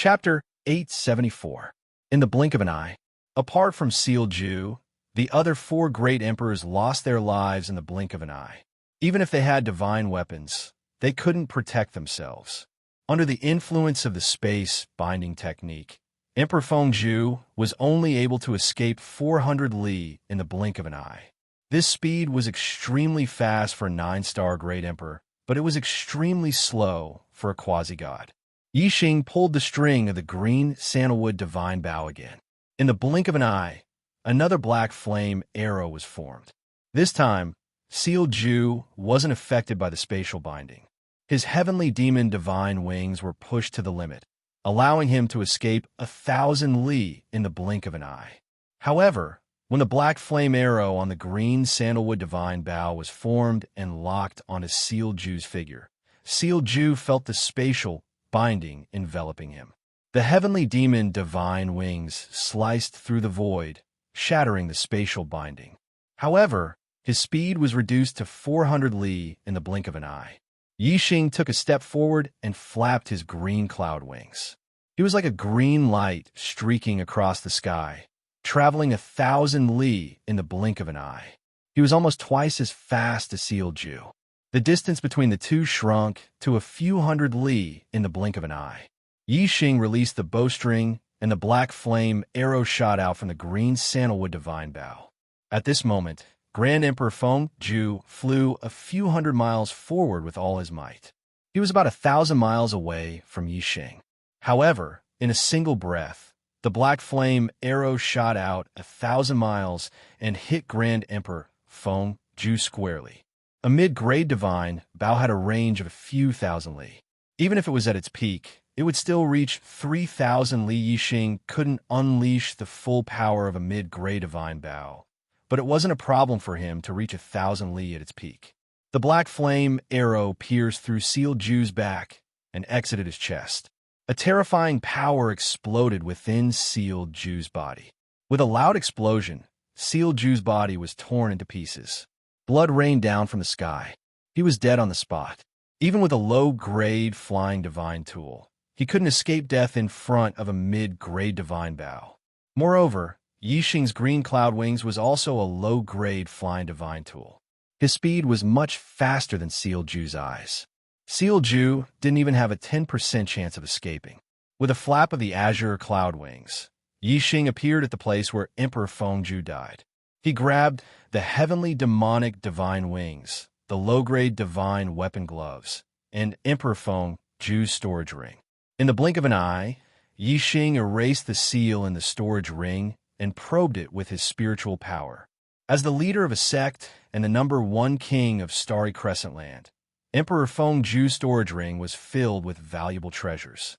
Chapter 874. In the blink of an eye. Apart from Seal Ju, the other four great emperors lost their lives in the blink of an eye. Even if they had divine weapons, they couldn't protect themselves. Under the influence of the space binding technique, Emperor Fengju was only able to escape 400 li in the blink of an eye. This speed was extremely fast for a 9-star great emperor, but it was extremely slow for a quasi-god. Yixing pulled the string of the green sandalwood divine bow again. In the blink of an eye, another black flame arrow was formed. This time, Seal Ju wasn't affected by the spatial binding. His heavenly demon divine wings were pushed to the limit, allowing him to escape 1,000 li in the blink of an eye. However, when the black flame arrow on the green sandalwood divine bow was formed and locked onto Seal Ju's figure, Seal Ju felt the spatial binding enveloping him. The heavenly demon divine wings sliced through the void, shattering the spatial binding. However, his speed was reduced to 400 li in the blink of an eye. Yixing took a step forward and flapped his green cloud wings. He was like a green light streaking across the sky, traveling 1,000 li in the blink of an eye. He was almost twice as fast as Seal Ju. The distance between the two shrunk to a few hundred li in the blink of an eye. Yixing released the bowstring, and the black flame arrow shot out from the green sandalwood divine bow. At this moment, Grand Emperor Fengju flew a few hundred miles forward with all his might. He was about 1,000 miles away from Yixing. However, in a single breath, the black flame arrow shot out 1,000 miles and hit Grand Emperor Fengju squarely. A mid-grade divine bow had a range of a few thousand li. Even if it was at its peak, it would still reach 3,000 li. Yixing couldn't unleash the full power of a mid-grade divine bow, but it wasn't a problem for him to reach 1,000 li at its peak. The black flame arrow pierced through Seal Ju's back and exited his chest. A terrifying power exploded within Seal Ju's body. With a loud explosion, Seal Ju's body was torn into pieces. Blood rained down from the sky. He was dead on the spot. Even with a low-grade flying divine tool, he couldn't escape death in front of a mid-grade divine bow. Moreover, Yixing's green cloud wings was also a low-grade flying divine tool. His speed was much faster than Seal Ju's eyes. Seal Ju didn't even have a 10% chance of escaping. With a flap of the azure cloud wings, Yixing appeared at the place where Emperor Fengju died. He grabbed the heavenly demonic divine wings, the low-grade divine weapon gloves, and Emperor Fengju's storage ring. In the blink of an eye, Yixing erased the seal in the storage ring and probed it with his spiritual power. As the leader of a sect and the #1 king of Starry Crescent Land, Emperor Fengju's storage ring was filled with valuable treasures.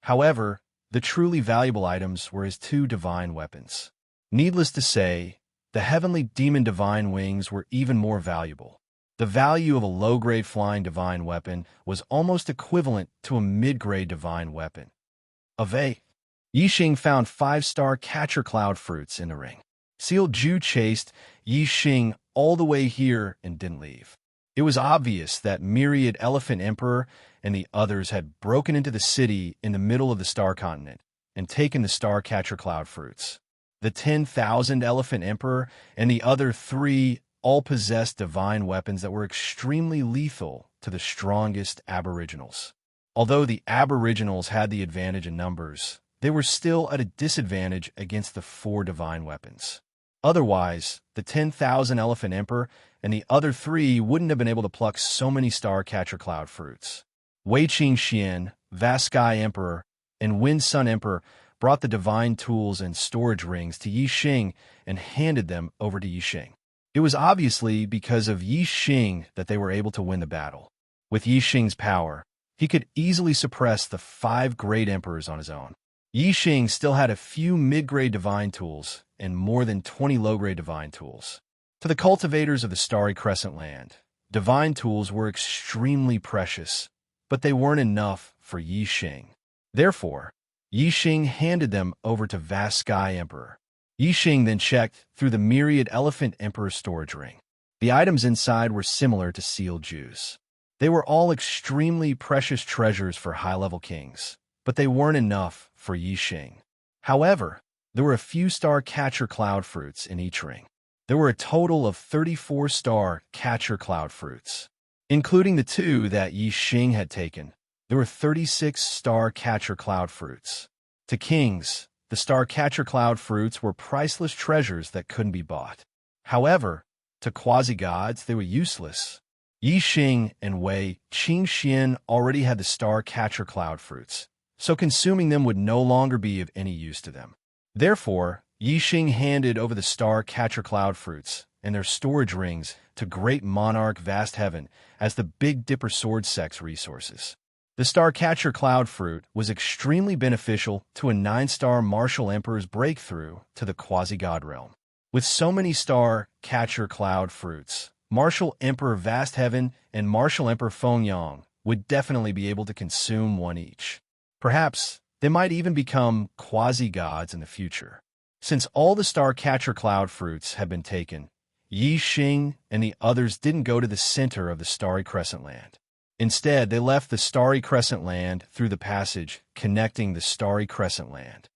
However, the truly valuable items were his 2 divine weapons. Needless to say, the heavenly demon divine wings were even more valuable. The value of a low-grade flying divine weapon was almost equivalent to a mid-grade divine weapon. Yixing found 5-star catcher cloud fruits in the ring. Seal Ju chased Yixing all the way here and didn't leave. It was obvious that Myriad Elephant Emperor and the others had broken into the city in the middle of the Star Continent and taken the Star Catcher Cloud fruits. The 10,000 Elephant Emperor and the other 3 all possessed divine weapons that were extremely lethal to the strongest aboriginals. Although the aboriginals had the advantage in numbers, they were still at a disadvantage against the 4 divine weapons. Otherwise, the 10,000 Elephant Emperor and the other 3 wouldn't have been able to pluck so many Star Catcher Cloud fruits. Wei Qingxian, Vast Sky Emperor, and Wind Sun Emperor brought the divine tools and storage rings to Yixing and handed them over to Yixing. It was obviously because of Yixing that they were able to win the battle. With Yixing's power, he could easily suppress the 5 great emperors on his own. Yixing still had a few mid-grade divine tools and more than 20 low-grade divine tools. To the cultivators of the Starry Crescent Land, divine tools were extremely precious, but they weren't enough for Yixing. Therefore, Yixing handed them over to Vast Sky Emperor. Yixing then checked through the Myriad Elephant Emperor's storage ring. The items inside were similar to Seal Ju's. They were all extremely precious treasures for high-level kings, but they weren't enough for Yi Xing. However, there were a few star catcher cloud fruits in each ring. There were a total of 34 star catcher cloud fruits. Including the 2 that Yi Xing had taken, there were 36 star catcher cloud fruits. To kings, the star catcher cloud fruits were priceless treasures that couldn't be bought. However, to quasi-gods, they were useless. Yi Xing and Wei Qingxian already had the star catcher cloud fruits, so consuming them would no longer be of any use to them. Therefore, Yi Xing handed over the star catcher cloud fruits and their storage rings to Great Monarch Vast Heaven as the Big Dipper Sword Sex resources. The star catcher cloud fruit was extremely beneficial to a 9-star martial emperor's breakthrough to the quasi-god realm. With so many star catcher cloud fruits, Martial Emperor Vast Heaven and Martial Emperor Fengyang would definitely be able to consume one each. Perhaps they might even become quasi-gods in the future. Since all the star catcher cloud fruits had been taken, Yi Xing and the others didn't go to the center of the Starry Crescent Land. Instead, they left the Starry Crescent Land through the passage connecting the Starry Crescent Land.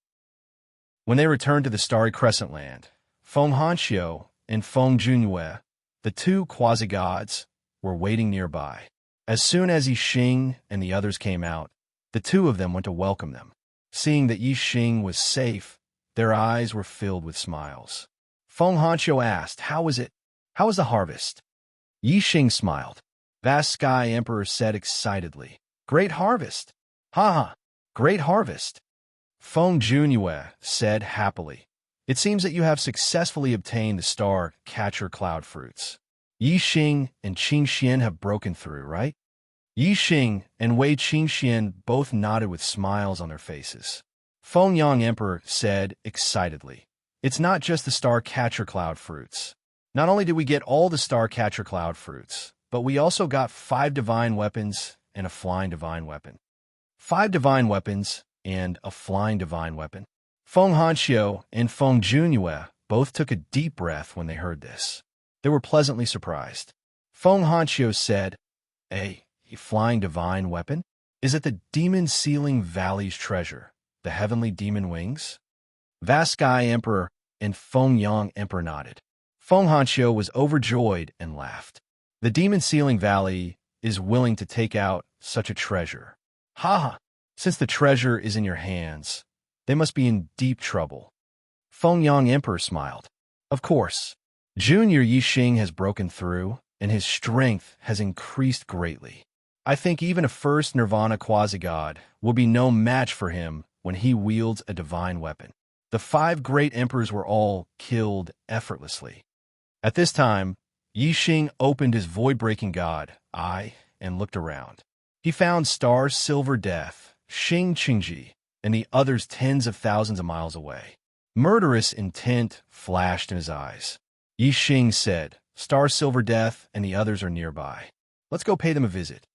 When they returned to the Starry Crescent Land, Feng Hanxiu and Feng Junyue, the 2 quasi-gods, were waiting nearby. As soon as Yi Xing and the others came out, the 2 of them went to welcome them. Seeing that Yi Xing was safe, their eyes were filled with smiles. Feng Hanxiu asked, How is it? How is the harvest? Yi Xing smiled. Vast Sky Emperor said excitedly, Great harvest! Ha ha! Great harvest! Feng Junyue said happily, It seems that you have successfully obtained the star catcher cloud fruits. Yi Xing and Qingxian have broken through, right? Yi Xing and Wei Qingxian both nodded with smiles on their faces. Fengyang Emperor said excitedly, It's not just the star catcher cloud fruits. Not only did we get all the star catcher cloud fruits, but we also got 5 divine weapons and a flying divine weapon. 5 divine weapons and a flying divine weapon. Feng Hanxiu and Feng Junyue both took a deep breath when they heard this. They were pleasantly surprised. Feng Hanxiu said, A flying divine weapon? Is it the Demon Sealing Valley's treasure, the heavenly demon wings? Vast Sky Emperor and Fengyang Emperor nodded. Feng Hanxiu was overjoyed and laughed. The Demon Sealing Valley is willing to take out such a treasure. Ha ha! Since the treasure is in your hands, they must be in deep trouble. Fengyang Emperor smiled. Of course. Junior Yi Xing has broken through, and his strength has increased greatly. I think even a first Nirvana quasi-god will be no match for him when he wields a divine weapon. The 5 great emperors were all killed effortlessly. At this time, Yi Xing opened his void-breaking god eye and looked around. He found Star Silver Death, Xing Qingji, and the others tens of thousands of miles away. Murderous intent flashed in his eyes. Yi Xing said, Star Silver Death and the others are nearby. Let's go pay them a visit.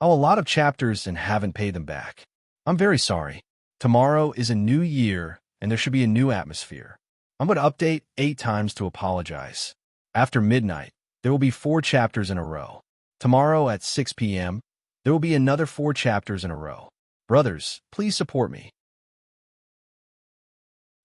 Oh, a lot of chapters and haven't paid them back. I'm very sorry. Tomorrow is a new year and there should be a new atmosphere. I'm going to update 8 times to apologize. After midnight, there will be 4 chapters in a row. Tomorrow at 6 p.m., there will be another 4 chapters in a row. Brothers, please support me.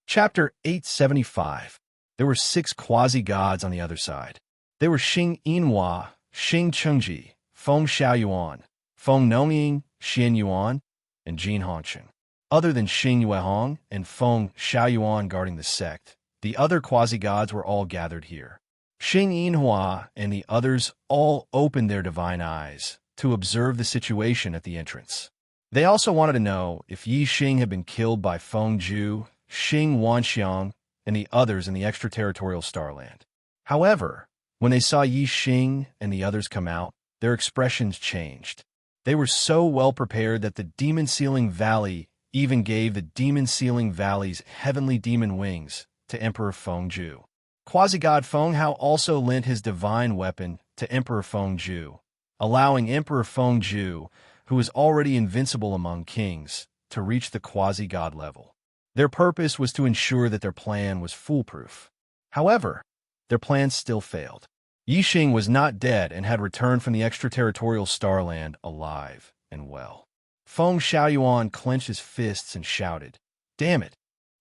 Chapter 875. There were 6 quasi-gods on the other side. They were Xing Yinhua, Xing Chengji, Feng Xiaoyuan, Feng Nongying, Xian Yuan, and Jin Hongsheng. Other than Xing Yuehong and Feng Xiaoyuan guarding the sect, the other quasi-gods were all gathered here. Xing Yinhua and the others all opened their divine eyes to observe the situation at the entrance. They also wanted to know if Yi Xing had been killed by Feng Zhu, Xing Wanxiang, and the others in the extraterritorial Starland. However, when they saw Yi Xing and the others come out, their expressions changed. They were so well prepared that the Demon Sealing Valley even gave the Demon Sealing Valley's heavenly demon wings to Emperor Feng Zhu. Quasi-God Feng Hao also lent his divine weapon to Emperor Feng Zhu, allowing Emperor Feng Zhu, who was already invincible among kings, to reach the quasi-god level. Their purpose was to ensure that their plan was foolproof. However, their plans still failed. Yi Xing was not dead and had returned from the extraterritorial Starland alive and well. Feng Xiaoyuan clenched his fists and shouted, "Damn it!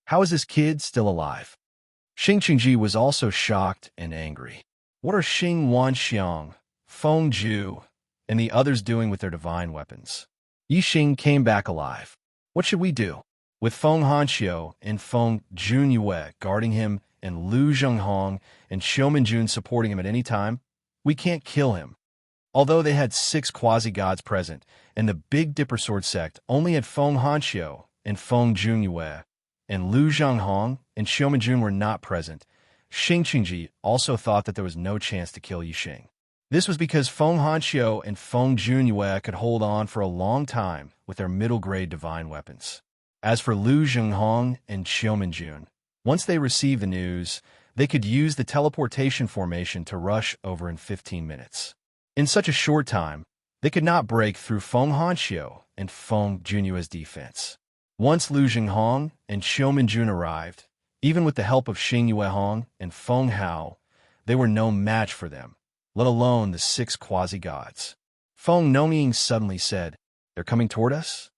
How is this kid still alive?" Xing Qingji was also shocked and angry. What are Xing Wanxiang, Feng Zhu, and the others doing with their divine weapons? Yixing came back alive. What should we do? With Feng Hanxiu and Feng Junyue guarding him and Lu Zhenghong and Xiumenjun supporting him at any time, we can't kill him. Although they had 6 quasi-gods present, and the Big Dipper Sword sect only had Feng Hanxiu and Feng Junyue, and Lu Zhenghong and Xiumenjun were not present, Xing Qingji also thought that there was no chance to kill Yixing. This was because Feng Hanxiu and Feng Junyue could hold on for a long time with their middle-grade divine weapons. As for Lu Zhenghong and Xiumenjun, once they received the news, they could use the teleportation formation to rush over in 15 minutes. In such a short time, they could not break through Feng Hanxiu and Feng Junyue's defense. Once Lu Zhenghong and Xiumenjun arrived, even with the help of Xing Yuehong and Feng Hao, they were no match for them, let alone the 6 quasi-gods. Feng Nongying suddenly said, "They're coming toward us?"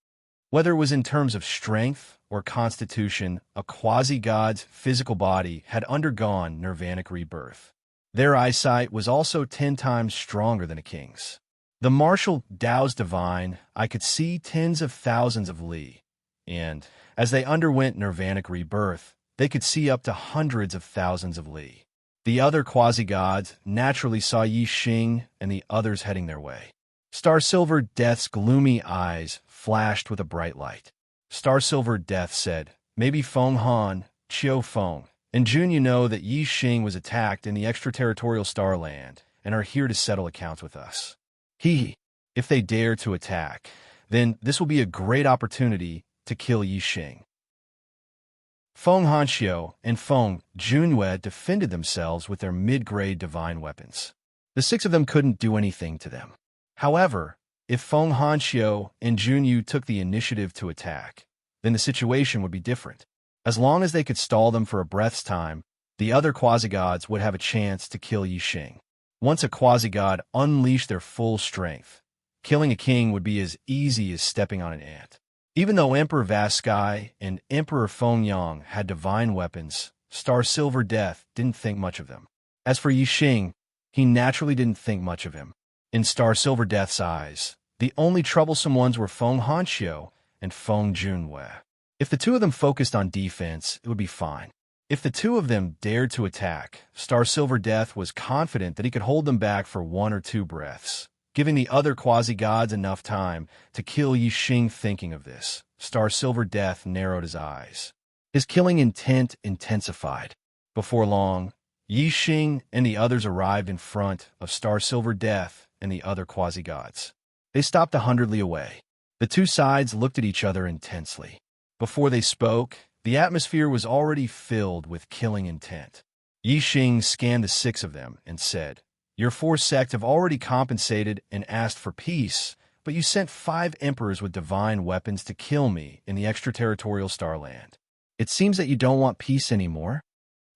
Whether it was in terms of strength or constitution, a quasi-god's physical body had undergone nirvanic rebirth. Their eyesight was also 10 times stronger than a king's. The martial Tao's divine, I could see tens of thousands of li, and, as they underwent nirvanic rebirth, they could see up to hundreds of thousands of li. The other quasi-gods naturally saw Yixing and the others heading their way. Star-Silver Death's gloomy eyes flashed with a bright light. Star-Silver Death said, "Maybe Feng Han, Qiu Feng, and Jun you know that Yixing was attacked in the extraterritorial Starland and are here to settle accounts with us. If they dare to attack, then this will be a great opportunity to kill Yixing." Feng Hanxiu and Feng Junyue defended themselves with their mid-grade divine weapons. The 6 of them couldn't do anything to them. However, if Feng Hanxiu and Junyu took the initiative to attack, then the situation would be different. As long as they could stall them for a breath's time, the other quasi-gods would have a chance to kill Yixing. Once a quasi-god unleashed their full strength, killing a king would be as easy as stepping on an ant. Even though Emperor Vaskai and Emperor Fengyang had divine weapons, Star-Silver Death didn't think much of them. As for Yixing, he naturally didn't think much of him. In Star-Silver Death's eyes, the only troublesome ones were Feng Hanxiu and Feng Junyue. If the 2 of them focused on defense, it would be fine. If the 2 of them dared to attack, Star-Silver Death was confident that he could hold them back for 1 or 2 breaths, giving the other quasi-gods enough time to kill Yixing. Thinking of this, Star-Silver Death narrowed his eyes. His killing intent intensified. Before long, Yixing and the others arrived in front of Star-Silver Death and the other quasi-gods. They stopped 100 li away. The 2 sides looked at each other intensely. Before they spoke, the atmosphere was already filled with killing intent. Yixing scanned the 6 of them and said, "Your 4 sect have already compensated and asked for peace, but you sent 5 emperors with divine weapons to kill me in the extraterritorial Starland. It seems that you don't want peace anymore?"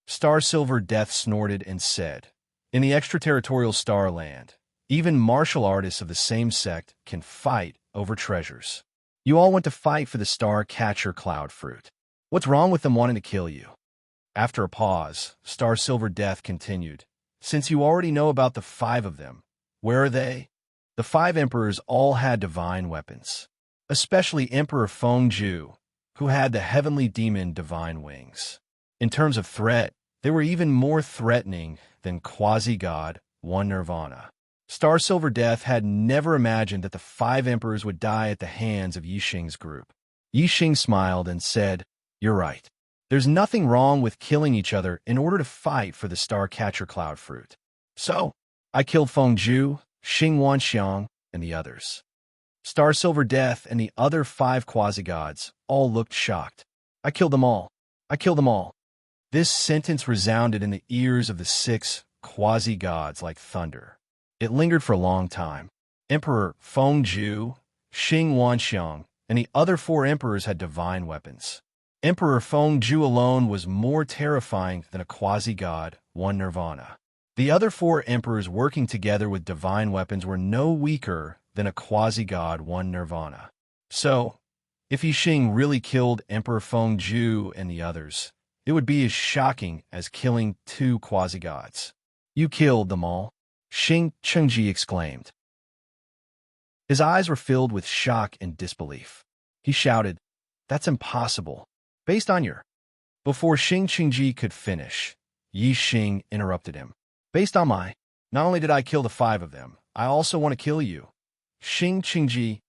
Star-Silver Death snorted and said, "In the extraterritorial Starland, even martial artists of the same sect can fight over treasures. You all want to fight for the Star-Catcher Cloud Fruit. What's wrong with them wanting to kill you?" After a pause, Star-Silver Death continued, "Since you already know about the 5 of them, where are they?" The 5 emperors all had divine weapons, especially Emperor Feng Zhu, who had the heavenly demon divine wings. In terms of threat, they were even more threatening than quasi-god One Nirvana. Star-Silver Death had never imagined that the 5 emperors would die at the hands of Yixing's group. Yixing smiled and said, "You're right. There's nothing wrong with killing each other in order to fight for the Star-Catcher Cloud Fruit. So, I killed Feng Zhu, Xing Wanxiang, and the others." Star-Silver Death and the other 5 quasi-gods all looked shocked. "I killed them all. I killed them all." This sentence resounded in the ears of the 6 quasi-gods like thunder. It lingered for a long time. Emperor Feng Zhu, Xing Wanxiang, and the other 4 emperors had divine weapons. Emperor Feng Zhu alone was more terrifying than a quasi-god, One Nirvana. The other 4 emperors working together with divine weapons were no weaker than a quasi-god, One Nirvana. So, if Yixing really killed Emperor Fengju and the others, it would be as shocking as killing two quasi-gods. You killed them all, Xing Chengji exclaimed. His eyes were filled with shock and disbelief. He shouted, "That's impossible. Based on your—" Before Xing Chengji could finish, Yi Xing interrupted him. "Based on my— Not only did I kill the 5 of them, I also want to kill you." Xing Chengji.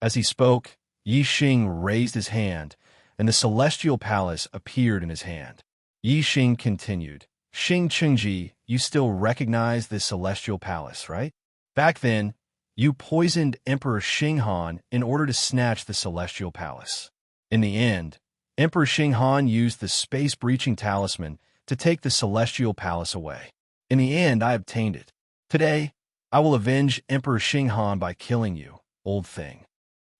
As he spoke, Yi Xing raised his hand, and the celestial palace appeared in his hand. Yi Xing continued, "Xing Chengji, you still recognize this celestial palace, right? Back then, you poisoned Emperor Xinghan in order to snatch the celestial palace. In the end, Emperor Xinghan used the space-breaching talisman to take the celestial palace away. In the end, I obtained it. Today, I will avenge Emperor Xinghan by killing you, old thing."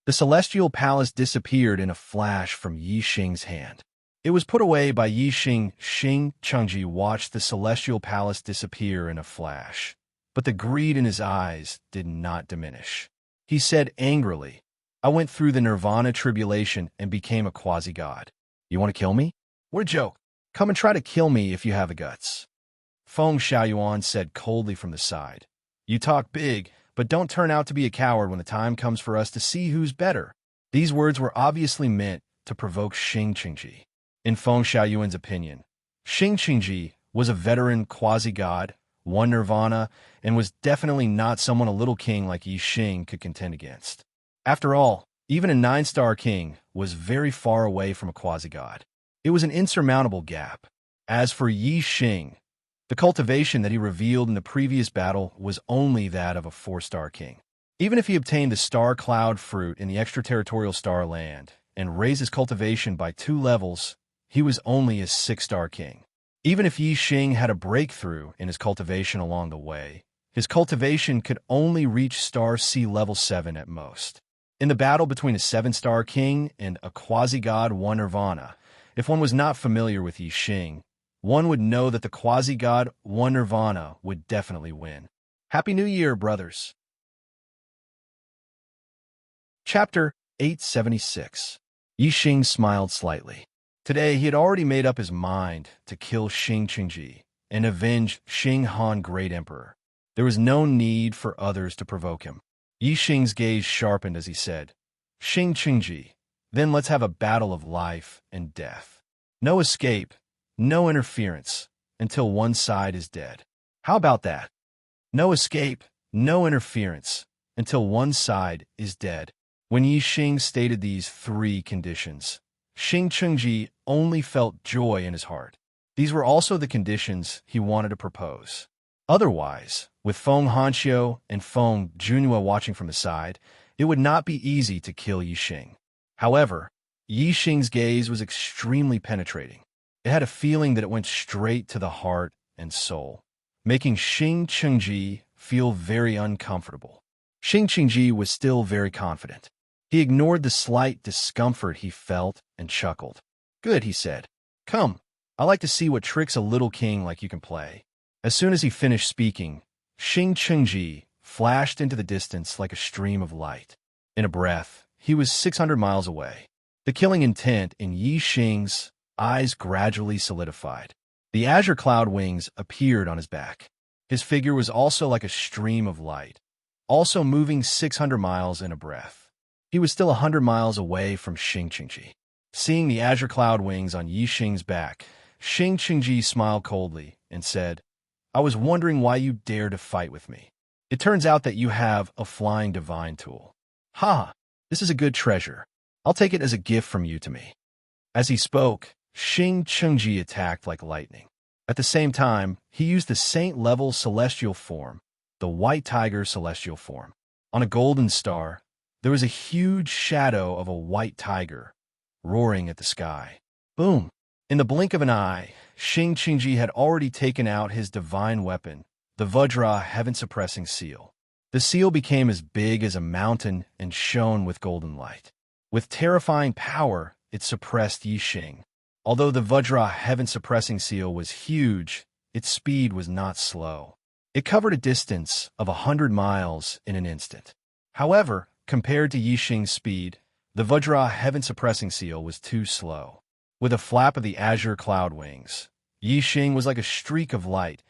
The celestial palace disappeared in a flash from Yi Xing's hand. It was put away by Yi Xing. Xing Chengji watched the celestial palace disappear in a flash, but the greed in his eyes did not diminish. He said angrily, "I went through the nirvana tribulation and became a quasi-god. You want to kill me? What a joke. Come and try to kill me if you have the guts." Feng Xiaoyuan said coldly from the side, "You talk big, but don't turn out to be a coward when the time comes for us to see who's better." These words were obviously meant to provoke Xing Chengji. In Feng Xiaoyuan's opinion, Xing Chengji was a veteran quasi-god, won nirvana, and was definitely not someone a little king like Yi Xing could contend against. After all, even a 9-star king was very far away from a quasi-god. It was an insurmountable gap. As for Yi Xing, the cultivation that he revealed in the previous battle was only that of a 4-star king. Even if he obtained the star cloud fruit in the extraterritorial star land and raised his cultivation by 2 levels, he was only a 6-star king. Even if Yi Xing had a breakthrough in his cultivation along the way, his cultivation could only reach star C level 7 at most. In the battle between a 7-star king and a quasi-god won nirvana, if one was not familiar with Yi Xing, one would know that the quasi-god won nirvana would definitely win. Happy New Year, brothers! Chapter 876. Yi Xing smiled slightly. Today, he had already made up his mind to kill Xing Chengji and avenge Xinghan Great Emperor. There was no need for others to provoke him. Yi Xing's gaze sharpened as he said, "Xing Chengji, then let's have a battle of life and death. No escape, no interference, until one side is dead. How about that? No escape, no interference, until one side is dead." When Yi Xing stated these 3 conditions, Xing Chengji only felt joy in his heart. These were also the conditions he wanted to propose. Otherwise, with Feng Hanxiu and Feng Junhua watching from the side, it would not be easy to kill Yi Xing. However, Yi Xing's gaze was extremely penetrating. It had a feeling that it went straight to the heart and soul, making Xing Chengji feel very uncomfortable. Xing Chengji was still very confident. He ignored the slight discomfort he felt and chuckled. "Good," he said. "Come, I like to see what tricks a little king like you can play." As soon as he finished speaking, Xing Chengji flashed into the distance like a stream of light. In a breath, he was 600 miles away. The killing intent in Yi Xing's eyes gradually solidified. The azure cloud wings appeared on his back. His figure was also like a stream of light, also moving 600 miles in a breath. He was still 100 miles away from Xing Chengji. Seeing the azure cloud wings on Yi Xing's back, Xing Chengji smiled coldly and said, "I was wondering why you dared to fight with me. It turns out that you have a flying divine tool. Ha! This is a good treasure. I'll take it as a gift from you to me." As he spoke, Xing Chengji attacked like lightning. At the same time, he used the saint-level celestial form, the white tiger celestial form. On a golden star, there was a huge shadow of a white tiger, roaring at the sky. Boom! In the blink of an eye, Xing Chengji had already taken out his divine weapon, the Vajra heaven-suppressing seal. The seal became as big as a mountain and shone with golden light. With terrifying power, it suppressed Yi Xing. Although the Vajra heaven-suppressing seal was huge, its speed was not slow. It covered a distance of 100 miles in an instant. However, compared to Yi Xing's speed, The Vajra heaven-suppressing seal was too slow. With a flap of the azure cloud wings, Yi Xing was like a streak of light,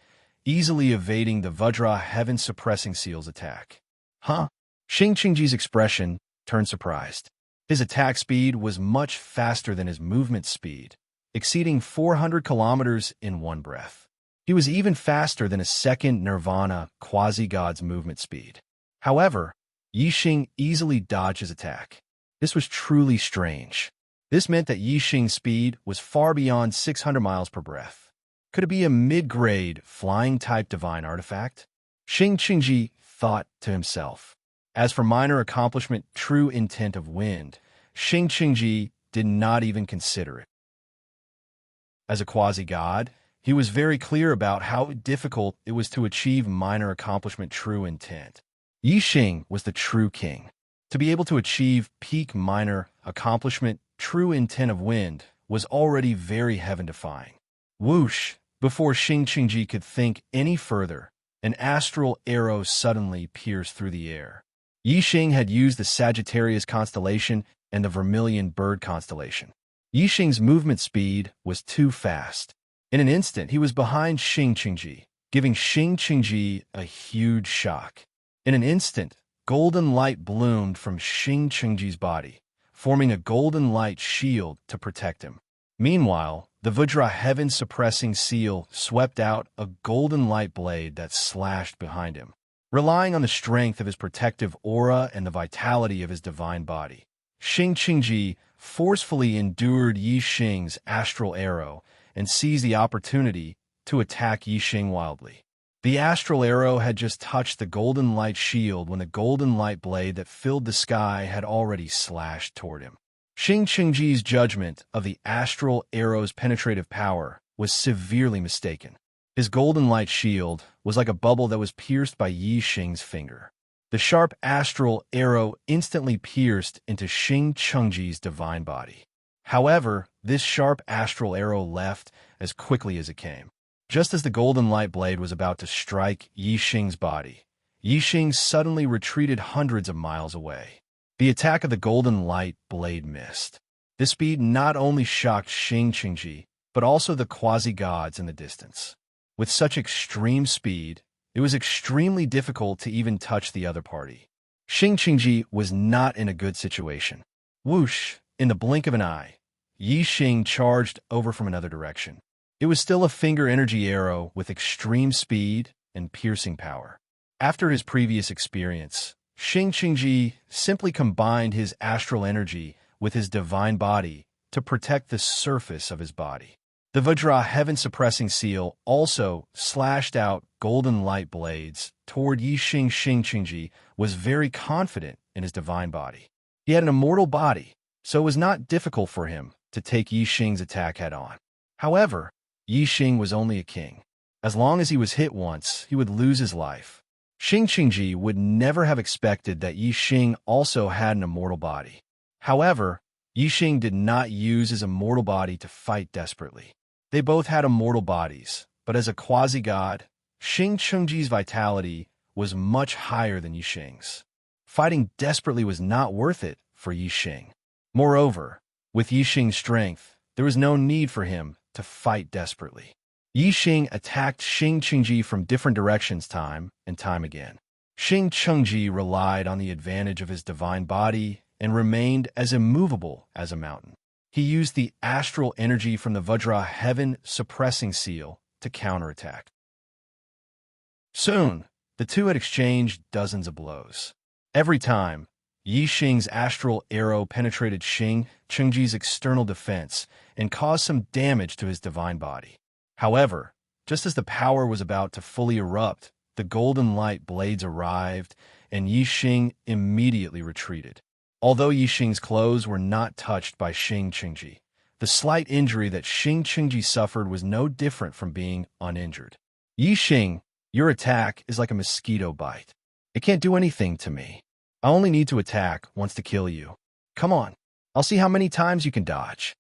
easily evading the Vajra heaven-suppressing seal's attack. Huh? Xing Qingji's expression turned surprised. His attack speed was much faster than his movement speed, exceeding 400 kilometers in one breath. He was even faster than a second nirvana quasi-god's movement speed. However, Yi Xing easily dodged his attack. This was truly strange. This meant that Yi Xing's speed was far beyond 600 miles per breath. Could it be a mid-grade, flying-type divine artifact? Xing Qingji thought to himself. As for minor accomplishment, true intent of wind, Xing Qingji did not even consider it. As a quasi-god, he was very clear about how difficult it was to achieve minor accomplishment true intent. Yi Xing was the true king. To be able to achieve peak minor accomplishment true intent of wind was already very heaven-defying. Whoosh! Before Xing Qingji could think any further, an astral arrow suddenly pierced through the air. Yi Xing had used the Sagittarius constellation and the Vermilion Bird constellation. Yi Xing's movement speed was too fast. In an instant, he was behind Xing Qingji, giving Xing Qingji a huge shock. In an instant, golden light bloomed from Xing Qingji's body, forming a golden light shield to protect him. Meanwhile, the Vajra heaven-suppressing seal swept out a golden light blade that slashed behind him. Relying on the strength of his protective aura and the vitality of his divine body, Xing Qingji forcefully endured Yi Xing's astral arrow and seized the opportunity to attack Yi Xing wildly. The astral arrow had just touched the golden light shield when the golden light blade that filled the sky had already slashed toward him. Xing Qingji's judgment of the astral arrow's penetrative power was severely mistaken. His golden light shield was like a bubble that was pierced by Yi Xing's finger. The sharp astral arrow instantly pierced into Xing Qingji's divine body. However, this sharp astral arrow left as quickly as it came. Just as the golden light blade was about to strike Yi Xing's body, Yi Xing suddenly retreated hundreds of miles away. The attack of the golden light blade missed. This speed not only shocked Xing Qingji, but also the quasi-gods in the distance. With such extreme speed, it was extremely difficult to even touch the other party. Xing Qingji was not in a good situation. Whoosh! In the blink of an eye, Yi Xing charged over from another direction. It was still a finger energy arrow with extreme speed and piercing power. After his previous experience, Xing Qingji simply combined his astral energy with his divine body to protect the surface of his body. The Vajra heaven-suppressing seal also slashed out golden light blades toward Yi Xing. Xing Qingji was very confident in his divine body. He had an immortal body, so it was not difficult for him to take Yi Xing's attack head-on. However, Yi Xing was only a king. As long as he was hit once, he would lose his life. Xing Qingji would never have expected that Yi Xing also had an immortal body. However, Yi Xing did not use his immortal body to fight desperately. They both had immortal bodies, but as a quasi-god, Xing Qingji's vitality was much higher than Yi Xing's. Fighting desperately was not worth it for Yi Xing. Moreover, with Yi Xing's strength, there was no need for him to fight desperately. Yi Xing attacked Xing Qingji from different directions time and time again. Xing Qingji relied on the advantage of his divine body and remained as immovable as a mountain. He used the astral energy from the Vajra heaven-suppressing seal to counterattack. Soon, the two had exchanged dozens of blows. Every time, Yi Xing's astral arrow penetrated Xing Qingji's external defense and caused some damage to his divine body. However, just as the power was about to fully erupt, the golden light blades arrived, and Yi Xing immediately retreated. Although Yi Xing's clothes were not touched by Xing Qingji, the slight injury that Xing Qingji suffered was no different from being uninjured. Yi Xing, your attack is like a mosquito bite. It can't do anything to me. I only need to attack once to kill you. Come on, I'll see how many times you can dodge.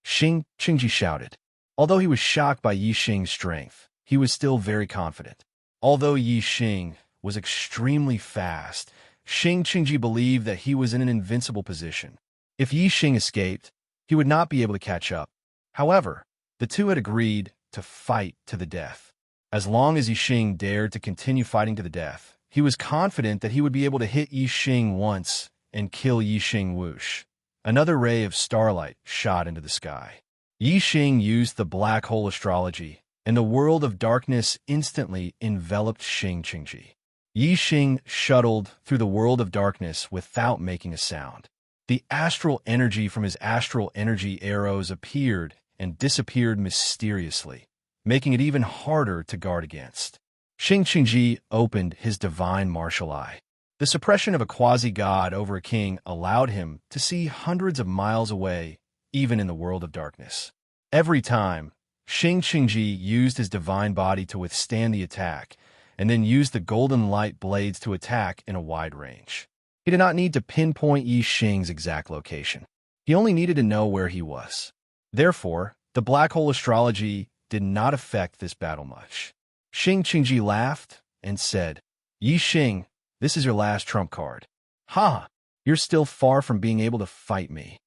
Xing Qingji shouted. Although he was shocked by Yi Xing's strength, he was still very confident. Although Yi Xing was extremely fast, Xing Qingji believed that he was in an invincible position. If Yi Xing escaped, he would not be able to catch up. However, the two had agreed to fight to the death. As long as Yi Xing dared to continue fighting to the death, he was confident that he would be able to hit Yi Xing once and kill Yi Xing whoosh. Another ray of starlight shot into the sky. Yi Xing used the black hole astrology, and the world of darkness instantly enveloped Xing Qingji. Yi Xing shuttled through the world of darkness without making a sound. The astral energy from his astral energy arrows appeared and disappeared mysteriously, making it even harder to guard against. Xing Qingji opened his divine martial eye. The suppression of a quasi-god over a king allowed him to see hundreds of miles away, even in the world of darkness. Every time, Xing Qingji used his divine body to withstand the attack, and then used the golden light blades to attack in a wide range. He did not need to pinpoint Yi Xing's exact location. He only needed to know where he was. Therefore, the black hole astrology did not affect this battle much. Xing Qingji laughed and said, "Yi Xing, this is your last trump card. Ha! You're still far from being able to fight me."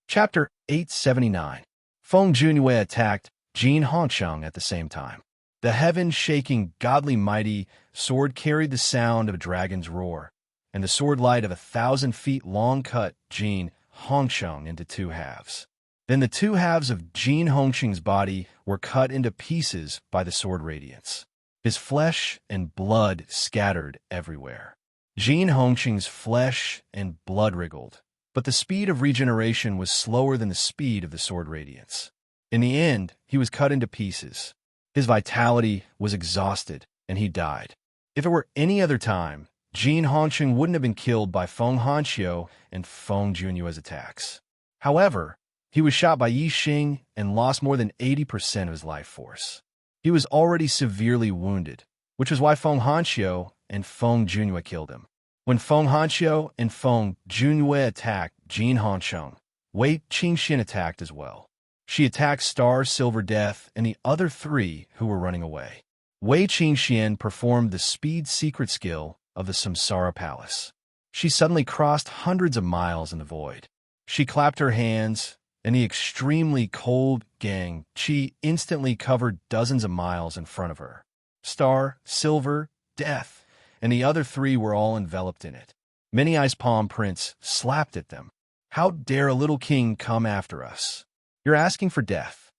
Chapter 879. Feng Junyue attacked Jin Hongsheng at the same time. The heaven-shaking, godly mighty sword carried the sound of a dragon's roar, and the sword light of 1,000 feet long cut Jin Hongsheng into two halves. Then the two halves of Jin Hongsheng's body were cut into pieces by the sword radiance. His flesh and blood scattered everywhere. Jin Hongsheng's flesh and blood wriggled, but the speed of regeneration was slower than the speed of the sword radiance. In the end, he was cut into pieces. His vitality was exhausted, and he died. If it were any other time, Jin Hongsheng wouldn't have been killed by Feng Hanqiu and Feng Junyue's attacks. However, he was shot by Yi Xing and lost more than 80% of his life force. He was already severely wounded, which was why Feng Hanqiu and Feng Junyue killed him. When Feng Hanqiu and Feng Junyue attacked Jin Hongsheng, Wei Qingxian attacked as well. She attacked Star Silver Death and the other three who were running away. Wei Qingxian performed the speed secret skill of the Samsara Palace. She suddenly crossed hundreds of miles in the void. She clapped her hands, and the extremely cold Gang Qi instantly covered dozens of miles in front of her. Star, Silver, Death, and the other three were all enveloped in it. Many Ice Palm Prince slapped at them. "How dare a little king come after us? You're asking for death."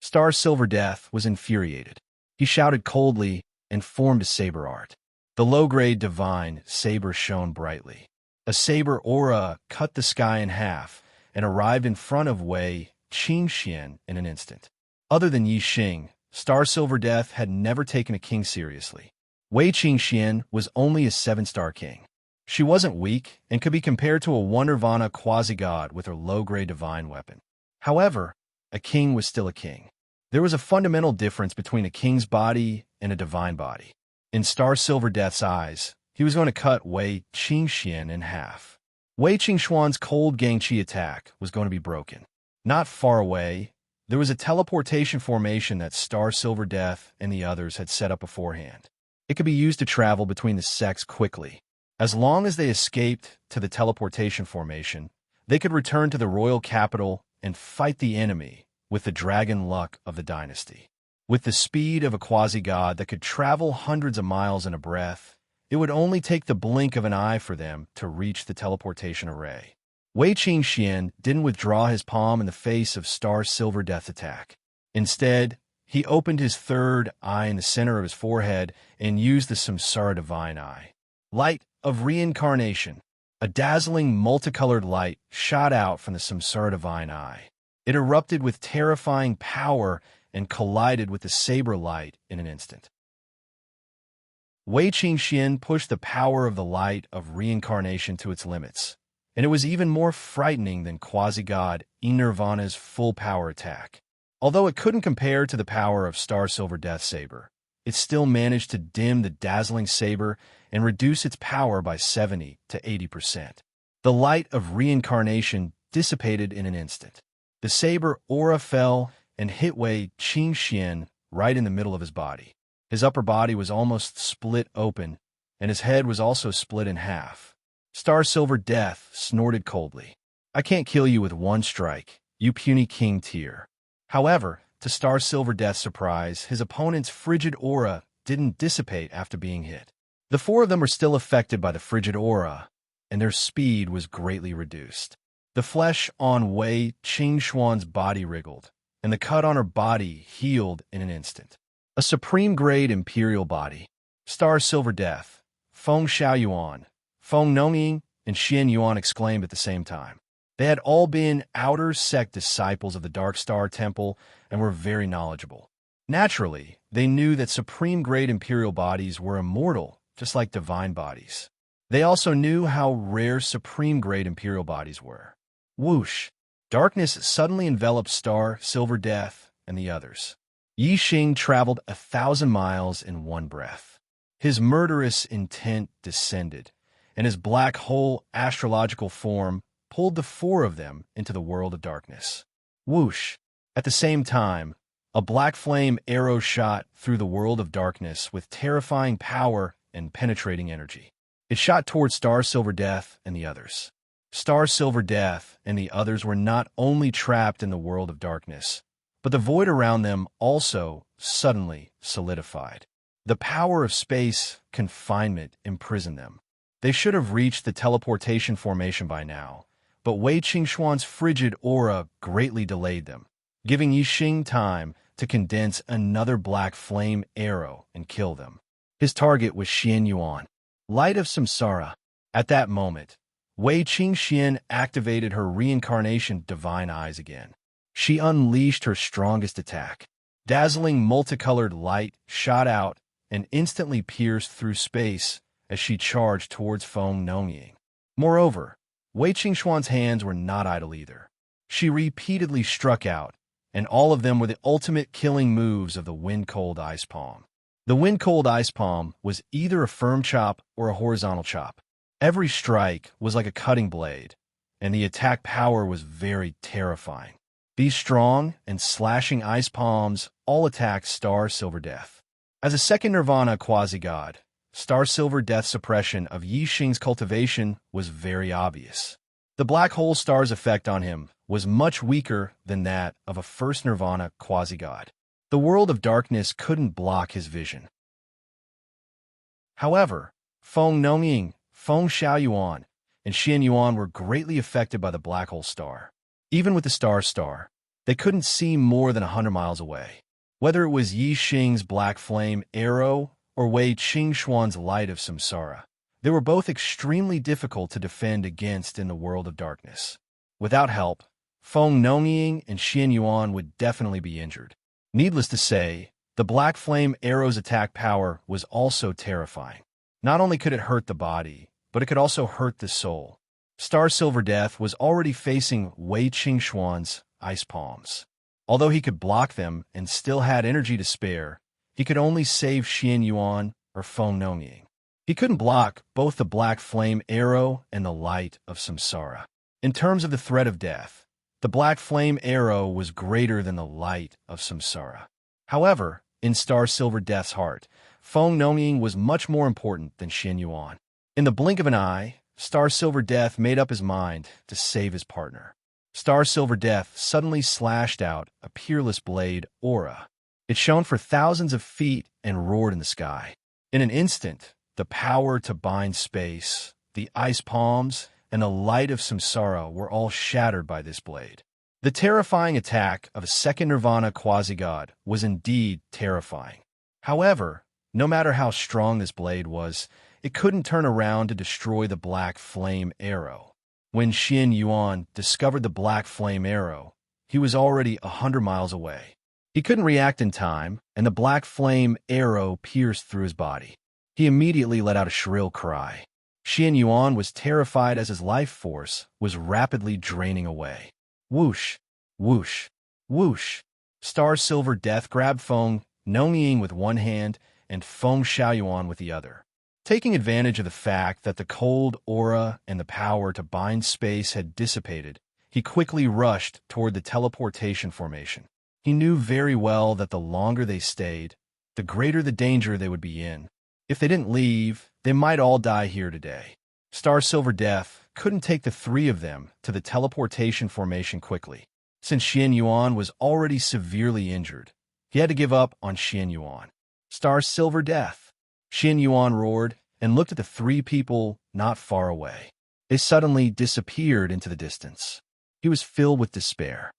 Star Silver Death was infuriated. He shouted coldly and formed a saber art. The low-grade divine saber shone brightly. A saber aura cut the sky in half and arrived in front of Wei Qingxian in an instant. Other than Yi Xing, Star Silver Death had never taken a king seriously. Wei Qingxian was only a 7-star king. She wasn't weak and could be compared to a Wondervana quasi-god with her low-grade divine weapon. However, a king was still a king. There was a fundamental difference between a king's body and a divine body. In Star Silver Death's eyes, he was going to cut Wei Qingxian in half. Wei Qingxuan's cold Gangqi attack was going to be broken. Not far away, there was a teleportation formation that Star Silver Death and the others had set up beforehand. It could be used to travel between the sects quickly. As long as they escaped to the teleportation formation, they could return to the royal capital and fight the enemy with the dragon luck of the dynasty. With the speed of a quasi-god that could travel hundreds of miles in a breath, it would only take the blink of an eye for them to reach the teleportation array. Wei Qingxian didn't withdraw his palm in the face of Star Silver Death's attack. Instead, he opened his third eye in the center of his forehead and used the Samsara Divine Eye. Light of Reincarnation. A dazzling multicolored light shot out from the Samsara Divine Eye. It erupted with terrifying power and collided with the saber light in an instant. Wei Qingxian pushed the power of the light of reincarnation to its limits, and it was even more frightening than quasi-god Nirvana's full power attack. Although it couldn't compare to the power of Star Silver Death's saber, it still managed to dim the dazzling saber and reduce its power by 70 to 80%. The light of reincarnation dissipated in an instant. The saber aura fell and hit Wei Qingxian right in the middle of his body. His upper body was almost split open, and his head was also split in half. Star Silver Death snorted coldly. I can't kill you with one strike, you puny King Tyr. However, to Star Silver Death's surprise, his opponent's frigid aura didn't dissipate after being hit. The four of them were still affected by the frigid aura, and their speed was greatly reduced. The flesh on Wei Qingxuan's body wriggled, and the cut on her body healed in an instant. A supreme-grade imperial body. Star Silver Death, Feng Xiaoyuan, Feng Nongying, and Xian Yuan exclaimed at the same time. They had all been outer sect disciples of the Dark Star Temple and were very knowledgeable. Naturally, they knew that supreme-grade imperial bodies were immortal, just like divine bodies. They also knew how rare supreme-grade imperial bodies were. Whoosh! Darkness suddenly enveloped Star Silver Death and the others. Yi Xing traveled 1,000 miles in one breath. His murderous intent descended, and his black hole astrological form pulled the four of them into the world of darkness. Whoosh! At the same time, a black flame arrow shot through the world of darkness with terrifying power and penetrating energy. It shot toward Star Silver Death and the others. Star Silver Death and the others were not only trapped in the world of darkness, but the void around them also suddenly solidified. The power of space confinement imprisoned them. They should have reached the teleportation formation by now, but Wei Qingxuan's frigid aura greatly delayed them, giving Yi Xing time to condense another black flame arrow and kill them. His target was Xian Yuan, Light of Samsara. At that moment, Wei Qingxian activated her reincarnation divine eyes again. She unleashed her strongest attack. Dazzling multicolored light shot out and instantly pierced through space as she charged towards Feng Nongying. Moreover, Wei Qingxuan's hands were not idle either. She repeatedly struck out, and all of them were the ultimate killing moves of the Wind-Cold Ice Palm. The Wind-Cold Ice Palm was either a firm chop or a horizontal chop. Every strike was like a cutting blade, and the attack power was very terrifying. These strong and slashing ice palms all attacked Star Silver Death. As a second Nirvana quasi-god, Star Silver Death's suppression of Yi Xing's cultivation was very obvious. The black hole star's effect on him was much weaker than that of a first Nirvana quasi-god. The world of darkness couldn't block his vision. However, Feng Nongying, Feng Xiaoyuan, and Xian Yuan were greatly affected by the black hole star. Even with the star, they couldn't see more than 100 miles away. Whether it was Yi Xing's black flame arrow or Wei Qingxuan's Light of Samsara, they were both extremely difficult to defend against in the world of darkness. Without help, Feng Nongying and Xian Yuan would definitely be injured. Needless to say, the black flame arrow's attack power was also terrifying. Not only could it hurt the body, but it could also hurt the soul. Star Silver Death was already facing Wei Qingxuan's ice palms. Although he could block them and still had energy to spare, he could only save Xian Yuan or Feng Nongying. He couldn't block both the black flame arrow and the Light of Samsara. In terms of the threat of death, the black flame arrow was greater than the Light of Samsara. However, in Star Silver Death's heart, Feng Nongying was much more important than Xian Yuan. In the blink of an eye, Star Silver Death made up his mind to save his partner. Star Silver Death suddenly slashed out a peerless blade aura. It shone for thousands of feet and roared in the sky. In an instant, the power to bind space, the ice palms, and the Light of Samsara were all shattered by this blade. The terrifying attack of a second Nirvana quasi-god was indeed terrifying. However, no matter how strong this blade was, it couldn't turn around to destroy the black flame arrow. When Xian Yuan discovered the black flame arrow, he was already 100 miles away. He couldn't react in time, and the black flame arrow pierced through his body. He immediately let out a shrill cry. Xian Yuan was terrified as his life force was rapidly draining away. Whoosh, whoosh, whoosh. Star Silver Death grabbed Feng Nongying with one hand and Feng Xiaoyuan with the other. Taking advantage of the fact that the cold aura and the power to bind space had dissipated, he quickly rushed toward the teleportation formation. He knew very well that the longer they stayed, the greater the danger they would be in. If they didn't leave, they might all die here today. Star Silver Death couldn't take the three of them to the teleportation formation quickly. Since Xian Yuan was already severely injured, he had to give up on Xian Yuan. Star Silver Death. Xian Yuan roared and looked at the three people not far away. They suddenly disappeared into the distance. He was filled with despair.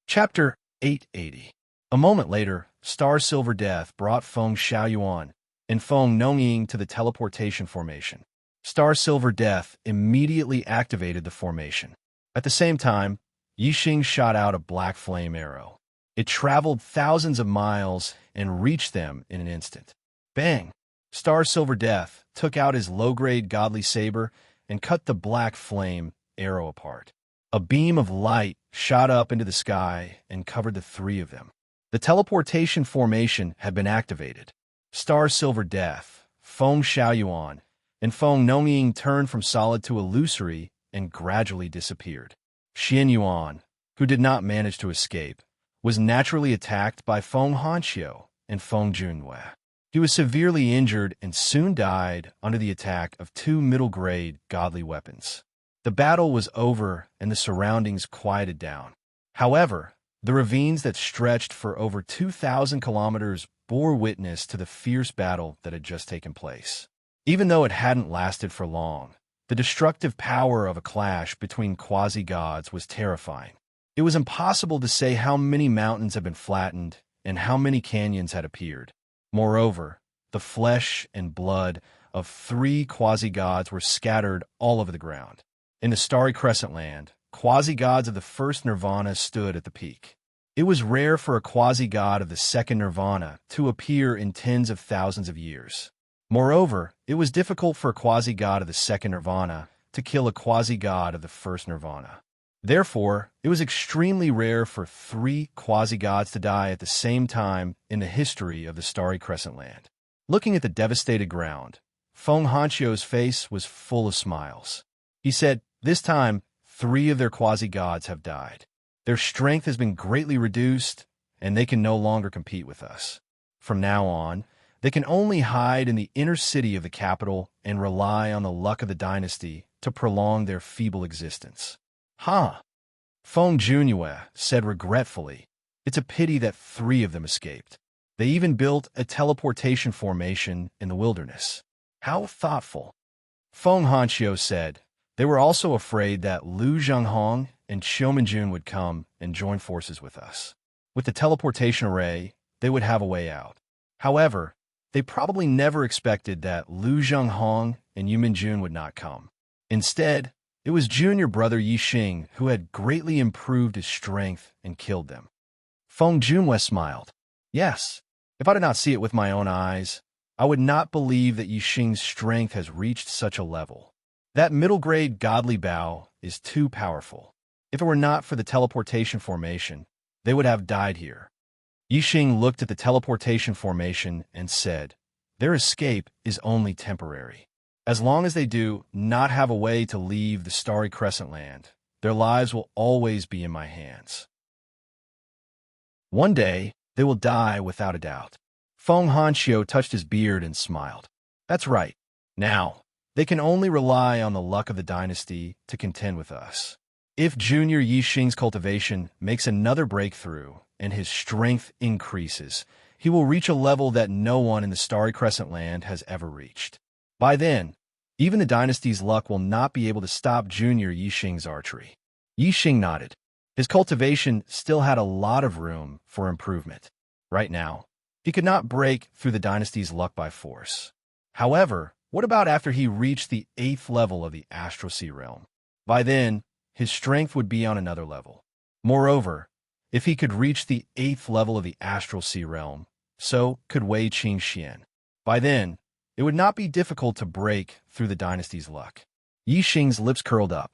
Chapter 880. A moment later, Star Silver Death brought Feng Xiaoyuan and Feng Nongying to the teleportation formation. Star Silver Death immediately activated the formation. At the same time, Yixing shot out a black flame arrow. It traveled thousands of miles and reached them in an instant. Bang! Star Silver Death took out his low-grade godly saber and cut the black flame arrow apart. A beam of light shot up into the sky and covered the three of them. The teleportation formation had been activated. Star Silver Death, Feng Xiaoyuan, and Feng Nongying turned from solid to illusory and gradually disappeared. Xian Yuan, who did not manage to escape, was naturally attacked by Feng Hanxiu and Feng Junwei. He was severely injured and soon died under the attack of two middle-grade godly weapons. The battle was over and the surroundings quieted down. However, the ravines that stretched for over 2,000 kilometers bore witness to the fierce battle that had just taken place. Even though it hadn't lasted for long, the destructive power of a clash between quasi-gods was terrifying. It was impossible to say how many mountains had been flattened and how many canyons had appeared. Moreover, the flesh and blood of three quasi-gods were scattered all over the ground. In the starry crescent land, quasi-gods of the first nirvana stood at the peak. It was rare for a quasi-god of the second nirvana to appear in tens of thousands of years. Moreover, it was difficult for a quasi-god of the second nirvana to kill a quasi-god of the first nirvana. Therefore, it was extremely rare for three quasi-gods to die at the same time in the history of the starry crescent land. Looking at the devastated ground, Feng Hanxiu's face was full of smiles. He said, "This time, three of their quasi-gods have died. Their strength has been greatly reduced, and they can no longer compete with us. From now on, they can only hide in the inner city of the capital and rely on the luck of the dynasty to prolong their feeble existence." "Huh," Feng Junwei said regretfully. "It's a pity that three of them escaped. They even built a teleportation formation in the wilderness." "How thoughtful." Feng Hanxiu said. They were also afraid that Lu Zhenghong and Xiumenjun would come and join forces with us. With the teleportation array, they would have a way out. However, they probably never expected that Lu Zhenghong and Yumenjun would not come. Instead, it was junior brother Yixing who had greatly improved his strength and killed them. Feng Junwei smiled. "Yes, if I did not see it with my own eyes, I would not believe that Yixing's strength has reached such a level. That middle-grade godly bow is too powerful. If it were not for the teleportation formation, they would have died here." Yixing looked at the teleportation formation and said, "Their escape is only temporary. As long as they do not have a way to leave the starry crescent land, their lives will always be in my hands. One day, they will die without a doubt." Feng Hanxiu touched his beard and smiled. "That's right. Now, they can only rely on the luck of the dynasty to contend with us. If Junior Yixing's cultivation makes another breakthrough and his strength increases, he will reach a level that no one in the starry crescent land has ever reached. By then, even the dynasty's luck will not be able to stop Junior Yixing's archery." Yixing nodded. His cultivation still had a lot of room for improvement. Right now, he could not break through the dynasty's luck by force. However, what about after he reached the 8th level of the Astral Sea realm? By then, his strength would be on another level. Moreover, if he could reach the 8th level of the Astral Sea realm, so could Wei Qingxian. By then, it would not be difficult to break through the dynasty's luck. Yixing's lips curled up.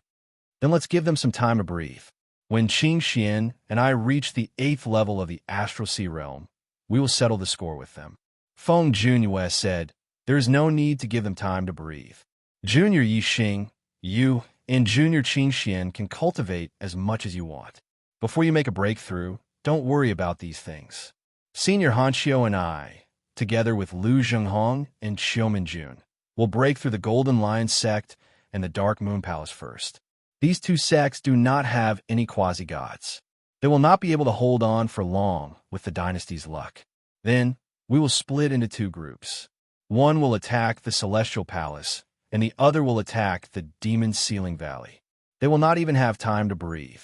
"Then let's give them some time to breathe. When Qingxian and I reach the 8th level of the Astral Sea realm, we will settle the score with them." Feng Junwei said, "There is no need to give them time to breathe. Junior Yixing, you and Junior Qingxian can cultivate as much as you want. Before you make a breakthrough, don't worry about these things. Senior Hanxiu and I together with Lu Zhenghong and Xiu Minjun, will break through the Golden Lion sect and the Dark Moon Palace first. These two sects do not have any quasi-gods. They will not be able to hold on for long with the dynasty's luck. Then, we will split into two groups. One will attack the Celestial Palace, and the other will attack the Demon Ceiling Valley. They will not even have time to breathe.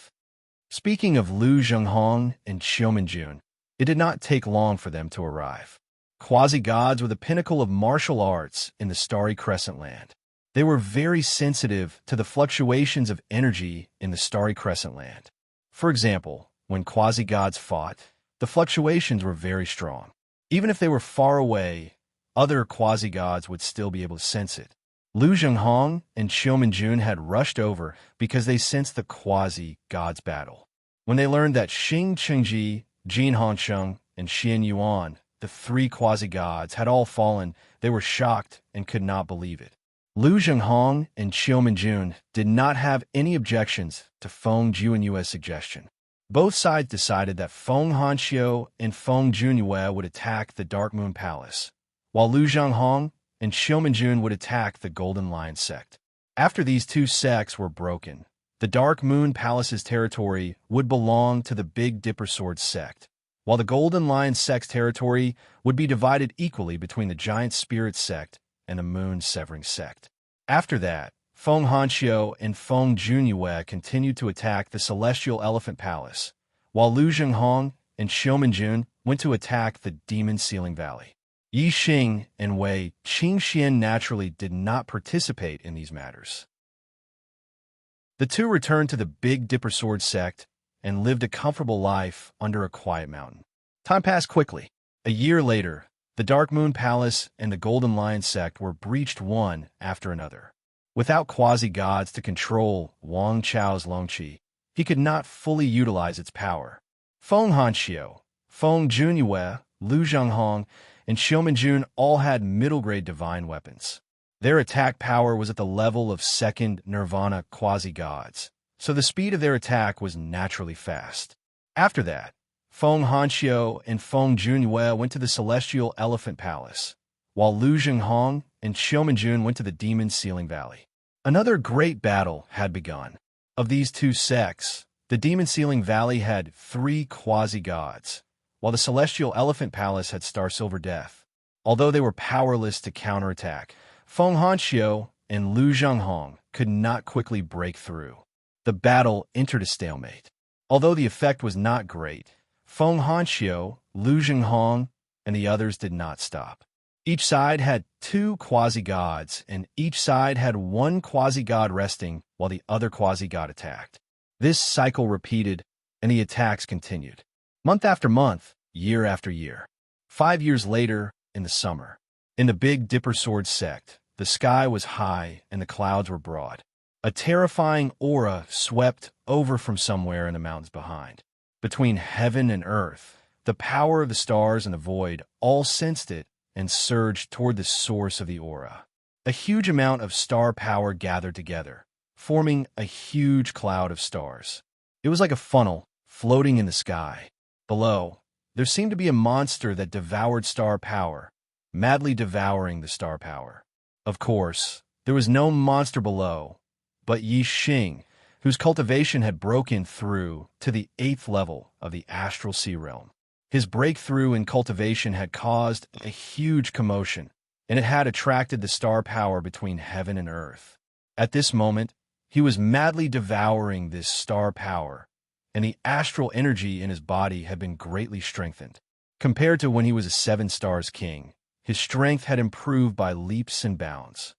Speaking of Lu Zhenghong and Xiu Minjun, it did not take long for them to arrive. Quasi-gods were the pinnacle of martial arts in the Starry Crescent Land. They were very sensitive to the fluctuations of energy in the Starry Crescent Land. For example, when quasi-gods fought, the fluctuations were very strong. Even if they were far away, other quasi-gods would still be able to sense it. Lu Zhenghong and Xiu Minjun had rushed over because they sensed the quasi-gods battle. When they learned that Xing Qingji, Jin Hansheng, and Xian Yuan, the three quasi-gods, had all fallen, they were shocked and could not believe it. Lu Zhenghong and Xiu Minjun did not have any objections to Feng Juanyue's suggestion. Both sides decided that Feng Hanxiu and Feng Juanyue would attack the Dark Moon Palace, while Lu Zhenghong and Xiu Minjun would attack the Golden Lion sect. After these two sects were broken, the Dark Moon Palace's territory would belong to the Big Dipper Sword sect, while the Golden Lion sect's territory would be divided equally between the Giant Spirit sect and the Moon Severing sect. After that, Feng Hanxiu and Feng Juanyue continued to attack the Celestial Elephant Palace, while Lu Zhenghong and Xiu Minjun went to attack the Demon Ceiling Valley. Yi Xing and Wei Qingxian naturally did not participate in these matters. The two returned to the Big Dipper Sword sect and lived a comfortable life under a quiet mountain. Time passed quickly. A year later, the Dark Moon Palace and the Golden Lion sect were breached one after another. Without quasi-gods to control Wang Chao's Longqi, he could not fully utilize its power. Feng Hanxiu, Feng Juanyue, Lu Zhenghong, and Xiu Minjun all had middle-grade divine weapons. Their attack power was at the level of second nirvana quasi-gods, so the speed of their attack was naturally fast. After that, Feng Hanxiu and Feng Juanyue went to the Celestial Elephant Palace, while Lu Zhenghong and Xiu Minjun went to the Demon Ceiling Valley. Another great battle had begun. Of these two sects, the Demon Ceiling Valley had 3 quasi-gods, while the Celestial Elephant Palace had Star Silver Death. Although they were powerless to counterattack, Feng Hanxiu and Lu Zhenghong could not quickly break through. The battle entered a stalemate. Although the effect was not great, Feng Hanxiu, Lu Zhenghong, and the others did not stop. Each side had 2 quasi-gods, and each side had 1 quasi-god resting while the other quasi-god attacked. This cycle repeated, and the attacks continued. Month after month, year after year. 5 years later, in the summer, in the Big Dipper Sword sect, the sky was high and the clouds were broad. A terrifying aura swept over from somewhere in the mountains behind. Between heaven and earth, the power of the stars and the void all sensed it and surged toward the source of the aura. A huge amount of star power gathered together, forming a huge cloud of stars. It was like a funnel floating in the sky. Below, there seemed to be a monster that devoured star power, madly devouring the star power. Of course, there was no monster below, but Yi Xing, whose cultivation had broken through to the 8th level of the astral sea realm. His breakthrough in cultivation had caused a huge commotion, and it had attracted the star power between heaven and earth. At this moment, he was madly devouring this star power, and the astral energy in his body had been greatly strengthened. Compared to when he was a 7 stars king, his strength had improved by leaps and bounds.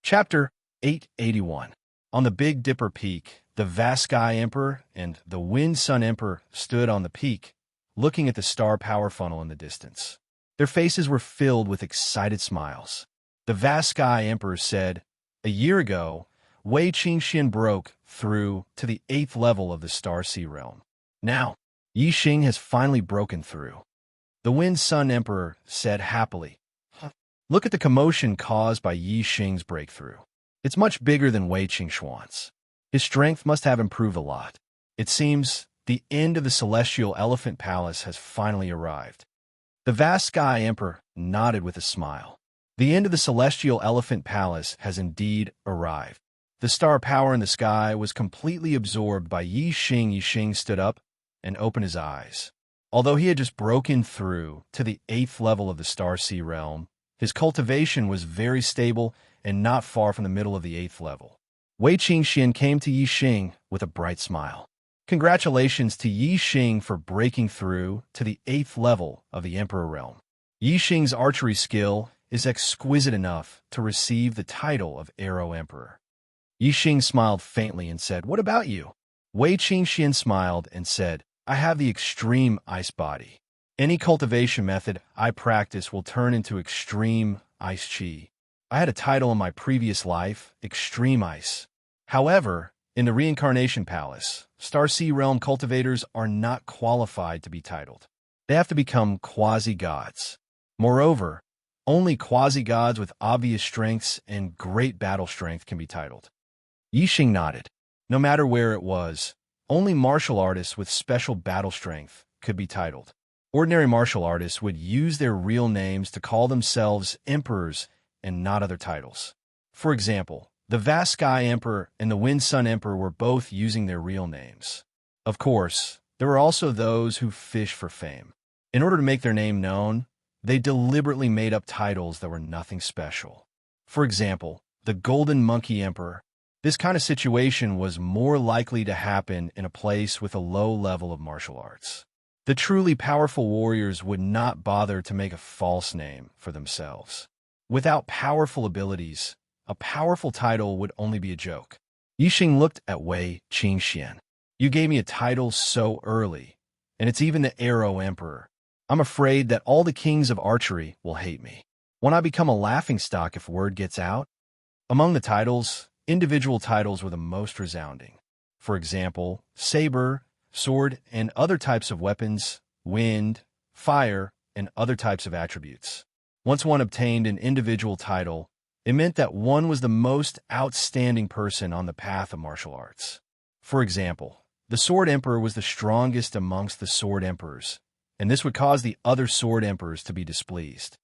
Chapter 881. On the Big Dipper Peak, the Vast Sky Emperor and the Wind Sun Emperor stood on the peak, looking at the star power funnel in the distance. Their faces were filled with excited smiles. The Vast Sky Emperor said, "A year ago, Wei Qingxian broke through to the 8th level of the Star Sea Realm. Now, Yi Xing has finally broken through." The Wind Sun Emperor said happily, "Look at the commotion caused by Yi Xing's breakthrough. It's much bigger than Wei Qingxuan's. His strength must have improved a lot. It seems The end of the celestial elephant palace has finally arrived. The vast sky emperor nodded with a smile. The end of the celestial elephant palace has indeed arrived. The star power in the sky was completely absorbed by Yi Xing. Yi Xing stood up and opened his eyes. Although he had just broken through to the 8th level of the star sea realm, his cultivation was very stable and not far from the middle of the 8th level. Wei Qingxian came to Yi Xing with a bright smile. Congratulations to Yi Xing for breaking through to the 8th level of the Emperor realm. Yi Xing's archery skill is exquisite enough to receive the title of Arrow Emperor. Yi Xing smiled faintly and said, "What about you?" Wei Qingxian smiled and said, "I have the extreme ice body. Any cultivation method I practice will turn into extreme ice chi. I had a title in my previous life, Extreme Ice. However, in the Reincarnation Palace, Star Sea Realm cultivators are not qualified to be titled. They have to become quasi-gods. Moreover, only quasi-gods with obvious strengths and great battle strength can be titled." Yi Xing nodded. No matter where it was, only martial artists with special battle strength could be titled. Ordinary martial artists would use their real names to call themselves emperors and not other titles. For example, the Vast Sky Emperor and the Wind Sun Emperor were both using their real names. Of course, there were also those who fished for fame. In order to make their name known, they deliberately made up titles that were nothing special. For example, the Golden Monkey Emperor. This kind of situation was more likely to happen in a place with a low level of martial arts. The truly powerful warriors would not bother to make a false name for themselves. Without powerful abilities, a powerful title would only be a joke. Yi Xing looked at Wei Qingxian. "You gave me a title so early, and it's even the Arrow Emperor. I'm afraid that all the kings of archery will hate me. When I become a laughingstock if word gets out?" Among the titles, individual titles were the most resounding. For example, saber, sword, and other types of weapons, wind, fire, and other types of attributes. Once one obtained an individual title, it meant that one was the most outstanding person on the path of martial arts. For example, the Sword Emperor was the strongest amongst the Sword Emperors, and this would cause the other Sword Emperors to be displeased.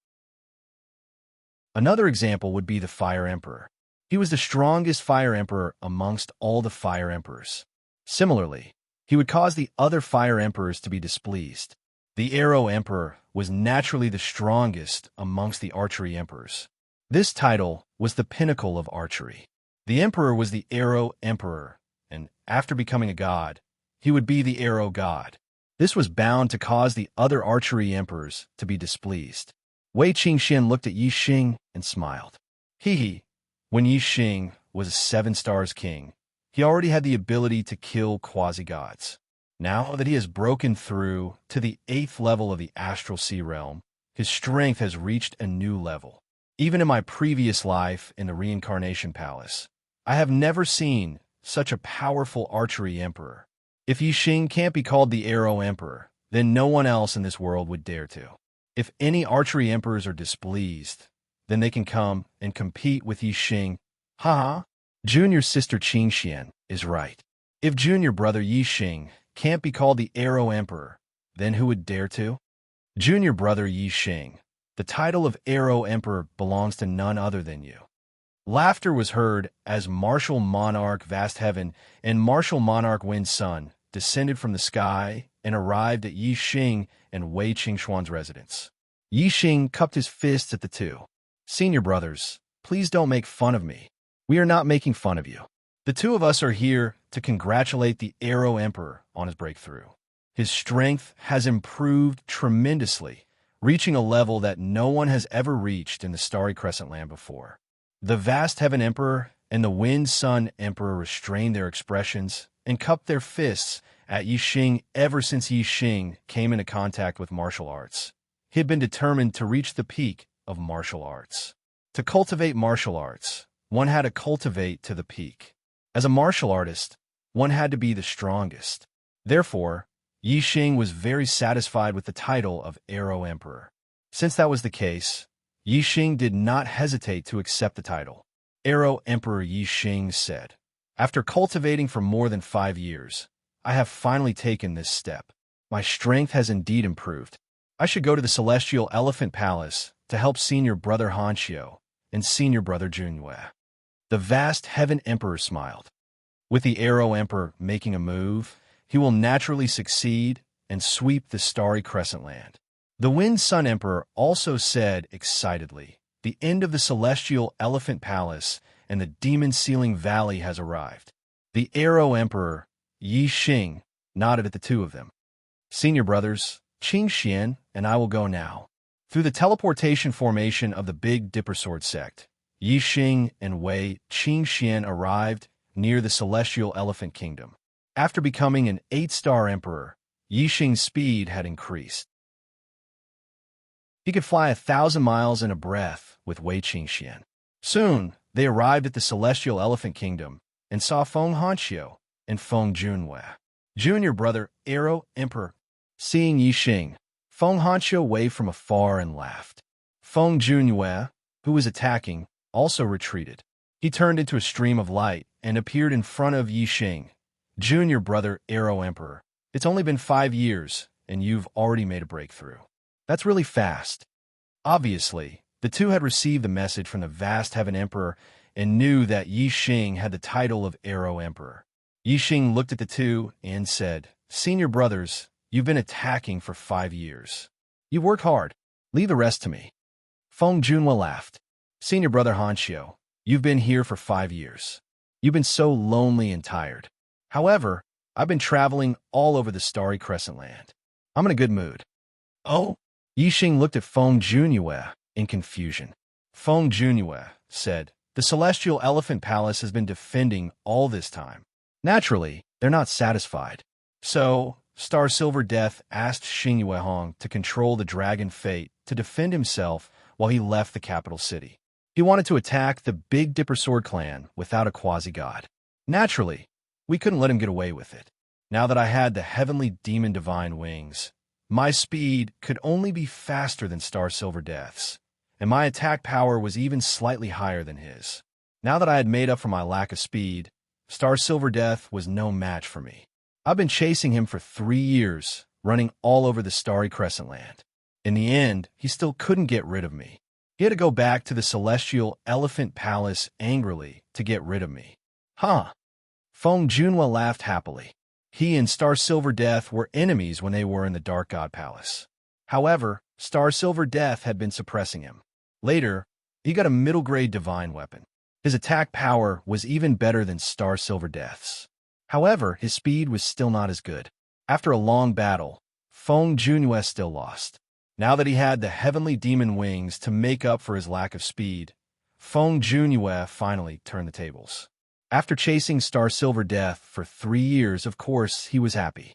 Another example would be the Fire Emperor. He was the strongest Fire Emperor amongst all the Fire Emperors. Similarly, he would cause the other Fire Emperors to be displeased. The Arrow Emperor was naturally the strongest amongst the Archery Emperors. This title was the pinnacle of archery. The Emperor was the Arrow Emperor, and after becoming a god, he would be the Arrow God. This was bound to cause the other Archery Emperors to be displeased. Wei Qingxian looked at Yi Xing and smiled. He. When Yi Xing was a 7 stars king, he already had the ability to kill quasi-gods. Now that he has broken through to the 8th level of the Astral Sea Realm, his strength has reached a new level. Even in my previous life in the Reincarnation Palace, I have never seen such a powerful archery emperor. If Yi Xing can't be called the Arrow Emperor, then no one else in this world would dare to. If any archery emperors are displeased, then they can come and compete with Yi Xing. Haha. Junior sister Qingxian is right. If junior brother Yi Xing can't be called the Arrow Emperor, then who would dare to? Junior brother Yi Xing, the title of Arrow Emperor belongs to none other than you. Laughter was heard as Martial Monarch Vast Heaven and Martial Monarch Wind Sun descended from the sky and arrived at Yi Xing and Wei Qingxuan's residence. Yi Xing cupped his fists at the two. Senior brothers, please don't make fun of me. We are not making fun of you. The two of us are here to congratulate the Arrow Emperor on his breakthrough. His strength has improved tremendously, reaching a level that no one has ever reached in the Starry Crescent Land before. The Vast Heaven Emperor and the Wind Sun Emperor restrained their expressions and cupped their fists at Yi Xing ever since Yi Xing came into contact with martial arts. He had been determined to reach the peak of martial arts. To cultivate martial arts, one had to cultivate to the peak. As a martial artist, one had to be the strongest. Therefore, Yi Xing was very satisfied with the title of Arrow Emperor. Since that was the case, Yi Xing did not hesitate to accept the title. Arrow Emperor Yi Xing said, "After cultivating for more than 5 years, I have finally taken this step. My strength has indeed improved. I should go to the Celestial Elephant Palace to help Senior Brother Hanshio and Senior Brother Junwei. The vast Heaven Emperor smiled. With the Arrow Emperor making a move, he will naturally succeed and sweep the starry crescent land. The Wind Sun Emperor also said excitedly, the end of the Celestial Elephant Palace and the Demon Ceiling Valley has arrived. The Arrow Emperor, Yi Xing, nodded at the two of them. Senior brothers, Qing Xian and I will go now. Through the teleportation formation of the Big Dipper Sword sect, Yi Xing and Wei Qing Xian arrived near the Celestial Elephant Kingdom. After becoming an 8-star emperor, Yi Xing's speed had increased. He could fly 1,000 miles in a breath with Wei Qingxian. Soon, they arrived at the Celestial Elephant Kingdom and saw Feng Hanshio and Feng Junwei. Junior brother, Arrow Emperor. Seeing Yi Xing, Feng Hanshio waved from afar and laughed. Feng Junwei, who was attacking, also retreated. He turned into a stream of light and appeared in front of Yi Xing. Junior brother, Arrow Emperor. It's only been 5 years, and you've already made a breakthrough. That's really fast. Obviously, the two had received the message from the vast Heaven Emperor and knew that Yi Xing had the title of Arrow Emperor. Yi Xing looked at the two and said, Senior brothers, you've been attacking for 5 years. You work hard. Leave the rest to me. Feng Junwei laughed. Senior brother Hanshio, you've been here for 5 years. You've been so lonely and tired. However, I've been traveling all over the starry crescent land. I'm in a good mood. Oh? Yi Xing looked at Feng Junwei in confusion. Feng Junwei said, the Celestial Elephant Palace has been defending all this time. Naturally, they're not satisfied. So, Star Silver Death asked Xing Yuehong to control the Dragon Fate to defend himself while he left the capital city. He wanted to attack the Big Dipper Sword clan without a quasi-god. Naturally, we couldn't let him get away with it. Now that I had the heavenly demon divine wings, my speed could only be faster than Star Silver Death's, and my attack power was even slightly higher than his. Now that I had made up for my lack of speed, Star Silver Death was no match for me. I've been chasing him for 3 years, running all over the starry crescent land. In the end, he still couldn't get rid of me. He had to go back to the Celestial Elephant Palace angrily to get rid of me. Huh? Feng Junwei laughed happily. He and Star Silver Death were enemies when they were in the Dark God Palace. However, Star Silver Death had been suppressing him. Later, he got a middle-grade divine weapon. His attack power was even better than Star Silver Death's. However, his speed was still not as good. After a long battle, Feng Junwei still lost. Now that he had the heavenly demon wings to make up for his lack of speed, Feng Junwei finally turned the tables. After chasing Star Silver Death for 3 years, of course, he was happy.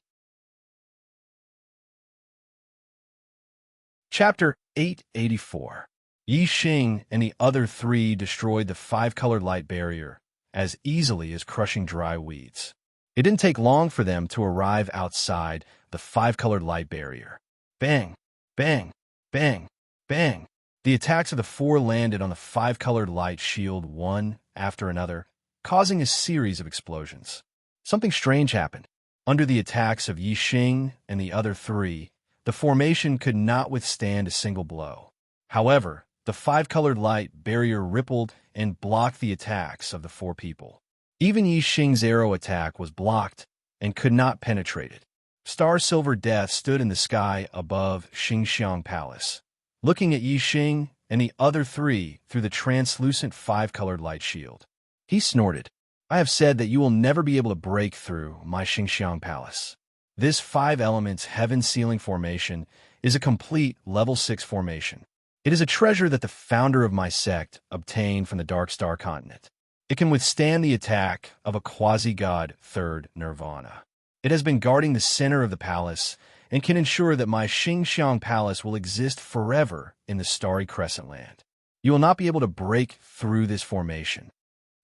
Chapter 884. Yi Xing and the other 3 destroyed the 5-colored light barrier as easily as crushing dry weeds. It didn't take long for them to arrive outside the 5-colored light barrier. Bang, bang, bang, bang. The attacks of the 4 landed on the 5-colored light shield one after another, causing a series of explosions. Something strange happened. Under the attacks of Yi Xing and the other 3, the formation could not withstand a single blow. However, the 5-colored light barrier rippled and blocked the attacks of the 4 people. Even Yi Xing's arrow attack was blocked and could not penetrate it. Star Silver Death stood in the sky above Xingxiang Palace, looking at Yi Xing and the other 3 through the translucent 5-colored light shield. He snorted. I have said that you will never be able to break through my Xingxiang Palace. This 5 elements heaven ceiling formation is a complete level 6 formation. It is a treasure that the founder of my sect obtained from the Dark Star continent. It can withstand the attack of a quasi-god 3rd nirvana. It has been guarding the center of the palace and can ensure that my Xingxiang Palace will exist forever in the starry crescent land. You will not be able to break through this formation.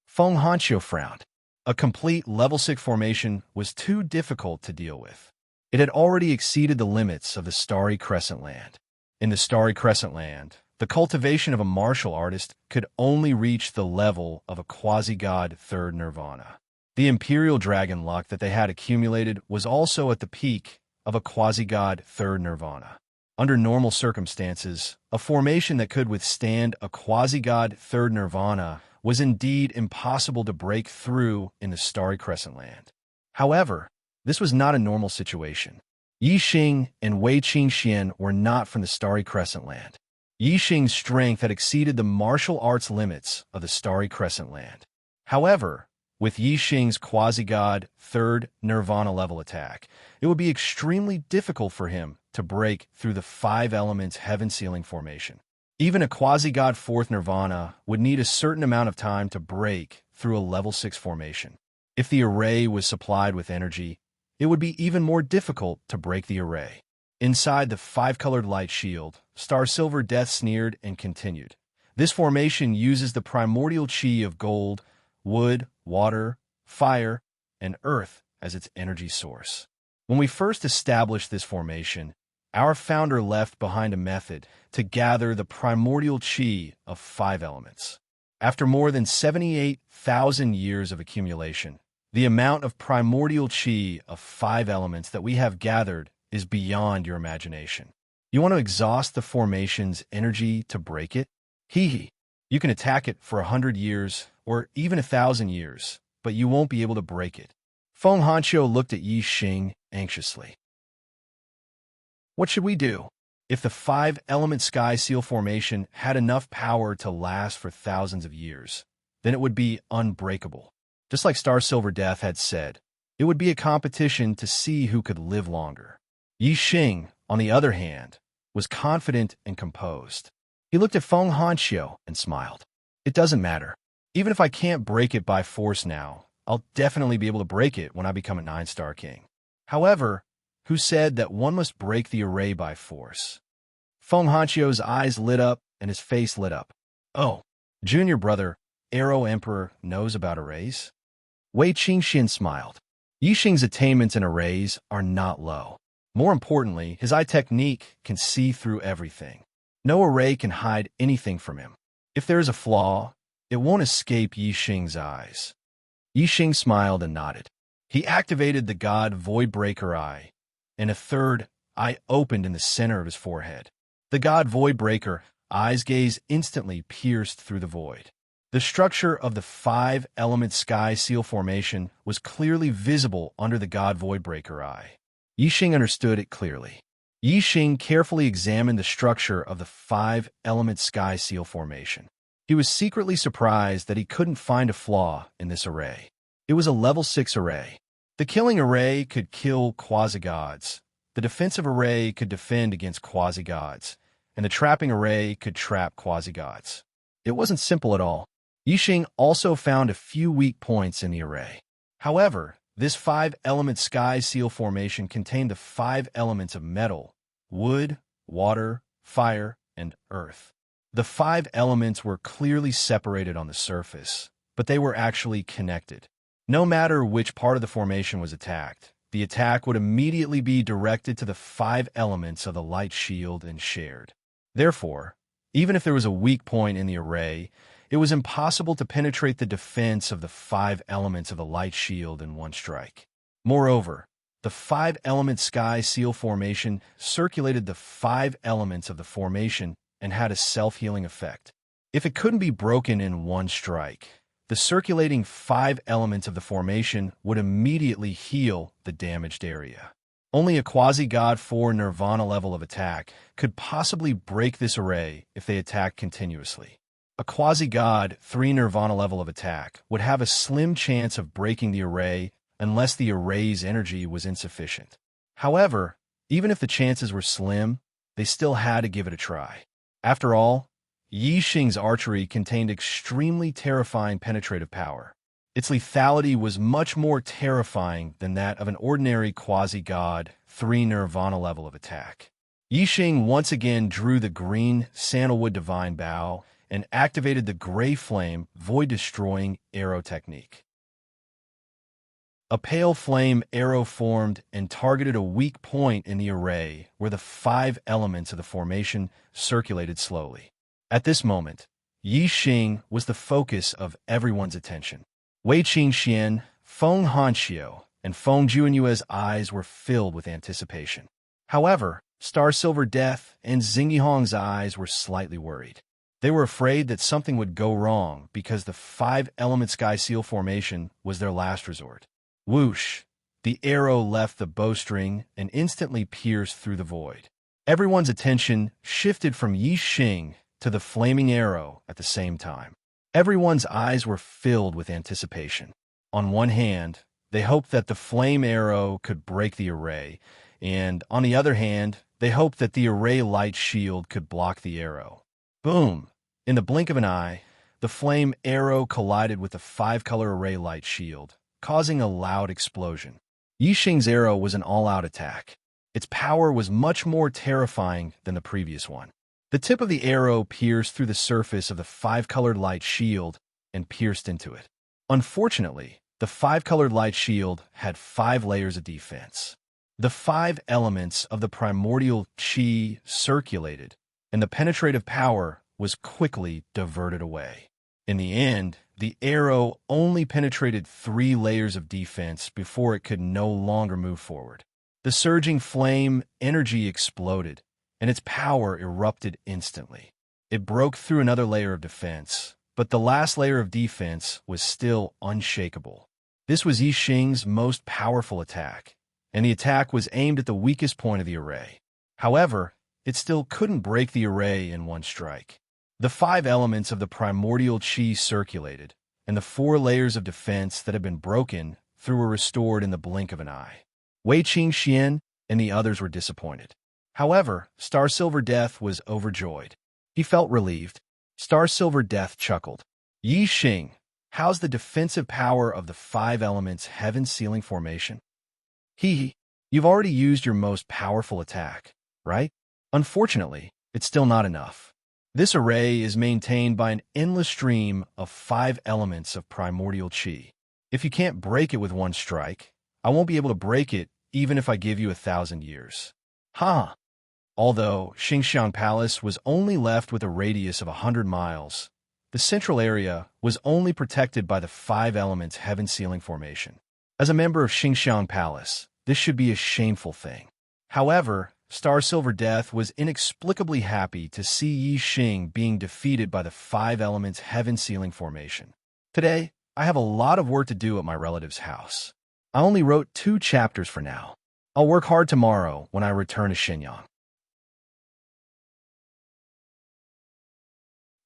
Feng Hanshio frowned. A complete level 6 formation was too difficult to deal with. It had already exceeded the limits of the starry crescent land. In the starry crescent land, the cultivation of a martial artist could only reach the level of a quasi-god 3rd nirvana. The imperial dragon luck that they had accumulated was also at the peak of a quasi-god third nirvana. Under normal circumstances, a formation that could withstand a quasi-god third nirvana was indeed impossible to break through in the starry crescent land. However, this was not a normal situation. Yi Xing and Wei Qingxian were not from the starry crescent land. Yi Xing's strength had exceeded the martial arts limits of the starry crescent land. However, with Yi Xing's quasi-god third nirvana level attack, it would be extremely difficult for him to break through the 5 elements heaven sealing formation. Even a quasi-god fourth nirvana would need a certain amount of time to break through a level 6 formation. If the array was supplied with energy, it would be even more difficult to break the array. Inside the 5-colored light shield, Star Silver Death sneered and continued. This formation uses the primordial chi of gold, wood, water, fire, and earth as its energy source. When we first established this formation, our founder left behind a method to gather the primordial chi of 5 elements. After more than 78,000 years of accumulation, the amount of primordial chi of 5 elements that we have gathered is beyond your imagination. You want to exhaust the formation's energy to break it? Hee. You can attack it for 100 years or even 1,000 years, but you won't be able to break it. Feng Hanqiu looked at Yi Xing anxiously. What should we do? If the 5-element sky seal formation had enough power to last for thousands of years, then it would be unbreakable. Just like Star Silver Death had said, it would be a competition to see who could live longer. Yi Xing, on the other hand, was confident and composed. He looked at Feng Hanqiu and smiled. It doesn't matter. Even if I can't break it by force now, I'll definitely be able to break it when I become a 9-star king. However, who said that one must break the array by force? Feng Hanqiu's eyes lit up and his face lit up. Oh, junior brother, Arrow Emperor, knows about arrays? Wei Qingxian smiled. Yi Xing's attainments in arrays are not low. More importantly, his eye technique can see through everything. No array can hide anything from him. If there is a flaw, it won't escape Yi Xing's eyes. Yi Xing smiled and nodded. He activated the god Voidbreaker Eye, and a third eye opened in the center of his forehead. The god Voidbreaker Eye's gaze instantly pierced through the void. The structure of the 5-element sky seal formation was clearly visible under the god Voidbreaker Eye. Yi Xing understood it clearly. Yi Xing carefully examined the structure of the 5-element sky seal formation. He was secretly surprised that he couldn't find a flaw in this array. It was a level 6 array. The killing array could kill quasi-gods. The defensive array could defend against quasi-gods. And the trapping array could trap quasi-gods. It wasn't simple at all. Yi Xing also found a few weak points in the array. However, this 5-element sky seal formation contained the 5 elements of metal, wood, water, fire, and earth. The 5 elements were clearly separated on the surface, but they were actually connected. No matter which part of the formation was attacked, the attack would immediately be directed to the 5 elements of the light shield and shared. Therefore, even if there was a weak point in the array, it was impossible to penetrate the defense of the 5 elements of the light shield in one strike. Moreover, the 5-element sky seal formation circulated the 5 elements of the formation and had a self-healing effect. If it couldn't be broken in one strike, the circulating 5 elements of the formation would immediately heal the damaged area. Only a quasi-god 4 nirvana level of attack could possibly break this array if they attacked continuously. A quasi-god 3 nirvana level of attack would have a slim chance of breaking the array unless the array's energy was insufficient. However, even if the chances were slim, they still had to give it a try. After all, Yi Xing's archery contained extremely terrifying penetrative power. Its lethality was much more terrifying than that of an ordinary quasi-god 3 nirvana level of attack. Yi Xing once again drew the green sandalwood divine bow and activated the gray flame void-destroying arrow technique. A pale flame arrow formed and targeted a weak point in the array where the 5 elements of the formation circulated slowly. At this moment, Yi Xing was the focus of everyone's attention. Wei Qingxian, Feng Hanxiu and Feng Juanyue's eyes were filled with anticipation. However, Star Silver Death and Xingyihong's eyes were slightly worried. They were afraid that something would go wrong because the five-element sky seal formation was their last resort. Whoosh! The arrow left the bowstring and instantly pierced through the void. Everyone's attention shifted from Yi Xing to the flaming arrow at the same time. Everyone's eyes were filled with anticipation. On one hand, they hoped that the flame arrow could break the array, and on the other hand, they hoped that the array light shield could block the arrow. Boom! In the blink of an eye, the flame arrow collided with the five-color array light shield, causing a loud explosion. Yi Xing's arrow was an all-out attack. Its power was much more terrifying than the previous one. The tip of the arrow pierced through the surface of the five-colored light shield and pierced into it. Unfortunately, the five-colored light shield had 5 layers of defense. The 5 elements of the primordial qi circulated, and the penetrative power was quickly diverted away. In the end, the arrow only penetrated 3 layers of defense before it could no longer move forward. The surging flame energy exploded, and its power erupted instantly. It broke through another layer of defense, but the last layer of defense was still unshakable. This was Yi Xing's most powerful attack, and the attack was aimed at the weakest point of the array. However, it still couldn't break the array in one strike. The 5 elements of the primordial qi circulated, and the 4 layers of defense that had been broken through were restored in the blink of an eye. Wei Qingxian and the others were disappointed. However, Star Silver Death was overjoyed. He felt relieved. Star Silver Death chuckled. Yi Xing, how's the defensive power of the 5 elements heaven sealing formation? You've already used your most powerful attack, right? Unfortunately, it's still not enough. This array is maintained by an endless stream of 5 elements of primordial qi. If you can't break it with one strike, I won't be able to break it even if I give you 1,000 years. Ha! Although Xingxiang Palace was only left with a radius of 100 miles, the central area was only protected by the 5 elements heaven sealing formation. As a member of Xingxiang Palace, this should be a shameful thing. However, Star Silver Death was inexplicably happy to see Yi Xing being defeated by the 5 elements heaven sealing formation. Today, I have a lot of work to do at my relative's house. I only wrote 2 chapters for now. I'll work hard tomorrow when I return to Shenyang.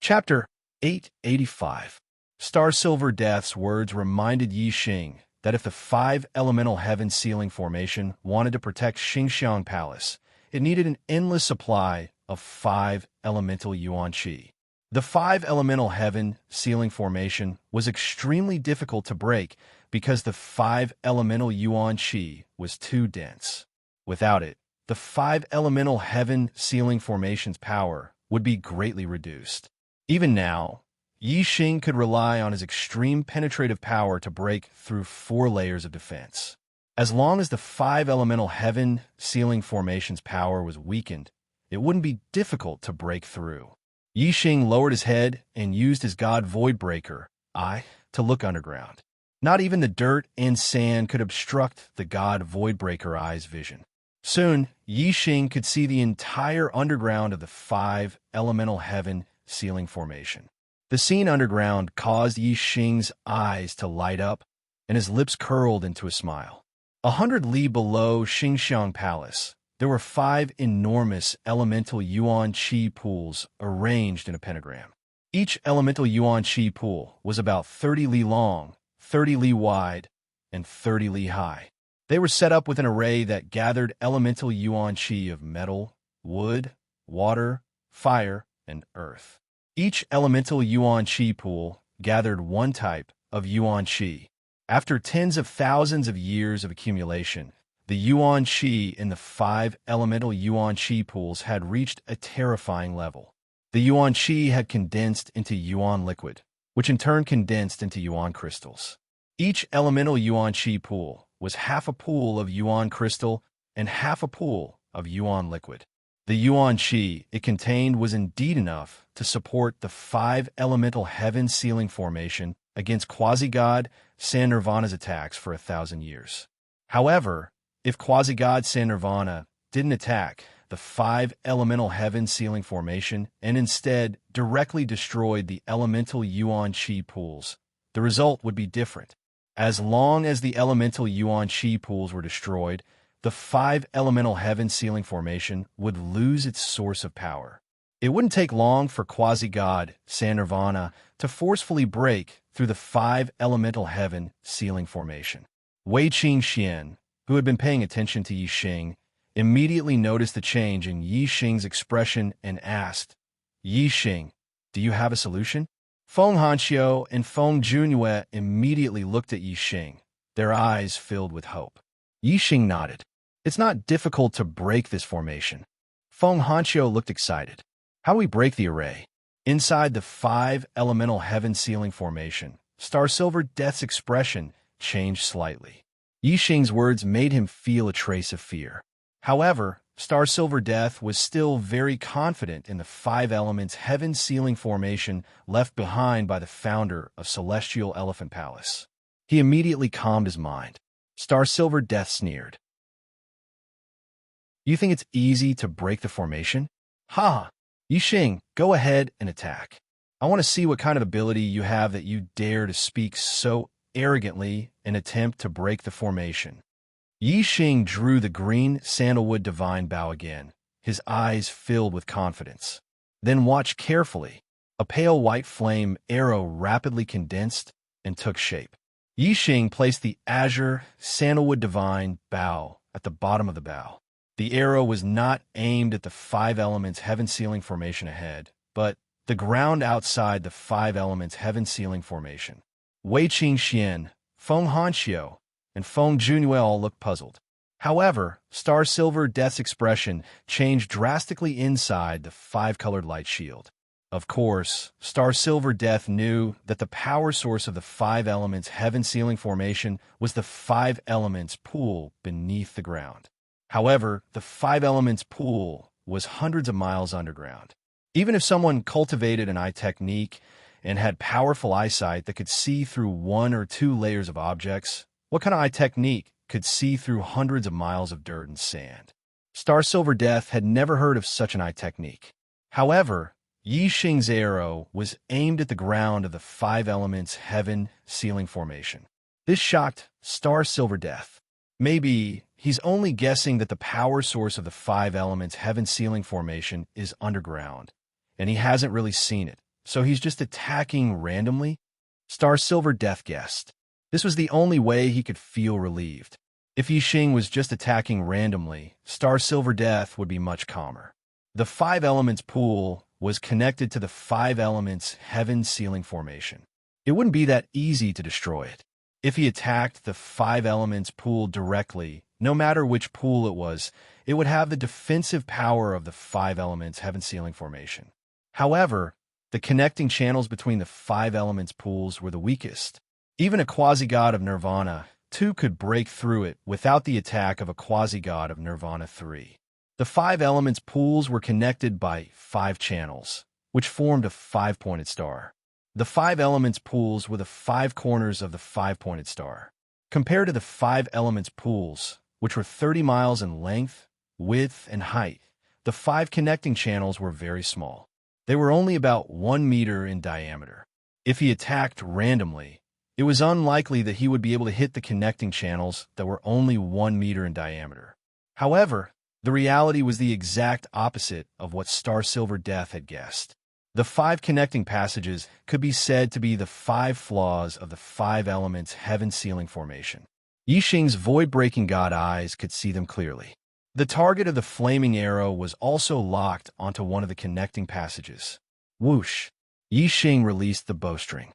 Chapter 885. Star Silver Death's words reminded Yi Xing that if the 5 elemental heaven sealing formation wanted to protect Xingxiang Palace, it needed an endless supply of 5 elemental yuan qi. The 5 elemental heaven sealing formation was extremely difficult to break because the 5 elemental yuan qi was too dense. Without it, the 5 elemental heaven sealing formation's power would be greatly reduced. Even now, Yi Xing could rely on his extreme penetrative power to break through 4 layers of defense. As long as the 5 elemental heaven sealing formation's power was weakened, it wouldn't be difficult to break through. Yi Xing lowered his head and used his god Voidbreaker eye to look underground. Not even the dirt and sand could obstruct the god Voidbreaker eye's vision. Soon, Yi Xing could see the entire underground of the 5 elemental heaven sealing formation. The scene underground caused Yi Xing's eyes to light up, and his lips curled into a smile. 100 li below Xingxiang Palace, there were 5 enormous elemental yuan qi pools arranged in a pentagram. Each elemental yuan qi pool was about 30 li long, 30 li wide, and 30 li high. They were set up with an array that gathered elemental yuan qi of metal, wood, water, fire, and earth. Each elemental yuan qi pool gathered one type of yuan qi. After tens of thousands of years of accumulation, the yuan qi in the 5 elemental yuan qi pools had reached a terrifying level. The yuan qi had condensed into yuan liquid, which in turn condensed into yuan crystals. Each elemental yuan qi pool was half a pool of yuan crystal and half a pool of yuan liquid. The yuan qi it contained was indeed enough to support the 5 elemental heaven sealing formation against quasi-god San Nirvana's attacks for 1,000 years. However, if quasi-god San Nirvana didn't attack the 5-elemental heaven sealing formation and instead directly destroyed the elemental yuan qi pools, the result would be different. As long as the elemental yuan qi pools were destroyed, the 5-elemental heaven sealing formation would lose its source of power. It wouldn't take long for quasi-god San Nirvana to forcefully break through the 5-elemental heaven sealing formation. Wei Qingxian, who had been paying attention to Yi Xing, immediately noticed the change in Yi Xing's expression and asked, "Yi Xing, do you have a solution?" Feng Hanxiu and Feng Junyue immediately looked at Yi Xing, their eyes filled with hope. Yi Xing nodded. "It's not difficult to break this formation." Feng Hanxiu looked excited. "How do we break the array?" Inside the 5-elemental heaven sealing formation, Star Silver Death's expression changed slightly. Yi Xing's words made him feel a trace of fear. However, Star Silver Death was still very confident in the 5 elements heaven sealing formation left behind by the founder of Celestial Elephant Palace. He immediately calmed his mind. Star Silver Death sneered. "You think it's easy to break the formation? Ha! Yi Xing, go ahead and attack. I want to see what kind of ability you have that you dare to speak so arrogantly and attempt to break the formation." Yi Xing drew the green sandalwood divine bow again, his eyes filled with confidence. Then watched carefully. A pale white flame arrow rapidly condensed and took shape. Yi Xing placed the azure sandalwood divine bow at the bottom of the bow. The arrow was not aimed at the 5 elements heaven sealing formation ahead, but the ground outside the 5 elements heaven sealing formation. Wei Qingxian, Feng Hanxiu, and Feng Junyue all looked puzzled. However, Star Silver Death's expression changed drastically inside the 5-colored light shield. Of course, Star Silver Death knew that the power source of the 5 elements heaven sealing formation was the 5 elements pool beneath the ground. However, the 5 elements pool was hundreds of miles underground. Even if someone cultivated an eye technique and had powerful eyesight that could see through 1 or 2 layers of objects, what kind of eye technique could see through hundreds of miles of dirt and sand? Star Silver Death had never heard of such an eye technique. However, Yi Xing's arrow was aimed at the ground of the 5 elements heaven sealing formation. This shocked Star Silver Death. Maybe he's only guessing that the power source of the 5 elements heaven sealing formation is underground, and he hasn't really seen it, so he's just attacking randomly? Star Silver Death guessed. This was the only way he could feel relieved. If Yi Xing was just attacking randomly, Star Silver Death would be much calmer. The 5 elements pool was connected to the 5 elements heaven sealing formation. It wouldn't be that easy to destroy it. If he attacked the 5 elements pool directly, no matter which pool it would have the defensive power of the 5 elements heaven sealing formation. However, the connecting channels between the 5 elements pools were the weakest. Even a quasi-god of Nirvana 2 could break through it without the attack of a quasi-god of Nirvana 3. The 5 elements pools were connected by 5 channels, which formed a 5-pointed star. The 5 elements pools were the 5 corners of the 5-pointed star. Compared to the 5 elements pools, which were 30 miles in length, width, and height, the 5 connecting channels were very small. They were only about 1 meter in diameter. If he attacked randomly, it was unlikely that he would be able to hit the connecting channels that were only 1 meter in diameter. However, the reality was the exact opposite of what Star Silver Death had guessed. The 5 connecting passages could be said to be the 5 flaws of the 5 elements heaven sealing formation. Yi Xing's void-breaking god eyes could see them clearly. The target of the flaming arrow was also locked onto one of the connecting passages. Whoosh! Yi Xing released the bowstring.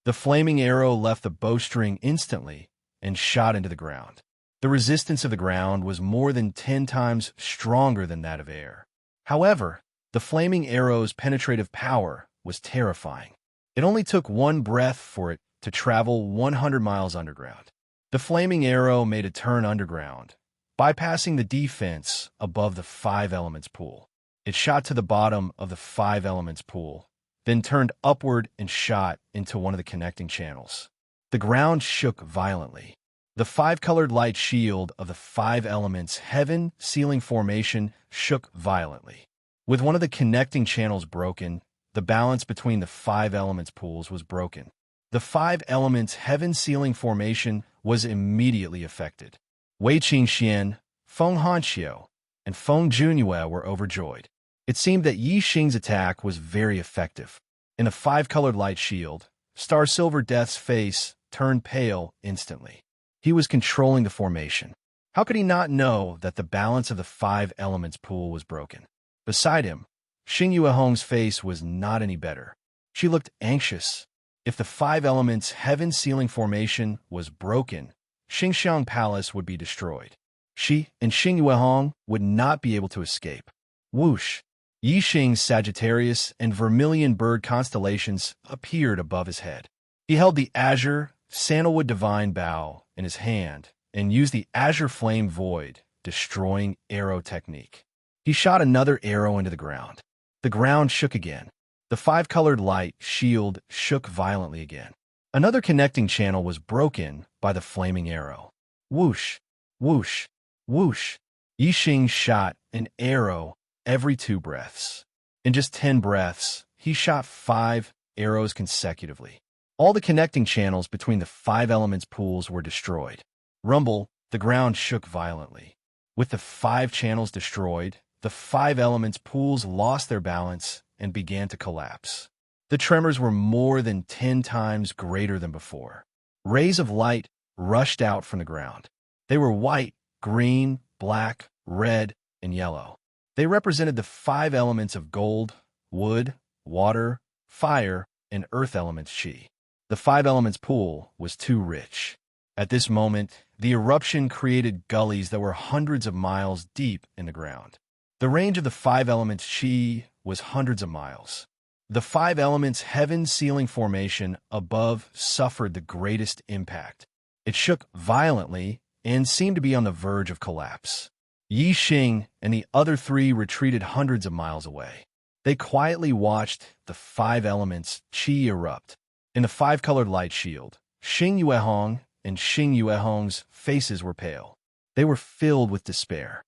The flaming arrow left the bowstring instantly and shot into the ground. The resistance of the ground was more than 10 times stronger than that of air. However, the flaming arrow's penetrative power was terrifying. It only took 1 breath for it to travel 100 miles underground. The flaming arrow made a turn underground, bypassing the defense above the 5 elements pool. It shot to the bottom of the 5 elements pool, then turned upward and shot into one of the connecting channels. The ground shook violently. The five-colored light shield of the five elements heaven sealing formation shook violently. With one of the connecting channels broken, the balance between the five elements pools was broken. The five elements heaven sealing formation was immediately affected. Wei Qingxian, Feng Hanqiu, and Feng Junyue were overjoyed. It seemed that Yi Xing's attack was very effective. In the five-colored light shield, Star Silver Death's face turned pale instantly. He was controlling the formation. How could he not know that the balance of the five elements pool was broken? Beside him, Xing Yuehong's face was not any better. She looked anxious. If the five elements heaven sealing formation was broken, Xingxiang Palace would be destroyed. She and Xing Yuehong would not be able to escape. Whoosh! Yi Xing's Sagittarius and Vermilion bird constellations appeared above his head. He held the azure, sandalwood divine bow in his hand and used the azure flame void, destroying arrow technique. He shot another arrow into the ground. The ground shook again. The five-colored light shield shook violently again. Another connecting channel was broken by the flaming arrow. Whoosh! Whoosh! Whoosh! Yi Xing shot an arrow every 2 breaths. In just 10 breaths, he shot 5 arrows consecutively. All the connecting channels between the five elements pools were destroyed. Rumble, the ground shook violently. With the 5 channels destroyed, the 5 elements pools lost their balance and began to collapse. The tremors were more than 10 times greater than before. Rays of light rushed out from the ground. They were white, green, black, red, and yellow. They represented the 5 elements of gold, wood, water, fire, and earth elements chi. The 5 elements pool was too rich. At this moment, the eruption created gullies that were hundreds of miles deep in the ground. The range of the 5 elements chi was hundreds of miles. The 5 elements heaven sealing formation above suffered the greatest impact. It shook violently and seemed to be on the verge of collapse. Yi Xing and the other 3 retreated hundreds of miles away. They quietly watched the 5 elements chi erupt. In the 5-colored light shield, Xing Yuehong and Xing Yuehong's faces were pale. They were filled with despair.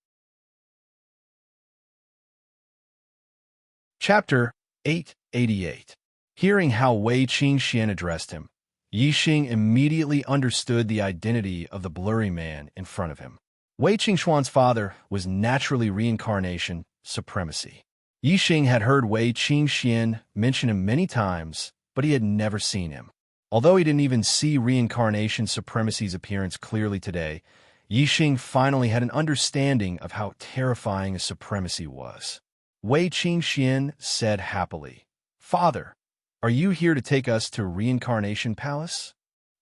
Chapter 888. Hearing how Wei Qingxian addressed him, Yi Xing immediately understood the identity of the blurry man in front of him. Wei Qingxuan's father was naturally reincarnation, supremacy. Yi Xing had heard Wei Qingxian mention him many times, but he had never seen him. Although he didn't even see reincarnation supremacy's appearance clearly today, Yi Xing finally had an understanding of how terrifying a supremacy was. Wei Qingxian said happily, "Father, are you here to take us to Reincarnation Palace?"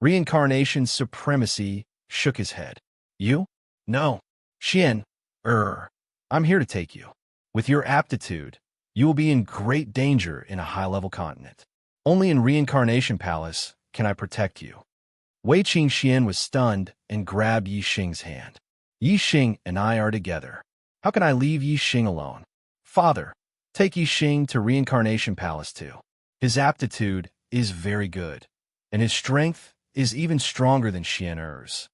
Reincarnation supremacy shook his head. "You? No. Xian, I'm here to take you. With your aptitude, you will be in great danger in a high-level continent. Only in Reincarnation Palace can I protect you." Wei Qingxian was stunned and grabbed Yi Xing's hand. "Yi Xing and I are together. How can I leave Yi Xing alone? Father, take Yi Xing to Reincarnation Palace too. His aptitude is very good, and his strength is even stronger than Xian Er's."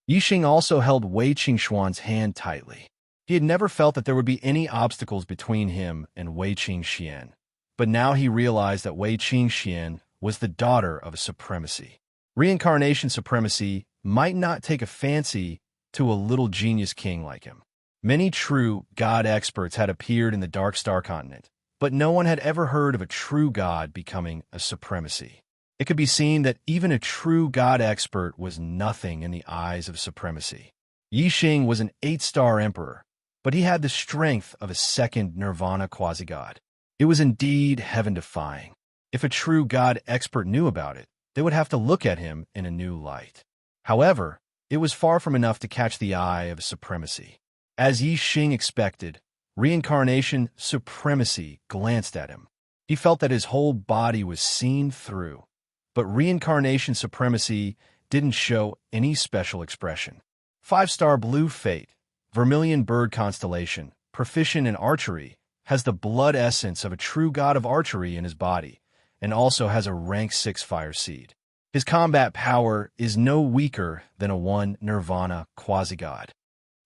Yi Xing also held Wei Qingxuan's hand tightly. He had never felt that there would be any obstacles between him and Wei Qingxian, but now he realized that Wei Qingxian was the daughter of a supremacy. Reincarnation supremacy might not take a fancy to a little genius king like him. Many true god experts had appeared in the Dark Star continent, but no one had ever heard of a true god becoming a supremacy. It could be seen that even a true god expert was nothing in the eyes of supremacy. Yi Xing was an 8-star emperor, but he had the strength of a second nirvana quasi-god. It was indeed heaven-defying. If a true god expert knew about it, they would have to look at him in a new light. However, it was far from enough to catch the eye of supremacy. As Yi Xing expected, reincarnation supremacy glanced at him. He felt that his whole body was seen through, but reincarnation supremacy didn't show any special expression. 5-star blue fate, vermilion bird constellation, proficient in archery, has the blood essence of a true god of archery in his body, and also has a rank 6 fire seed. His combat power is no weaker than a 1 Nirvana quasi-god.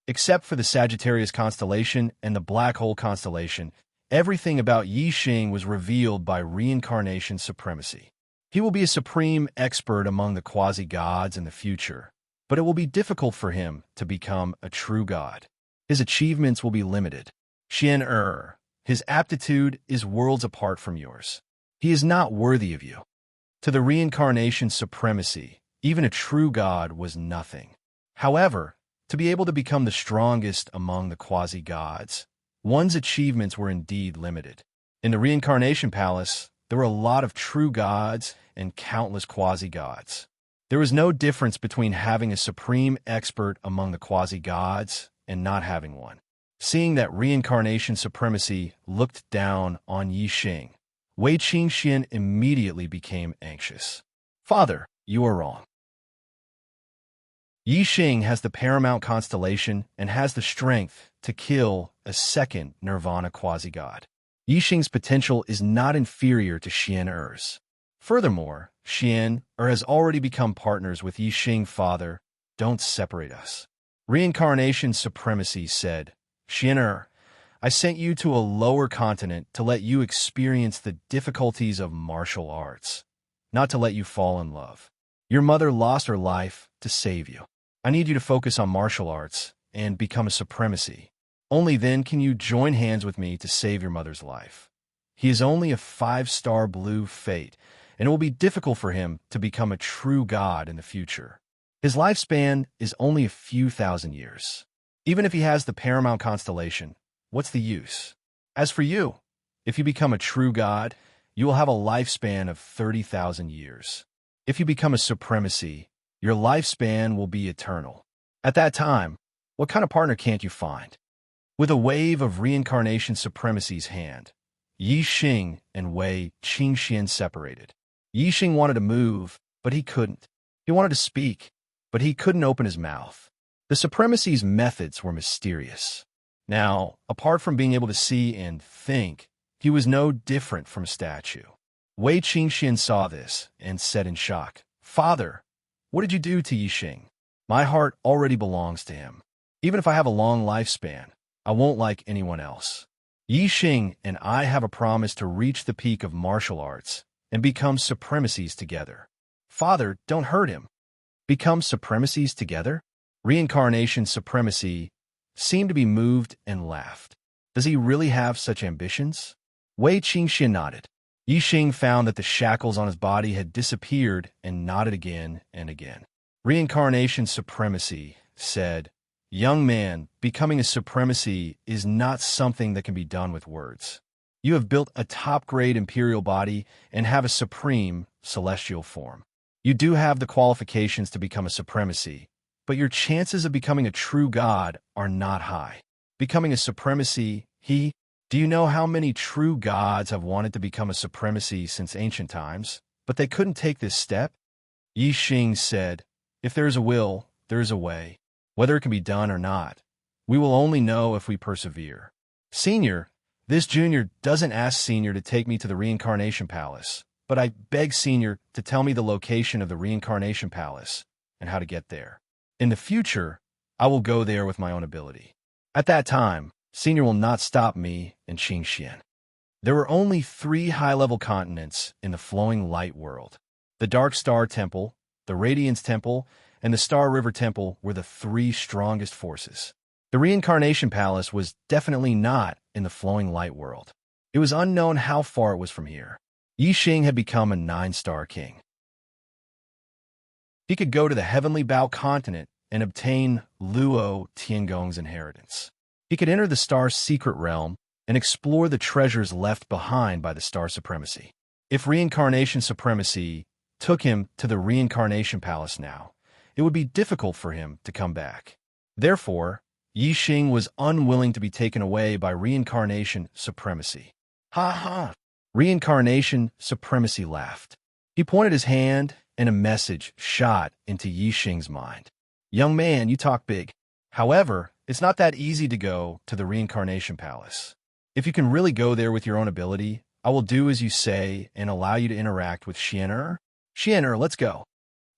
Except for the Sagittarius constellation and the Black Hole constellation, everything about Yi Xing was revealed by reincarnation supremacy. He will be a supreme expert among the quasi-gods in the future, but it will be difficult for him to become a true god. His achievements will be limited. Xian his aptitude is worlds apart from yours. He is not worthy of you. To the reincarnation supremacy, even a true god was nothing. However, to be able to become the strongest among the quasi-gods, one's achievements were indeed limited. In the reincarnation palace, there were a lot of true gods and countless quasi-gods. There was no difference between having a supreme expert among the quasi-gods and not having one. Seeing that reincarnation supremacy looked down on Yi Xing, Wei Qingxian immediately became anxious. Father, you are wrong. Yi Xing has the paramount constellation and has the strength to kill a second Nirvana quasi-god. Yi Xing's potential is not inferior to Xian Er's. Furthermore, Xian has already become partners with Yi Xing. Father, don't separate us. Reincarnation supremacy said, Xian I sent you to a lower continent to let you experience the difficulties of martial arts, not to let you fall in love. Your mother lost her life to save you. I need you to focus on martial arts and become a supremacy. Only then can you join hands with me to save your mother's life. He is only a 5-star blue fate, and it will be difficult for him to become a true god in the future. His lifespan is only a few thousand years. Even if he has the paramount constellation, what's the use? As for you, if you become a true god, you will have a lifespan of 30,000 years. If you become a supremacy, your lifespan will be eternal. At that time, what kind of partner can't you find? With a wave of reincarnation supremacy's hand, Yi Xing and Wei Qingxian separated. Yi Xing wanted to move, but he couldn't. He wanted to speak, but he couldn't open his mouth. The supremacy's methods were mysterious. Now, apart from being able to see and think, he was no different from a statue. Wei Qingxian saw this and said in shock, Father, what did you do to Yi Xing? My heart already belongs to him. Even if I have a long lifespan, I won't like anyone else. Yi Xing and I have a promise to reach the peak of martial arts and become supremacies together. Father, don't hurt him. Become supremacies together? Reincarnation supremacy seemed to be moved and laughed. Does he really have such ambitions? Wei Qingxian nodded. Yi Xing found that the shackles on his body had disappeared and nodded again and again. Reincarnation supremacy said, Young man, becoming a supremacy is not something that can be done with words. You have built a top-grade imperial body and have a supreme celestial form. You do have the qualifications to become a supremacy, but your chances of becoming a true god are not high. Becoming a supremacy, do you know how many true gods have wanted to become a supremacy since ancient times, but they couldn't take this step? Yi Xing said, If there is a will, there is a way. Whether it can be done or not, we will only know if we persevere. Senior, this junior doesn't ask Senior to take me to the Reincarnation Palace, but I beg Senior to tell me the location of the Reincarnation Palace and how to get there. In the future, I will go there with my own ability. At that time, Senior will not stop me and Qingxian. There were only 3 high-level continents in the flowing light world. The Dark Star Temple, the Radiance Temple, and the Star River Temple were the 3 strongest forces. The Reincarnation Palace was definitely not in the flowing light world. It was unknown how far it was from here. Yi Xing had become a 9-star king. He could go to the Heavenly Bao continent and obtain Luo Tiangong's inheritance. He could enter the star's secret realm and explore the treasures left behind by the star supremacy. If reincarnation supremacy took him to the Reincarnation Palace now, it would be difficult for him to come back. Therefore, Yi Xing was unwilling to be taken away by reincarnation supremacy. Ha ha! Reincarnation supremacy laughed. He pointed his hand, and a message shot into Yi Xing's mind. Young man, you talk big. However, it's not that easy to go to the Reincarnation Palace. If you can really go there with your own ability, I will do as you say and allow you to interact with Xian'er. Xian'er, let's go.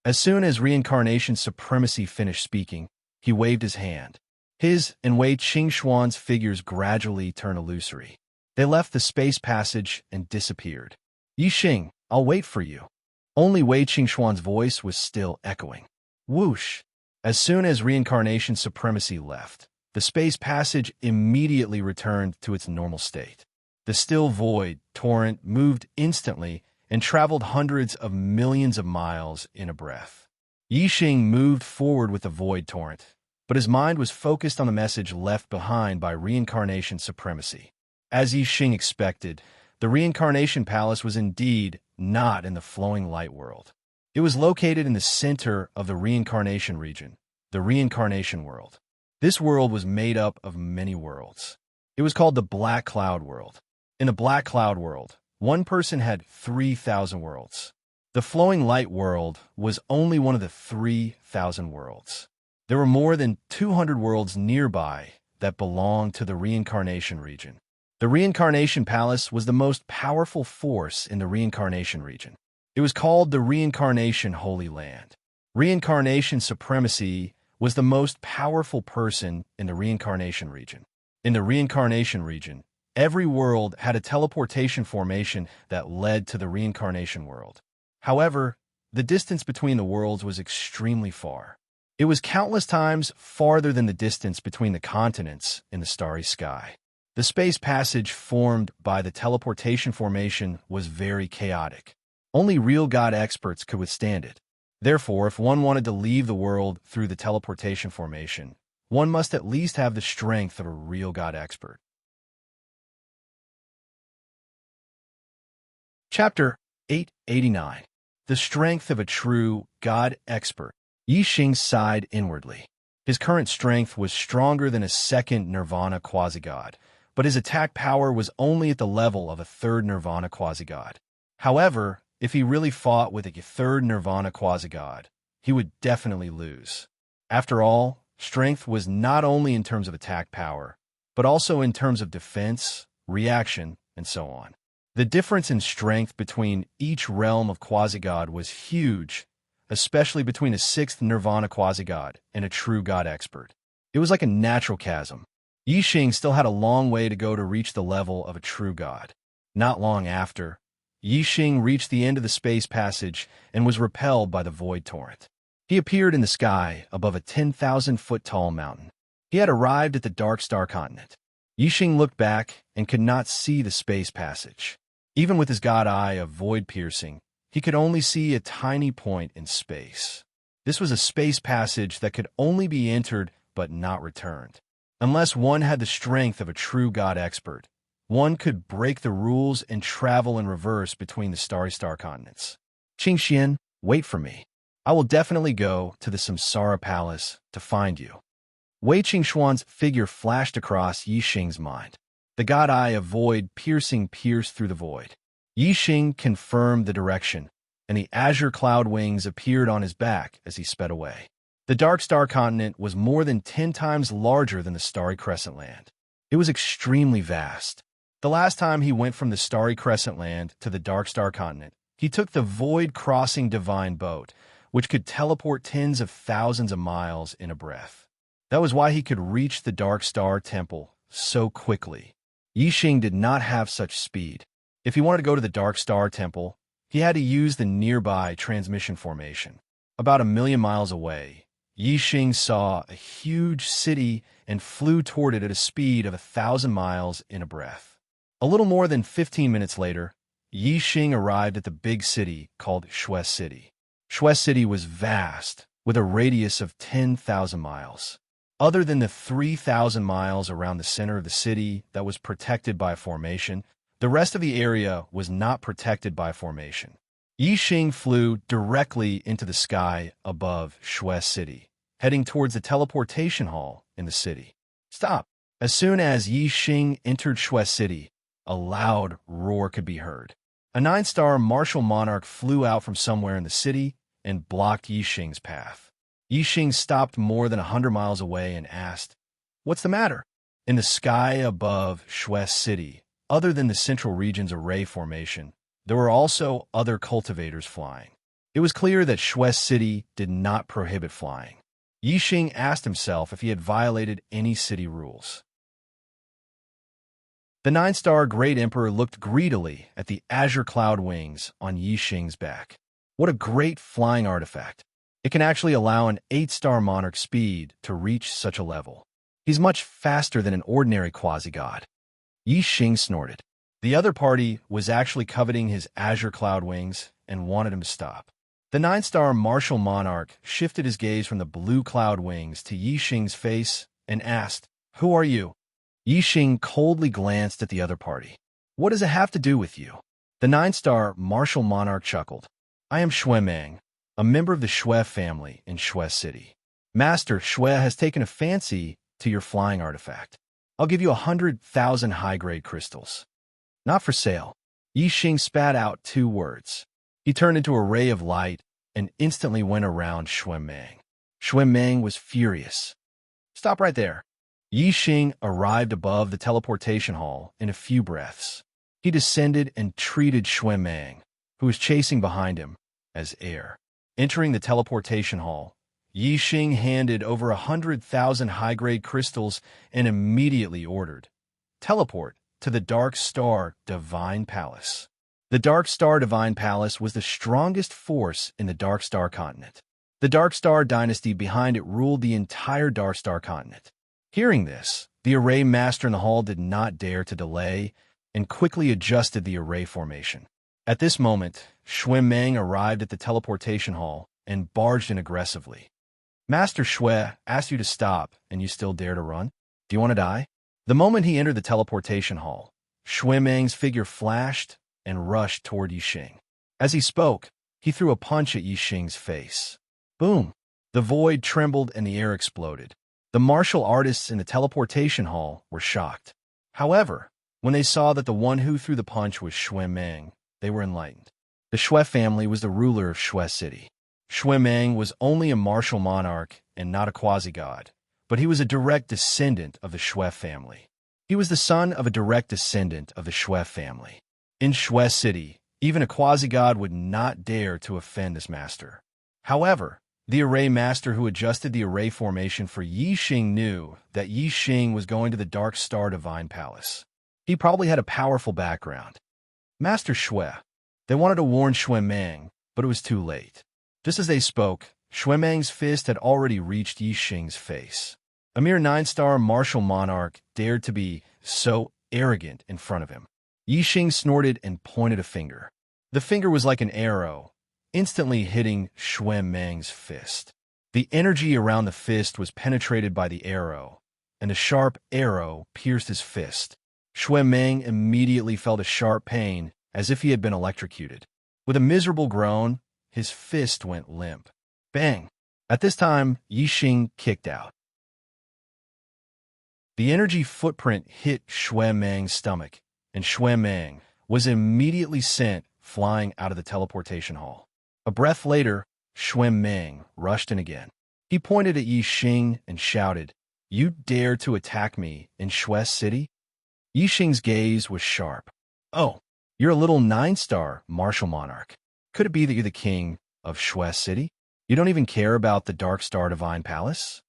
As soon as Reincarnation Supremacy finished speaking, he waved his hand. His and Wei Qingxuan's figures gradually turned illusory. They left the space passage and disappeared. Yixing, I'll wait for you. Only Wei Qingxuan's voice was still echoing. Whoosh! As soon as Reincarnation Supremacy left, the space passage immediately returned to its normal state. The still void torrent moved instantly and traveled hundreds of millions of miles in a breath. Yixing moved forward with the void torrent, but his mind was focused on the message left behind by Reincarnation Supremacy. As Yixing expected, the Reincarnation Palace was indeed not in the flowing light world. It was located in the center of the Reincarnation region, the Reincarnation World. This world was made up of many worlds. It was called the Black Cloud World. In the Black Cloud World, one person had 3,000 worlds. The Flowing Light World was only one of the 3,000 worlds. There were more than 200 worlds nearby that belonged to the Reincarnation region. The Reincarnation Palace was the most powerful force in the Reincarnation region. It was called the Reincarnation Holy Land. Reincarnation Supremacy was the most powerful person in the Reincarnation region. In the Reincarnation region, every world had a teleportation formation that led to the Reincarnation World. However, the distance between the worlds was extremely far. It was countless times farther than the distance between the continents in the starry sky. The space passage formed by the teleportation formation was very chaotic. Only real God experts could withstand it. Therefore, if one wanted to leave the world through the teleportation formation, one must at least have the strength of a real God expert. Chapter 889. The Strength of a True God Expert. Yixing sighed inwardly. His current strength was stronger than a second Nirvana quasi-god, but his attack power was only at the level of a third Nirvana quasi-god. However, if he really fought with a third Nirvana quasi-god, he would definitely lose. After all, strength was not only in terms of attack power, but also in terms of defense, reaction, and so on. The difference in strength between each realm of quasi-god was huge, especially between a sixth Nirvana quasi-god and a true God expert. It was like a natural chasm. Yixing still had a long way to go to reach the level of a true god. Not long after, Yixing reached the end of the space passage and was repelled by the void torrent. He appeared in the sky above a 10,000-foot-tall mountain. He had arrived at the dark star continent. Yixing looked back and could not see the space passage. Even with his god eye of void piercing, he could only see a tiny point in space. This was a space passage that could only be entered but not returned. Unless one had the strength of a true God expert, one could break the rules and travel in reverse between the starry star continents. Qingxian, wait for me. I will definitely go to the Samsara Palace to find you. Wei Qingxuan's figure flashed across Yixing's mind. The god eye of void piercing pierced through the void. Yixing confirmed the direction, and the azure cloud wings appeared on his back as he sped away. The dark star continent was more than 10 times larger than the starry crescent land. It was extremely vast. The last time he went from the starry crescent land to the dark star continent, he took the void-crossing divine boat, which could teleport tens of thousands of miles in a breath. That was why he could reach the dark star temple so quickly. Yixing did not have such speed. If he wanted to go to the dark star temple, he had to use the nearby transmission formation. About 1,000,000 miles away, Yixing saw a huge city and flew toward it at a speed of 1,000 miles in a breath. A little more than 15 minutes later, Yixing arrived at the big city called Shui City. Shui City was vast, with a radius of 10,000 miles. Other than the 3,000 miles around the center of the city that was protected by a formation, the rest of the area was not protected by a formation. Yixing flew directly into the sky above Shui City, heading towards the teleportation hall in the city. Stop! As soon as Yixing entered Shui City, a loud roar could be heard. A 9-star martial monarch flew out from somewhere in the city and blocked Yixing's path. Yixing stopped more than 100 miles away and asked, "What's the matter?" In the sky above Shui City, other than the central region's array formation, there were also other cultivators flying. It was clear that Shui City did not prohibit flying. Yixing asked himself if he had violated any city rules. The nine-star Great Emperor looked greedily at the azure cloud wings on Yixing's back. What a great flying artifact! It can actually allow an 8-star monarch speed to reach such a level. He's much faster than an ordinary quasi-god. Yixing snorted. The other party was actually coveting his azure cloud wings and wanted him to stop. The 9-star martial monarch shifted his gaze from the blue cloud wings to Yixing's face and asked, "Who are you?" Yixing coldly glanced at the other party. "What does it have to do with you?" The 9-star martial monarch chuckled. "I am Shui Meng, a member of the Shui family in Shui City. Master Shui has taken a fancy to your flying artifact. I'll give you 100,000 high-grade crystals." "Not for sale." Yixing spat out 2 words. He turned into a ray of light and instantly went around Shui Meng. Shui Meng was furious. "Stop right there." Yixing arrived above the teleportation hall in a few breaths. He descended and treated Shui Meng, who was chasing behind him, as air. Entering the teleportation hall, Yixing handed over 100,000 high-grade crystals and immediately ordered, "Teleport to the Dark Star Divine Palace." The Dark Star Divine Palace was the strongest force in the Dark Star continent. The Dark Star dynasty behind it ruled the entire Dark Star continent. Hearing this, the array master in the hall did not dare to delay and quickly adjusted the array formation. At this moment, Shui Meng arrived at the teleportation hall and barged in aggressively. "Master Shui asked you to stop, and you still dare to run? Do you want to die?" The moment he entered the teleportation hall, Shui Meng's figure flashed and rushed toward Yixing. As he spoke, he threw a punch at Yixing's face. Boom! The void trembled and the air exploded. The martial artists in the teleportation hall were shocked. However, when they saw that the one who threw the punch was Shui Meng, they were enlightened. The Shui family was the ruler of Shui City. Shui Meng was only a martial monarch and not a quasi-god, but he was a direct descendant of the Shui family. He was the son of a direct descendant of the Shui family. In Shui City, even a quasi-god would not dare to offend this master. However, the array master who adjusted the array formation for Yixing knew that Yixing was going to the Dark Star Divine Palace. He probably had a powerful background. "Master Shui." They wanted to warn Shui Meng, but it was too late. Just as they spoke, Shui Meng's fist had already reached Yixing's face. A mere 9-star martial monarch dared to be so arrogant in front of him. Yixing snorted and pointed a finger. The finger was like an arrow, instantly hitting Shui Meng's fist. The energy around the fist was penetrated by the arrow, and the sharp arrow pierced his fist. Shui Meng immediately felt a sharp pain, as if he had been electrocuted. With a miserable groan, his fist went limp. Bang! At this time, Yixing kicked out. The energy footprint hit Shui Meng's stomach, and Shui Meng was immediately sent flying out of the teleportation hall. A breath later, Shui Meng rushed in again. He pointed at Yixing and shouted, "You dare to attack me in Shui City?" Yixing's gaze was sharp. "Oh, you're a little 9-star martial monarch. Could it be that you're the king of Shui City? You don't even care about the Dark Star Divine Palace?"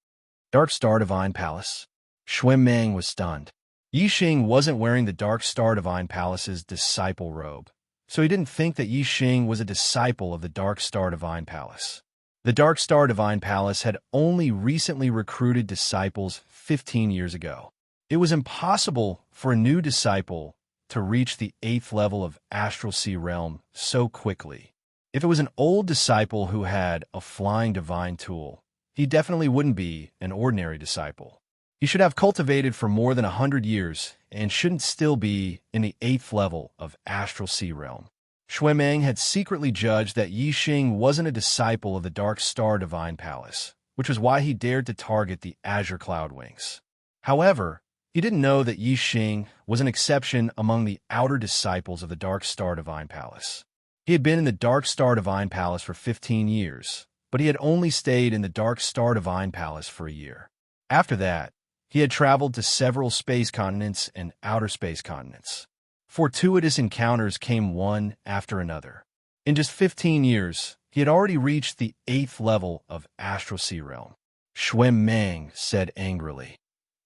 Dark Star Divine Palace? Shui Meng was stunned. Yixing wasn't wearing the Dark Star Divine Palace's disciple robe, so he didn't think that Yixing was a disciple of the Dark Star Divine Palace. The Dark Star Divine Palace had only recently recruited disciples 15 years ago. It was impossible for a new disciple to reach the 8th level of Astral Sea Realm so quickly. If it was an old disciple who had a flying divine tool, he definitely wouldn't be an ordinary disciple. He should have cultivated for more than 100 years and shouldn't still be in the 8th level of Astral Sea Realm. Shui Meng had secretly judged that Yixing wasn't a disciple of the Dark Star Divine Palace, which was why he dared to target the Azure Cloud Wings. However, he didn't know that Yixing was an exception among the outer disciples of the Dark Star Divine Palace. He had been in the Dark Star Divine Palace for 15 years, but he had only stayed in the Dark Star Divine Palace for a year. After that, he had traveled to several space continents and outer space continents. Fortuitous encounters came one after another. In just 15 years, he had already reached the 8th level of Astral Sea Realm. Shui Meng said angrily,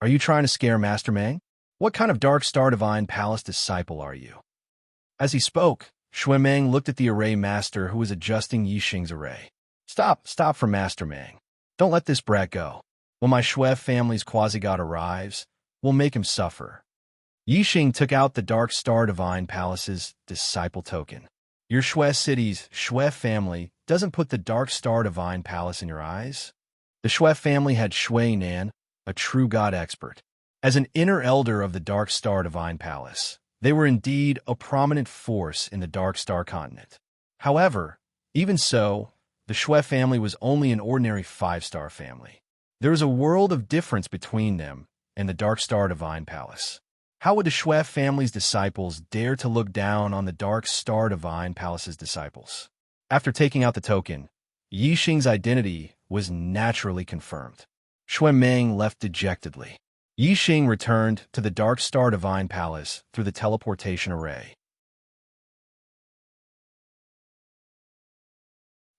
"Are you trying to scare Master Meng? What kind of Dark Star Divine Palace disciple are you?" As he spoke, Shui Meng looked at the array master who was adjusting Yixing's array. Stop for Master Meng. Don't let this brat go. When my Shui family's quasi-god arrives, we'll make him suffer. Yixing took out the Dark Star Divine Palace's disciple token. Your Shui city's Shui family doesn't put the Dark Star Divine Palace in your eyes? The Shui family had Shui Nan, a true god expert. As an inner elder of the Dark Star Divine Palace, they were indeed a prominent force in the Dark Star continent. However, even so, the Shui family was only an ordinary 5-star family. There was a world of difference between them and the Dark Star Divine Palace. How would the Shui family's disciples dare to look down on the Dark Star Divine Palace's disciples? After taking out the token, Yixing's identity was naturally confirmed. Shui Meng left dejectedly. Yixing returned to the Dark Star Divine Palace through the teleportation array.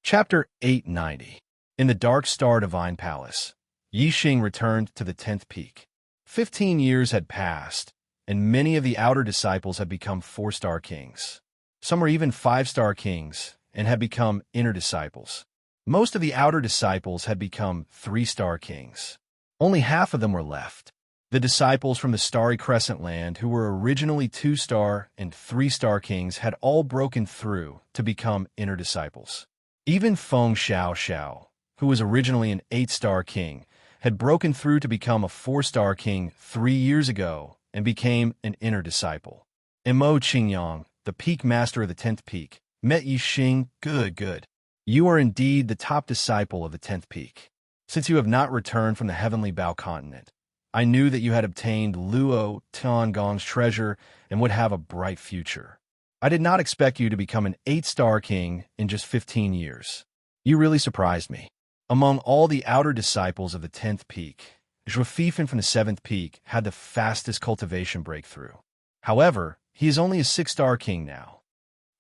Chapter 890. In the Dark Star Divine Palace, Yixing returned to the 10th peak. 15 years had passed, and many of the outer disciples had become 4-star kings. Some were even 5-star kings and had become inner disciples. Most of the outer disciples had become 3-star kings. Only half of them were left. The disciples from the Starry Crescent Land who were originally 2-star and 3-star kings had all broken through to become inner disciples. Even Feng Xiao, who was originally an 8-star king, had broken through to become a 4-star king 3 years ago and became an inner disciple. Mo Qingyang, the peak master of the 10th peak, met Yixing. Good. You are indeed the top disciple of the 10th peak. Since you have not returned from the Heavenly Bao continent, I knew that you had obtained Luo Tiangong's treasure and would have a bright future. I did not expect you to become an 8-star king in just 15 years. You really surprised me. Among all the outer disciples of the 10th peak, Zhuififan from the 7th peak had the fastest cultivation breakthrough. However, he is only a 6-star king now.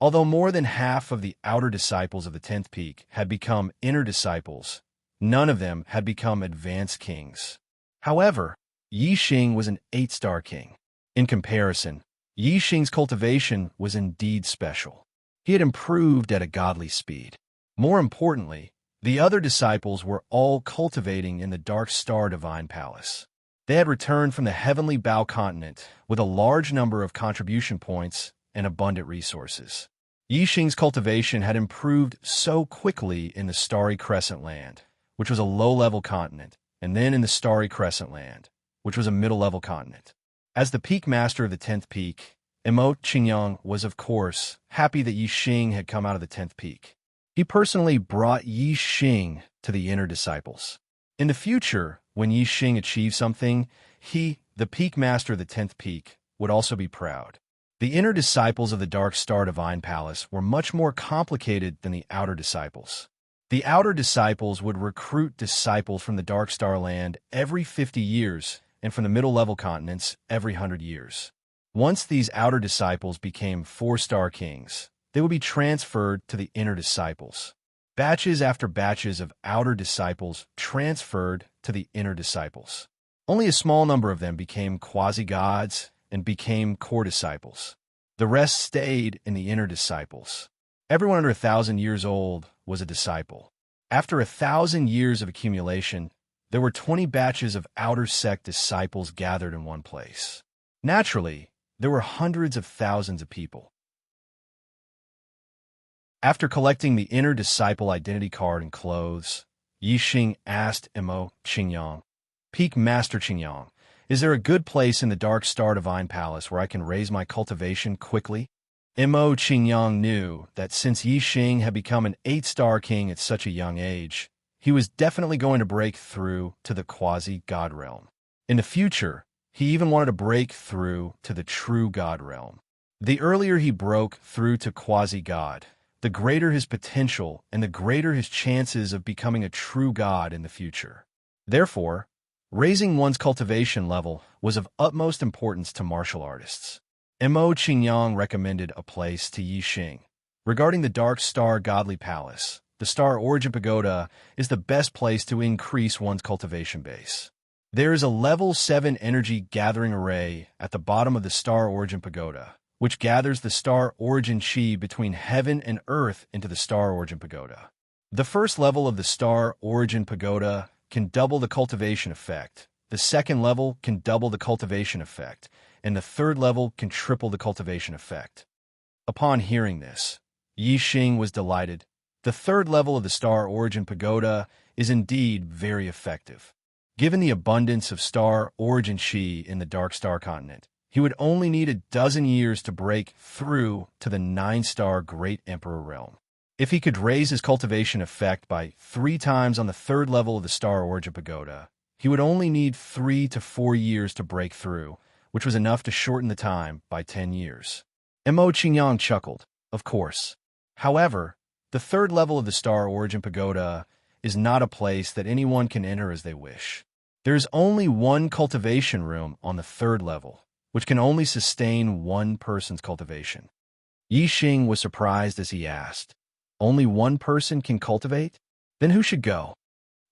Although more than half of the outer disciples of the 10th peak had become inner disciples, none of them had become advanced kings. However, Yixing was an 8-star king. In comparison, Yixing's cultivation was indeed special. He had improved at a godly speed. More importantly, the other disciples were all cultivating in the Dark Star Divine Palace. They had returned from the Heavenly Bao continent with a large number of contribution points and abundant resources. Yixing's cultivation had improved so quickly in the Starry Crescent Land, which was a low-level continent, and then in the Starry Crescent Land, which was a middle-level continent. As the peak master of the 10th peak, Mo Qingyang was, of course, happy that Yixing had come out of the 10th peak. He personally brought Yixing to the inner disciples. In the future, when Yixing achieved something, he, the peak master of the 10th peak, would also be proud. The inner disciples of the Dark Star Divine Palace were much more complicated than the outer disciples. The outer disciples would recruit disciples from the Dark Star Land every 50 years and from the middle-level continents every 100 years. Once these outer disciples became 4-star kings, they would be transferred to the inner disciples. Batches after batches of outer disciples transferred to the inner disciples. Only a small number of them became quasi-gods and became core disciples. The rest stayed in the inner disciples. Everyone under 1,000 years old was a disciple. After 1,000 years of accumulation, there were 20 batches of outer sect disciples gathered in one place. Naturally, there were hundreds of thousands of people. After collecting the inner disciple identity card and clothes, Yixing asked Mo Qingyang, "Peak Master Qingyang, is there a good place in the Dark Star Divine Palace where I can raise my cultivation quickly?" Mo Qingyang knew that since Yixing had become an 8-star king at such a young age, he was definitely going to break through to the quasi-god realm. In the future, he even wanted to break through to the true god realm. The earlier he broke through to quasi-god, the greater his potential and the greater his chances of becoming a true god in the future. Therefore, raising one's cultivation level was of utmost importance to martial artists. Mo Qingyang recommended a place to Yi Xing. Regarding the Dark Star Godly Palace, the Star Origin Pagoda is the best place to increase one's cultivation base. There is a level 7 energy gathering array at the bottom of the Star Origin Pagoda, which gathers the Star Origin Chi between heaven and earth into the Star Origin Pagoda. The first level of the Star Origin Pagoda can double the cultivation effect, the second level can double the cultivation effect, and the third level can triple the cultivation effect. Upon hearing this, Yi Xing was delighted. The third level of the Star Origin Pagoda is indeed very effective. Given the abundance of Star Origin Chi in the Dark Star continent, he would only need a dozen years to break through to the 9-star Great Emperor realm. If he could raise his cultivation effect by 3 times on the third level of the Star Origin Pagoda, he would only need 3 to 4 years to break through, which was enough to shorten the time by 10 years. Mo Qingyang chuckled, of course. However, the third level of the Star Origin Pagoda is not a place that anyone can enter as they wish. There is only one cultivation room on the third level, which can only sustain one person's cultivation. Yi Xing was surprised as he asked, "Only one person can cultivate? Then who should go?"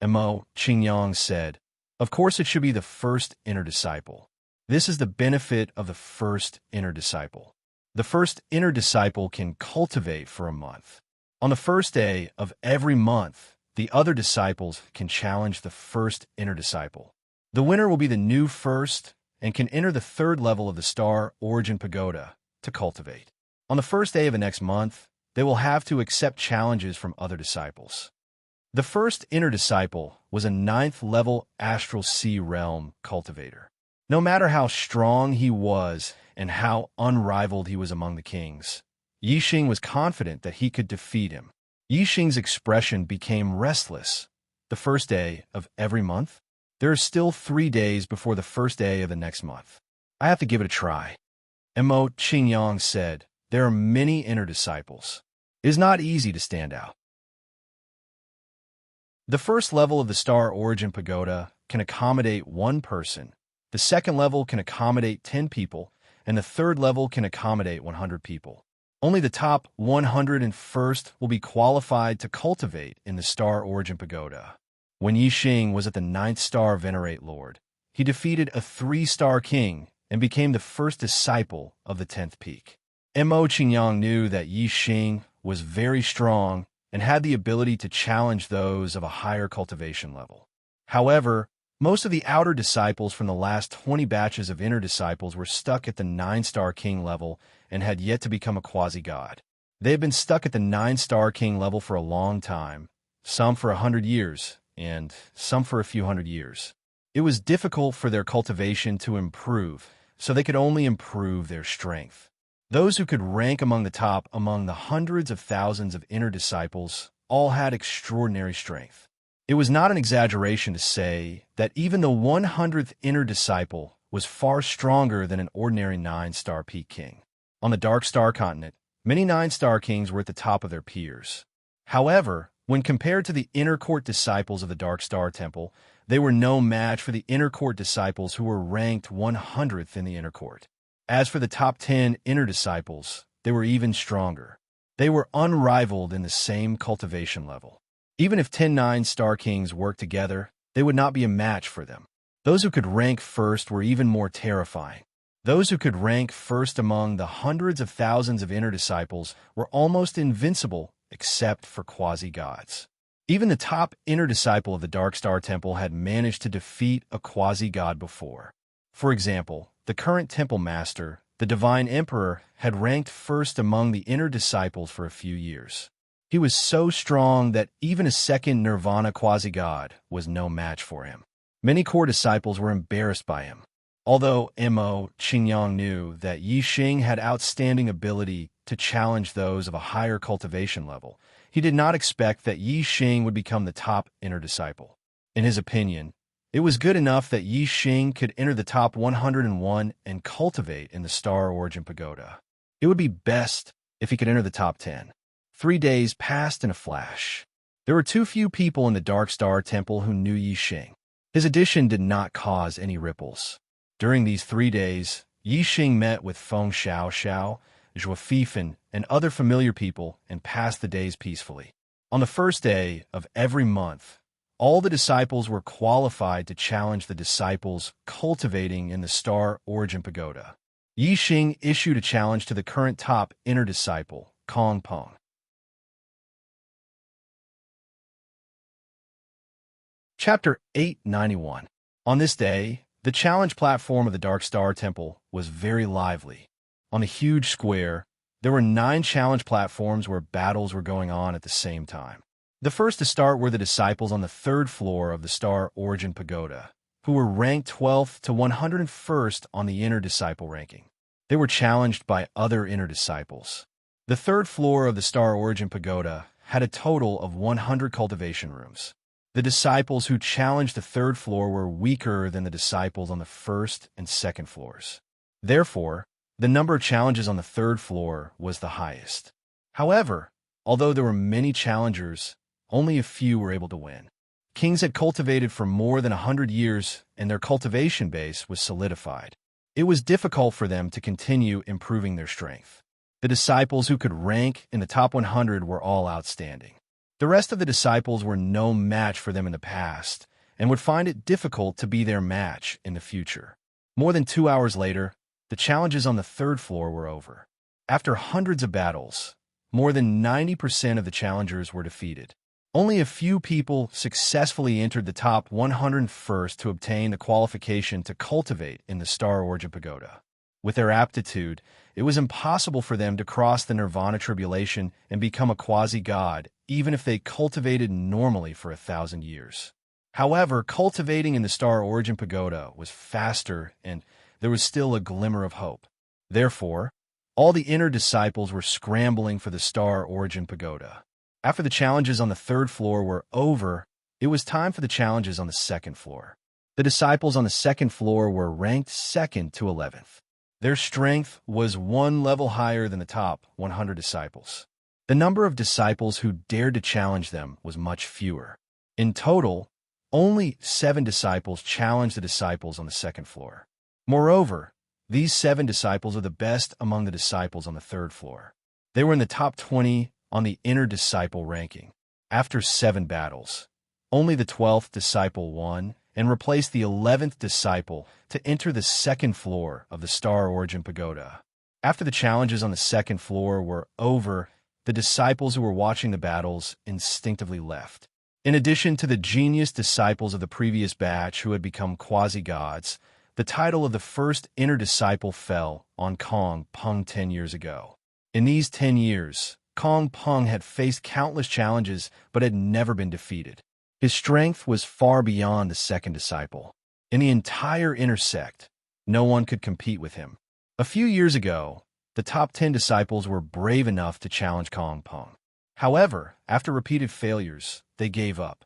Mo Qingyang said, "Of course it should be the first inner disciple. This is the benefit of the first inner disciple. The first inner disciple can cultivate for a month. On the first day of every month, the other disciples can challenge the first inner disciple. The winner will be the new first and can enter the third level of the Star Origin Pagoda to cultivate. On the first day of the next month, they will have to accept challenges from other disciples." The first inner disciple was a 9th-level Astral Sea Realm cultivator. No matter how strong he was and how unrivaled he was among the kings, Yi Xing was confident that he could defeat him. Yi Xing's expression became restless. The first day of every month? There are still 3 days before the first day of the next month. I have to give it a try. Mo Qingyang said, "There are many inner disciples. It is not easy to stand out." The first level of the Star Origin Pagoda can accommodate 1 person, the second level can accommodate 10 people, and the third level can accommodate 100 people. Only the top 101st will be qualified to cultivate in the Star Origin Pagoda. When Yi Xing was at the 9th star Venerate Lord, he defeated a 3-star king and became the first disciple of the 10th peak. Mo Qingyang knew that Yi Xing was very strong and had the ability to challenge those of a higher cultivation level. However, most of the outer disciples from the last 20 batches of inner disciples were stuck at the 9-star king level and had yet to become a quasi-god. They had been stuck at the 9-star king level for a long time, some for 100 years, and some for a few hundred years. It was difficult for their cultivation to improve, so they could only improve their strength. Those who could rank among the top among the hundreds of thousands of inner disciples all had extraordinary strength. It was not an exaggeration to say that even the 100th inner disciple was far stronger than an ordinary 9-star peak king. On the Dark Star continent, many 9-star kings were at the top of their peers. However, when compared to the inner court disciples of the Dark Star Temple, they were no match for the inner court disciples who were ranked 100th in the inner court. As for the top 10 inner disciples, they were even stronger. They were unrivaled in the same cultivation level. Even if 10 9-star kings worked together, they would not be a match for them. Those who could rank first were even more terrifying. Those who could rank first among the hundreds of thousands of inner disciples were almost invincible except for quasi-gods. Even the top inner disciple of the Dark Star Temple had managed to defeat a quasi-god before. For example, the current temple master, the Divine Emperor, had ranked first among the inner disciples for a few years. He was so strong that even a second Nirvana quasi-god was no match for him. Many core disciples were embarrassed by him. Although Mo Qingyang knew that Yi Xing had outstanding ability to challenge those of a higher cultivation level, he did not expect that Yi Xing would become the top inner disciple. In his opinion, it was good enough that Yi Xing could enter the top 101 and cultivate in the Star Origin Pagoda. It would be best if he could enter the top 10. 3 days passed in a flash. There were too few people in the Dark Star Temple who knew Yi Xing. His addition did not cause any ripples. During these 3 days, Yi Xing met with Feng Xiao, Zhou Fifan, and other familiar people and passed the days peacefully. On the first day of every month, all the disciples were qualified to challenge the disciples cultivating in the Star Origin Pagoda. Yi Xing issued a challenge to the current top inner disciple, Kong Peng. Chapter 891. On this day, the challenge platform of the Dark Star Temple was very lively. On the huge square, there were 9 challenge platforms where battles were going on at the same time. The first to start were the disciples on the 3rd floor of the Star Origin Pagoda, who were ranked 12th to 101st on the inner disciple ranking. They were challenged by other inner disciples. The 3rd floor of the Star Origin Pagoda had a total of 100 cultivation rooms. The disciples who challenged the 3rd floor were weaker than the disciples on the 1st and 2nd floors. Therefore, the number of challenges on the 3rd floor was the highest. However, although there were many challengers, only a few were able to win. Kings had cultivated for more than 100 years, and their cultivation base was solidified. It was difficult for them to continue improving their strength. The disciples who could rank in the top 100 were all outstanding. The rest of the disciples were no match for them in the past and would find it difficult to be their match in the future. More than 2 hours later, the challenges on the 3rd floor were over. After hundreds of battles, more than 90% of the challengers were defeated. Only a few people successfully entered the top 101st to obtain the qualification to cultivate in the Star Origin Pagoda. With their aptitude, it was impossible for them to cross the Nirvana tribulation and become a quasi-god, even if they cultivated normally for 1,000 years. However, cultivating in the Star Origin Pagoda was faster, and there was still a glimmer of hope. Therefore, all the inner disciples were scrambling for the Star Origin Pagoda. After the challenges on the 3rd floor were over, it was time for the challenges on the 2nd floor. The disciples on the 2nd floor were ranked 2nd to 11th. Their strength was 1 level higher than the top 100 disciples. The number of disciples who dared to challenge them was much fewer. In total, only 7 disciples challenged the disciples on the 2nd floor. Moreover, these 7 disciples are the best among the disciples on the 3rd floor. They were in the top 20 on the inner disciple ranking. After 7 battles, only the 12th disciple won and replaced the 11th disciple to enter the 2nd floor of the Star Origin Pagoda. After the challenges on the 2nd floor were over, the disciples who were watching the battles instinctively left. In addition to the genius disciples of the previous batch who had become quasi-gods, the title of the first inner disciple fell on Kong Peng 10 years ago. In these 10 years, Kong Peng had faced countless challenges but had never been defeated. His strength was far beyond the 2nd disciple. In the entire inner sect, no one could compete with him. A few years ago, the top 10 disciples were brave enough to challenge Kong Peng. However, after repeated failures, they gave up.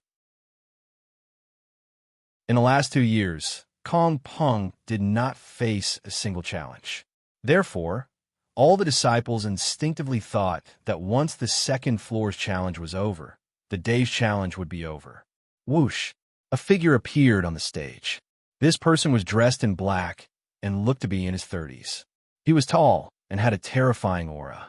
In the last 2 years, Kong Peng did not face a single challenge. Therefore, all the disciples instinctively thought that once the 2nd floor's challenge was over, the day's challenge would be over. Whoosh! A figure appeared on the stage. This person was dressed in black and looked to be in his 30s. He was tall and had a terrifying aura.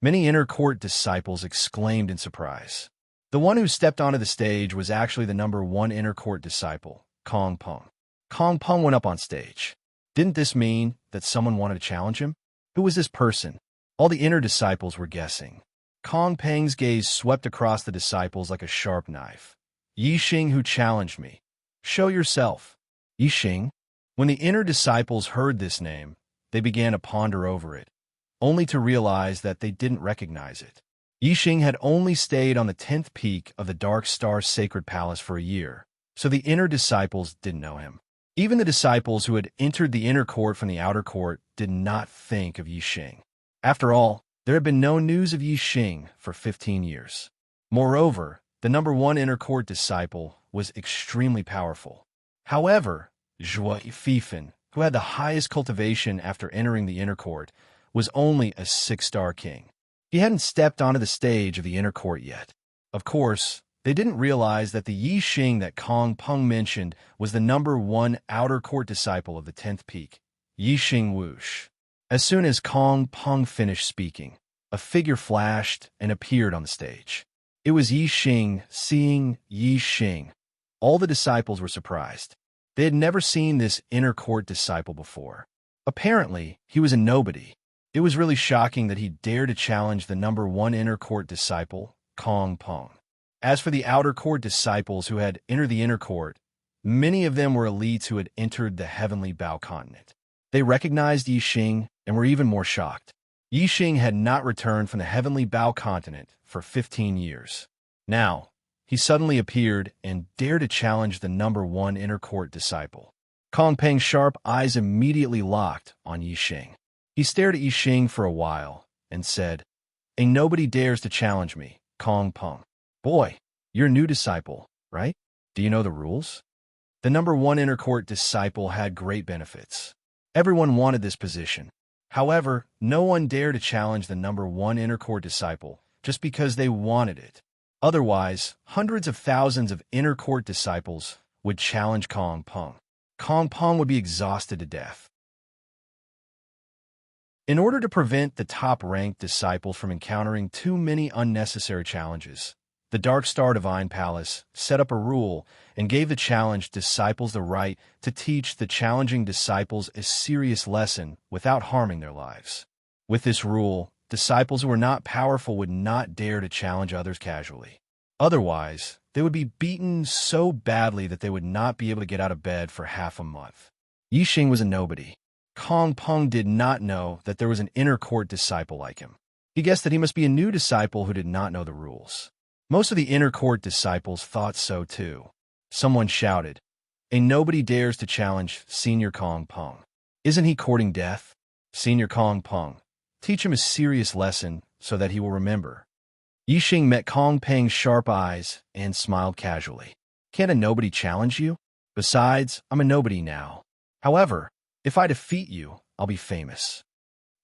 Many inner court disciples exclaimed in surprise. The one who stepped onto the stage was actually the number 1 inner court disciple, Kong Peng. Kong Peng went up on stage. Didn't this mean that someone wanted to challenge him? Who was this person? All the inner disciples were guessing. Kong Peng's gaze swept across the disciples like a sharp knife. Yi Xing, who challenged me. Show yourself. Yi Xing. When the inner disciples heard this name, they began to ponder over it, only to realize that they didn't recognize it. Yi Xing had only stayed on the 10th peak of the Dark Star Sacred Palace for a year, so the inner disciples didn't know him. Even the disciples who had entered the inner court from the outer court did not think of Yi Xing. After all, there had been no news of Yi Xing for 15 years. Moreover, the number 1 inner court disciple was extremely powerful. However, Zhou Fifan, who had the highest cultivation after entering the inner court, was only a 6-star king. He hadn't stepped onto the stage of the inner court yet. Of course, they didn't realize that the Yi Xing that Kong Peng mentioned was the number 1 outer court disciple of the 10th peak. Yixing whoosh. As soon as Kong Peng finished speaking, a figure flashed and appeared on the stage. It was Yixing. Seeing Yixing, all the disciples were surprised. They had never seen this inner court disciple before. Apparently, he was a nobody. It was really shocking that he dared to challenge the number one inner court disciple, Kong Peng. As for the outer court disciples who had entered the inner court, many of them were elites who had entered the heavenly Bao continent. They recognized Yixing and were even more shocked. Yixing had not returned from the heavenly Bao continent for 15 years. Now, he suddenly appeared and dared to challenge the number one inner court disciple. Kong Peng's sharp eyes immediately locked on Yixing. He stared at Yixing for a while and said, "A nobody dares to challenge me, Kong Peng. Boy, you're a new disciple, right? Do you know the rules?" The number one inner court disciple had great benefits. Everyone wanted this position. However, no one dared to challenge the number one inner court disciple just because they wanted it. Otherwise, hundreds of thousands of inner court disciples would challenge Kong Peng. Kong Peng would be exhausted to death. In order to prevent the top-ranked disciples from encountering too many unnecessary challenges, the Dark Star Divine Palace set up a rule and gave the challenged disciples the right to teach the challenging disciples a serious lesson without harming their lives. With this rule, disciples who were not powerful would not dare to challenge others casually. Otherwise, they would be beaten so badly that they would not be able to get out of bed for half a month. Yixing was a nobody. Kong Peng did not know that there was an inner court disciple like him. He guessed that he must be a new disciple who did not know the rules. Most of the inner court disciples thought so too. Someone shouted, "A nobody dares to challenge Senior Kong Peng. Isn't he courting death? Senior Kong Peng, teach him a serious lesson so that he will remember." Yixing met Kong Peng's sharp eyes and smiled casually. "Can't a nobody challenge you? Besides, I'm a nobody now. However, if I defeat you, I'll be famous."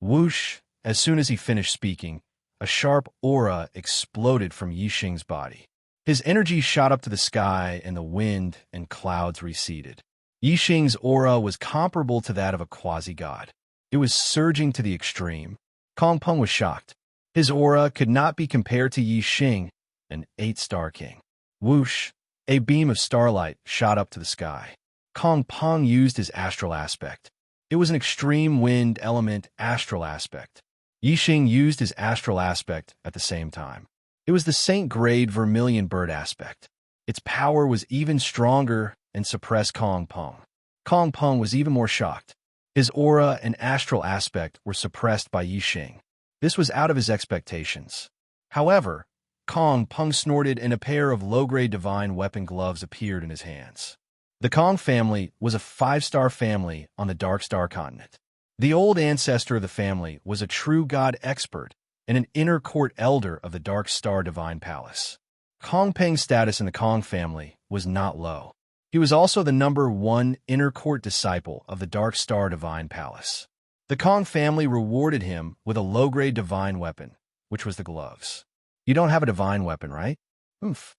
Whoosh! As soon as he finished speaking, a sharp aura exploded from Yixing's body. His energy shot up to the sky and the wind and clouds receded. Yixing's aura was comparable to that of a quasi-god. It was surging to the extreme. Kong Peng was shocked. His aura could not be compared to Yixing, an 8-star king. Whoosh! A beam of starlight shot up to the sky. Kong Peng used his astral aspect. It was an extreme wind element astral aspect. Yixing used his astral aspect at the same time. It was the Saint-grade vermilion bird aspect. Its power was even stronger and suppressed Kong Peng. Kong Peng was even more shocked. His aura and astral aspect were suppressed by Yixing. This was out of his expectations. However, Kong Peng snorted and a pair of low-grade divine weapon gloves appeared in his hands. The Kong family was a 5-star family on the Dark Star continent. The old ancestor of the family was a true god expert and an inner court elder of the Dark Star Divine Palace. Kong Peng's status in the Kong family was not low. He was also the number one inner court disciple of the Dark Star Divine Palace. The Kong family rewarded him with a low-grade divine weapon, which was the gloves. "You don't have a divine weapon, right?" "Oomph."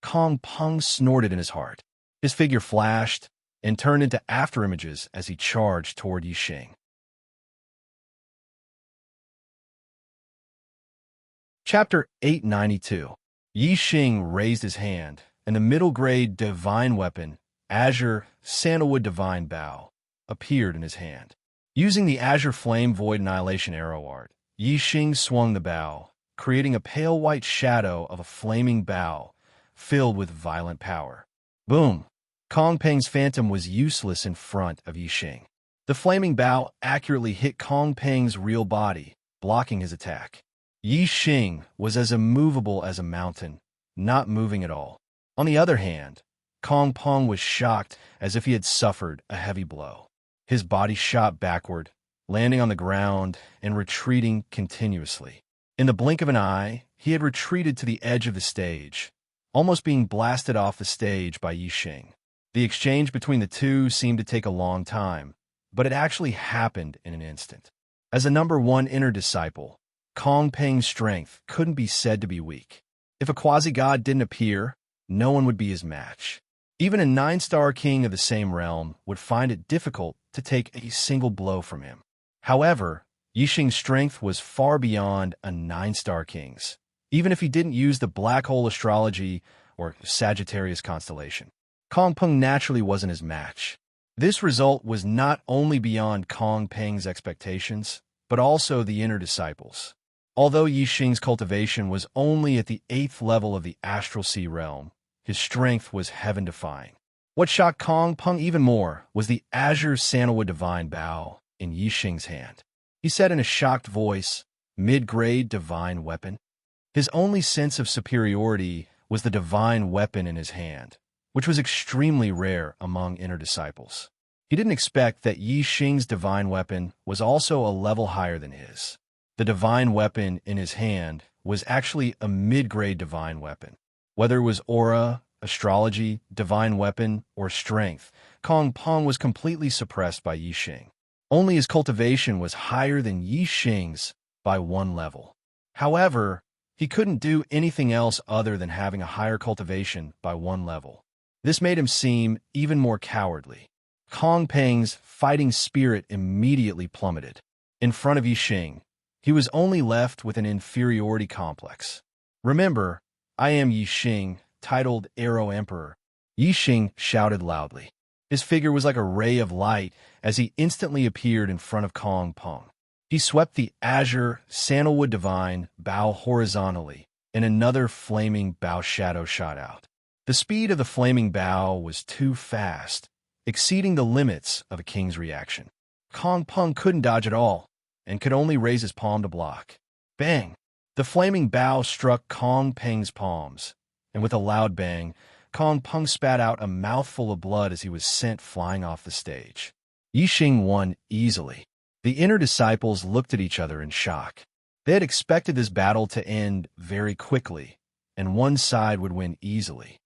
Kong Peng snorted in his heart. His figure flashed and turned into afterimages as he charged toward Yixing. Chapter 892. Yixing raised his hand, and the middle-grade divine weapon, Azure Sandalwood Divine Bow, appeared in his hand. Using the Azure Flame Void Annihilation Arrow art, Yixing swung the bow, creating a pale white shadow of a flaming bow filled with violent power. Boom! Kong Peng's phantom was useless in front of Yixing. The flaming bow accurately hit Kong Peng's real body, blocking his attack. Yixing was as immovable as a mountain, not moving at all. On the other hand, Kong Peng was shocked as if he had suffered a heavy blow. His body shot backward, landing on the ground and retreating continuously. In the blink of an eye, he had retreated to the edge of the stage, almost being blasted off the stage by Yixing. The exchange between the two seemed to take a long time, but it actually happened in an instant. As a number one inner disciple, Kong Peng's strength couldn't be said to be weak. If a quasi-god didn't appear, no one would be his match. Even a 9-star king of the same realm would find it difficult to take a single blow from him. However, Yi Xing's strength was far beyond a 9-star king's, even if he didn't use the black hole astrology or Sagittarius constellation. Kong Peng naturally wasn't his match. This result was not only beyond Kong Peng's expectations, but also the inner disciples. Although Yi Xing's cultivation was only at the 8th level of the astral sea realm, his strength was heaven-defying. What shocked Kong Peng even more was the azure sandalwood divine bow in Yi Xing's hand. He said in a shocked voice, "Mid-grade divine weapon?" His only sense of superiority was the divine weapon in his hand, which was extremely rare among inner disciples. He didn't expect that Yi Xing's divine weapon was also a level higher than his. The divine weapon in his hand was actually a mid-grade divine weapon. Whether it was aura, astrology, divine weapon, or strength, Kong Peng was completely suppressed by Yi Xing. Only his cultivation was higher than Yi Xing's by 1 level. However, he couldn't do anything else other than having a higher cultivation by 1 level. This made him seem even more cowardly. Kong Peng's fighting spirit immediately plummeted. In front of Yi Xing, he was only left with an inferiority complex. "Remember, I am Yi Xing, titled Arrow Emperor," Yi Xing shouted loudly. His figure was like a ray of light as he instantly appeared in front of Kong Peng. He swept the azure, sandalwood divine bow horizontally, and another flaming bow shadow shot out. The speed of the flaming bow was too fast, exceeding the limits of a king's reaction. Kong Peng couldn't dodge at all, and could only raise his palm to block. Bang! The flaming bow struck Kong Peng's palms, and with a loud bang, Kong Peng spat out a mouthful of blood as he was sent flying off the stage. Yi Xing won easily. The inner disciples looked at each other in shock. They had expected this battle to end very quickly, and one side would win easily.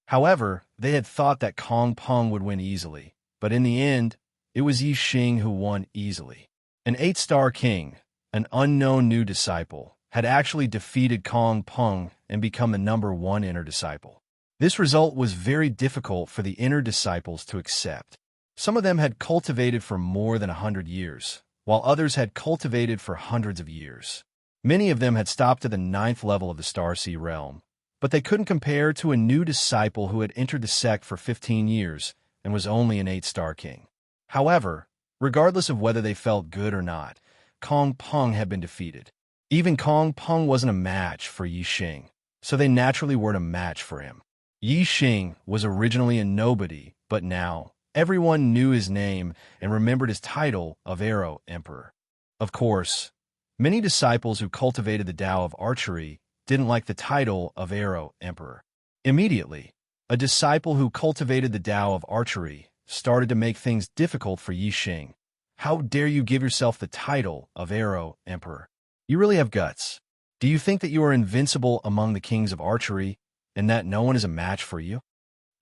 However, they had thought that Kong Peng would win easily, but in the end, it was Yi Xing who won easily. An 8-star king, an unknown new disciple, had actually defeated Kong Peng and become the #1 inner disciple. This result was very difficult for the inner disciples to accept. Some of them had cultivated for more than 100 years, while others had cultivated for hundreds of years. Many of them had stopped at the 9th level of the Starseed realm, but they couldn't compare to a new disciple who had entered the sect for 15 years and was only an 8-star king. However, regardless of whether they felt good or not, Kong Peng had been defeated. Even Kong Peng wasn't a match for Yi Xing, so they naturally weren't a match for him. Yi Xing was originally a nobody, but now everyone knew his name and remembered his title of Arrow Emperor. Of course, many disciples who cultivated the Tao of archery didn't like the title of Arrow Emperor. Immediately, a disciple who cultivated the Tao of archery started to make things difficult for Yi Xing. "How dare you give yourself the title of Arrow Emperor? You really have guts. Do you think that you are invincible among the kings of archery and that no one is a match for you?"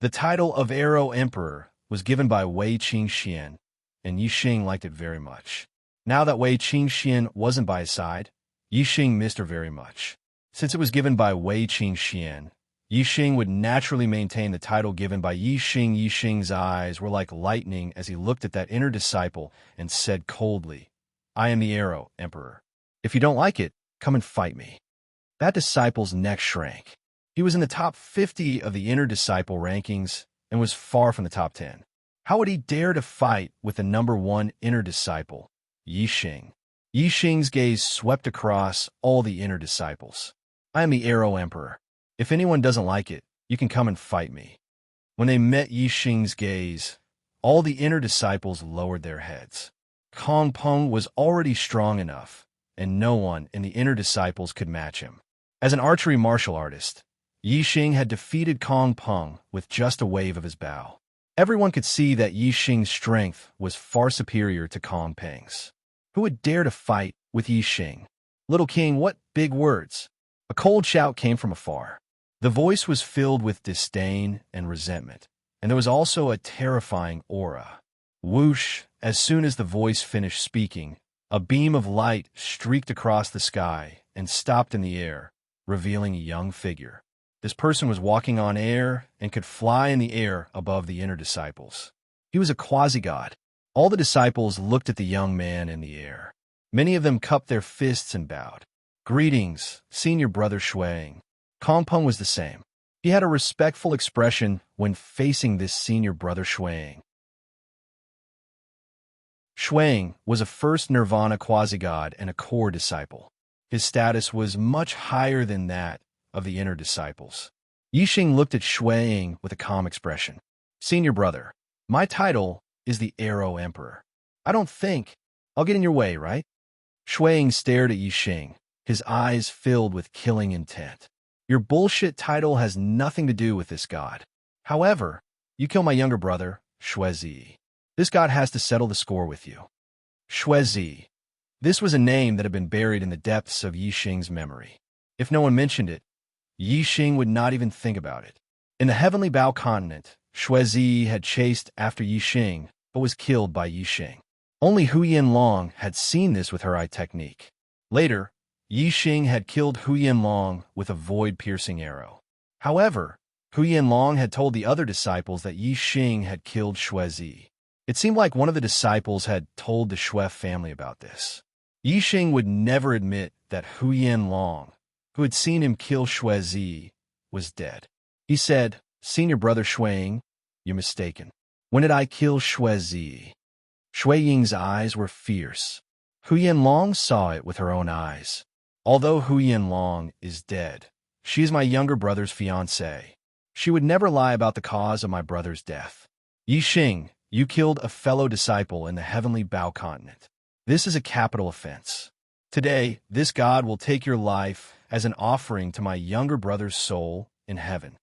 The title of Arrow Emperor was given by Wei Qingxian, and Yi Xing liked it very much. Now that Wei Qingxian wasn't by his side, Yi Xing missed her very much. Since it was given by Wei Qingxian, Yi Xing would naturally maintain the title given by Yi Xing. Yi Xing's eyes were like lightning as he looked at that inner disciple and said coldly, "I am the Arrow Emperor. If you don't like it, come and fight me." That disciple's neck shrank. He was in the top 50 of the inner disciple rankings and was far from the top 10. How would he dare to fight with the #1 inner disciple, Yi Xing? Yi Xing's gaze swept across all the inner disciples. "I am the Arrow Emperor. If anyone doesn't like it, you can come and fight me." When they met Yi Xing's gaze, all the inner disciples lowered their heads. Kong Peng was already strong enough, and no one in the inner disciples could match him. As an archery martial artist, Yi Xing had defeated Kong Peng with just a wave of his bow. Everyone could see that Yi Xing's strength was far superior to Kong Peng's. Who would dare to fight with Yi Xing? "Little king, what big words!" A cold shout came from afar. The voice was filled with disdain and resentment, and there was also a terrifying aura. Whoosh! As soon as the voice finished speaking, a beam of light streaked across the sky and stopped in the air, revealing a young figure. This person was walking on air and could fly in the air above the inner disciples. He was a quasi-god. All the disciples looked at the young man in the air. Many of them cupped their fists and bowed. "Greetings, senior brother Shuang." Kongpeng was the same. He had a respectful expression when facing this senior brother Shuang. Shuang was a first nirvana quasi-god and a core disciple. His status was much higher than that of the inner disciples. Yixing looked at Shuang with a calm expression. "Senior brother, my title is the Arrow Emperor. I don't think I'll get in your way, right?" Shuang stared at Yixing, his eyes filled with killing intent. "Your bullshit title has nothing to do with this god. However, you kill my younger brother, Shuezi. This god has to settle the score with you." Shuezi. This was a name that had been buried in the depths of Yixing's memory. If no one mentioned it, Yixing would not even think about it. In the Heavenly Bao continent, Shuezi had chased after Yixing, but was killed by Yixing. Only Huyan Long had seen this with her eye technique. Later, Yixing had killed Huyan Long with a void-piercing arrow. However, Huyan Long had told the other disciples that Yixing had killed Shuezi. It seemed like one of the disciples had told the Shui family about this. Yixing would never admit that Huyan Long, who had seen him kill Shuezi, was dead. He said, "Senior brother Shuang, you're mistaken. When did I kill Shuezi?" Shui Ying's eyes were fierce. Huyan Long saw it with her own eyes. "Although Huyan Long is dead, she is my younger brother's fiancée. She would never lie about the cause of my brother's death. Yixing, you killed a fellow disciple in the Heavenly Bao continent. This is a capital offense. Today, this god will take your life as an offering to my younger brother's soul in heaven."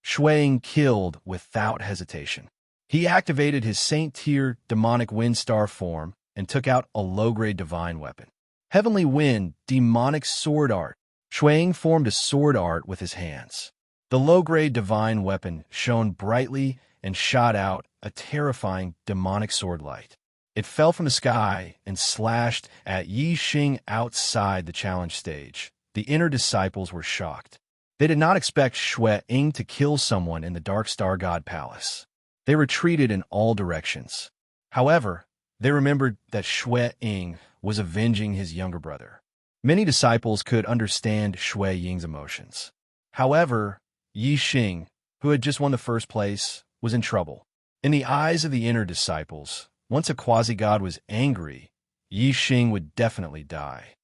Shuang killed without hesitation. He activated his Saint-tier demonic wind star form and took out a low-grade divine weapon. Heavenly Wind, demonic sword art. Shuang formed a sword art with his hands. The low-grade divine weapon shone brightly and shot out a terrifying demonic sword light. It fell from the sky and slashed at Yixing outside the challenge stage. The inner disciples were shocked. They did not expect Shui Ying to kill someone in the Dark Star God Palace. They retreated in all directions. However, they remembered that Shui Ying was avenging his younger brother. Many disciples could understand Shui Ying's emotions. However, Yixing, who had just won the first place, was in trouble. In the eyes of the inner disciples, once a quasi-god was angry, Yixing would definitely die.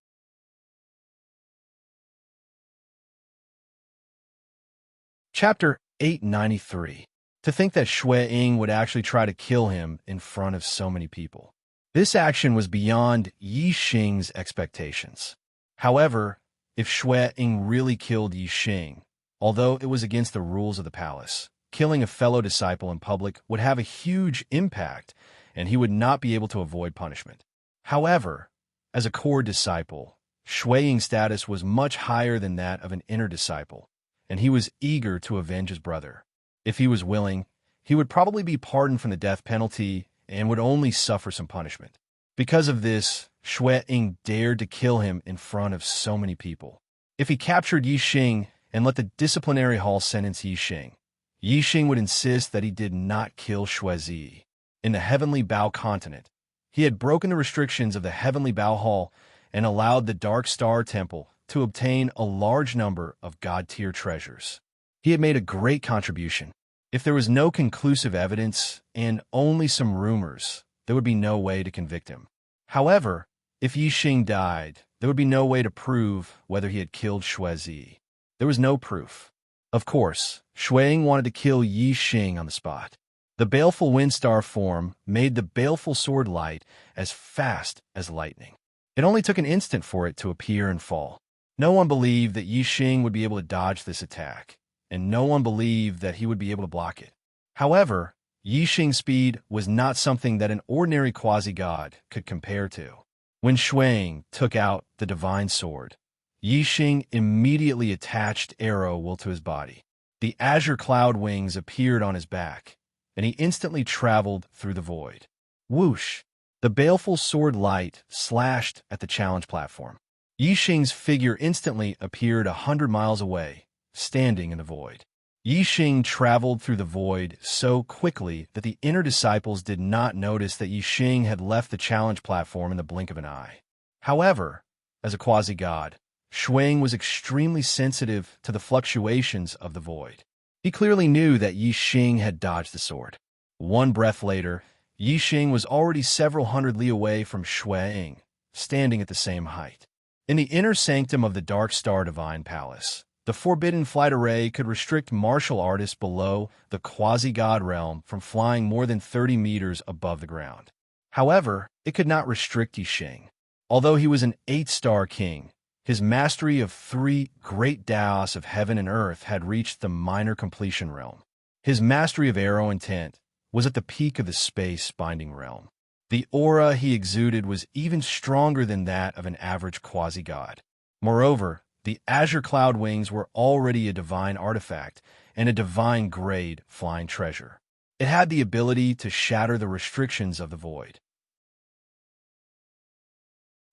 Chapter 893. To think that Shui Ying would actually try to kill him in front of so many people. This action was beyond Yixing's expectations. However, if Shui Ying really killed Yixing, although it was against the rules of the palace, killing a fellow disciple in public would have a huge impact, and he would not be able to avoid punishment. However, as a core disciple, Shui Ying's status was much higher than that of an inner disciple, and he was eager to avenge his brother. If he was willing, he would probably be pardoned from the death penalty and would only suffer some punishment. Because of this, Shui Ying dared to kill him in front of so many people. If he captured Yixing and let the disciplinary hall sentence Yixing, Yixing would insist that he did not kill Shuezi. In the Heavenly Bao continent, he had broken the restrictions of the Heavenly Bao Hall and allowed the Dark Star Temple to obtain a large number of God-tier treasures. He had made a great contribution. If there was no conclusive evidence and only some rumors, there would be no way to convict him. However, if Yixing died, there would be no way to prove whether he had killed Shuezi. There was no proof. Of course, Shui Ying wanted to kill Yixing on the spot. The baleful windstar form made the baleful sword light as fast as lightning. It only took an instant for it to appear and fall. No one believed that Yixing would be able to dodge this attack, and no one believed that he would be able to block it. However, Yixing's speed was not something that an ordinary quasi-god could compare to. When Shui Ying took out the divine sword, Yixing immediately attached arrow will to his body. The azure cloud wings appeared on his back, and he instantly traveled through the void. Whoosh! The baleful sword light slashed at the challenge platform. Yixing's figure instantly appeared 100 miles away, standing in the void. Yi Xing traveled through the void so quickly that the inner disciples did not notice that Yi Xing had left the challenge platform in the blink of an eye. However, as a quasi-god, Shuang was extremely sensitive to the fluctuations of the void. He clearly knew that Yi Xing had dodged the sword. One breath later, Yi Xing was already several hundred li away from Shuang, standing at the same height. In the inner sanctum of the Dark Star Divine Palace, the Forbidden Flight Array could restrict martial artists below the quasi-god realm from flying more than 30 meters above the ground. However, it could not restrict Yi Xing. Although he was an 8-star king, his mastery of 3 great Daos of heaven and earth had reached the minor completion realm. His mastery of arrow intent was at the peak of the space-binding realm. The aura he exuded was even stronger than that of an average quasi-god. Moreover, the azure cloud wings were already a divine artifact and a divine-grade flying treasure. It had the ability to shatter the restrictions of the void.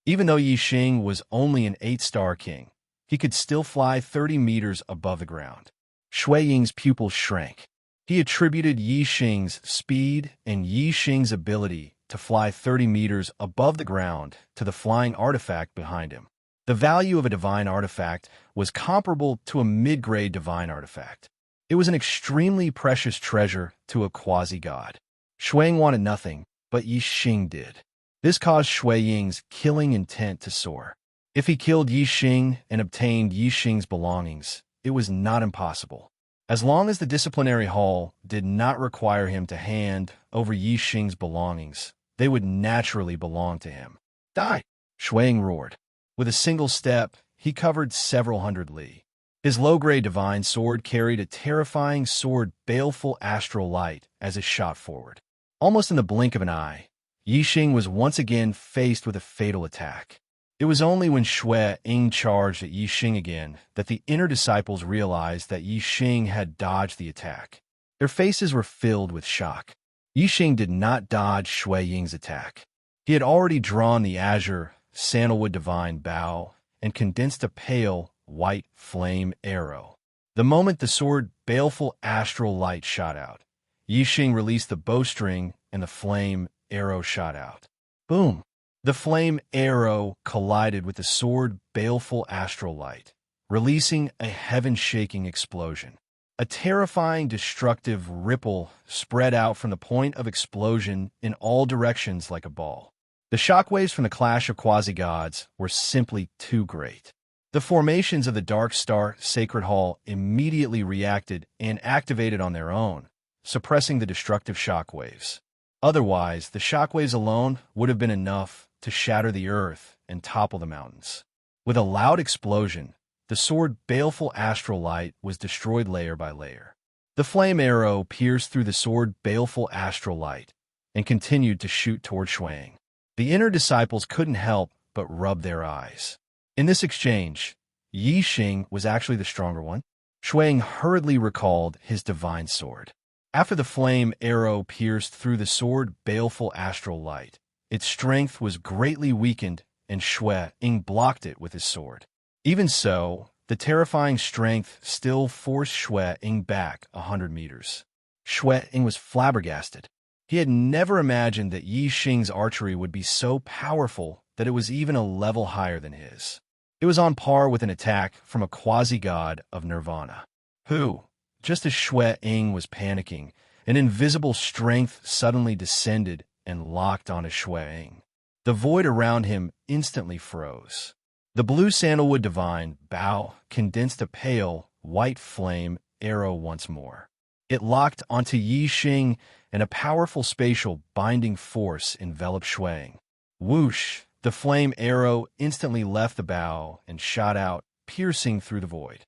Even though Yi Xing was only an 8-star king, he could still fly 30 meters above the ground. Shui Ying's pupils shrank. He attributed Yi Xing's speed and Yi Xing's ability to fly 30 meters above the ground to the flying artifact behind him. The value of a divine artifact was comparable to a mid-grade divine artifact. It was an extremely precious treasure to a quasi-god. Shuang wanted nothing, but Yi Xing did. This caused Shui Ying's killing intent to soar. If he killed Yi Xing and obtained Yi Xing's belongings, it was not impossible. As long as the disciplinary hall did not require him to hand over Yi Xing's belongings, they would naturally belong to him. Die! Shuang roared. With a single step, he covered several hundred li. His low-grade divine sword carried a terrifying sword baleful astral light as it shot forward. Almost in the blink of an eye, Yi Xing was once again faced with a fatal attack. It was only when Shui Ying charged at Yi Xing again that the inner disciples realized that Yi Xing had dodged the attack. Their faces were filled with shock. Yi Xing did not dodge Shui Ying's attack. He had already drawn the azure, sandalwood divine bow and condensed a pale, white flame arrow. The moment the sword baleful astral light shot out, Yi Xing released the bowstring and the flame arrow shot out. Boom! The flame arrow collided with the sword baleful astral light, releasing a heaven-shaking explosion. A terrifying, destructive ripple spread out from the point of explosion in all directions like a ball. The shockwaves from the clash of quasi-gods were simply too great. The formations of the Dark Star Sacred Hall immediately reacted and activated on their own, suppressing the destructive shockwaves. Otherwise, the shockwaves alone would have been enough to shatter the earth and topple the mountains. With a loud explosion, the sword baleful astral light was destroyed layer by layer. The flame arrow pierced through the sword baleful astral light and continued to shoot toward Shuang. The inner disciples couldn't help but rub their eyes. In this exchange, Yi Xing was actually the stronger one. Shuang hurriedly recalled his divine sword. After the flame arrow pierced through the sword baleful astral light, its strength was greatly weakened and Shui Ying blocked it with his sword. Even so, the terrifying strength still forced Shui Ying back 100 meters. Shui Ying was flabbergasted. He had never imagined that Yi Xing's archery would be so powerful that it was even a level higher than his. It was on par with an attack from a quasi-god of nirvana. Who, just as Shui Ying was panicking, an invisible strength suddenly descended and locked onto Shui Ying. The void around him instantly froze. The blue sandalwood divine bow condensed a pale, white flame arrow once more. It locked onto Yi Xing, and a powerful spatial binding force enveloped Shui Ying. Whoosh! The flame arrow instantly left the bow and shot out, piercing through the void.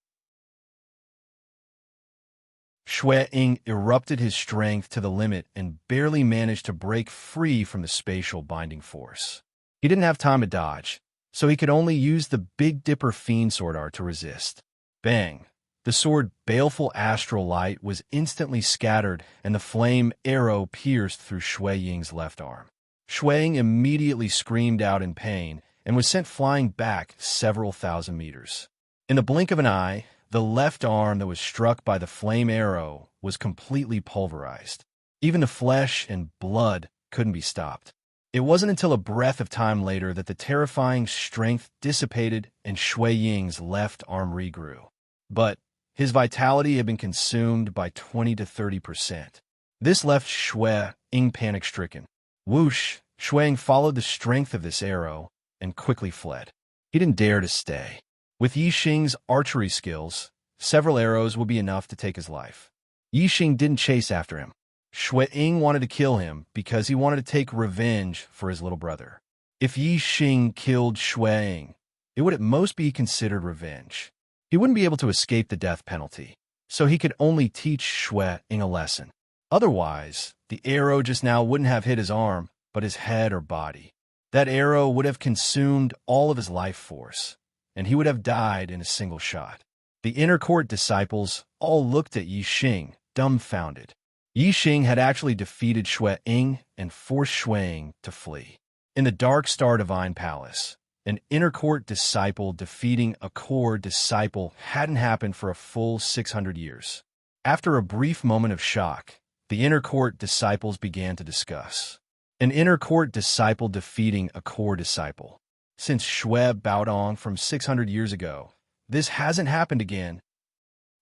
Shui Ying erupted his strength to the limit and barely managed to break free from the spatial binding force. He didn't have time to dodge, so he could only use the Big Dipper Fiend Sword Art to resist. Bang! The sword baleful astral light was instantly scattered and the flame arrow pierced through Shui Ying's left arm. Shui Ying immediately screamed out in pain and was sent flying back several thousand meters. In the blink of an eye, The left arm that was struck by the flame arrow was completely pulverized. Even the flesh and blood couldn't be stopped. It wasn't until a breath of time later that the terrifying strength dissipated and Shui Ying's left arm regrew. But his vitality had been consumed by 20 to 30%. This left Shui Ying panic-stricken. Whoosh! Shui Ying followed the strength of this arrow and quickly fled. He didn't dare to stay. With Yi Xing's archery skills, several arrows would be enough to take his life. Yi Xing didn't chase after him. Shui Ying wanted to kill him because he wanted to take revenge for his little brother. If Yi Xing killed Shui Ying, it would at most be considered revenge. He wouldn't be able to escape the death penalty, so he could only teach Shui Ying a lesson. Otherwise, the arrow just now wouldn't have hit his arm, but his head or body. That arrow would have consumed all of his life force, and he would have died in a single shot. The inner court disciples all looked at Yi Xing, dumbfounded. Yi Xing had actually defeated Shui Ying and forced Shui Ying to flee. In the Dark Star Divine Palace, an inner court disciple defeating a core disciple hadn't happened for a full 600 years. After a brief moment of shock, the inner court disciples began to discuss. An inner court disciple defeating a core disciple. Since Shui Baodong from 600 years ago, this hasn't happened again.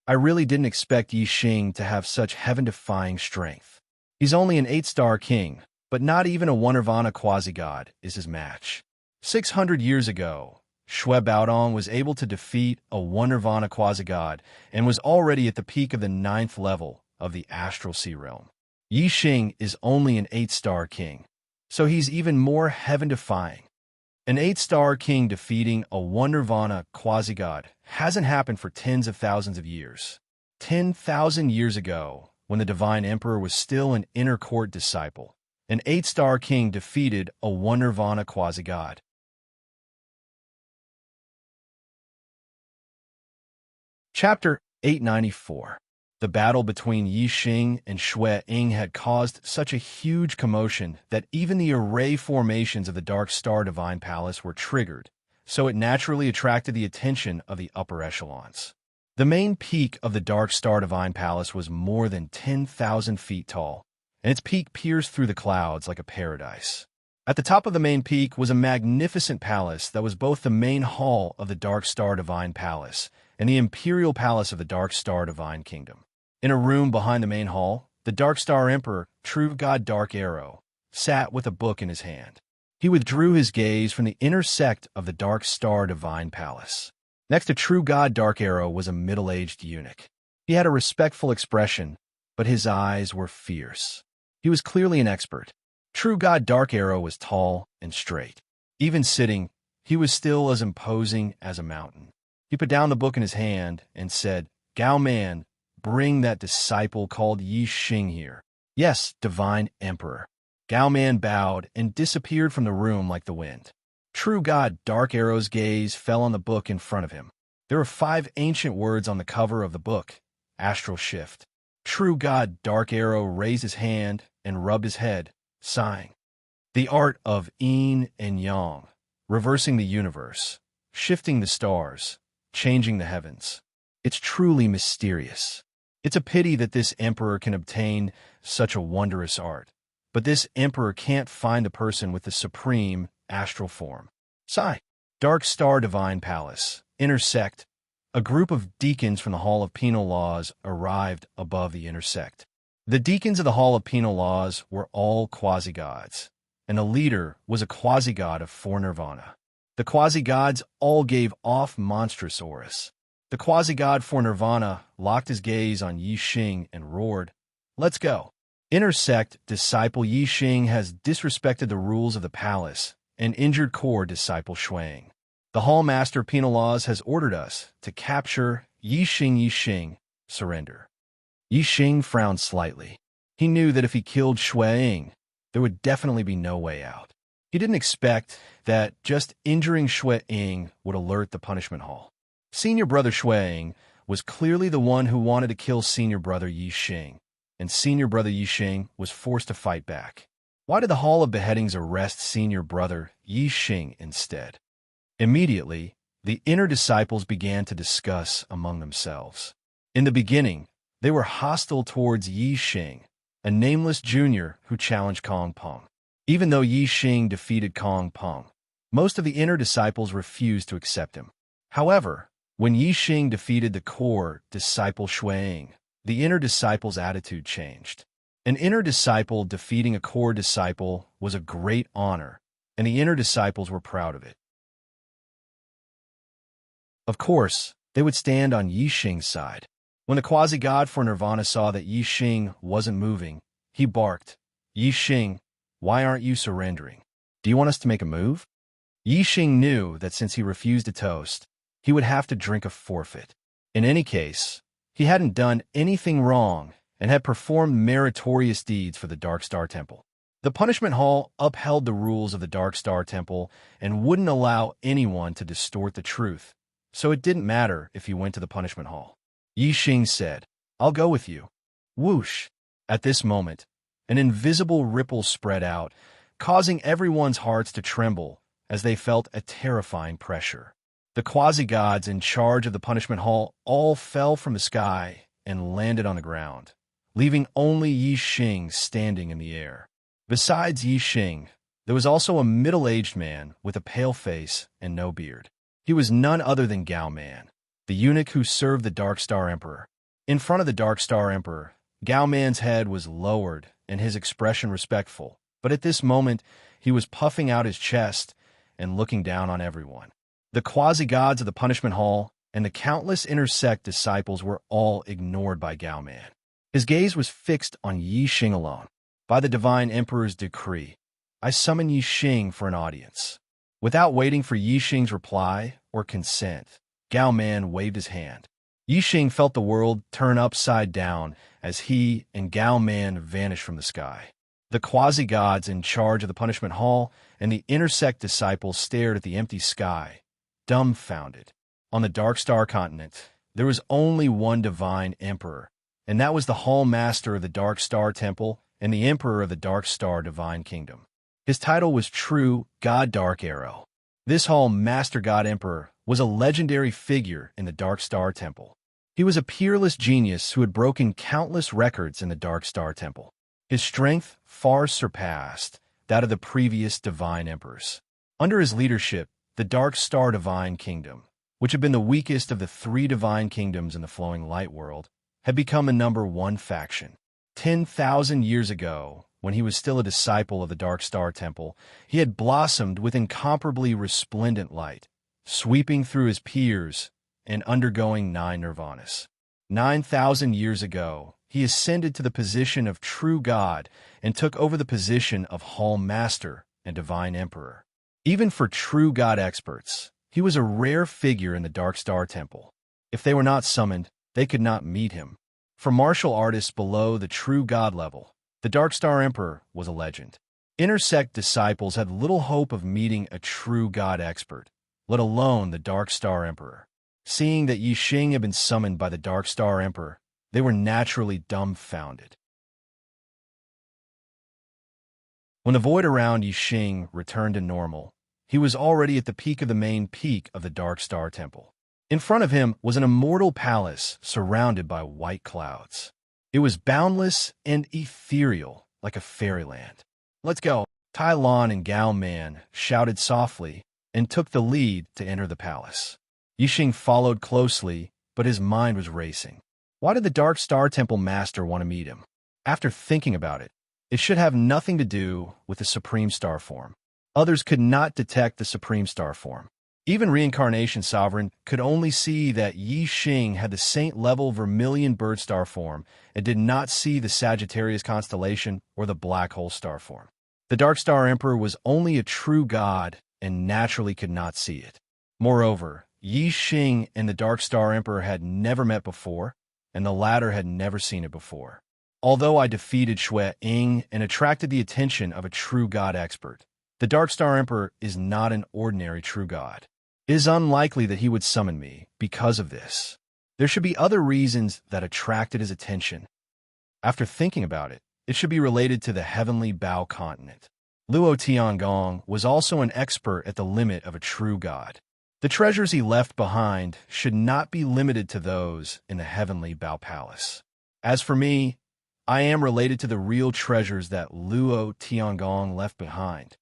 I really didn't expect Yi Xing to have such heaven-defying strength. He's only an 8-star king, but not even a Nirvana quasi-god is his match. 600 years ago, Shui Baodong was able to defeat a Nirvana quasi-god and was already at the peak of the 9th level of the Astral Sea Realm. Yi Xing is only an 8-star king, so he's even more heaven-defying. An 8-star king defeating a Nirvana quasi-god hasn't happened for tens of thousands of years. 10,000 years ago, when the Divine Emperor was still an inner court disciple, an 8-star king defeated a Nirvana quasi-god. Chapter 894. The battle between Yi Xing and Shui Ying had caused such a huge commotion that even the array formations of the Dark Star Divine Palace were triggered, so it naturally attracted the attention of the upper echelons. The main peak of the Dark Star Divine Palace was more than 10,000 feet tall, and its peak pierced through the clouds like a paradise. At the top of the main peak was a magnificent palace that was both the main hall of the Dark Star Divine Palace and the Imperial Palace of the Dark Star Divine Kingdom. In a room behind the main hall, the Dark Star Emperor, True God Dark Arrow, sat with a book in his hand. He withdrew his gaze from the inner sect of the Dark Star Divine Palace. Next to True God Dark Arrow was a middle-aged eunuch. He had a respectful expression, but his eyes were fierce. He was clearly an expert. True God Dark Arrow was tall and straight. Even sitting, he was still as imposing as a mountain. He put down the book in his hand and said, "Gao Man, bring that disciple called Yi Xing here." "Yes, Divine Emperor." Gao Man bowed and disappeared from the room like the wind. True God Dark Arrow's gaze fell on the book in front of him. There were 5 ancient words on the cover of the book: Astral Shift. True God Dark Arrow raised his hand and rubbed his head, sighing. The art of yin and yang, reversing the universe, shifting the stars, changing the heavens. It's truly mysterious. It's a pity that this emperor can obtain such a wondrous art, but this emperor can't find the person with the supreme astral form. Sigh. Dark Star Divine Palace, intersect. A group of deacons from the Hall of Penal Laws arrived above the intersect. The deacons of the Hall of Penal Laws were all quasi-gods, and the leader was a quasi-god of 4 nirvana. The quasi-gods all gave off monstrous auras. The quasi-god for Nirvana locked his gaze on Yi Xing and roared, "Let's go." Intersect disciple Yi Xing has disrespected the rules of the palace and injured core disciple Shui Ying. The Hall Master Penal Laws has ordered us to capture Yi Xing. Yi Xing, surrender. Yi Xing frowned slightly. He knew that if he killed Shui Ying, there would definitely be no way out. He didn't expect that just injuring Shui Ying would alert the punishment hall. Senior brother Shui Ying was clearly the one who wanted to kill senior brother Yi Xing, and senior brother Yi Xing was forced to fight back. Why did the Hall of Beheadings arrest senior brother Yi Xing instead? Immediately, the inner disciples began to discuss among themselves. In the beginning, they were hostile towards Yi Xing, a nameless junior who challenged Kong Peng. Even though Yi Xing defeated Kong Peng, most of the inner disciples refused to accept him. However, when Yi Xing defeated the core disciple Xueying, the inner disciples' attitude changed. An inner disciple defeating a core disciple was a great honor, and the inner disciples were proud of it. Of course, they would stand on Yi Xing's side. When the quasi-god for Nirvana saw that Yi Xing wasn't moving, he barked, "Yi Xing, why aren't you surrendering? Do you want us to make a move?" Yi Xing knew that since he refused a toast, he would have to drink a forfeit. In any case, he hadn't done anything wrong and had performed meritorious deeds for the Dark Star Temple. The Punishment Hall upheld the rules of the Dark Star Temple and wouldn't allow anyone to distort the truth, so it didn't matter if he went to the Punishment Hall. Yi Xing said, "I'll go with you." Whoosh! At this moment, an invisible ripple spread out, causing everyone's hearts to tremble as they felt a terrifying pressure. The quasi-gods in charge of the Punishment Hall all fell from the sky and landed on the ground, leaving only Yi Xing standing in the air. Besides Yi Xing, there was also a middle-aged man with a pale face and no beard. He was none other than Gao Man, the eunuch who served the Dark Star Emperor. In front of the Dark Star Emperor, Gao Man's head was lowered and his expression respectful, but at this moment he was puffing out his chest and looking down on everyone. The quasi-gods of the Punishment Hall and the countless intersect disciples were all ignored by Gao Man. His gaze was fixed on Yi Xing alone. By the Divine Emperor's decree, I summon Yi Xing for an audience. Without waiting for Yi Xing's reply or consent, Gao Man waved his hand. Yi Xing felt the world turn upside down as he and Gao Man vanished from the sky. The quasi-gods in charge of the Punishment Hall and the intersect disciples stared at the empty sky, dumbfounded. On the Dark Star continent, there was only one Divine Emperor, and that was the Hall Master of the Dark Star Temple and the Emperor of the Dark Star Divine Kingdom. His title was True God Dark Arrow. This Hall Master God Emperor was a legendary figure in the Dark Star Temple. He was a peerless genius who had broken countless records in the Dark Star Temple. His strength far surpassed that of the previous Divine Emperors. Under his leadership, the Dark Star Divine Kingdom, which had been the weakest of the three Divine Kingdoms in the Flowing Light world, had become a #1 faction. 10,000 years ago, when he was still a disciple of the Dark Star Temple, he had blossomed with incomparably resplendent light, sweeping through his peers and undergoing 9 nirvanas. 9,000 years ago, he ascended to the position of true God and took over the position of Hall Master and Divine Emperor. Even for true God experts, he was a rare figure in the Dark Star Temple. If they were not summoned, they could not meet him. For martial artists below the true God level, the Dark Star Emperor was a legend. Intersect disciples had little hope of meeting a true God expert, let alone the Dark Star Emperor. Seeing that Yi Xing had been summoned by the Dark Star Emperor, they were naturally dumbfounded. When the void around Yi Xing returned to normal, he was already at the peak of the main peak of the Dark Star Temple. In front of him was an immortal palace surrounded by white clouds. It was boundless and ethereal, like a fairyland. "Let's go!" Tai Lan and Gao Man shouted softly and took the lead to enter the palace. Yi Xing followed closely, but his mind was racing. Why did the Dark Star Temple Master want to meet him? After thinking about it, it should have nothing to do with the Supreme Star Form. Others could not detect the Supreme Star Form. Even Reincarnation Sovereign could only see that Yi Xing had the Saint-level Vermilion Bird Star form and did not see the Sagittarius constellation or the Black Hole Star form. The Dark Star Emperor was only a true god and naturally could not see it. Moreover, Yi Xing and the Dark Star Emperor had never met before, and the latter had never seen it before. Although I defeated Xueying and attracted the attention of a true god expert, the Dark Star Emperor is not an ordinary true god. It is unlikely that he would summon me because of this. There should be other reasons that attracted his attention. After thinking about it, it should be related to the heavenly Bao continent. Luo Tiangong was also an expert at the limit of a true god. The treasures he left behind should not be limited to those in the heavenly Bao Palace. As for me, I am related to the real treasures that Luo Tiangong left behind.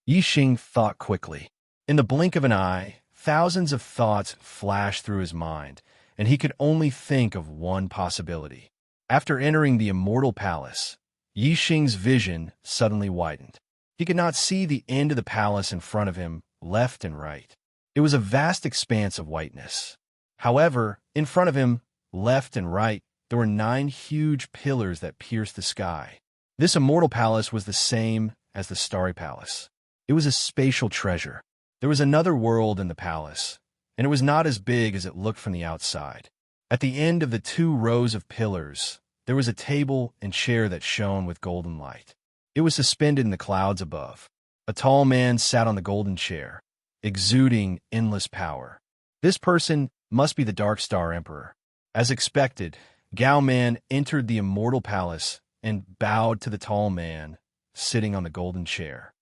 Yixing thought quickly. In the blink of an eye, thousands of thoughts flashed through his mind, and he could only think of one possibility. After entering the immortal palace, Yixing's vision suddenly widened. He could not see the end of the palace in front of him, left and right. It was a vast expanse of whiteness. However, in front of him, left and right, there were 9 huge pillars that pierced the sky. This immortal palace was the same as the Starry Palace. It was a spatial treasure. There was another world in the palace, and it was not as big as it looked from the outside. At the end of the 2 rows of pillars, there was a table and chair that shone with golden light. It was suspended in the clouds above. A tall man sat on the golden chair, exuding endless power. This person must be the Dark Star Emperor. As expected, Gao Man entered the immortal palace and bowed to the tall man sitting on the golden chair.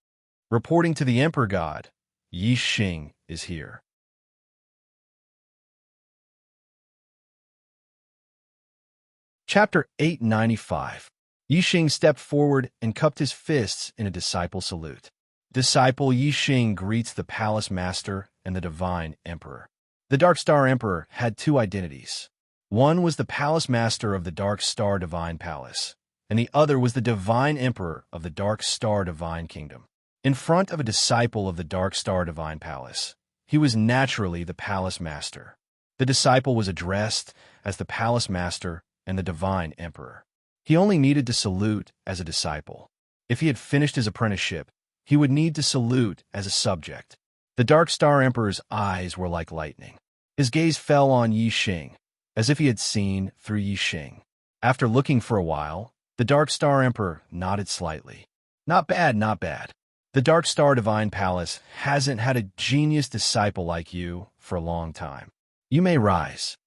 Reporting to the Emperor God, Yixing is here. Chapter 895. Yixing stepped forward and cupped his fists in a disciple salute. Disciple Yixing greets the palace master and the divine emperor. The Dark Star Emperor had 2 identities. One was the palace master of the Dark Star Divine Palace, and the other was the divine emperor of the Dark Star Divine Kingdom. In front of a disciple of the Dark Star Divine Palace, he was naturally the palace master. The disciple was addressed as the palace master and the divine emperor. He only needed to salute as a disciple. If he had finished his apprenticeship, he would need to salute as a subject. The Dark Star Emperor's eyes were like lightning. His gaze fell on Yixing, as if he had seen through Yixing. After looking for a while, the Dark Star Emperor nodded slightly. Not bad, not bad. The Dark Star Divine Palace hasn't had a genius disciple like you for a long time. You may rise.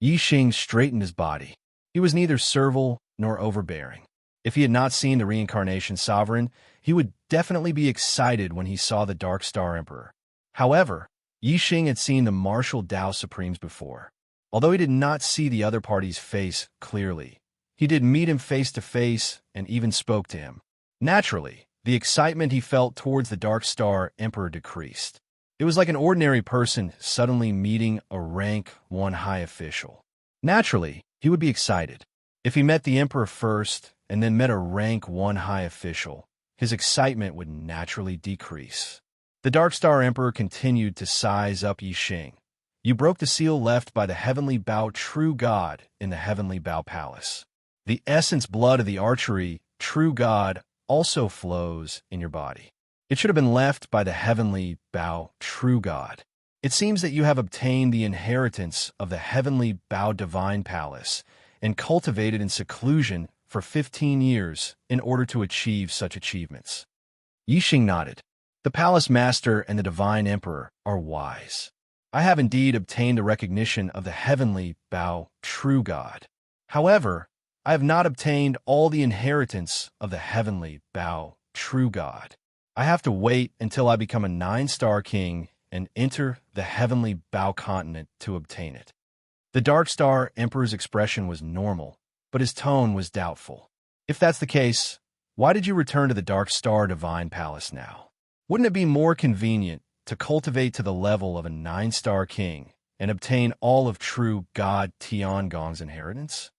Yixing straightened his body. He was neither servile nor overbearing. If he had not seen the reincarnation sovereign, he would definitely be excited when he saw the Dark Star Emperor. However, Yixing had seen the martial Tao Supremes before. Although he did not see the other party's face clearly, he did meet him face to face and even spoke to him. Naturally, the excitement he felt towards the Dark Star Emperor decreased. It was like an ordinary person suddenly meeting a rank 1 high official. Naturally, he would be excited. If he met the Emperor first and then met a rank 1 high official, his excitement would naturally decrease. The Dark Star Emperor continued to size up Yixing. You broke the seal left by the heavenly Bao True God in the heavenly Bao Palace. The essence blood of the archery True God also flows in your body. It should have been left by the heavenly Bao True God. It seems that you have obtained the inheritance of the heavenly Bao Divine Palace and cultivated in seclusion for 15 years in order to achieve such achievements. Yixing nodded. The palace master and the divine emperor are wise. I have indeed obtained the recognition of the heavenly Bao True God. However, I have not obtained all the inheritance of the heavenly Bao True God. I have to wait until I become a 9-star king and enter the heavenly Bao continent to obtain it. The Dark Star Emperor's expression was normal, but his tone was doubtful. If that's the case, why did you return to the Dark Star Divine Palace now? Wouldn't it be more convenient to cultivate to the level of a 9-star king and obtain all of true God Tiangong's inheritance?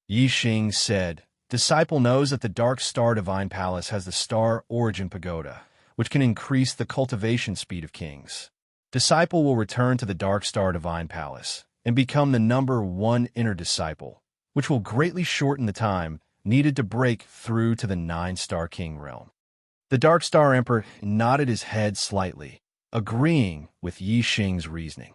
Yixing said, Disciple knows that the Dark Star Divine Palace has the Star Origin Pagoda, which can increase the cultivation speed of kings. Disciple will return to the Dark Star Divine Palace and become the number 1 inner disciple, which will greatly shorten the time needed to break through to the 9-star king realm. The Dark Star Emperor nodded his head slightly, agreeing with Yixing's reasoning.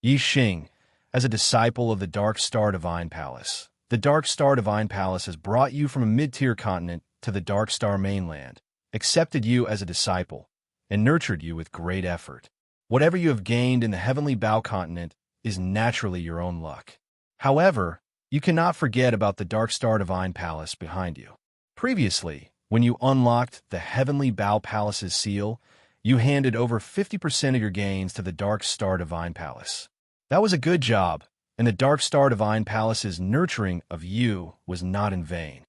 Yixing, as a disciple of the Dark Star Divine Palace, the Dark Star Divine Palace has brought you from a mid-tier continent to the Dark Star mainland, accepted you as a disciple, and nurtured you with great effort. Whatever you have gained in the heavenly Bao continent is naturally your own luck. However, you cannot forget about the Dark Star Divine Palace behind you. Previously, when you unlocked the heavenly Bao Palace's seal, You handed over 50% of your gains to the Dark Star Divine Palace. That was a good job, and the Dark Star Divine Palace's nurturing of you was not in vain.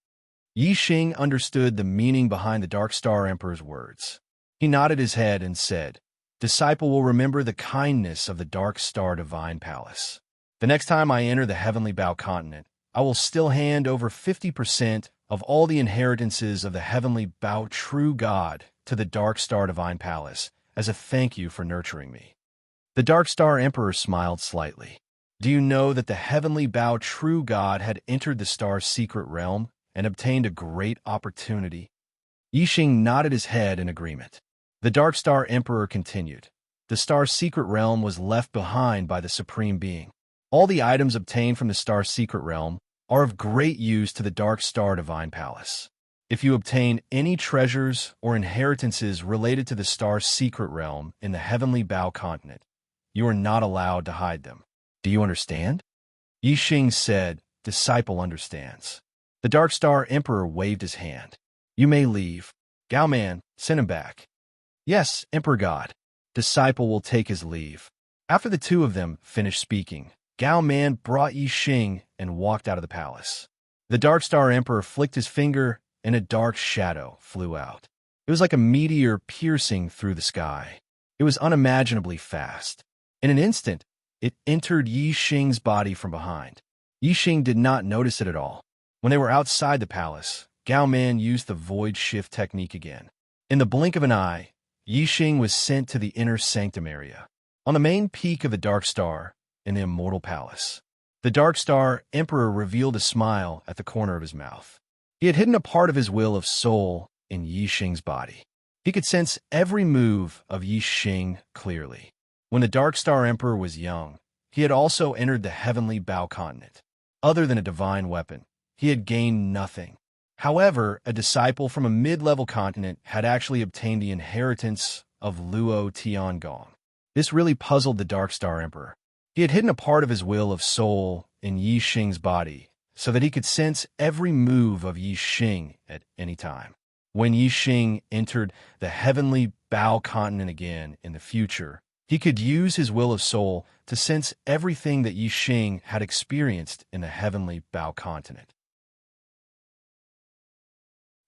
Yi Xing understood the meaning behind the Dark Star Emperor's words. He nodded his head and said, "Disciple will remember the kindness of the Dark Star Divine Palace. The next time I enter the Heavenly Bao continent, I will still hand over 50% of all the inheritances of the Heavenly Bao True God to the Dark Star Divine Palace as a thank you for nurturing me." The Dark Star Emperor smiled slightly. "Do you know that the Heavenly Bao True God had entered the star's secret realm and obtained a great opportunity?" Yi Xing nodded his head in agreement. The Dark Star Emperor continued, "The star's secret realm was left behind by the Supreme Being. All the items obtained from the star's secret realm are of great use to the Dark Star Divine Palace. If you obtain any treasures or inheritances related to the star's secret realm in the Heavenly Bao continent, you are not allowed to hide them. Do you understand?" Yi Xing said, "Disciple understands." The Dark Star Emperor waved his hand. "You may leave. Gao Man, send him back." "Yes, Emperor God." Disciple will take his leave. After the two of them finished speaking, Gao Man brought Yi Xing and walked out of the palace. The Dark Star Emperor flicked his finger, and a dark shadow flew out. It was like a meteor piercing through the sky. It was unimaginably fast. In an instant, it entered Yi Xing's body from behind. Yi Xing did not notice it at all. When they were outside the palace, Gao Man used the void shift technique again. In the blink of an eye, Yi Xing was sent to the inner sanctum area, on the main peak of the Dark Star in the Immortal Palace. The Dark Star Emperor revealed a smile at the corner of his mouth. He had hidden a part of his will of soul in Yi Xing's body. He could sense every move of Yi Xing clearly. When the Dark Star Emperor was young, he had also entered the Heavenly Bao continent. Other than a divine weapon, he had gained nothing. However, a disciple from a mid-level continent had actually obtained the inheritance of Luo Tiangong. This really puzzled the Dark Star Emperor. He had hidden a part of his will of soul in Yi Xing's body so that he could sense every move of Yi Xing at any time. When Yi Xing entered the Heavenly Bao continent again in the future, he could use his will of soul to sense everything that Yi Xing had experienced in the Heavenly Bao continent.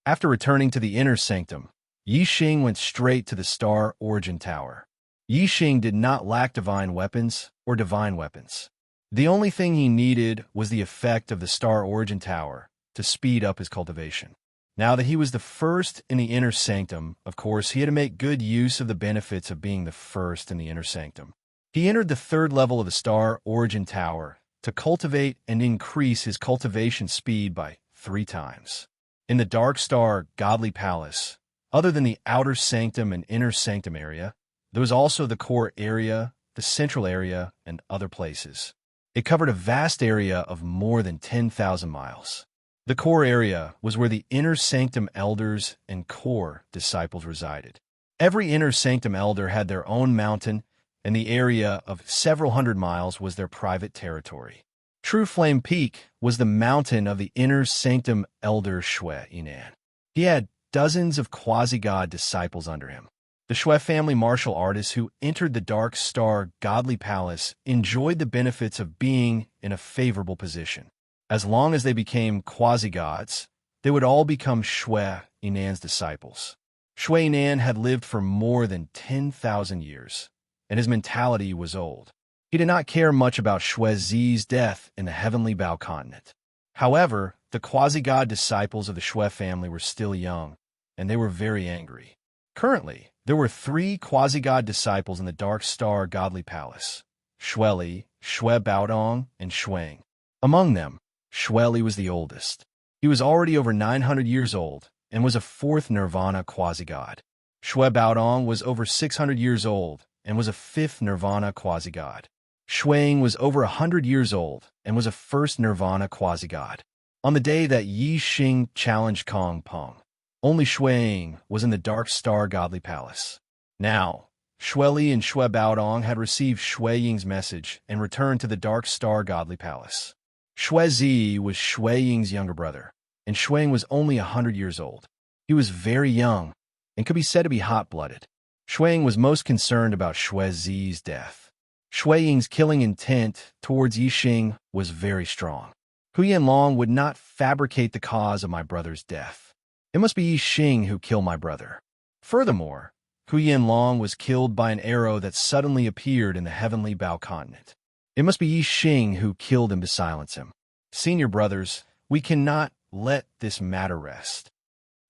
After returning to the inner sanctum, Yi Xing went straight to the Star Origin Tower. Yi Xing did not lack divine weapons or divine weapons. The only thing he needed was the effect of the Star Origin Tower to speed up his cultivation. Now that he was the first in the inner sanctum, of course, he had to make good use of the benefits of being the first in the inner sanctum. He entered the third level of the Star Origin Tower to cultivate and increase his cultivation speed by 3 times. In the Dark Star Godly Palace, other than the outer sanctum and inner sanctum area, there was also the core area, the central area, and other places. It covered a vast area of more than 10,000 miles. The core area was where the inner sanctum elders and core disciples resided. Every inner sanctum elder had their own mountain, and the area of several hundred miles was their private territory. True Flame Peak was the mountain of the inner sanctum elder Shui Yinan. He had dozens of quasi-god disciples under him. The Shui family martial artists who entered the Dark Star Godly Palace enjoyed the benefits of being in a favorable position. As long as they became quasi-gods, they would all become Shui Yinan's disciples. Shui Yinan had lived for more than 10,000 years, and his mentality was old. He did not care much about Shui Zi's death in the Heavenly Bao continent. However, the quasi-god disciples of the Shui family were still young, and they were very angry. Currently, there were 3 quasi-god disciples in the Dark Star Godly Palace: Shui Li, Shui Baodong, and Shuang. Among them, Shui Li was the oldest. He was already over 900 years old and was a 4th Nirvana quasi-god. Shui Baodong was over 600 years old and was a 5th Nirvana quasi-god. Shuang was over 100 years old and was a 1st Nirvana quasi-god. On the day that Yi Xing challenged Kong Peng, only Shuang was in the Dark Star Godly Palace. Now, Shui Li and Shui Baodong had received Shui Ying's message and returned to the Dark Star Godly Palace. Shui Zi was Shui Ying's younger brother, and Shuang was only 100 years old. He was very young and could be said to be hot-blooded. Shui Ying was most concerned about Shui Zi's death. Shui Ying's killing intent towards Yi Xing was very strong. Hu Yanlong would not fabricate the cause of my brother's death. It must be Yi Xing who killed my brother. Furthermore, Hu Yanlong was killed by an arrow that suddenly appeared in the heavenly Bao continent. It must be Yi Xing who killed him to silence him. Senior brothers, we cannot let this matter rest.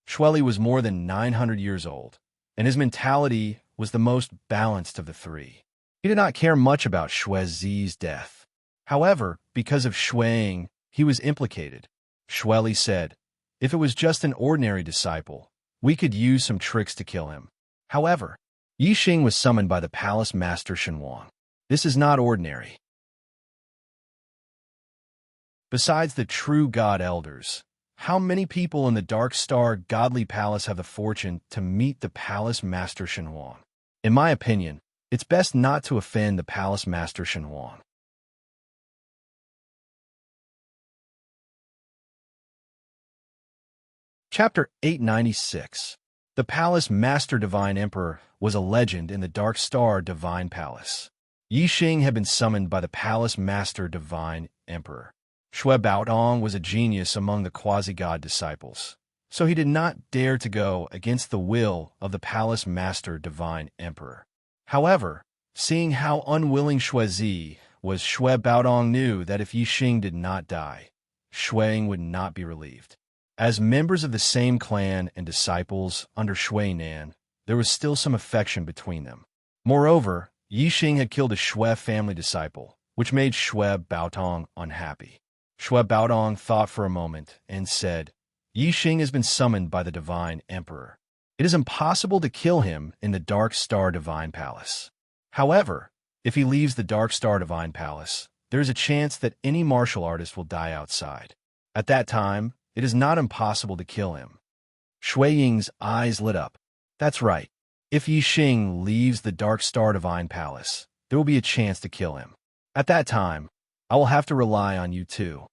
Shui was more than 900 years old, and his mentality was the most balanced of the three. He did not care much about Shui Zi's death. However, because of Shui Ying, he was implicated. Shui said, if it was just an ordinary disciple, we could use some tricks to kill him. However, Yi Xing was summoned by the palace master Shenhuang. This is not ordinary. Besides the true god elders, how many people in the Dark Star Godly Palace have the fortune to meet the palace master Shenhuang? In my opinion, it's best not to offend the palace master Shenhuang. Chapter 896. The Palace Master Divine Emperor was a legend in the Dark Star Divine Palace. Yi Xing had been summoned by the Palace Master Divine Emperor. Shui Baodong was a genius among the quasi-god disciples, so he did not dare to go against the will of the Palace Master Divine Emperor. However, seeing how unwilling Shui Zi was, Shui Baodong knew that if Yi Xing did not die, Shui Ying would not be relieved. As members of the same clan and disciples under Shui Nan, there was still some affection between them. Moreover, Yi Xing had killed a Shui family disciple, which made Shui Baodong unhappy. Shui Baodong thought for a moment and said, Yi Xing has been summoned by the Divine Emperor. It is impossible to kill him in the Dark Star Divine Palace. However, if he leaves the Dark Star Divine Palace, there is a chance that any martial artist will die outside. At that time, it is not impossible to kill him. Shui Ying's eyes lit up. That's right. If Yi Xing leaves the Dark Star Divine Palace, there will be a chance to kill him. At that time, I will have to rely on you too.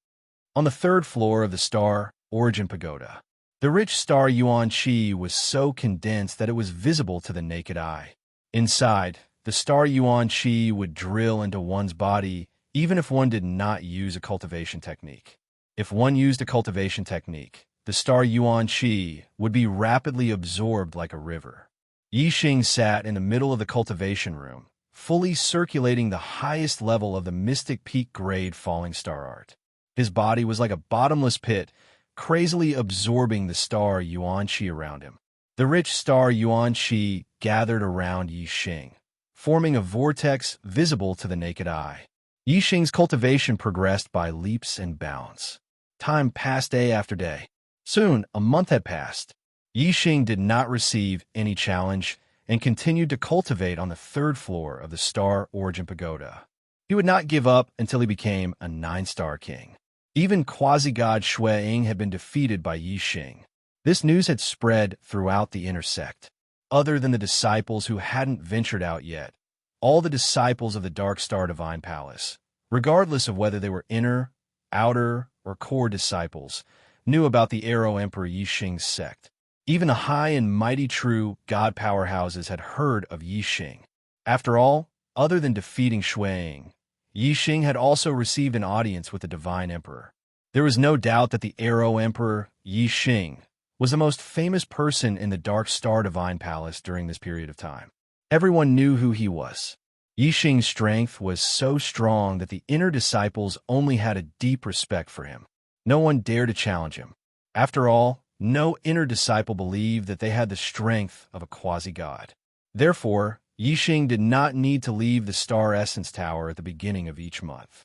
On the third floor of the Star Origin Pagoda, the rich star Yuan Qi was so condensed that it was visible to the naked eye. Inside, the star Yuan Qi would drill into one's body even if one did not use a cultivation technique. If one used a cultivation technique, the star Yuan Qi would be rapidly absorbed like a river. Yi Xing sat in the middle of the cultivation room, fully circulating the highest level of the mystic peak grade falling star art. His body was like a bottomless pit, crazily absorbing the star Yuan Qi around him. The rich star Yuan Qi gathered around Yi Xing, forming a vortex visible to the naked eye. Yi Xing's cultivation progressed by leaps and bounds. Time passed day after day. Soon, a month had passed. Yi Xing did not receive any challenge and continued to cultivate on the third floor of the Star Origin Pagoda. He would not give up until he became a 9-star king. Even quasi-god Shui Ying had been defeated by Yi Xing. This news had spread throughout the inner sect. Other than the disciples who hadn't ventured out yet, all the disciples of the Dark Star Divine Palace, regardless of whether they were inner, outer, or core disciples, knew about the Arrow Emperor Yi Xing's sect. Even the high and mighty true god powerhouses had heard of Yi Xing. After all, other than defeating Shui Ying, Yi Xing had also received an audience with the Divine Emperor. There was no doubt that the Arrow Emperor, Yi Xing, was the most famous person in the Dark Star Divine Palace during this period of time. Everyone knew who he was. Yi Xing's strength was so strong that the inner disciples only had a deep respect for him. No one dared to challenge him. After all, no inner disciple believed that they had the strength of a quasi-god. Therefore, Yi Xing did not need to leave the Star Essence Tower at the beginning of each month.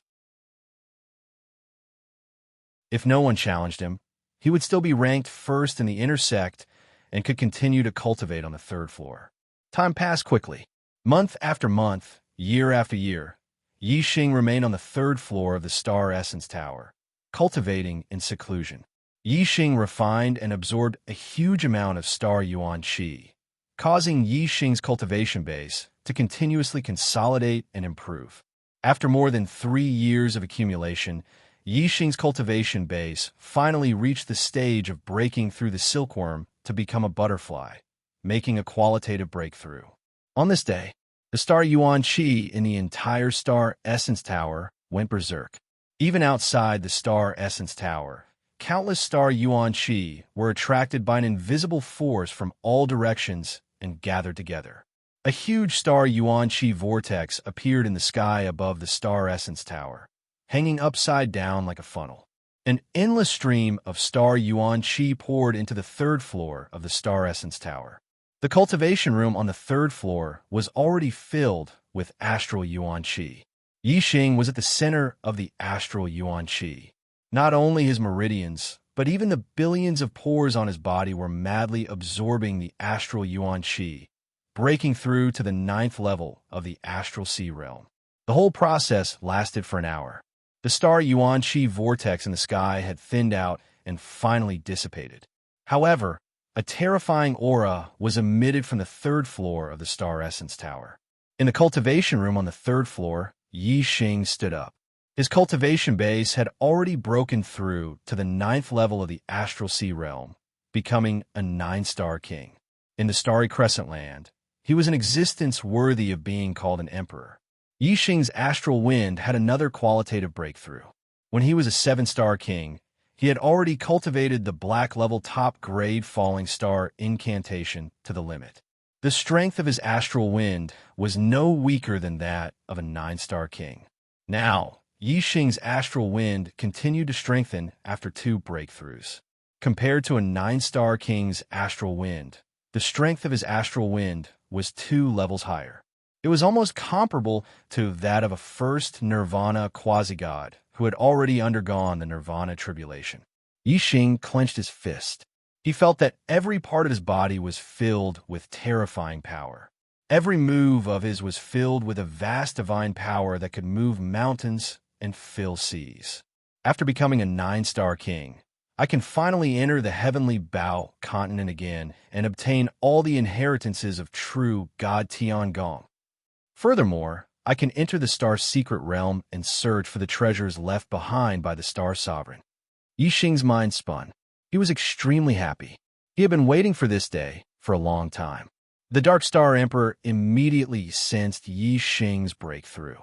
If no one challenged him, he would still be ranked first in the inner sect and could continue to cultivate on the third floor. Time passed quickly. Month after month, year after year, Yi Xing remained on the third floor of the Star Essence Tower, cultivating in seclusion. Yi Xing refined and absorbed a huge amount of Star Yuan Qi, causing Yi Xing's cultivation base to continuously consolidate and improve. After more than 3 years of accumulation, Yi Xing's cultivation base finally reached the stage of breaking through the silkworm to become a butterfly, making a qualitative breakthrough. On this day, the star Yuan Qi in the entire Star Essence Tower went berserk. Even outside the Star Essence Tower, countless star Yuan Qi were attracted by an invisible force from all directions and gathered together. A huge star Yuan Qi vortex appeared in the sky above the Star Essence Tower, hanging upside down like a funnel. An endless stream of star Yuan Qi poured into the third floor of the Star Essence Tower. The cultivation room on the third floor was already filled with astral Yuan Qi. Yi Xing was at the center of the astral Yuan Qi. Not only his meridians, but even the billions of pores on his body were madly absorbing the astral Yuan Qi, breaking through to the 9th level of the astral sea realm. The whole process lasted for an hour. The star Yuan Qi vortex in the sky had thinned out and finally dissipated. However, a terrifying aura was emitted from the third floor of the Star Essence Tower. In the cultivation room on the third floor, Yi Xing stood up. His cultivation base had already broken through to the 9th level of the astral sea realm, becoming a 9-star king. In the starry crescent land, he was an existence worthy of being called an emperor. Yi Xing's astral wind had another qualitative breakthrough. When he was a 7-star king, he had already cultivated the black-level top-grade falling star incantation to the limit. The strength of his astral wind was no weaker than that of a 9-star king. Now, Yi Xing's astral wind continued to strengthen after 2 breakthroughs. Compared to a 9-star king's astral wind, the strength of his astral wind was 2 levels higher. It was almost comparable to that of a first nirvana quasi-god who had already undergone the nirvana tribulation. Yi Xing clenched his fist. He felt that every part of his body was filled with terrifying power. Every move of his was filled with a vast divine power that could move mountains and fill seas. After becoming a 9-star king, I can finally enter the heavenly Bao continent again and obtain all the inheritances of true God Tiangong. Furthermore, I can enter the star's secret realm and search for the treasures left behind by the star sovereign. Yi Xing's mind spun. He was extremely happy. He had been waiting for this day for a long time. The Dark Star Emperor immediately sensed Yi Xing's breakthrough.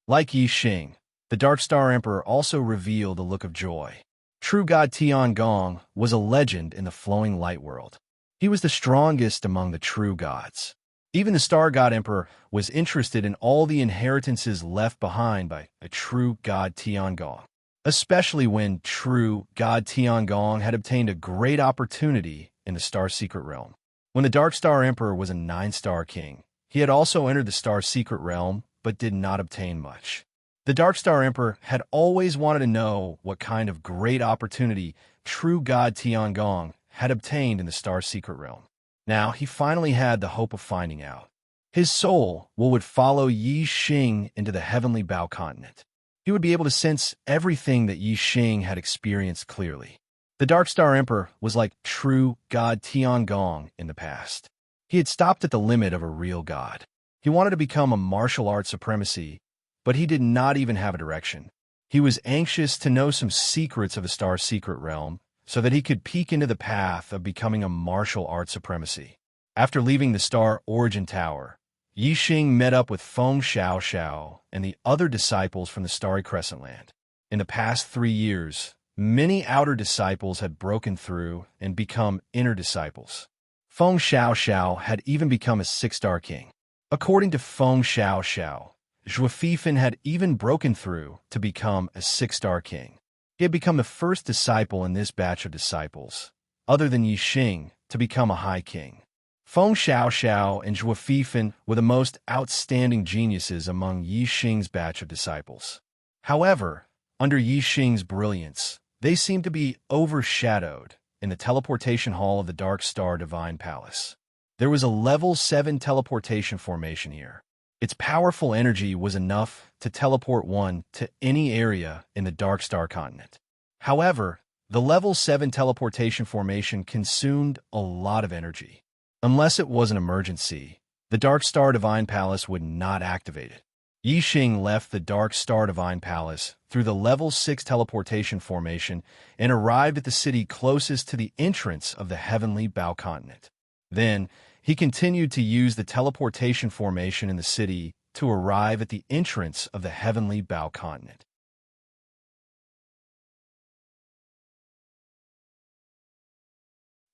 Like Yi Xing, the Dark Star Emperor also revealed a look of joy. True God Tiangong was a legend in the flowing light world. He was the strongest among the true gods. Even the Star God Emperor was interested in all the inheritances left behind by a true God Tiangong, especially when true God Tiangong had obtained a great opportunity in the Star Secret Realm. When the Dark Star Emperor was a 9-star king, he had also entered the Star Secret Realm but did not obtain much. The Dark Star Emperor had always wanted to know what kind of great opportunity true God Tiangong had obtained in the Star Secret Realm. Now he finally had the hope of finding out. His soul would follow Yi Xing into the heavenly Bao continent. He would be able to sense everything that Yi Xing had experienced clearly. The Dark Star Emperor was like true God Tiangong in the past. He had stopped at the limit of a real god. He wanted to become a martial arts supremacy, but he did not even have a direction. He was anxious to know some secrets of the Star Secret Realm, so that he could peek into the path of becoming a martial arts supremacy. After leaving the Star Origin Tower, Yi Xing met up with Feng Xiao and the other disciples from the Starry Crescent Land. In the past 3 years, many outer disciples had broken through and become inner disciples. Feng Xiao had even become a 6-star king. According to Feng Xiao, Zhuo Fifan had even broken through to become a 6-star king. He had become the first disciple in this batch of disciples, other than Yi Xing, to become a high king. Feng Xiao and Zhuo Fifan were the most outstanding geniuses among Yi Xing's batch of disciples. However, under Yi Xing's brilliance, they seemed to be overshadowed in the teleportation hall of the Dark Star Divine Palace. There was a level 7 teleportation formation here. Its powerful energy was enough to teleport one to any area in the Dark Star continent. However, the level 7 teleportation formation consumed a lot of energy. Unless it was an emergency, the Dark Star Divine Palace would not activate it. Yi Xing left the Dark Star Divine Palace through the level 6 teleportation formation and arrived at the city closest to the entrance of the heavenly Bao continent. Then, he continued to use the teleportation formation in the city to arrive at the entrance of the heavenly Bow continent.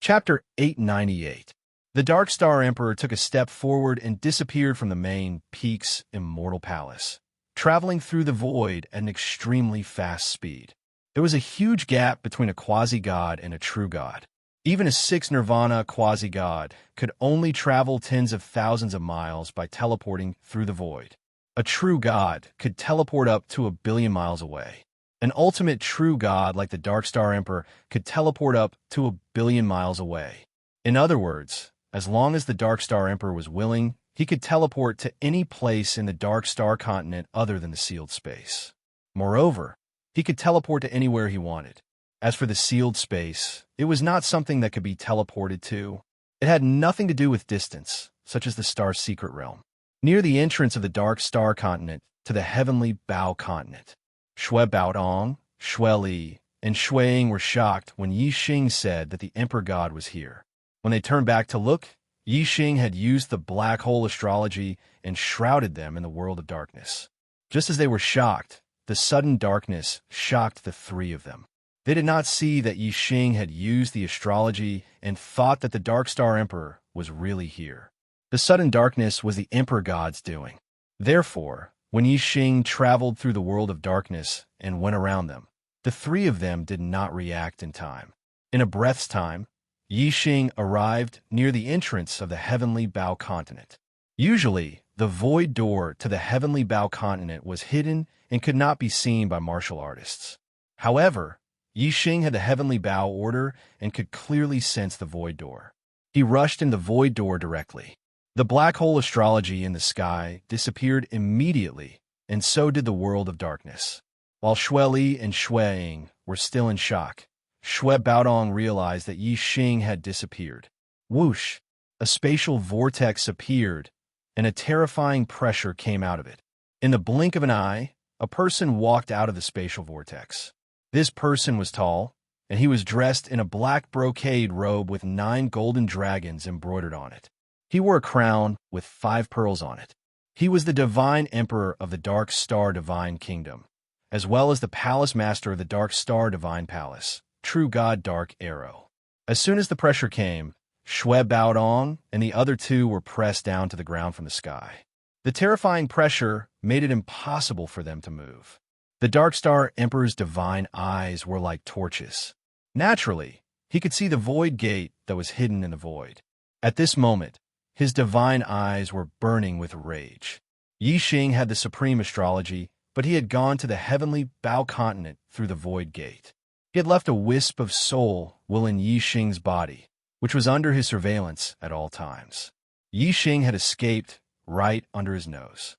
Chapter 898. The Dark Star Emperor took a step forward and disappeared from the main Peak's immortal palace, traveling through the void at an extremely fast speed. There was a huge gap between a quasi-god and a true god. Even a sixth nirvana quasi-god could only travel tens of thousands of miles by teleporting through the void. A true god could teleport up to 1 billion miles away. An ultimate true god like the Dark Star Emperor could teleport up to 1 billion miles away. In other words, as long as the Dark Star Emperor was willing, he could teleport to any place in the Dark Star continent other than the sealed space. Moreover, he could teleport to anywhere he wanted. As for the sealed space, it was not something that could be teleported to. It had nothing to do with distance, such as the star's secret realm. Near the entrance of the Dark Star continent to the heavenly Bow continent, Shui Baodong, Shui Li, and Shui Ying were shocked when Yi Xing said that the Emperor God was here. When they turned back to look, Yi Xing had used the black hole astrology and shrouded them in the world of darkness. Just as they were shocked, the sudden darkness shocked the three of them. They did not see that Yi Xing had used the astrology and thought that the Dark Star Emperor was really here. The sudden darkness was the Emperor God's doing. Therefore, when Yi Xing traveled through the world of darkness and went around them, the three of them did not react in time. In a breath's time, Yi Xing arrived near the entrance of the heavenly Bow continent. Usually, the void door to the heavenly Bow continent was hidden and could not be seen by martial artists. However, Yi Xing had the heavenly Bow order and could clearly sense the void door. He rushed in the void door directly. The black hole astrology in the sky disappeared immediately, and so did the world of darkness. While Shui Li and Shui Ying were still in shock, Shui Baodong realized that Yi Xing had disappeared. Whoosh! A spatial vortex appeared, and a terrifying pressure came out of it. In the blink of an eye, a person walked out of the spatial vortex. This person was tall, and he was dressed in a black brocade robe with 9 golden dragons embroidered on it. He wore a crown with 5 pearls on it. He was the divine emperor of the Dark Star Divine Kingdom, as well as the palace master of the Dark Star Divine Palace, True God Dark Arrow. As soon as the pressure came, Shui Baodong and the other two were pressed down to the ground from the sky. The terrifying pressure made it impossible for them to move. The Dark Star Emperor's divine eyes were like torches. Naturally, he could see the void gate that was hidden in the void. At this moment, his divine eyes were burning with rage. Yi Xing had the supreme astrology, but he had gone to the heavenly Bow continent through the void gate. He had left a wisp of soul within Yi Xing's body, which was under his surveillance at all times. Yi Xing had escaped right under his nose.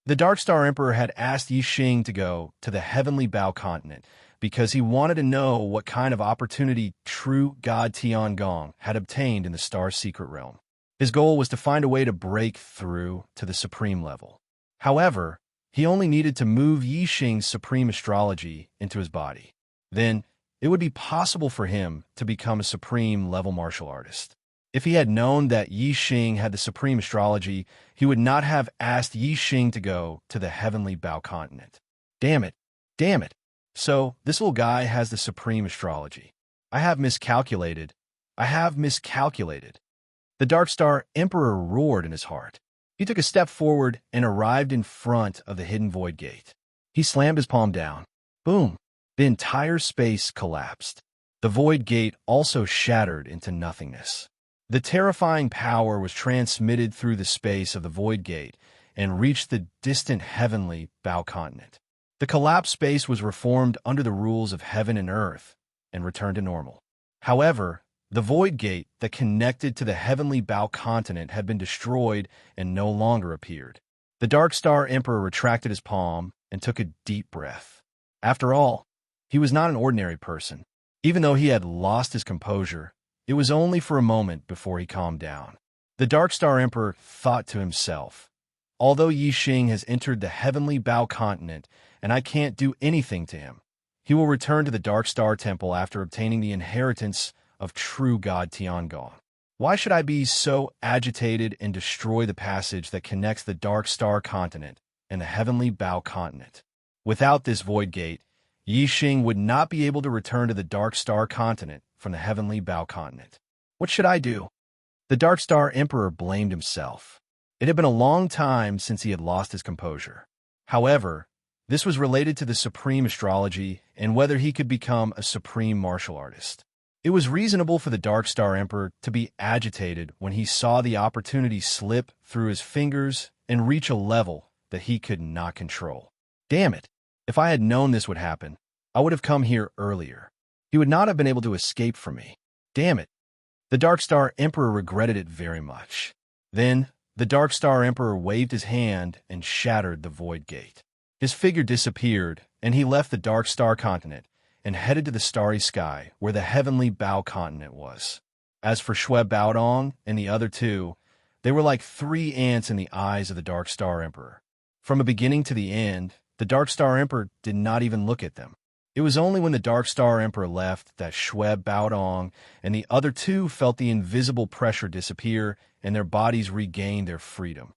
The Dark Star Emperor had asked Yi Xing to go to the heavenly Bow continent because he wanted to know what kind of opportunity true God Tiangong had obtained in the star's secret realm. His goal was to find a way to break through to the supreme level. However, he only needed to move Yi Xing's supreme astrology into his body. Then, it would be possible for him to become a supreme level martial artist. If he had known that Yi Xing had the supreme astrology, he would not have asked Yi Xing to go to the heavenly Bow continent. Damn it. Damn it. So, this little guy has the supreme astrology. I have miscalculated. The Dark Star Emperor roared in his heart. He took a step forward and arrived in front of the hidden void gate. He slammed his palm down. Boom! The entire space collapsed. The void gate also shattered into nothingness. The terrifying power was transmitted through the space of the void gate and reached the distant heavenly Bow continent. The collapsed space was reformed under the rules of heaven and earth and returned to normal. However, the void gate that connected to the heavenly Bow continent had been destroyed and no longer appeared. The Dark Star Emperor retracted his palm and took a deep breath. After all, he was not an ordinary person. Even though he had lost his composure, it was only for a moment before he calmed down. The Dark Star Emperor thought to himself, although Yi Xing has entered the heavenly Bow continent and I can't do anything to him, he will return to the Dark Star Temple after obtaining the inheritance of true God Tiangong. Why should I be so agitated and destroy the passage that connects the Dark Star continent and the Heavenly Bao continent? Without this void gate, Yi Xing would not be able to return to the Dark Star continent from the Heavenly Bao continent. What should I do? The Dark Star Emperor blamed himself. It had been a long time since he had lost his composure. However, this was related to the supreme astrology and whether he could become a supreme martial artist. It was reasonable for the Dark Star Emperor to be agitated when he saw the opportunity slip through his fingers and reach a level that he could not control. Damn it! If I had known this would happen, I would have come here earlier. He would not have been able to escape from me. Damn it! The Dark Star Emperor regretted it very much. Then, the Dark Star Emperor waved his hand and shattered the Void Gate. His figure disappeared, and he left the Dark Star continent and headed to the starry sky where the Heavenly Bao continent was. As for Xue Baodong and the other two, they were like 3 ants in the eyes of the Dark Star Emperor. From the beginning to the end, the Dark Star Emperor did not even look at them. It was only when the Dark Star Emperor left that Xue Baodong and the other two felt the invisible pressure disappear and their bodies regained their freedom.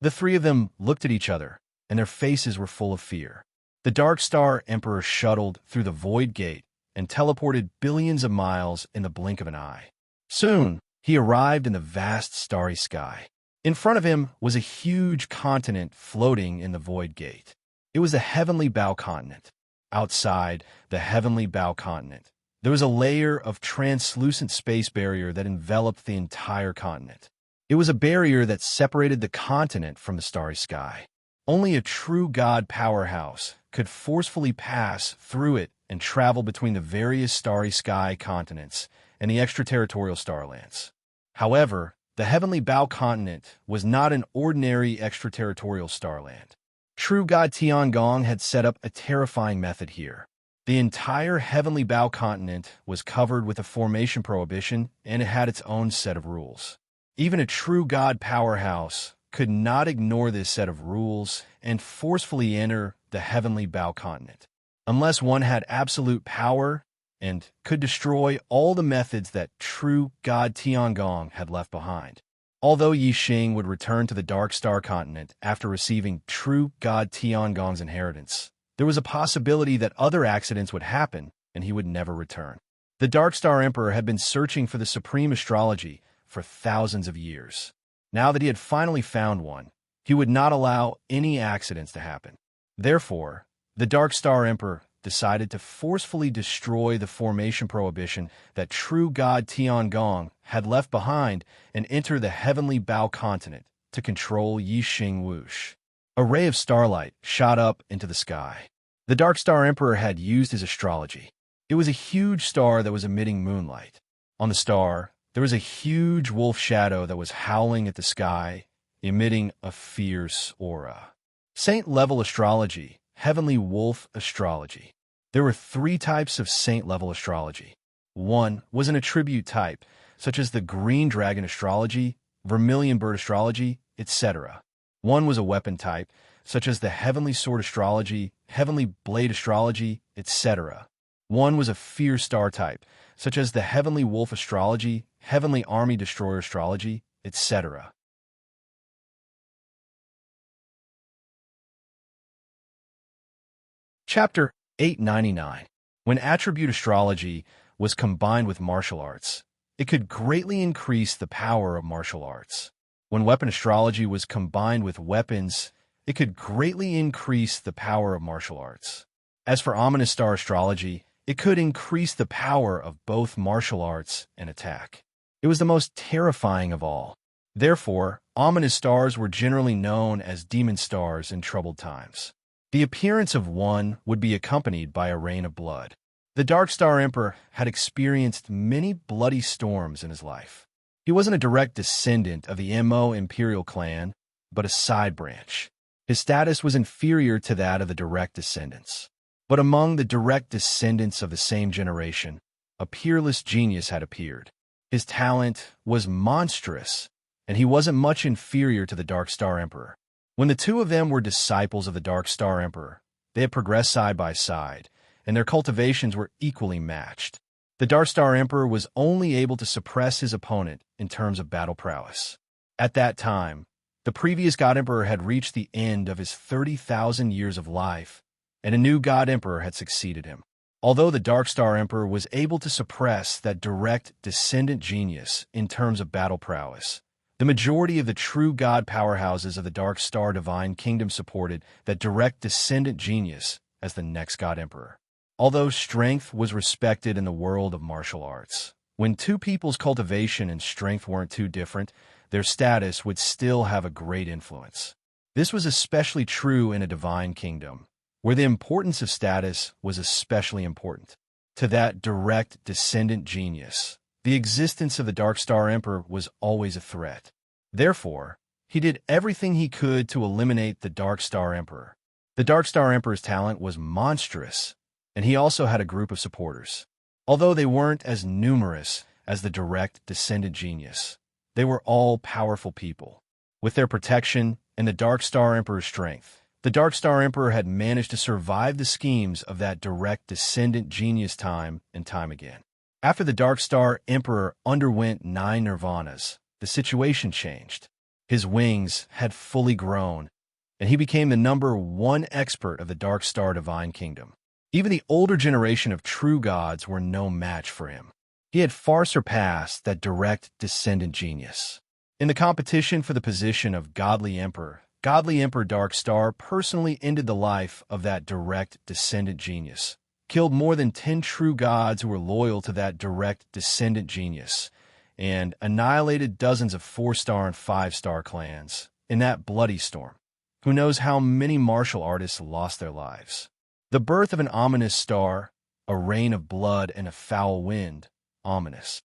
The 3 of them looked at each other, and their faces were full of fear. The Dark Star Emperor shuttled through the Void Gate and teleported billions of miles in the blink of an eye. Soon, he arrived in the vast starry sky. In front of him was a huge continent floating in the Void Gate. It was the Heavenly Bao continent. Outside the Heavenly Bao continent, there was a layer of translucent space barrier that enveloped the entire continent. It was a barrier that separated the continent from the starry sky. Only a true God powerhouse could forcefully pass through it and travel between the various starry sky continents and the extraterritorial starlands. However, the Heavenly Bao continent was not an ordinary extraterritorial starland. True God Tiangong had set up a terrifying method here. The entire Heavenly Bao continent was covered with a formation prohibition, and it had its own set of rules. Even a true God powerhouse could not ignore this set of rules and forcefully enter the Heavenly Bao continent, unless one had absolute power and could destroy all the methods that true God Tiangong had left behind. Although Yi Xing would return to the Dark Star continent after receiving true God Tiangong's inheritance, there was a possibility that other accidents would happen and he would never return. The Dark Star Emperor had been searching for the supreme astrology for thousands of years. Now that he had finally found one, he would not allow any accidents to happen. Therefore, the Dark Star Emperor decided to forcefully destroy the formation prohibition that true God Tiangong had left behind and enter the Heavenly Bao continent to control Yi Xing Wush. A ray of starlight shot up into the sky. The Dark Star Emperor had used his astrology. It was a huge star that was emitting moonlight. On the star, there was a huge wolf shadow that was howling at the sky, emitting a fierce aura. Saint-level astrology, Heavenly Wolf astrology. There were 3 types of saint-level astrology. 1 was an attribute type, such as the green dragon astrology, vermilion bird astrology, etc. 1 was a weapon type, such as the heavenly sword astrology, heavenly blade astrology, etc. 1 was a fierce star type, such as the heavenly wolf astrology, heavenly army destroyer astrology, etc. Chapter 899. When attribute astrology was combined with martial arts, it could greatly increase the power of martial arts. When weapon astrology was combined with weapons, it could greatly increase the power of martial arts. As for ominous star astrology, it could increase the power of both martial arts and attack. It was the most terrifying of all. Therefore, ominous stars were generally known as demon stars in troubled times. The appearance of one would be accompanied by a rain of blood. The Dark Star Emperor had experienced many bloody storms in his life. He wasn't a direct descendant of the Mo imperial clan, but a side branch. His status was inferior to that of the direct descendants. But among the direct descendants of the same generation, a peerless genius had appeared. His talent was monstrous, and he wasn't much inferior to the Dark Star Emperor. When the 2 of them were disciples of the Dark Star Emperor, they had progressed side by side, and their cultivations were equally matched. The Dark Star Emperor was only able to suppress his opponent in terms of battle prowess. At that time, the previous God Emperor had reached the end of his 30,000 years of life, and a new God Emperor had succeeded him. Although the Dark Star Emperor was able to suppress that direct descendant genius in terms of battle prowess, the majority of the true God powerhouses of the Dark Star Divine Kingdom supported that direct descendant genius as the next God Emperor. Although strength was respected in the world of martial arts, when two people's cultivation and strength weren't too different, their status would still have a great influence. This was especially true in a divine kingdom, where the importance of status was especially important. To that direct descendant genius, the existence of the Dark Star Emperor was always a threat. Therefore, he did everything he could to eliminate the Dark Star Emperor. The Dark Star Emperor's talent was monstrous, and he also had a group of supporters. Although they weren't as numerous as the direct descendant genius, they were all powerful people. With their protection and the Dark Star Emperor's strength, the Dark Star Emperor had managed to survive the schemes of that direct descendant genius time and time again. After the Dark Star Emperor underwent 9 nirvanas, the situation changed. His wings had fully grown, and he became the #1 expert of the Dark Star Divine Kingdom. Even the older generation of true gods were no match for him. He had far surpassed that direct descendant genius. In the competition for the position of Godly Emperor Dark Star personally ended the life of that direct descendant genius, killed more than 10 true gods who were loyal to that direct descendant genius, and annihilated dozens of 4-star and 5-star clans in that bloody storm. Who knows how many martial artists lost their lives? The birth of an ominous star, a rain of blood and a foul wind, ominous.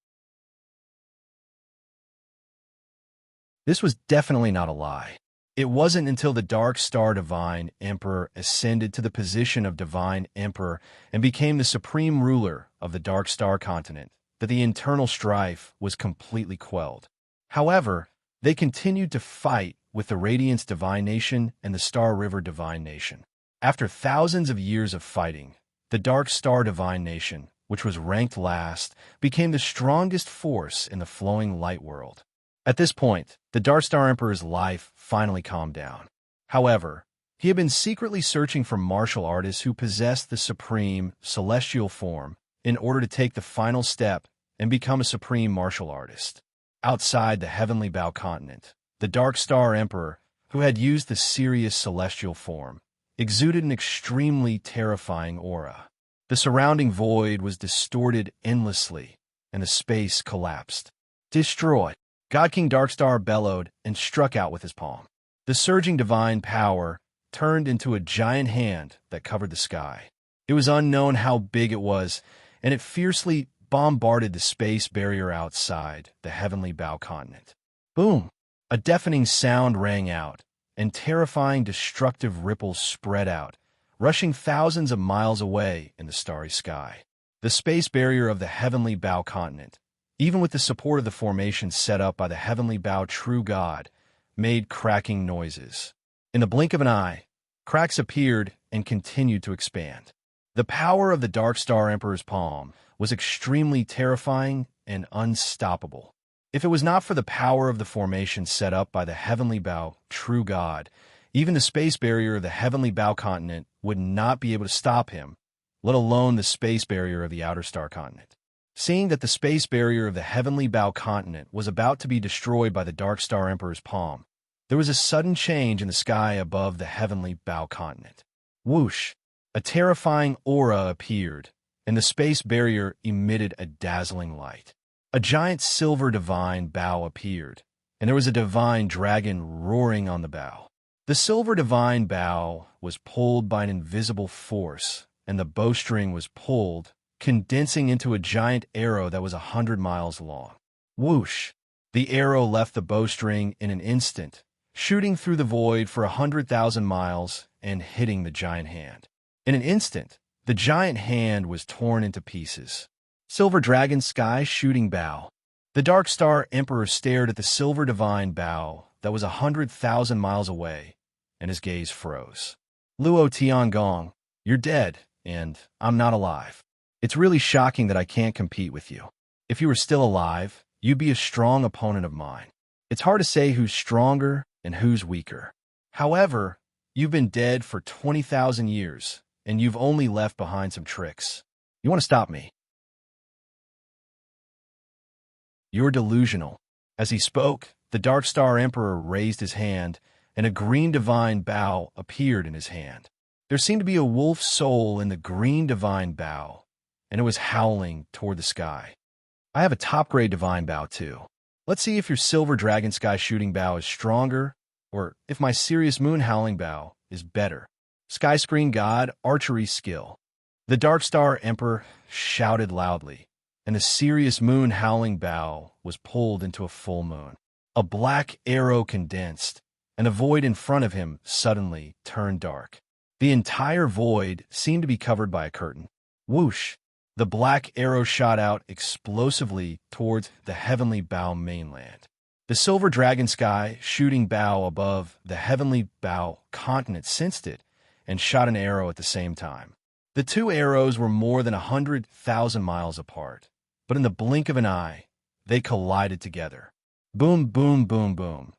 This was definitely not a lie. It wasn't until the Dark Star Divine Emperor ascended to the position of Divine Emperor and became the supreme ruler of the Dark Star continent that the internal strife was completely quelled. However, they continued to fight with the Radiance Divine Nation and the Star River Divine Nation. After thousands of years of fighting, the Dark Star Divine Nation, which was ranked last, became the strongest force in the flowing light world. At this point, the Dark Star Emperor's life finally calmed down. However, he had been secretly searching for martial artists who possessed the supreme celestial form in order to take the final step and become a supreme martial artist. Outside the Heavenly Bow continent, the Dark Star Emperor, who had used the Sirius celestial form, exuded an extremely terrifying aura. The surrounding void was distorted endlessly, and the space collapsed. Destroy! God King Darkstar bellowed and struck out with his palm. The surging divine power turned into a giant hand that covered the sky. It was unknown how big it was, and it fiercely bombarded the space barrier outside the Heavenly Bow continent. Boom! A deafening sound rang out, and terrifying destructive ripples spread out, rushing thousands of miles away in the starry sky. The space barrier of the Heavenly Bow continent, even with the support of the formation set up by the Heavenly Bow True God, made cracking noises. In the blink of an eye, cracks appeared and continued to expand. The power of the Dark Star Emperor's palm was extremely terrifying and unstoppable. If it was not for the power of the formation set up by the Heavenly Bow True God, even the space barrier of the Heavenly Bow continent would not be able to stop him, let alone the space barrier of the Outer Star continent. Seeing that the space barrier of the Heavenly Bow continent was about to be destroyed by the Dark Star Emperor's palm, there was a sudden change in the sky above the Heavenly Bow continent. Whoosh! A terrifying aura appeared, and the space barrier emitted a dazzling light. A giant silver divine bow appeared, and there was a divine dragon roaring on the bow. The silver divine bow was pulled by an invisible force, and the bowstring was pulled, condensing into a giant arrow that was 100 miles long. Whoosh! The arrow left the bowstring in an instant, shooting through the void for 100,000 miles and hitting the giant hand. In an instant, the giant hand was torn into pieces. Silver Dragon Sky Shooting Bow. The Dark Star Emperor stared at the silver divine bow that was 100,000 miles away, and his gaze froze. Luo Tiangong, you're dead, and I'm not alive. It's really shocking that I can't compete with you. If you were still alive, you'd be a strong opponent of mine. It's hard to say who's stronger and who's weaker. However, you've been dead for 20,000 years, and you've only left behind some tricks. You want to stop me? You're delusional. As he spoke, the Dark Star Emperor raised his hand, and a green divine bow appeared in his hand. There seemed to be a wolf soul in the green divine bow, and it was howling toward the sky. I have a top-grade divine bow, too. Let's see if your silver dragon sky shooting bow is stronger, or if my Sirius moon howling bow is better. Sky screen god, archery skill. The Dark Star Emperor shouted loudly, and the Sirius moon howling bow was pulled into a full moon. A black arrow condensed, and the void in front of him suddenly turned dark. The entire void seemed to be covered by a curtain. Whoosh! The black arrow shot out explosively towards the heavenly bow mainland. The silver dragon sky shooting bow above the heavenly bow continent sensed it and shot an arrow at the same time. The two arrows were more than 100,000 miles apart, but in the blink of an eye, they collided together. Boom, boom, boom, boom.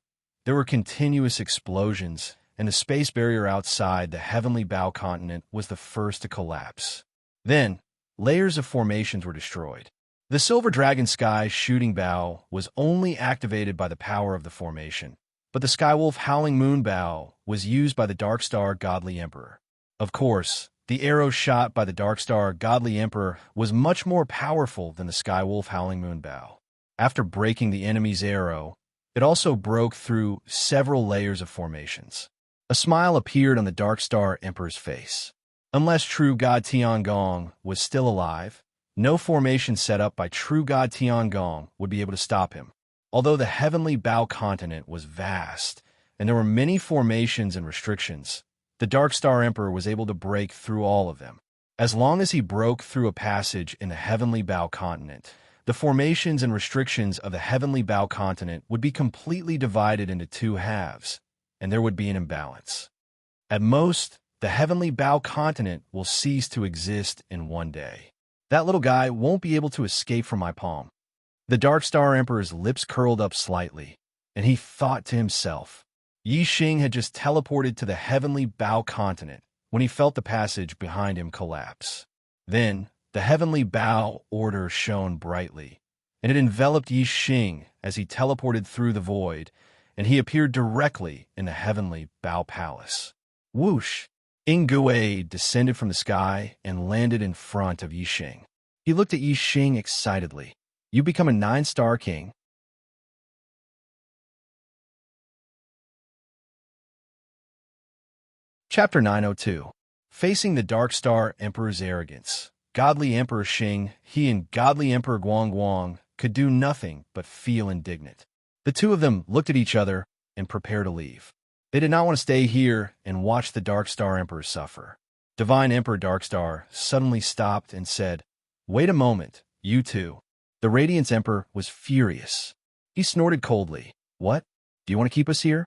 There were continuous explosions, and the space barrier outside the heavenly bow continent was the first to collapse. Then, layers of formations were destroyed. The silver dragon sky shooting bow was only activated by the power of the formation, but the skywolf howling moon bow was used by the Dark Star Godly Emperor. Of course, the arrow shot by the Dark Star Godly Emperor was much more powerful than the skywolf howling moon bow. After breaking the enemy's arrow, it also broke through several layers of formations. A smile appeared on the Dark Star Emperor's face. Unless True God Tiangong was still alive, no formation set up by True God Tiangong would be able to stop him. Although the heavenly bow continent was vast, and there were many formations and restrictions, the Dark Star Emperor was able to break through all of them. As long as he broke through a passage in the heavenly bow continent, the formations and restrictions of the heavenly bow continent would be completely divided into two halves, and there would be an imbalance. At most, the heavenly bow continent will cease to exist in one day. That little guy won't be able to escape from my palm. The Dark Star Emperor's lips curled up slightly, and he thought to himself. Yi Xing had just teleported to the heavenly bow continent when he felt the passage behind him collapse. Then, the heavenly bow order shone brightly, and it enveloped Yi Xing as he teleported through the void, and he appeared directly in the heavenly bow palace. Whoosh! Ingui descended from the sky and landed in front of Yi Xing. He looked at Yi Xing excitedly. You become a 9-star king? Chapter 902. Facing the Dark Star Emperor's arrogance. Godly Emperor Xing, he and Godly Emperor Guang could do nothing but feel indignant. The two of them looked at each other and prepared to leave. They did not want to stay here and watch the Dark Star Emperor suffer. Divine Emperor Darkstar suddenly stopped and said, "Wait a moment, you two." The Radiance Emperor was furious. He snorted coldly. "What? Do you want to keep us here?"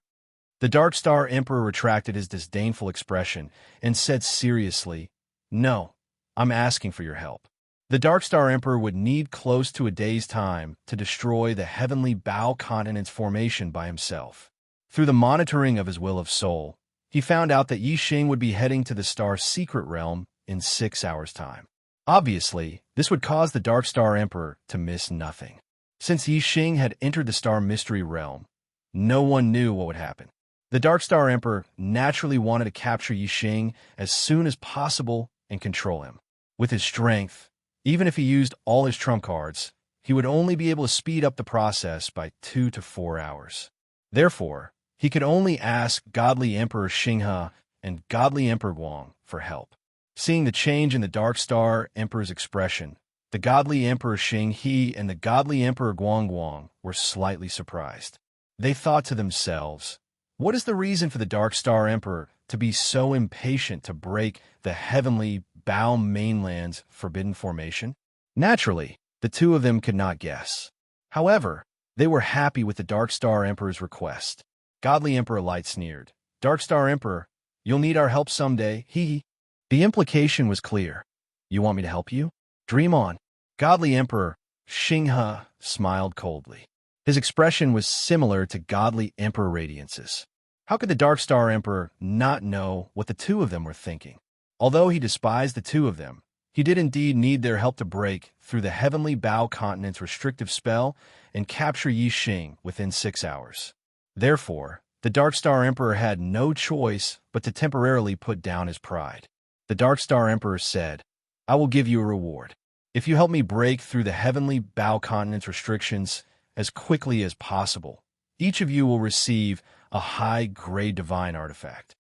The Dark Star Emperor retracted his disdainful expression and said seriously, "No, I'm asking for your help." The Dark Star Emperor would need close to a day's time to destroy the heavenly bow continent's formation by himself. Through the monitoring of his will of soul, he found out that Yi Xing would be heading to the star's secret realm in 6 hours' time. Obviously, this would cause the Dark Star Emperor to miss nothing. Since Yi Xing had entered the star mystery realm, no one knew what would happen. The Dark Star Emperor naturally wanted to capture Yi Xing as soon as possible and control him. With his strength, even if he used all his trump cards, he would only be able to speed up the process by 2 to 4 hours. Therefore, he could only ask Godly Emperor Xinghe and Godly Emperor Guang for help. Seeing the change in the Dark Star Emperor's expression, the Godly Emperor Xinghe and the Godly Emperor Guang were slightly surprised. They thought to themselves, what is the reason for the Dark Star Emperor to be so impatient to break the heavenly bow mainland's forbidden formation? Naturally, the two of them could not guess. However, they were happy with the Dark Star Emperor's request. Godly Emperor Light sneered. "Dark Star Emperor, you'll need our help someday, hee hee." The implication was clear. You want me to help you? Dream on. Godly Emperor Xinghe smiled coldly. His expression was similar to Godly Emperor Radiance's. How could the Dark Star Emperor not know what the two of them were thinking? Although he despised the two of them, he did indeed need their help to break through the Heavenly Bow Continent's restrictive spell and capture Yi Xing within 6 hours. Therefore, the Dark Star Emperor had no choice but to temporarily put down his pride. The Dark Star Emperor said, I will give you a reward. If you help me break through the Heavenly Bow Continent's restrictions as quickly as possible, each of you will receive a high-grade divine artifact.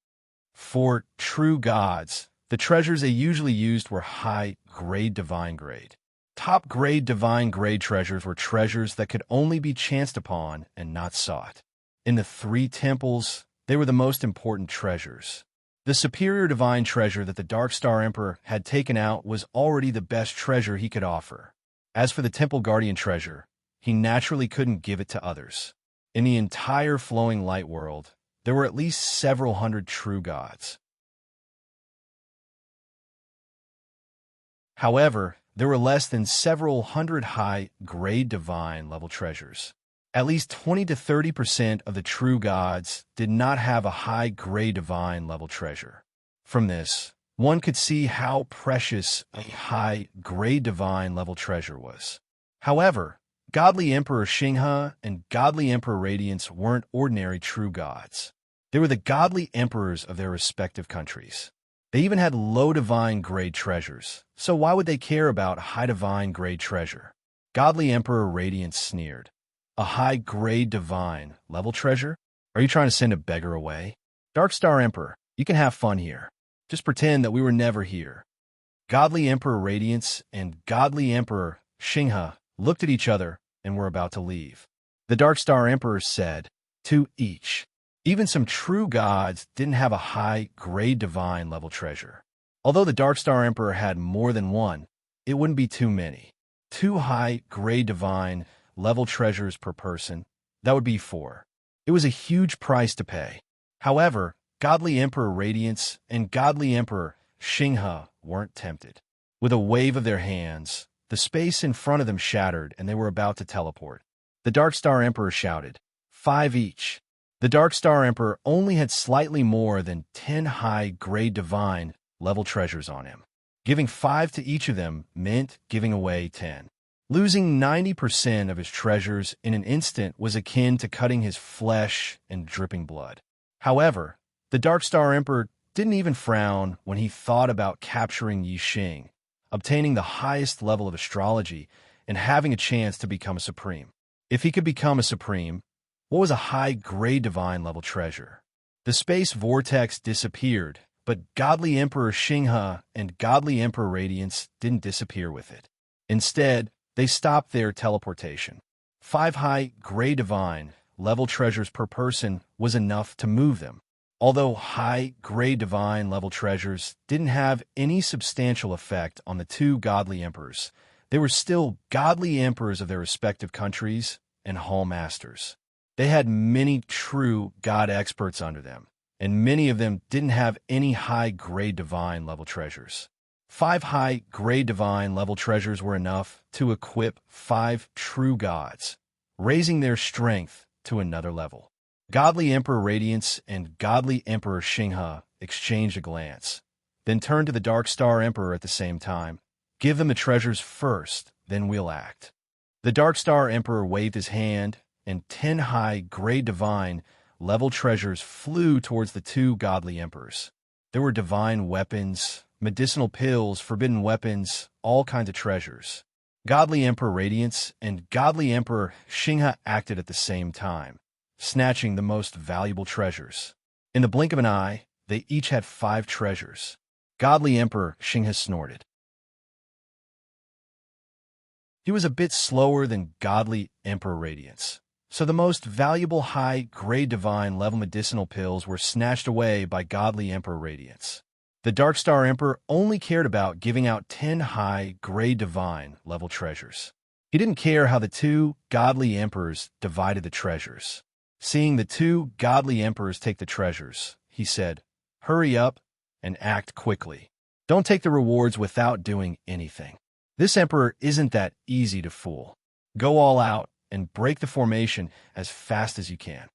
For true gods, the treasures they usually used were high-grade divine grade. Top-grade divine grade treasures were treasures that could only be chanced upon and not sought. In the 3 temples, they were the most important treasures. The superior divine treasure that the Dark Star Emperor had taken out was already the best treasure he could offer. As for the Temple Guardian treasure, he naturally couldn't give it to others. In the entire flowing light world, there were at least several hundred true gods. However, there were less than several hundred high-grade divine level treasures. At least 20 to 30% of the true gods did not have a high-grade divine level treasure. From this, one could see how precious a high-grade divine level treasure was. However, Godly Emperor Xinghe and Godly Emperor Radiance weren't ordinary true gods. They were the godly emperors of their respective countries. They even had low divine grade treasures, so why would they care about high divine grade treasure? Godly Emperor Radiance sneered. A high-grade divine level treasure? Are you trying to send a beggar away? Dark Star Emperor, you can have fun here. Just pretend that we were never here. Godly Emperor Radiance and Godly Emperor Xinghe looked at each other and were about to leave. The Dark Star Emperor said, to each. Even some true gods didn't have a high-grade divine level treasure. Although the Dark Star Emperor had more than one, it wouldn't be too many. 2 high-grade divine level treasures per person, that would be 4. It was a huge price to pay. However, Godly Emperor Radiance and Godly Emperor Xinghe weren't tempted. With a wave of their hands, the space in front of them shattered and they were about to teleport. The Dark Star Emperor shouted, 5 each. The Dark Star Emperor only had slightly more than 10 high-grade divine level treasures on him. Giving 5 to each of them meant giving away 10. Losing 90% of his treasures in an instant was akin to cutting his flesh and dripping blood. However, the Dark Star Emperor didn't even frown when he thought about capturing Yi Xing, obtaining the highest level of astrology, and having a chance to become a supreme. If he could become a supreme, what was a high-grade divine level treasure? The space vortex disappeared, but Godly Emperor Xinghe and Godly Emperor Radiance didn't disappear with it. Instead, they stopped their teleportation. 5 high-grade divine level treasures per person was enough to move them. Although high-grade divine level treasures didn't have any substantial effect on the 2 godly emperors, they were still godly emperors of their respective countries and hall masters. They had many true god experts under them, and many of them didn't have any high-grade divine level treasures. 5 high-grade divine level treasures were enough to equip 5 true gods, raising their strength to another level. Godly Emperor Radiance and Godly Emperor Xinghe exchanged a glance, then turned to the Dark Star Emperor at the same time. Give them the treasures first, then we'll act. The Dark Star Emperor waved his hand, and 10 high-grade divine level treasures flew towards the 2 godly emperors. There were divine weapons, medicinal pills, forbidden weapons, all kinds of treasures. Godly Emperor Radiance and Godly Emperor Xinghe acted at the same time, snatching the most valuable treasures. In the blink of an eye, they each had 5 treasures. Godly Emperor Xinghe snorted. He was a bit slower than Godly Emperor Radiance, so the most valuable high-grade divine level medicinal pills were snatched away by Godly Emperor Radiance. The Dark Star Emperor only cared about giving out 10 high-grade divine level treasures. He didn't care how the 2 godly emperors divided the treasures. Seeing the 2 godly emperors take the treasures, he said, "Hurry up and act quickly." Don't take the rewards without doing anything. This emperor isn't that easy to fool. Go all out and break the formation as fast as you can.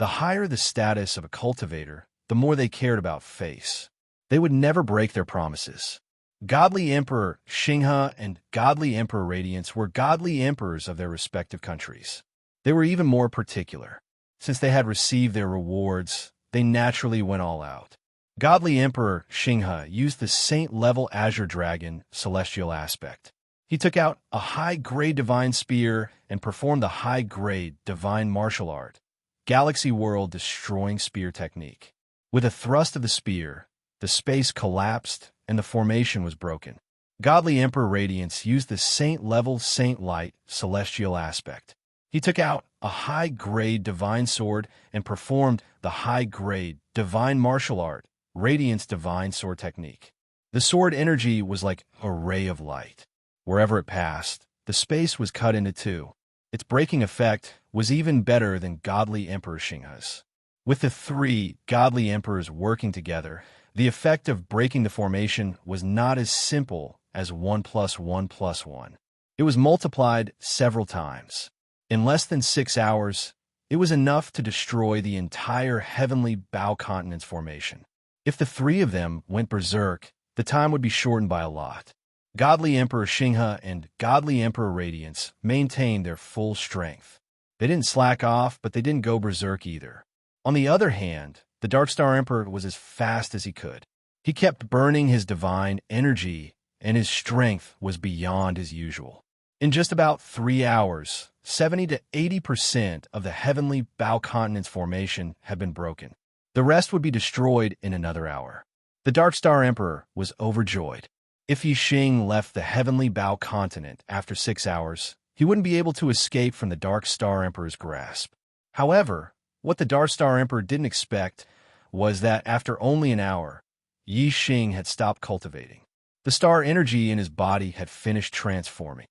The higher the status of a cultivator, the more they cared about face. They would never break their promises. Godly Emperor Xinghe and Godly Emperor Radiance were godly emperors of their respective countries. They were even more particular. Since they had received their rewards, they naturally went all out. Godly Emperor Xinghe used the saint-level Azure Dragon celestial aspect. He took out a high-grade divine spear and performed the high-grade divine martial art, Galaxy World destroying spear technique. With a thrust of the spear, the space collapsed and the formation was broken. Godly Emperor Radiance used the saint-level Saint Light celestial aspect. He took out a high-grade divine sword and performed the high-grade divine martial art, Radiance divine sword technique. The sword energy was like a ray of light. Wherever it passed, the space was cut into two. Its breaking effect was even better than Godly Emperor Xinghe's. With the three godly emperors working together, the effect of breaking the formation was not as simple as 1 + 1 + 1. It was multiplied several times. In less than 6 hours, it was enough to destroy the entire heavenly Bao continent's formation. If the three of them went berserk, the time would be shortened by a lot. Godly Emperor Xinghe and Godly Emperor Radiance maintained their full strength. They didn't slack off, but they didn't go berserk either. On the other hand, the Darkstar Emperor was as fast as he could. He kept burning his divine energy, and his strength was beyond his usual. In just about 3 hours, 70 to 80% of the heavenly Bao continent's formation had been broken. The rest would be destroyed in another hour. The Darkstar Emperor was overjoyed. If Yi Xing left the heavenly Bao continent after 6 hours, he wouldn't be able to escape from the Dark Star Emperor's grasp. However, what the Dark Star Emperor didn't expect was that after only an hour, Yi Xing had stopped cultivating. The star energy in his body had finished transforming.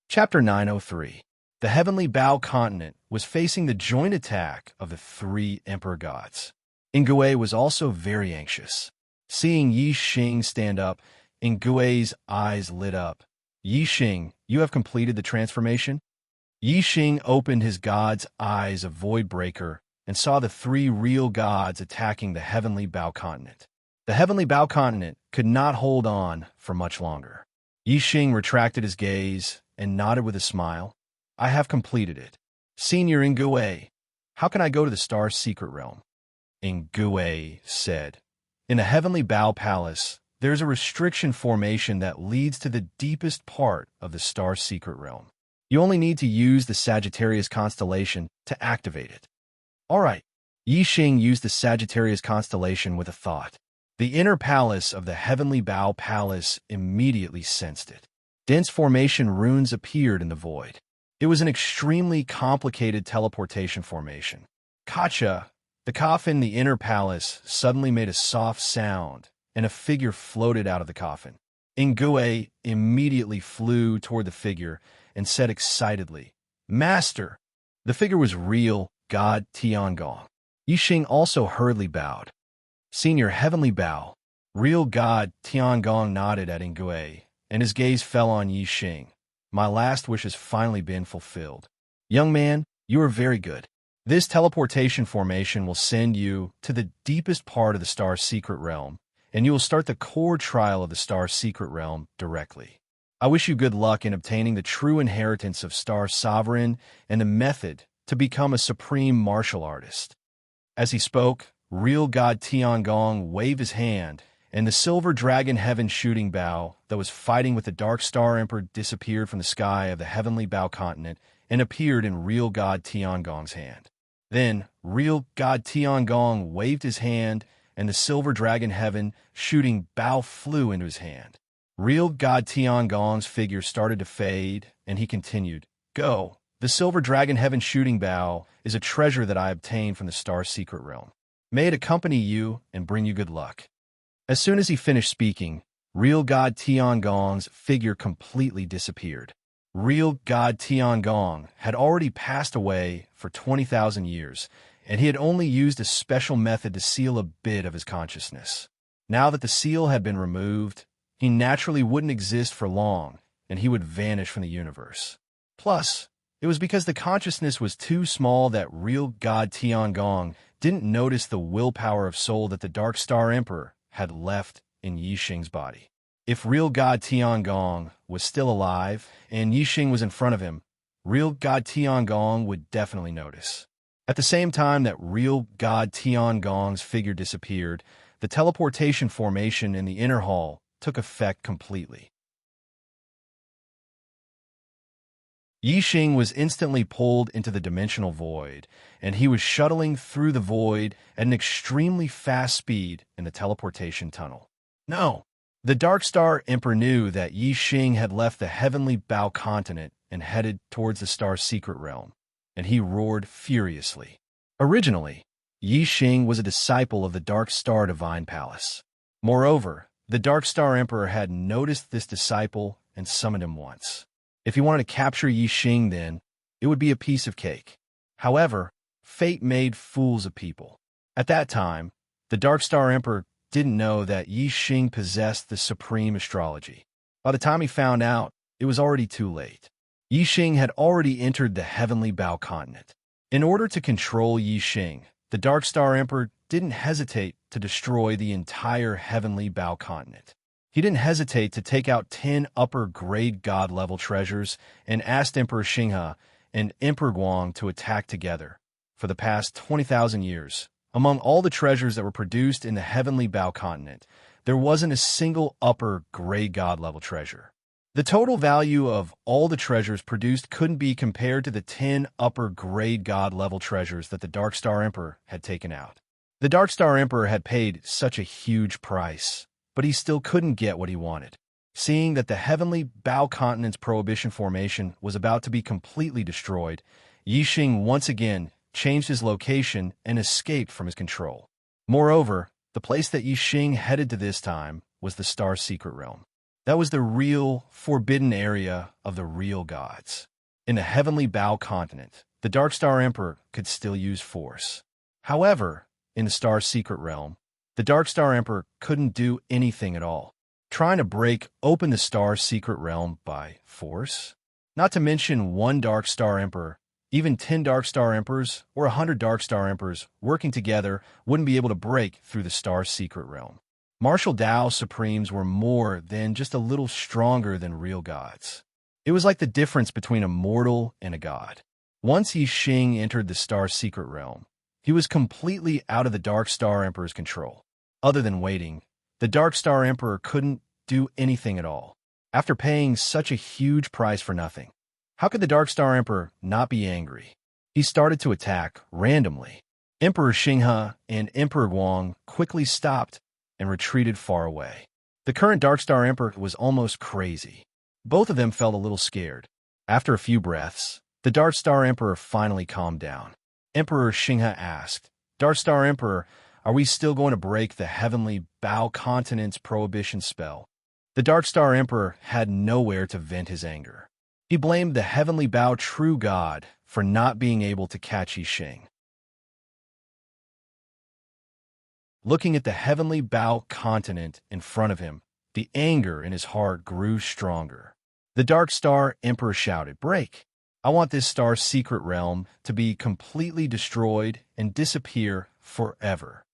Chapter 903. The heavenly Bao continent was facing the joint attack of the three emperor gods. Ingui was also very anxious. Seeing Yi Xing stand up, Ingui's eyes lit up. Yi Xing, you have completed the transformation? Yi Xing opened his god's eyes of Void Breaker and saw the three real gods attacking the heavenly Bao continent. The heavenly Bao continent could not hold on for much longer. Yi Xing retracted his gaze and nodded with a smile. I have completed it. Senior Ingui, how can I go to the star's secret realm? Ingui said. In the heavenly Bao palace, there's a restriction formation that leads to the deepest part of the star's secret realm. You only need to use the Sagittarius constellation to activate it. All right. Yi Xing used the Sagittarius constellation with a thought. The inner palace of the heavenly Bao palace immediately sensed it. Dense formation runes appeared in the void. It was an extremely complicated teleportation formation. Kacha, the coffin in the inner palace, suddenly made a soft sound, and a figure floated out of the coffin. Ingui immediately flew toward the figure and said excitedly, Master! The figure was real God Tiangong. Yi Xing also hurriedly bowed. Senior Heavenly Bao, real God Tiangong nodded at Ingui, and his gaze fell on Yi Xing. My last wish has finally been fulfilled. Young man, you are very good. This teleportation formation will send you to the deepest part of the star's secret realm, and you will start the core trial of the star's secret realm directly. I wish you good luck in obtaining the true inheritance of Star Sovereign and the method to become a supreme martial artist. As he spoke, real God Tiangong waved his hand, and the silver dragon heaven shooting Bao that was fighting with the Dark Star Emperor disappeared from the sky of the heavenly Bao continent and appeared in real God Tiangong's hand. Then, real God Tiangong waved his hand, and the silver dragon heaven shooting Bao flew into his hand. Real God Tiangong's figure started to fade, and he continued, Go! The silver dragon heaven shooting Bao is a treasure that I obtained from the star's secret realm. May it accompany you and bring you good luck. As soon as he finished speaking, real God Tiangong's figure completely disappeared. Real God Tiangong had already passed away for 20,000 years, and he had only used a special method to seal a bit of his consciousness. Now that the seal had been removed, he naturally wouldn't exist for long, and he would vanish from the universe. Plus, it was because the consciousness was too small that real God Tiangong didn't notice the willpower of soul that the Dark Star Emperor had left in Yixing's body. If real God Tiangong was still alive and Yixing was in front of him, real God Tiangong would definitely notice. At the same time that real God Tiangong's figure disappeared, the teleportation formation in the inner hall took effect completely. Yixing was instantly pulled into the dimensional void, and he was shuttling through the void at an extremely fast speed in the teleportation tunnel. No! The Dark Star Emperor knew that Yixing had left the heavenly Bao continent and headed towards the star's secret realm, and he roared furiously. Originally, Yixing was a disciple of the Dark Star Divine Palace. Moreover, the Dark Star Emperor had noticed this disciple and summoned him once. If he wanted to capture Yixing then, it would be a piece of cake. However, fate made fools of people. At that time, the Dark Star Emperor didn't know that Yixing possessed the supreme astrology. By the time he found out, it was already too late. Yixing had already entered the heavenly Bao continent. In order to control Yixing, the Dark Star Emperor didn't hesitate to destroy the entire heavenly Bao continent. He didn't hesitate to take out 10 upper-grade god-level treasures and asked Emperor Xinghe and Emperor Guang to attack together. For the past 20,000 years, among all the treasures that were produced in the heavenly Bao continent, there wasn't a single upper-grade god-level treasure. The total value of all the treasures produced couldn't be compared to the 10 upper-grade god-level treasures that the Dark Star Emperor had taken out. The Dark Star Emperor had paid such a huge price, but he still couldn't get what he wanted. Seeing that the heavenly Bao continent's prohibition formation was about to be completely destroyed, Yixing once again changed his location and escaped from his control. Moreover, the place that Yixing headed to this time was the star's secret realm. That was the real, forbidden area of the real gods. In the heavenly Bao continent, the Dark Star Emperor could still use force. However, in the star's secret realm, the Dark Star Emperor couldn't do anything at all, trying to break open the star's secret realm by force. Not to mention one Dark Star Emperor, even 10 Dark Star Emperors or 100 Dark Star Emperors working together wouldn't be able to break through the star's secret realm. Martial Dao Supremes were more than just a little stronger than real gods. It was like the difference between a mortal and a god. Once Yixing entered the star's secret realm, he was completely out of the Dark Star Emperor's control. Other than waiting, the Dark Star Emperor couldn't do anything at all. After paying such a huge price for nothing, how could the Dark Star Emperor not be angry? He started to attack randomly. Emperor Xinghe and Emperor Guang quickly stopped and retreated far away. The current Dark Star Emperor was almost crazy. Both of them felt a little scared. After a few breaths, the Dark Star Emperor finally calmed down. Emperor Xinghe asked, "Dark Star Emperor, are we still going to break the heavenly Bao continent's prohibition spell?" The Dark Star Emperor had nowhere to vent his anger. He blamed the heavenly Bao true god for not being able to catch Yixing. Looking at the heavenly Bao continent in front of him, the anger in his heart grew stronger. The Dark Star Emperor shouted, "Break! I want this star's secret realm to be completely destroyed and disappear forever."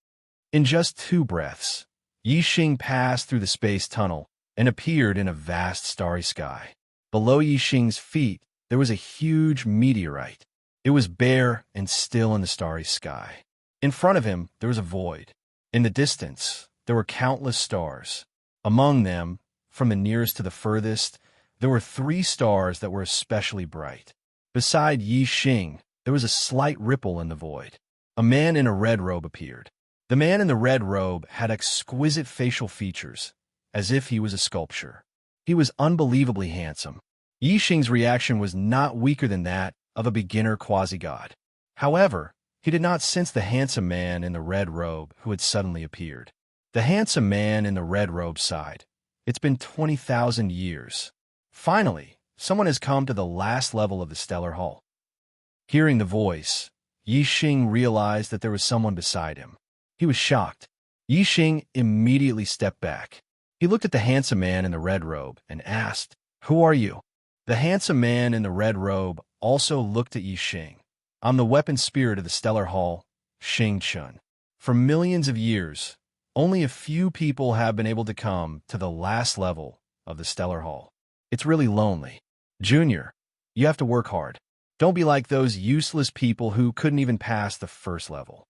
In just 2 breaths, Yixing passed through the space tunnel and appeared in a vast starry sky. Below Yixing's feet, there was a huge meteorite. It was bare and still in the starry sky. In front of him, there was a void. In the distance, there were countless stars. Among them, from the nearest to the furthest, there were 3 stars that were especially bright. Beside Yixing, there was a slight ripple in the void. A man in a red robe appeared. The man in the red robe had exquisite facial features, as if he was a sculpture. He was unbelievably handsome. Yixing's reaction was not weaker than that of a beginner quasi-god. However, he did not sense the handsome man in the red robe who had suddenly appeared. The handsome man in the red robe sighed. It's been 20,000 years. Finally, someone has come to the last level of the stellar hall. Hearing the voice, Yi Xing realized that there was someone beside him. He was shocked. Yi Xing immediately stepped back. He looked at the handsome man in the red robe and asked, "Who are you?" The handsome man in the red robe also looked at Yi Xing. "I'm the weapon spirit of the Stellar Hall, Xing Chun. For millions of years, only a few people have been able to come to the last level of the Stellar Hall. It's really lonely. Junior, you have to work hard. Don't be like those useless people who couldn't even pass the first level."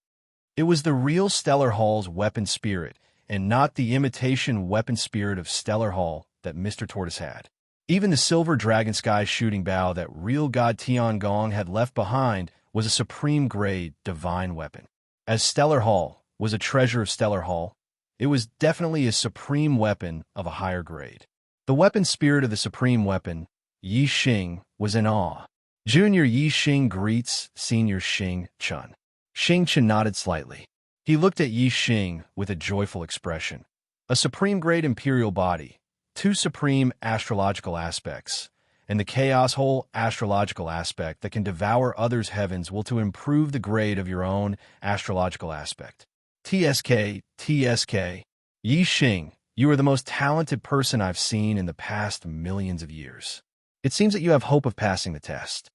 It was the real Stellar Hall's weapon spirit, and not the imitation weapon spirit of Stellar Hall that Mr. Tortoise had. Even the silver dragon sky shooting bow that real god Tiangong had left behind was a supreme grade divine weapon. As Stellar Hall was a treasure of Stellar Hall, it was definitely a supreme weapon of a higher grade. The weapon spirit of the supreme weapon, Yi Xing, was in awe. Junior Yi Xing greets Senior Xing Chun. Xing Chun nodded slightly. He looked at Yi Xing with a joyful expression. A supreme grade imperial body, 2 supreme astrological aspects, and the chaos whole astrological aspect that can devour others' heavens will to improve the grade of your own astrological aspect. TSK, TSK. Yi Xing, you are the most talented person I've seen in the past millions of years. It seems that you have hope of passing the test.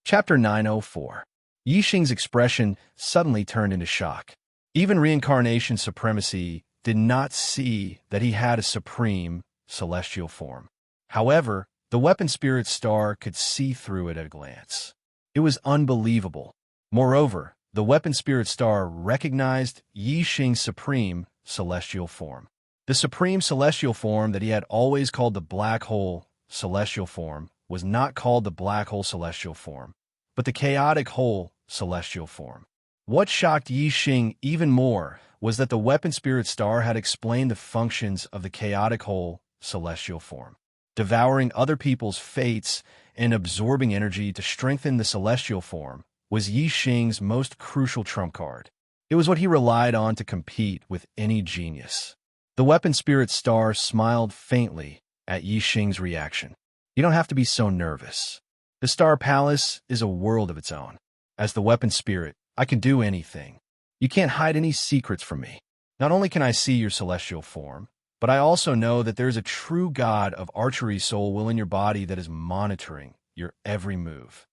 Chapter 904. Yi Xing's expression suddenly turned into shock. Even reincarnation supremacy did not see that he had a supreme, celestial form. However, the weapon spirit star could see through it at a glance. It was unbelievable. Moreover, the weapon spirit star recognized Yi Xing's supreme, celestial form. The supreme celestial form that he had always called the black hole celestial form was not called the black hole celestial form, but the chaotic hole celestial form. What shocked Yi Xing even more was that the weapon spirit star had explained the functions of the chaotic hole celestial form. Devouring other people's fates and absorbing energy to strengthen the celestial form was Yi Xing's most crucial trump card. It was what he relied on to compete with any genius. The weapon spirit star smiled faintly at Yi Xing's reaction. "You don't have to be so nervous. The Star Palace is a world of its own. As the weapon spirit, I can do anything. You can't hide any secrets from me. Not only can I see your celestial form, but I also know that there is a true god of archery soul will in your body that is monitoring your every move."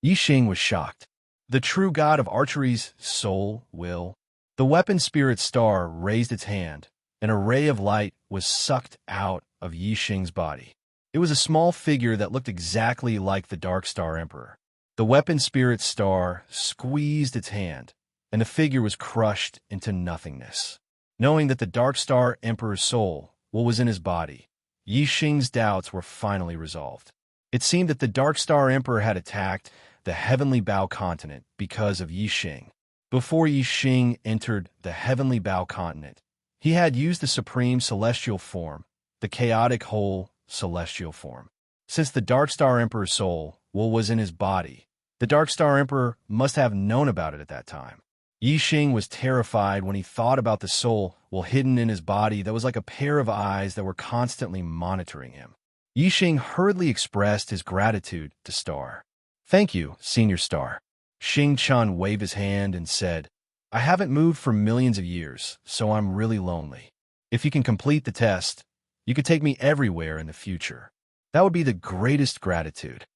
Yi Xing was shocked. The true god of archery's soul will? The weapon spirit star raised its hand. An array of light was sucked out of Yi Xing's body. It was a small figure that looked exactly like the Dark Star Emperor. The weapon spirit star squeezed its hand, and the figure was crushed into nothingness. Knowing that the Dark Star Emperor's soul was in his body, Yi Xing's doubts were finally resolved. It seemed that the Dark Star Emperor had attacked the Heavenly Bow continent because of Yi Xing. Before Yi Xing entered the Heavenly Bow continent, he had used the Supreme Celestial form, the chaotic whole celestial form. Since the Dark Star Emperor's soul was in his body, the Dark Star Emperor must have known about it at that time. Yi Xing was terrified when he thought about the soul hidden in his body that was like a pair of eyes that were constantly monitoring him. Yi Xing hurriedly expressed his gratitude to Star. "Thank you, Senior Star." Xing Chun waved his hand and said, "I haven't moved for millions of years, so I'm really lonely. If you can complete the test, you could take me everywhere in the future. That would be the greatest gratitude."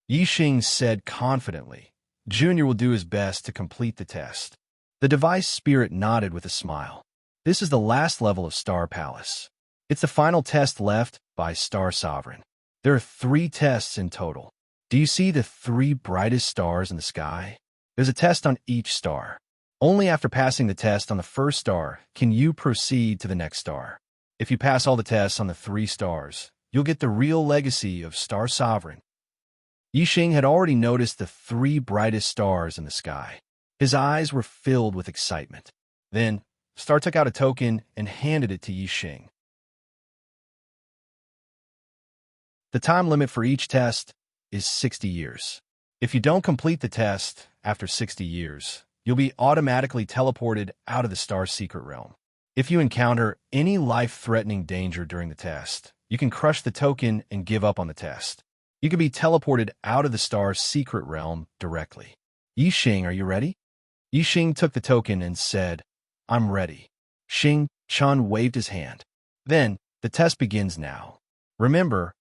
Yi Xing said confidently, "Junior will do his best to complete the test." The device spirit nodded with a smile. "This is the last level of Star Palace. It's the final test left by Star Sovereign. There are 3 tests in total. Do you see the 3 brightest stars in the sky? There's a test on each star. Only after passing the test on the first star can you proceed to the next star. If you pass all the tests on the 3 stars, you'll get the real legacy of Star Sovereign." Yi Xing had already noticed the 3 brightest stars in the sky. His eyes were filled with excitement. Then, Star took out a token and handed it to Yi Xing. The time limit for each test is 60 years. If you don't complete the test after 60 years, you'll be automatically teleported out of the Star Secret Realm. If you encounter any life-threatening danger during the test, You can crush the token and give up on the test. You can be teleported out of the star's secret realm directly. Yixing, are you ready? Yixing took the token and said, I'm ready. Xing Chun waved his hand. Then, the test begins now. Remember,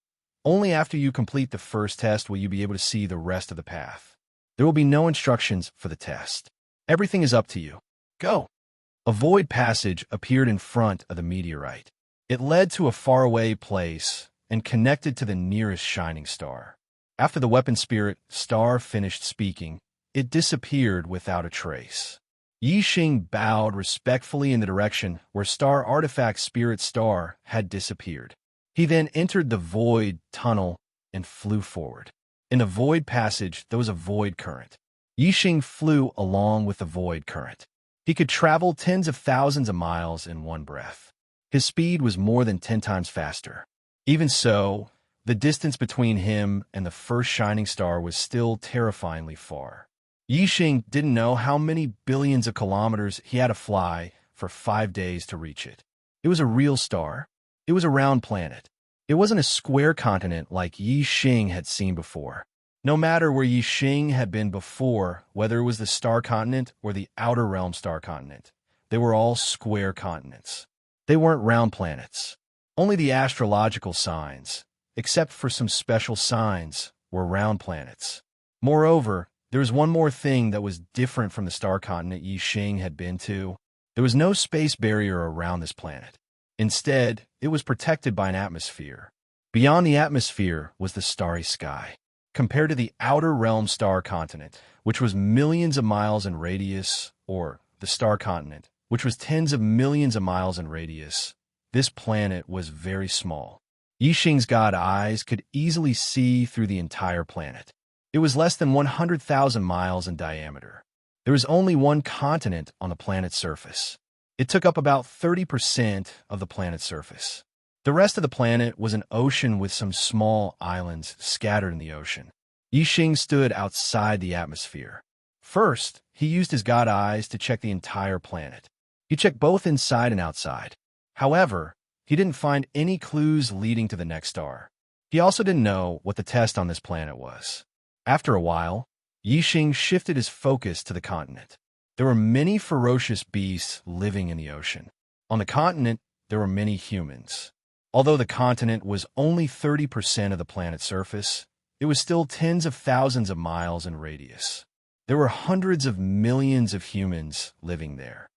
only after you complete the first test will you be able to see the rest of the path. There will be no instructions for the test. Everything is up to you. Go! A void passage appeared in front of the meteorite. It led to a faraway place and connected to the nearest shining star. After the weapon spirit star finished speaking, it disappeared without a trace. Yixing bowed respectfully in the direction where star artifact spirit star had disappeared. He then entered the void tunnel and flew forward. In the void passage, there was a void current. Yixing flew along with the void current. He could travel tens of thousands of miles in one breath. His speed was more than 10 times faster. Even so, the distance between him and the first shining star was still terrifyingly far. Yixing didn't know how many billions of kilometers he had to fly for 5 days to reach it. It was a real star. It was a round planet. It wasn't a square continent like Yixing had seen before. No matter where Yixing had been before, whether it was the star continent or the outer realm star continent, they were all square continents. They weren't round planets. Only the astrological signs, except for some special signs, were round planets. Moreover, there was one more thing that was different from the star continent Yixing had been to. There was no space barrier around this planet. Instead, it was protected by an atmosphere. Beyond the atmosphere was the starry sky. Compared to the outer realm star continent, which was millions of miles in radius, or the star continent, which was tens of millions of miles in radius, this planet was very small. Yixing's god eyes could easily see through the entire planet. It was less than 100,000 miles in diameter. There was only one continent on the planet's surface. It took up about 30% of the planet's surface. The rest of the planet was an ocean with some small islands scattered in the ocean. Yixing stood outside the atmosphere. First, he used his god eyes to check the entire planet. He checked both inside and outside. However, he didn't find any clues leading to the next star. He also didn't know what the test on this planet was. After a while, Yixing shifted his focus to the continent. There were many ferocious beasts living in the ocean. On the continent, there were many humans. Although the continent was only 30% of the planet's surface, it was still tens of thousands of miles in radius. There were hundreds of millions of humans living there.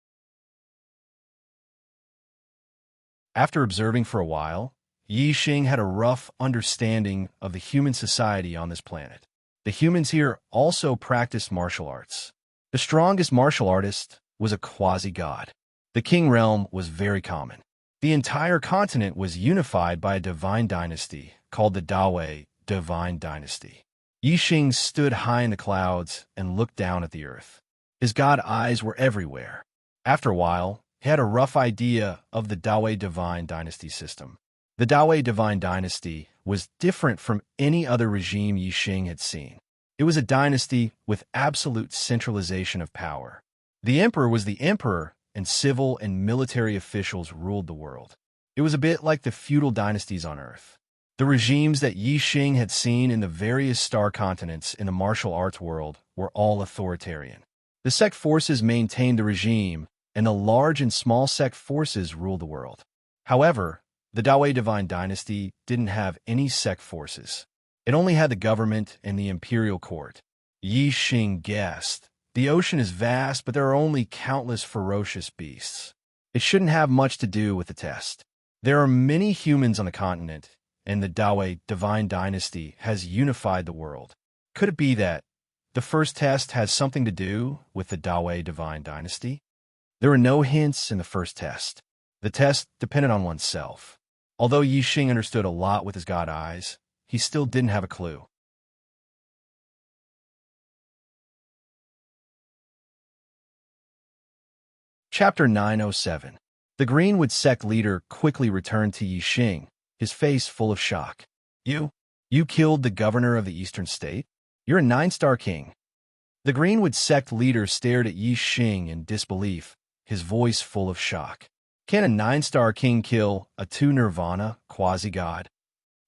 After observing for a while, Yixing had a rough understanding of the human society on this planet. The humans here also practiced martial arts. The strongest martial artist was a quasi-god. The king realm was very common. The entire continent was unified by a divine dynasty called the Dawei Divine Dynasty. Yixing stood high in the clouds and looked down at the earth. His god eyes were everywhere. After a while, he had a rough idea of the Dawei Divine Dynasty system. The Dawei Divine Dynasty was different from any other regime Yixing had seen. It was a dynasty with absolute centralization of power. The emperor was the emperor, and civil and military officials ruled the world. It was a bit like the feudal dynasties on Earth. The regimes that Yixing had seen in the various star continents in the martial arts world were all authoritarian. The sect forces maintained the regime, and the large and small sect forces ruled the world. However, the Dawei Divine Dynasty didn't have any sect forces. It only had the government and the imperial court. Yixing guessed, the ocean is vast, but there are only countless ferocious beasts. It shouldn't have much to do with the test. There are many humans on the continent, and the Dawei Divine Dynasty has unified the world. Could it be that the first test has something to do with the Dawei Divine Dynasty? There were no hints in the first test. The test depended on oneself. Although Yixing understood a lot with his god eyes, he still didn't have a clue. Chapter 907. The Greenwood sect leader quickly returned to Yixing, his face full of shock. You killed the governor of the eastern state? You're a 9-star king. The Greenwood sect leader stared at Yixing in disbelief, his voice full of shock. Can a 9-star king kill a 2 nirvana quasi-god?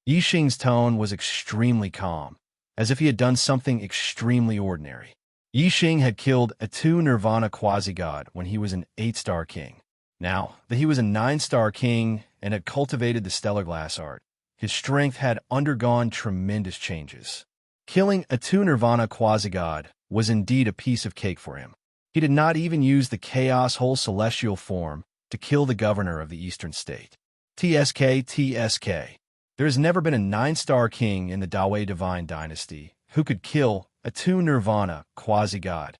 Yi Xing's tone was extremely calm, as if he had done something extremely ordinary. Yi Xing had killed a 2 nirvana quasi-god when he was an 8-star king. Now that he was a 9-star king and had cultivated the stellar glass art, his strength had undergone tremendous changes. Killing a 2 nirvana quasi-god was indeed a piece of cake for him. He did not even use the chaos whole celestial form to kill the governor of the eastern state. TSK. There has never been a 9-star king in the Dawei divine dynasty who could kill a 2 nirvana quasi-god.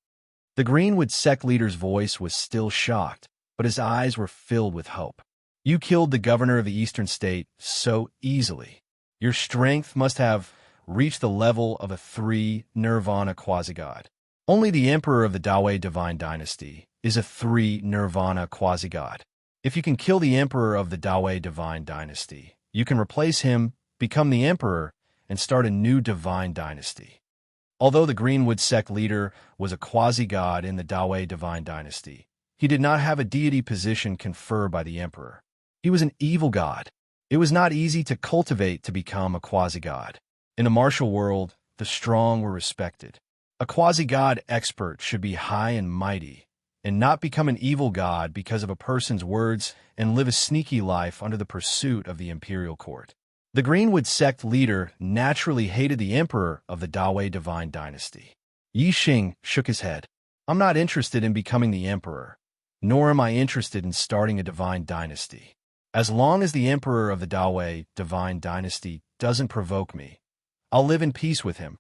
The Greenwood sect leader's voice was still shocked, but his eyes were filled with hope. You killed the governor of the eastern state so easily. Your strength must have reached the level of a 3-nirvana quasi-god. Only the emperor of the Dawei divine dynasty is a 3-nirvana quasi-god. If you can kill the emperor of the Dawei divine dynasty, you can replace him, become the emperor, and start a new divine dynasty. Although the Greenwood sect leader was a quasi-god in the Dawei divine dynasty, he did not have a deity position conferred by the emperor. He was an evil god. It was not easy to cultivate to become a quasi-god. In the martial world, the strong were respected. A quasi-god expert should be high and mighty, and not become an evil god because of a person's words and live a sneaky life under the pursuit of the imperial court. The Greenwood sect leader naturally hated the emperor of the Dawei divine dynasty. Yi Xing shook his head. I'm not interested in becoming the emperor, nor am I interested in starting a divine dynasty. As long as the emperor of the Dawei divine dynasty doesn't provoke me, I'll live in peace with him.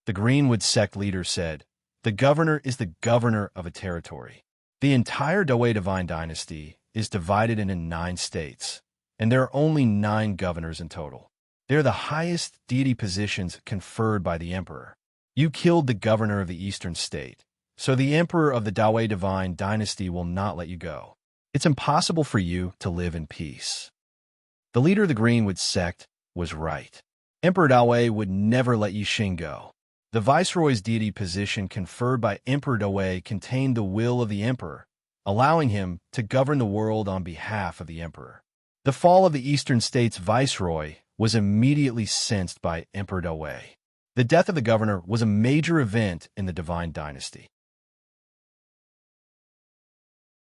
The Greenwood sect leader said, the governor is the governor of a territory. The entire Dawei divine dynasty is divided into 9 states, and there are only 9 governors in total. They are the highest deity positions conferred by the emperor. You killed the governor of the eastern state, so the emperor of the Dawei divine dynasty will not let you go. It's impossible for you to live in peace. The leader of the Greenwood sect was right. Emperor Dawei would never let Yi Xing go. The viceroy's deity position conferred by Emperor Dawei contained the will of the emperor, allowing him to govern the world on behalf of the emperor. The fall of the eastern state's viceroy was immediately sensed by Emperor Dawei. The death of the governor was a major event in the divine dynasty.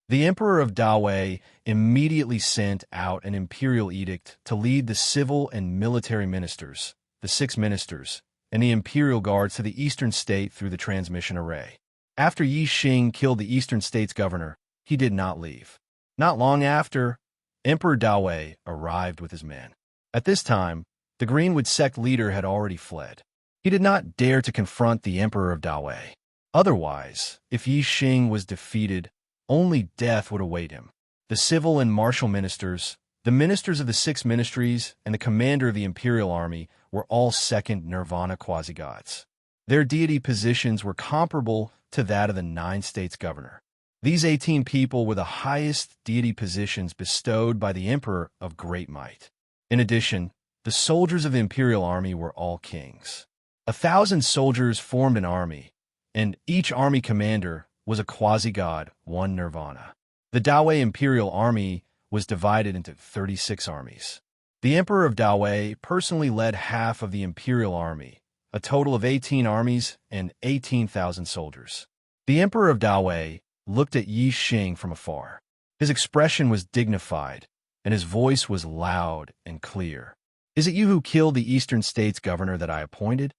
The emperor of Dawei immediately sent out an imperial edict to lead the civil and military ministers, the 6 ministers, and the imperial guards to the eastern state through the transmission array. After Yi Xing killed the eastern state's governor, he did not leave. Not long after, Emperor Dawei arrived with his men. At this time, the Greenwood sect leader had already fled. He did not dare to confront the emperor of Dawei. Otherwise, if Yi Xing was defeated, only death would await him. The civil and martial ministers, the ministers of the 6 ministries, and the commander of the imperial army were all 2nd nirvana quasi-gods. Their deity positions were comparable to that of the 9 states governor. These 18 people were the highest deity positions bestowed by the emperor of great might. In addition, the soldiers of the imperial army were all kings. 1,000 soldiers formed an army, and each army commander was a quasi-god, 1 nirvana. The Dawei imperial army was divided into 36 armies. The emperor of Dawei personally led half of the imperial army, a total of 18 armies and 18,000 soldiers. The emperor of Dawei looked at Yi Xing from afar. His expression was dignified, and his voice was loud and clear. Is it you who killed the eastern state's governor that I appointed?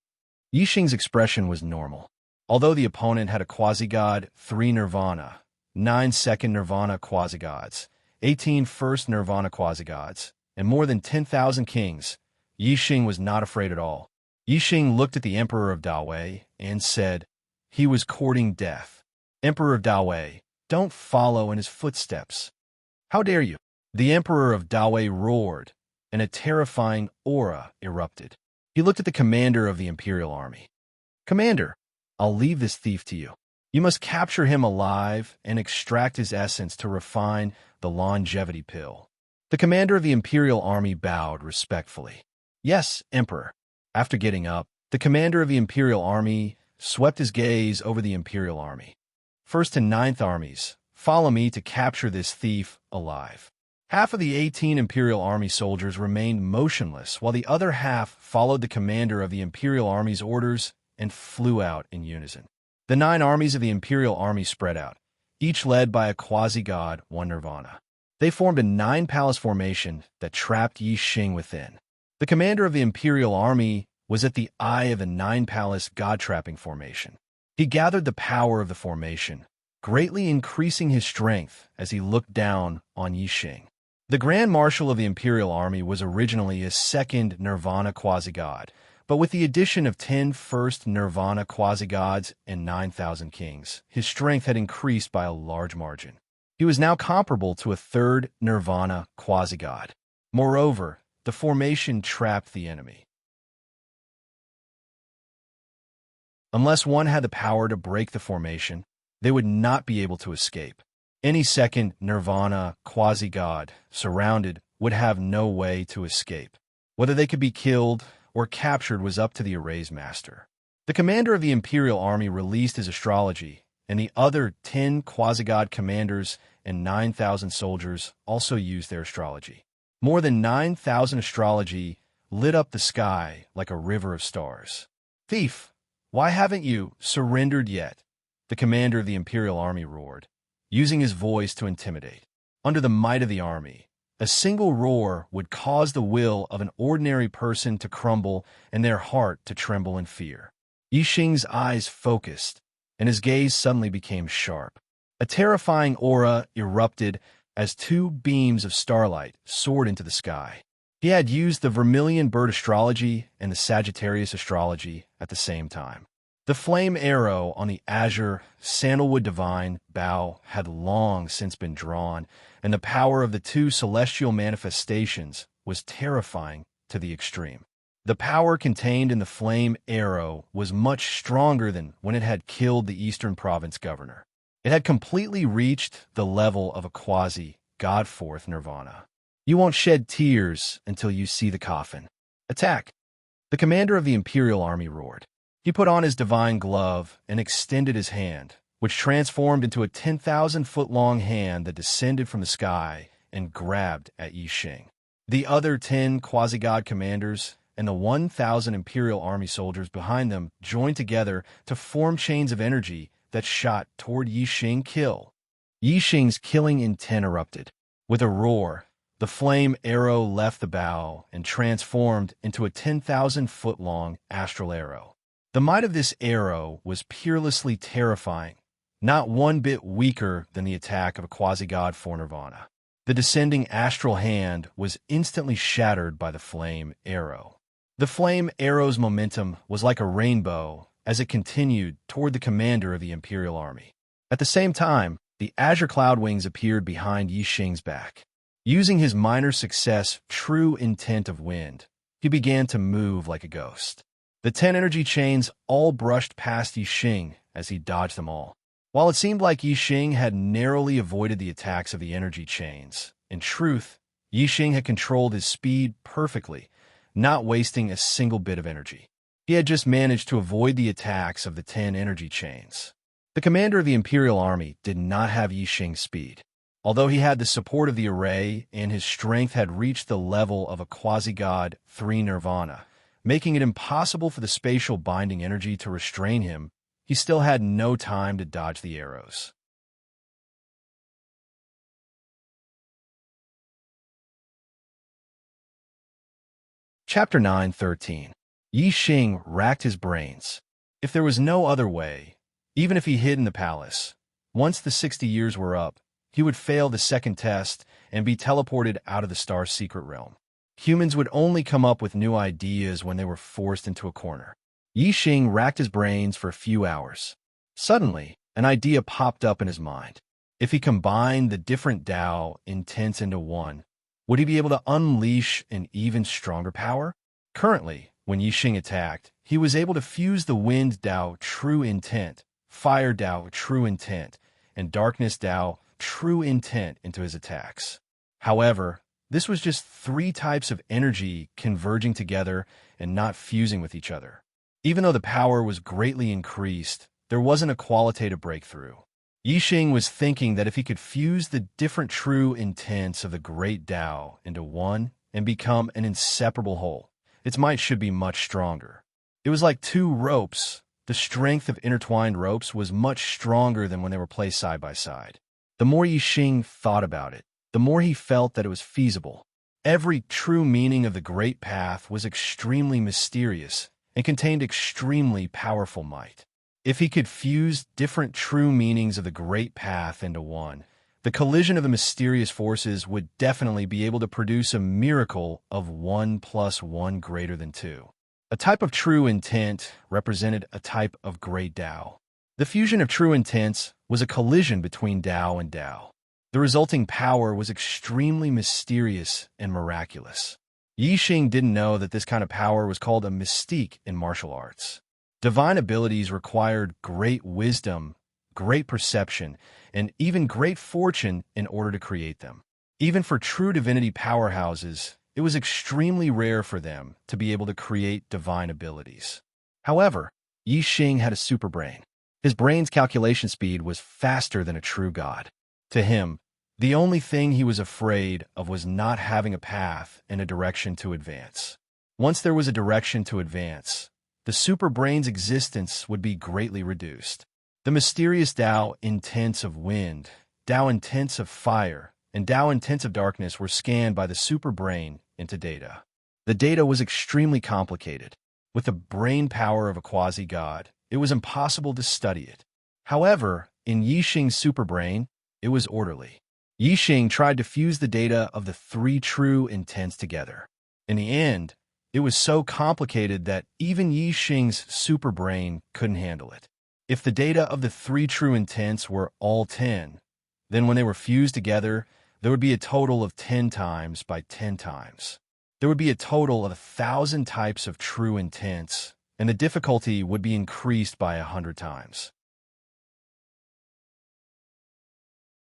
Yi Xing's expression was normal. Although the opponent had a quasi-god, 3 nirvana, 9 2nd nirvana quasi-gods, 18 1st nirvana quasi-gods, and more than 10,000 kings, Yi Xing was not afraid at all. Yi Xing looked at the emperor of Dawei and said, he was courting death. Emperor of Dawei, don't follow in his footsteps. How dare you? The emperor of Dawei roared, and a terrifying aura erupted. He looked at the commander of the imperial army. Commander, I'll leave this thief to you. You must capture him alive and extract his essence to refine the longevity pill. The commander of the imperial army bowed respectfully. Yes, Emperor. After getting up, the commander of the imperial army swept his gaze over the imperial army. 1st and 9th armies, Follow me to capture this thief alive." Half of the 18 Imperial Army soldiers remained motionless, while the other half followed the commander of the Imperial Army's orders and flew out in unison. The 9 armies of the Imperial Army spread out, each led by a quasi-god, one nirvana. They formed a 9-palace formation that trapped Yi Xing within. The commander of the Imperial Army was at the eye of the 9-palace god-trapping formation. He gathered the power of the formation, greatly increasing his strength as he looked down on Yi Xing. The Grand Marshal of the Imperial Army was originally a second Nirvana quasi-god, but with the addition of 10 first Nirvana quasi-gods and 9,000 kings, his strength had increased by a large margin. He was now comparable to a third Nirvana quasi-god. Moreover, the formation trapped the enemy. Unless one had the power to break the formation, they would not be able to escape. Any second Nirvana quasi-god surrounded would have no way to escape. Whether they could be killed or captured was up to the array's master. The commander of the Imperial Army released his astrology, and the other 10 quasi-god commanders and 9,000 soldiers also used their astrology. More than 9,000 astrology lit up the sky like a river of stars. "Thief, why haven't you surrendered yet?" the commander of the Imperial Army roared, using his voice to intimidate. Under the might of the army, a single roar would cause the will of an ordinary person to crumble and their heart to tremble in fear. Yi Xing's eyes focused, and his gaze suddenly became sharp. A terrifying aura erupted as 2 beams of starlight soared into the sky. He had used the Vermilion Bird astrology and the Sagittarius astrology at the same time. The flame arrow on the azure, sandalwood divine bow had long since been drawn, and the power of the 2 celestial manifestations was terrifying to the extreme. The power contained in the flame arrow was much stronger than when it had killed the Eastern Province governor. It had completely reached the level of a quasi-god fourth nirvana. "You won't shed tears until you see the coffin. Attack!" the commander of the Imperial Army roared. He put on his divine glove and extended his hand, which transformed into a 10,000-foot-long hand that descended from the sky and grabbed at Yi Xing. The other 10 quasi-god commanders and the 1,000 Imperial Army soldiers behind them joined together to form chains of energy that shot toward Yi Xing kill. Yi Xing's killing intent erupted. With a roar, the flame arrow left the bow and transformed into a 10,000-foot-long astral arrow. The might of this arrow was peerlessly terrifying, not one bit weaker than the attack of a quasi-god for nirvana. The descending astral hand was instantly shattered by the flame arrow. The flame arrow's momentum was like a rainbow as it continued toward the commander of the Imperial Army. At the same time, the azure cloud wings appeared behind Yi Xing's back. Using his minor success, true intent of wind, he began to move like a ghost. The 10 energy chains all brushed past Yi Xing as he dodged them all. While it seemed like Yi Xing had narrowly avoided the attacks of the energy chains, in truth, Yi Xing had controlled his speed perfectly, not wasting a single bit of energy. He had just managed to avoid the attacks of the 10 energy chains. The commander of the Imperial Army did not have Yi Xing's speed. Although he had the support of the array and his strength had reached the level of a quasi-god 3 nirvana, making it impossible for the spatial binding energy to restrain him, he still had no time to dodge the arrows. Chapter 9:13. Yi Xing racked his brains. If there was no other way, even if he hid in the palace, once the 60 years were up, he would fail the second test and be teleported out of the star's secret realm. Humans would only come up with new ideas when they were forced into a corner. Yi Xing racked his brains for a few hours. Suddenly, an idea popped up in his mind. If he combined the different Tao intents into one, would he be able to unleash an even stronger power? Currently, when Yi Xing attacked, he was able to fuse the Wind Tao True Intent, Fire Tao True Intent, and Darkness Tao True Intent into his attacks. However, this was just 3 types of energy converging together and not fusing with each other. Even though the power was greatly increased, there wasn't a qualitative breakthrough. Yixing was thinking that if he could fuse the different true intents of the great Tao into one and become an inseparable whole, its might should be much stronger. It was like two ropes. The strength of intertwined ropes was much stronger than when they were placed side by side. The more Yixing thought about it, the more he felt that it was feasible. Every true meaning of the Great Path was extremely mysterious and contained extremely powerful might. If he could fuse different true meanings of the Great Path into one, the collision of the mysterious forces would definitely be able to produce a miracle of 1 + 1 greater than 2. A type of true intent represented a type of great Tao. The fusion of true intents was a collision between Tao and Tao. The resulting power was extremely mysterious and miraculous. Yixing didn't know that this kind of power was called a mystique in martial arts. Divine abilities required great wisdom, great perception, and even great fortune in order to create them. Even for true divinity powerhouses, it was extremely rare for them to be able to create divine abilities. However, Yixing had a super brain. His brain's calculation speed was faster than a true god. To him, the only thing he was afraid of was not having a path and a direction to advance. Once there was a direction to advance, the super brain's existence would be greatly reduced. The mysterious Tao intents of wind, Tao intents of fire, and Tao intents of darkness were scanned by the super brain into data. The data was extremely complicated. With the brain power of a quasi-god, it was impossible to study it. However, in Yixing's super brain, it was orderly. Yixing tried to fuse the data of the three true intents together. In the end, it was so complicated that even Yixing's super brain couldn't handle it. If the data of the three true intents were all 10, then when they were fused together, there would be a total of 10 times by 10 times. There would be a total of 1,000 types of true intents, and the difficulty would be increased by 100 times.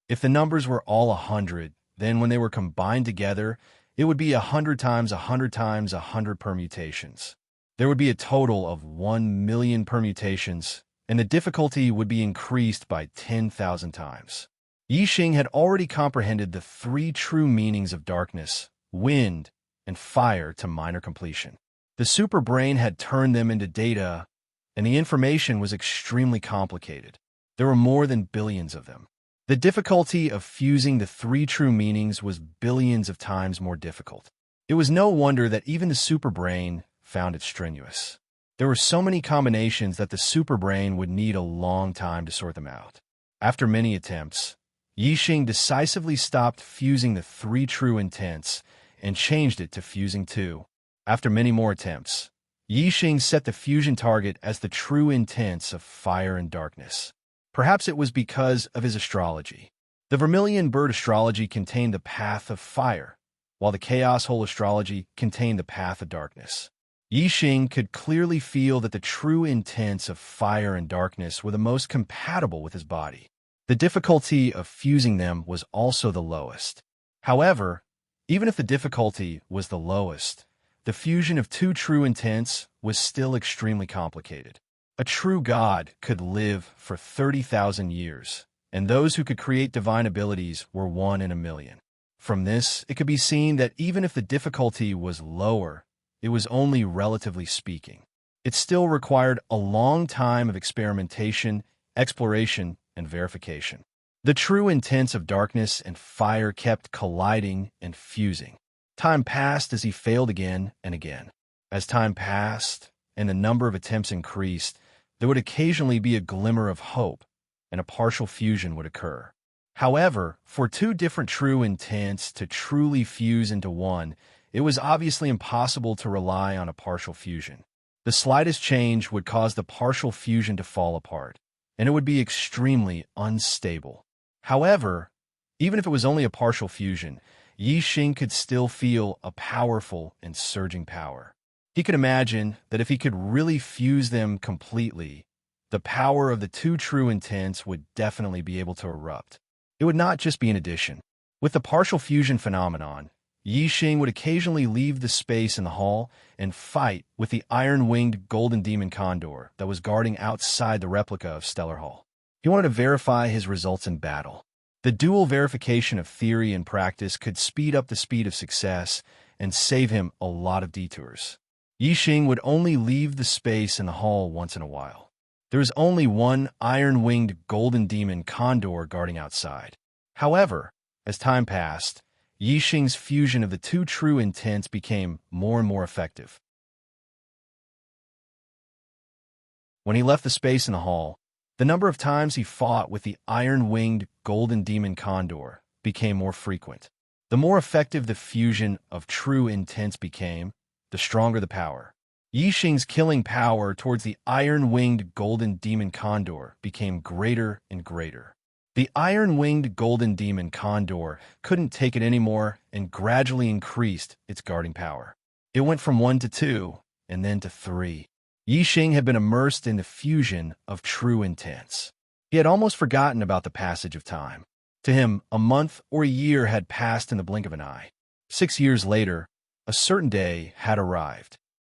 If the numbers were all 100, then when they were combined together, it would be 100 times 100 times 100 permutations. There would be a total of 1,000,000 permutations, and the difficulty would be increased by 10,000 times. Yixing had already comprehended the three true meanings of darkness, wind, and fire to minor completion. The super brain had turned them into data, and the information was extremely complicated. There were more than billions of them. The difficulty of fusing the three true meanings was billions of times more difficult. It was no wonder that even the super brain found it strenuous. There were so many combinations that the super brain would need a long time to sort them out. After many attempts, Yixing decisively stopped fusing the three true intents and changed it to fusing two. After many more attempts, Yixing set the fusion target as the true intents of fire and darkness. Perhaps it was because of his astrology. The vermilion bird astrology contained the path of fire, while the chaos hole astrology contained the path of darkness. Yixing could clearly feel that the true intents of fire and darkness were the most compatible with his body. The difficulty of fusing them was also the lowest. However, even if the difficulty was the lowest, the fusion of two true intents was still extremely complicated. A true god could live for 30,000 years, and those who could create divine abilities were 1 in a million. From this, it could be seen that even if the difficulty was lower, it was only relatively speaking. It still required a long time of experimentation, exploration, and verification. The true intents of darkness and fire kept colliding and fusing. Time passed as he failed again and again. As time passed and the number of attempts increased, there would occasionally be a glimmer of hope, and a partial fusion would occur. However, for two different true intents to truly fuse into one, it was obviously impossible to rely on a partial fusion. The slightest change would cause the partial fusion to fall apart, and it would be extremely unstable. However, even if it was only a partial fusion, Yixing could still feel a powerful and surging power. He could imagine that if he could really fuse them completely, the power of the two true intents would definitely be able to erupt. It would not just be an addition. With the partial fusion phenomenon, Yixing would occasionally leave the space in the hall and fight with the iron-winged golden demon condor that was guarding outside the replica of Stellar Hall. He wanted to verify his results in battle. The dual verification of theory and practice could speed up the speed of success and save him a lot of detours. Yixing would only leave the space in the hall once in a while. There was only one iron-winged golden demon condor guarding outside. However, as time passed, Yixing's fusion of the two true intents became more and more effective. When he left the space in the hall, the number of times he fought with the iron-winged golden demon condor became more frequent. The more effective the fusion of true intents became, the stronger the power. Yixing's killing power towards the iron-winged golden demon condor became greater and greater. The iron-winged golden demon condor couldn't take it anymore and gradually increased its guarding power. It went from 1 to 2, and then to 3. Yixing had been immersed in the fusion of true intents. He had almost forgotten about the passage of time. To him, a month or a year had passed in the blink of an eye. 6 years later, a certain day had arrived.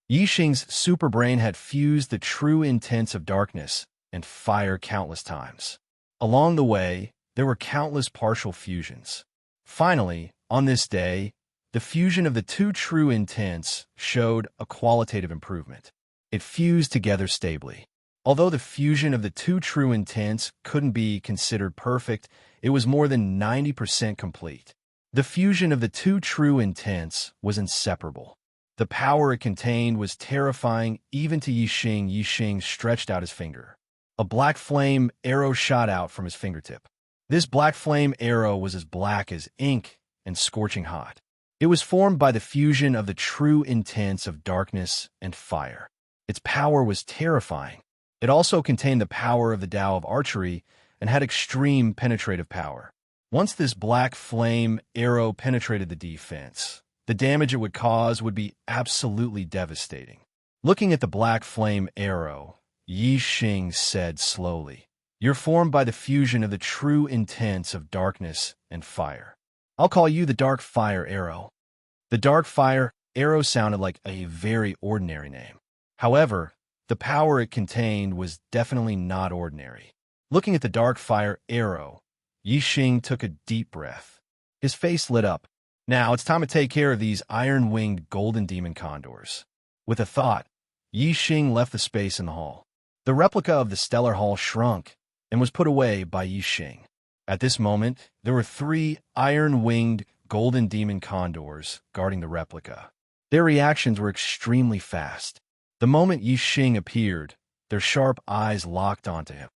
Yixing's superbrain had fused the true intents of darkness and fire countless times. Along the way, there were countless partial fusions. Finally, on this day, the fusion of the two true intents showed a qualitative improvement. It fused together stably. Although the fusion of the two true intents couldn't be considered perfect, it was more than 90% complete. The fusion of the two true intents was inseparable. The power it contained was terrifying even to Yixing. Yixing stretched out his finger. A black flame arrow shot out from his fingertip. This black flame arrow was as black as ink and scorching hot. It was formed by the fusion of the true intents of darkness and fire. Its power was terrifying. It also contained the power of the Tao of archery and had extreme penetrative power. Once this black flame arrow penetrated the defense, the damage it would cause would be absolutely devastating. Looking at the black flame arrow, Yixing said slowly, "You're formed by the fusion of the true intents of darkness and fire. I'll call you the Dark Fire Arrow." The Dark Fire Arrow sounded like a very ordinary name. However, the power it contained was definitely not ordinary. Looking at the Dark Fire Arrow, Yixing took a deep breath. His face lit up. Now it's time to take care of these iron-winged golden demon condors. With a thought, Yixing left the space in the hall. The replica of the stellar hall shrunk and was put away by Yixing. At this moment, there were 3 iron-winged golden demon condors guarding the replica. Their reactions were extremely fast. The moment Yixing appeared, their sharp eyes locked onto him.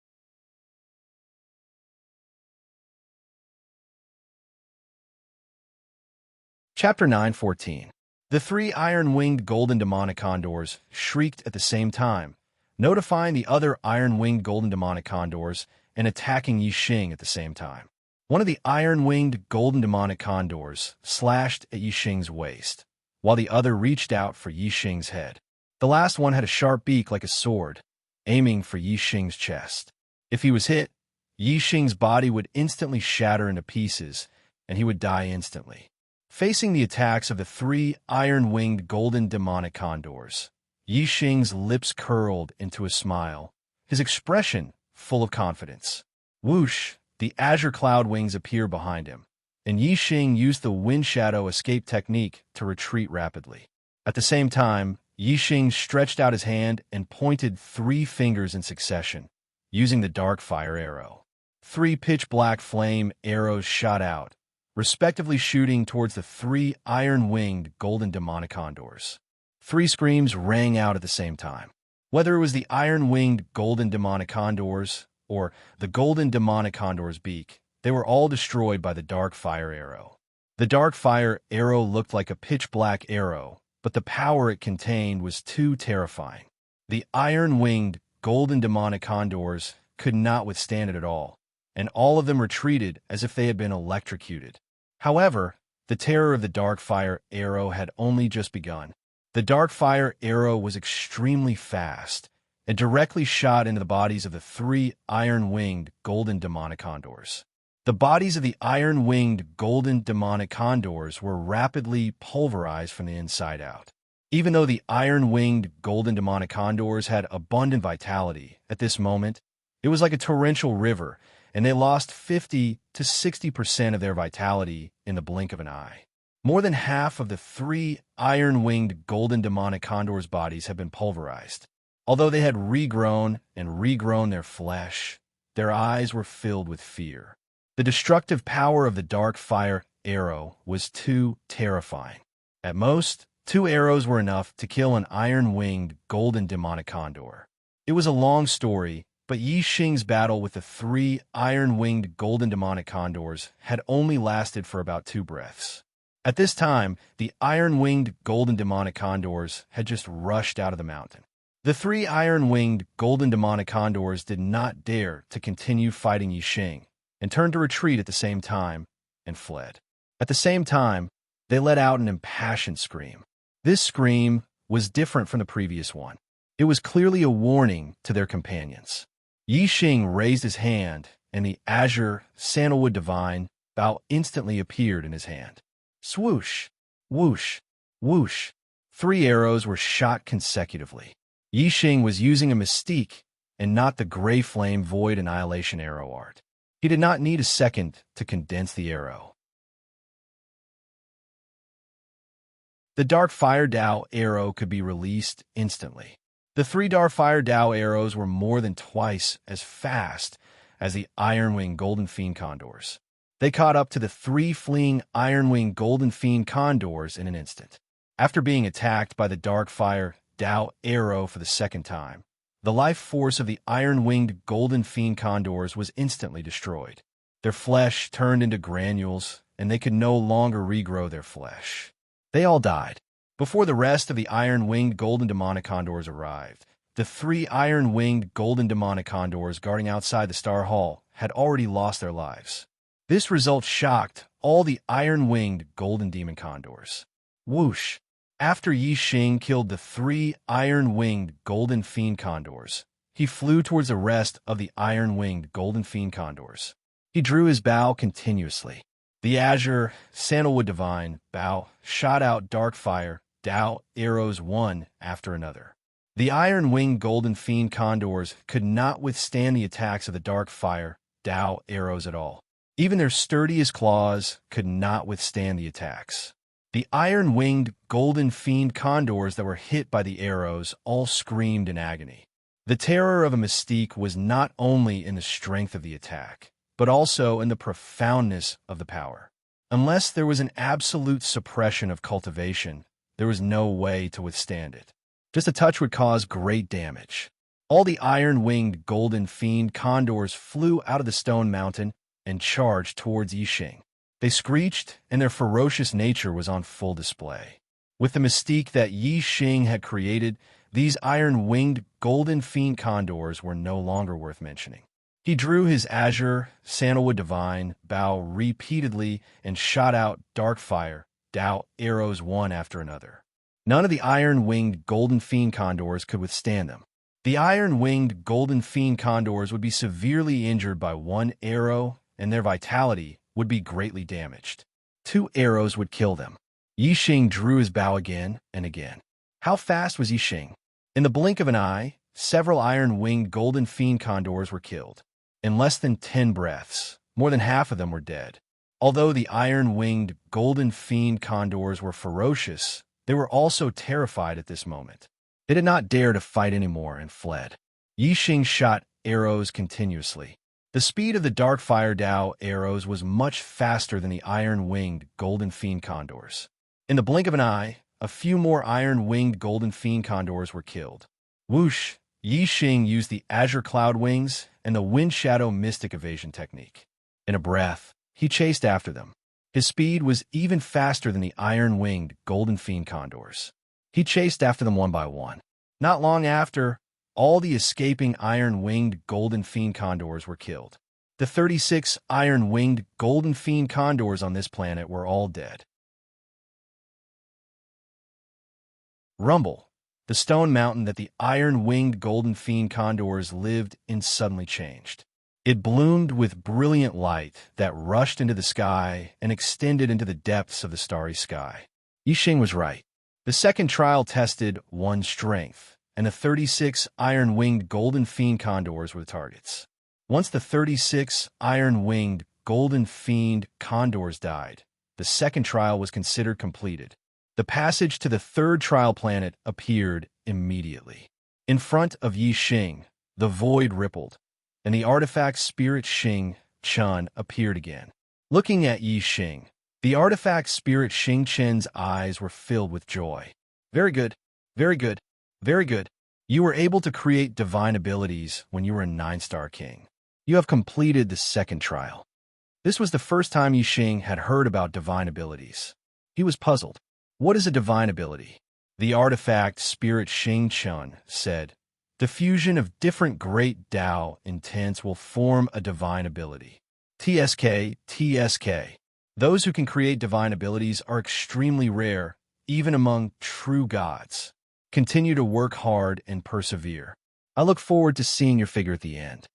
Chapter 9:14. The 3 iron-winged golden demonic condors shrieked at the same time, notifying the other iron-winged golden demonic condors and attacking Yixing at the same time. One of the iron-winged golden demonic condors slashed at Yixing's waist, while the other reached out for Yixing's head. The last one had a sharp beak like a sword, aiming for Yixing's chest. If he was hit, Yixing's body would instantly shatter into pieces, and he would die instantly. Facing the attacks of the 3 iron-winged golden demonic condors, Yixing's lips curled into a smile, his expression full of confidence. Whoosh! The azure cloud wings appear behind him, and Yixing used the wind shadow escape technique to retreat rapidly. At the same time, Yixing stretched out his hand and pointed 3 fingers in succession, using the dark fire arrow. 3 pitch-black flame arrows shot out, respectively shooting towards the 3 iron-winged golden demonic condors. 3 screams rang out at the same time. Whether it was the iron-winged golden demonic condors or the golden demonic condor's beak, they were all destroyed by the dark fire arrow. The dark fire arrow looked like a pitch-black arrow, but the power it contained was too terrifying. The iron-winged golden demonic condors could not withstand it at all, and all of them retreated as if they had been electrocuted. However, the terror of the dark fire arrow had only just begun. The dark fire arrow was extremely fast and directly shot into the bodies of the 3 iron-winged golden demonic condors. The bodies of the iron-winged golden demonic condors were rapidly pulverized from the inside out. Even though the iron-winged golden demonic condors had abundant vitality, at this moment, It was like a torrential river, and they lost 50 to 60% of their vitality in the blink of an eye. More than half of the 3 iron-winged golden demonic condors' bodies had been pulverized. Although they had regrown and regrown their flesh, their eyes were filled with fear. The destructive power of the dark fire arrow was too terrifying. At most, 2 arrows were enough to kill an iron-winged golden demonic condor. It was a long story, but Yi Xing's battle with the 3 iron-winged golden demonic condors had only lasted for about 2 breaths. At this time, the iron-winged golden demonic condors had just rushed out of the mountain. The 3 iron-winged golden demonic condors did not dare to continue fighting Yi Xing, and turned to retreat at the same time and fled. At the same time, they let out an impassioned scream. This scream was different from the previous one. It was clearly a warning to their companions. Yi Xing raised his hand, and the azure sandalwood divine bow instantly appeared in his hand. Swoosh, whoosh, whoosh. 3 arrows were shot consecutively. Yi Xing was using a mystique and not the gray flame void annihilation arrow art. He did not need a second to condense the arrow. The dark fire Dao arrow could be released instantly. The 3 dark fire Dao arrows were more than twice as fast as the iron-winged golden fiend condors. They caught up to the 3 fleeing iron-winged golden fiend condors in an instant. After being attacked by the dark fire Dao arrow for the second time, the life force of the iron-winged golden fiend condors was instantly destroyed. Their flesh turned into granules, and they could no longer regrow their flesh. They all died. Before the rest of the iron-winged golden demonic condors arrived, the 3 iron-winged golden demonic condors guarding outside the Star Hall had already lost their lives. This result shocked all the iron-winged golden demon condors. Whoosh! After Yi Xing killed the 3 iron-winged golden fiend condors, he flew towards the rest of the iron-winged golden fiend condors. He drew his bow continuously. The azure sandalwood divine bow shot out dark fire Dao arrows one after another. The iron-winged golden fiend condors could not withstand the attacks of the dark fire Dao arrows at all. Even their sturdiest claws could not withstand the attacks. The iron-winged golden fiend condors that were hit by the arrows all screamed in agony. The terror of a mystique was not only in the strength of the attack, but also in the profoundness of the power. Unless there was an absolute suppression of cultivation, there was no way to withstand it. Just a touch would cause great damage. All the iron-winged golden fiend condors flew out of the stone mountain and charged towards Yi Xing. They screeched, and their ferocious nature was on full display. With the mystique that Yi Xing had created, these iron-winged golden fiend condors were no longer worth mentioning. He drew his azure sandalwood divine bow repeatedly and shot out dark fire Dao arrows one after another. None of the iron-winged golden fiend condors could withstand them. The iron-winged golden fiend condors would be severely injured by 1 arrow, and their vitality would be greatly damaged. 2 arrows would kill them. Yi Xing drew his bow again and again. How fast was Yi Xing? In the blink of an eye, several iron-winged golden fiend condors were killed. In less than 10 breaths, more than half of them were dead. Although the iron-winged golden fiend condors were ferocious, they were also terrified at this moment. They did not dare to fight anymore and fled. Yi Xing shot arrows continuously. The speed of the dark fire Dao arrows was much faster than the iron-winged golden fiend condors. In the blink of an eye, a few more iron-winged golden fiend condors were killed. Whoosh! Yi Xing used the azure cloud wings and the wind shadow mystic evasion technique. In a breath, he chased after them. His speed was even faster than the iron-winged golden fiend condors. He chased after them one by one. Not long after, all the escaping iron-winged golden fiend condors were killed. The 36 iron-winged golden fiend condors on this planet were all dead. Rumble, the stone mountain that the iron-winged golden fiend condors lived in, suddenly changed. It bloomed with brilliant light that rushed into the sky and extended into the depths of the starry sky. Yi Xing was right. The second trial tested one's strength, and the 36 iron-winged golden fiend condors were the targets. Once the 36 iron-winged, golden fiend condors died, the second trial was considered completed. The passage to the third trial planet appeared immediately. In front of Yi Xing, the void rippled, and the artifact spirit Xing Chun appeared again. Looking at Yi Xing, the artifact spirit Xing Chen's eyes were filled with joy. Very good, very good, very good. You were able to create divine abilities when you were a 9-star king. You have completed the second trial. This was the first time Yi Xing had heard about divine abilities. He was puzzled. What is a divine ability? The artifact spirit Xing Chun said, the fusion of different great Tao intents will form a divine ability. TSK, TSK. Those who can create divine abilities are extremely rare, even among true gods. Continue to work hard and persevere. I look forward to seeing your figure at the end.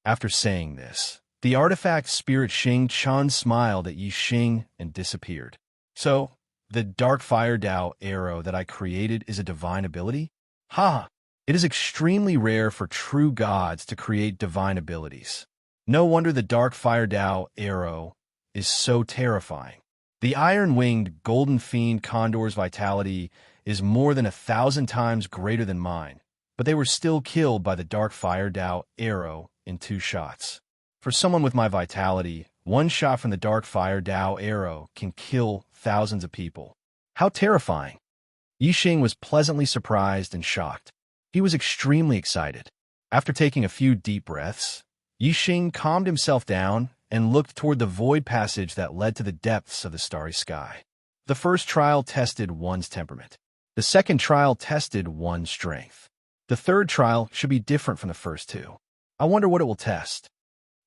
After saying this, the artifact spirit Xing Chun smiled at Yi Xing and disappeared. So, the dark fire Tao arrow that I created is a divine ability? Ha! It is extremely rare for true gods to create divine abilities. No wonder the dark fire Tao arrow is so terrifying. The iron-winged golden fiend condor's vitality is more than 1,000 times greater than mine, but they were still killed by the dark fire Tao arrow in 2 shots. For someone with my vitality, 1 shot from the dark fire Tao arrow can kill thousands of people. How terrifying! Yi Xing was pleasantly surprised and shocked. He was extremely excited. After taking a few deep breaths, Yi Xing calmed himself down and looked toward the void passage that led to the depths of the starry sky. The first trial tested one's temperament. The second trial tested one's strength. The third trial should be different from the first 2. I wonder what it will test.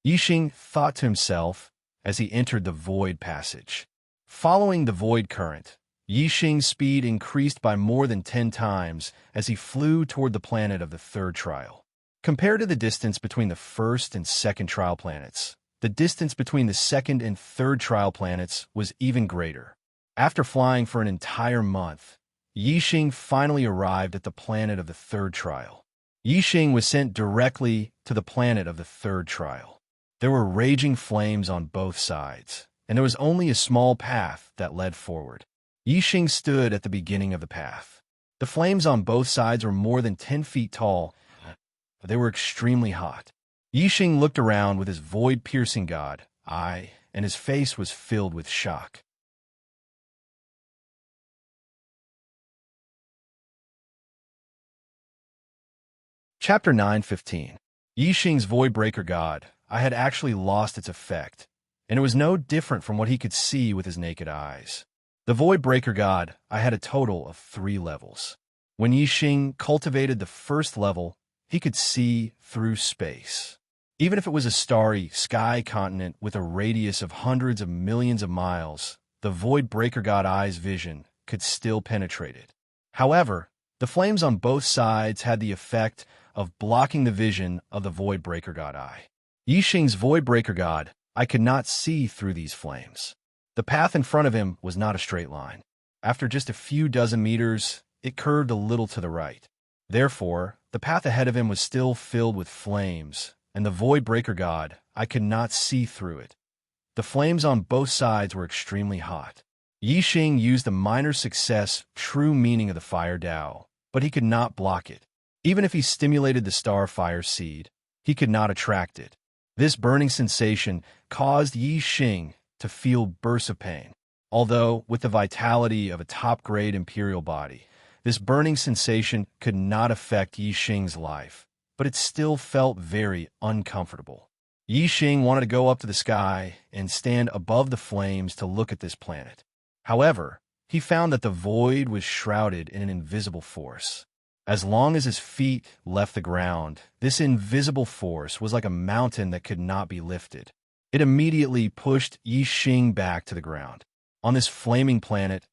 Yi Xing thought to himself as he entered the void passage. Following the void current, Yi Xing's speed increased by more than 10 times as he flew toward the planet of the third trial. Compared to the distance between the first and second trial planets, the distance between the second and third trial planets was even greater. After flying for an entire month, Yi Xing finally arrived at the planet of the third trial. Yi Xing was sent directly to the planet of the third trial. There were raging flames on both sides, and there was only a small path that led forward. Yi Xing stood at the beginning of the path. The flames on both sides were more than 10 feet tall, but they were extremely hot. Yi Xing looked around with his void-piercing eye, and his face was filled with shock. Chapter 9:15. Yi Xing's Voidbreaker God I had actually lost its effect, and it was no different from what he could see with his naked eyes. The Voidbreaker God I had a total of 3 levels. When Yi Xing cultivated the first level, he could see through space. Even if it was a starry sky continent with a radius of hundreds of millions of miles, the Voidbreaker God Eye's vision could still penetrate it. However, the flames on both sides had the effect of blocking the vision of the Voidbreaker God Eye. Yi Xing's Voidbreaker God I could not see through these flames. The path in front of him was not a straight line. After just a few dozen meters, it curved a little to the right. Therefore, the path ahead of him was still filled with flames, and the Voidbreaker God I could not see through it. The flames on both sides were extremely hot. Yi Xing used the minor success true meaning of the fire Tao, but he could not block it. Even if he stimulated the star fire seed, he could not attract it. This burning sensation caused Yi Xing to feel bursts of pain. Although, with the vitality of a top-grade imperial body, this burning sensation could not affect Yi Xing's life, but it still felt very uncomfortable. Yi Xing wanted to go up to the sky and stand above the flames to look at this planet. However, he found that the void was shrouded in an invisible force. As long as his feet left the ground, this invisible force was like a mountain that could not be lifted. It immediately pushed Yi Xing back to the ground. On this flaming planet,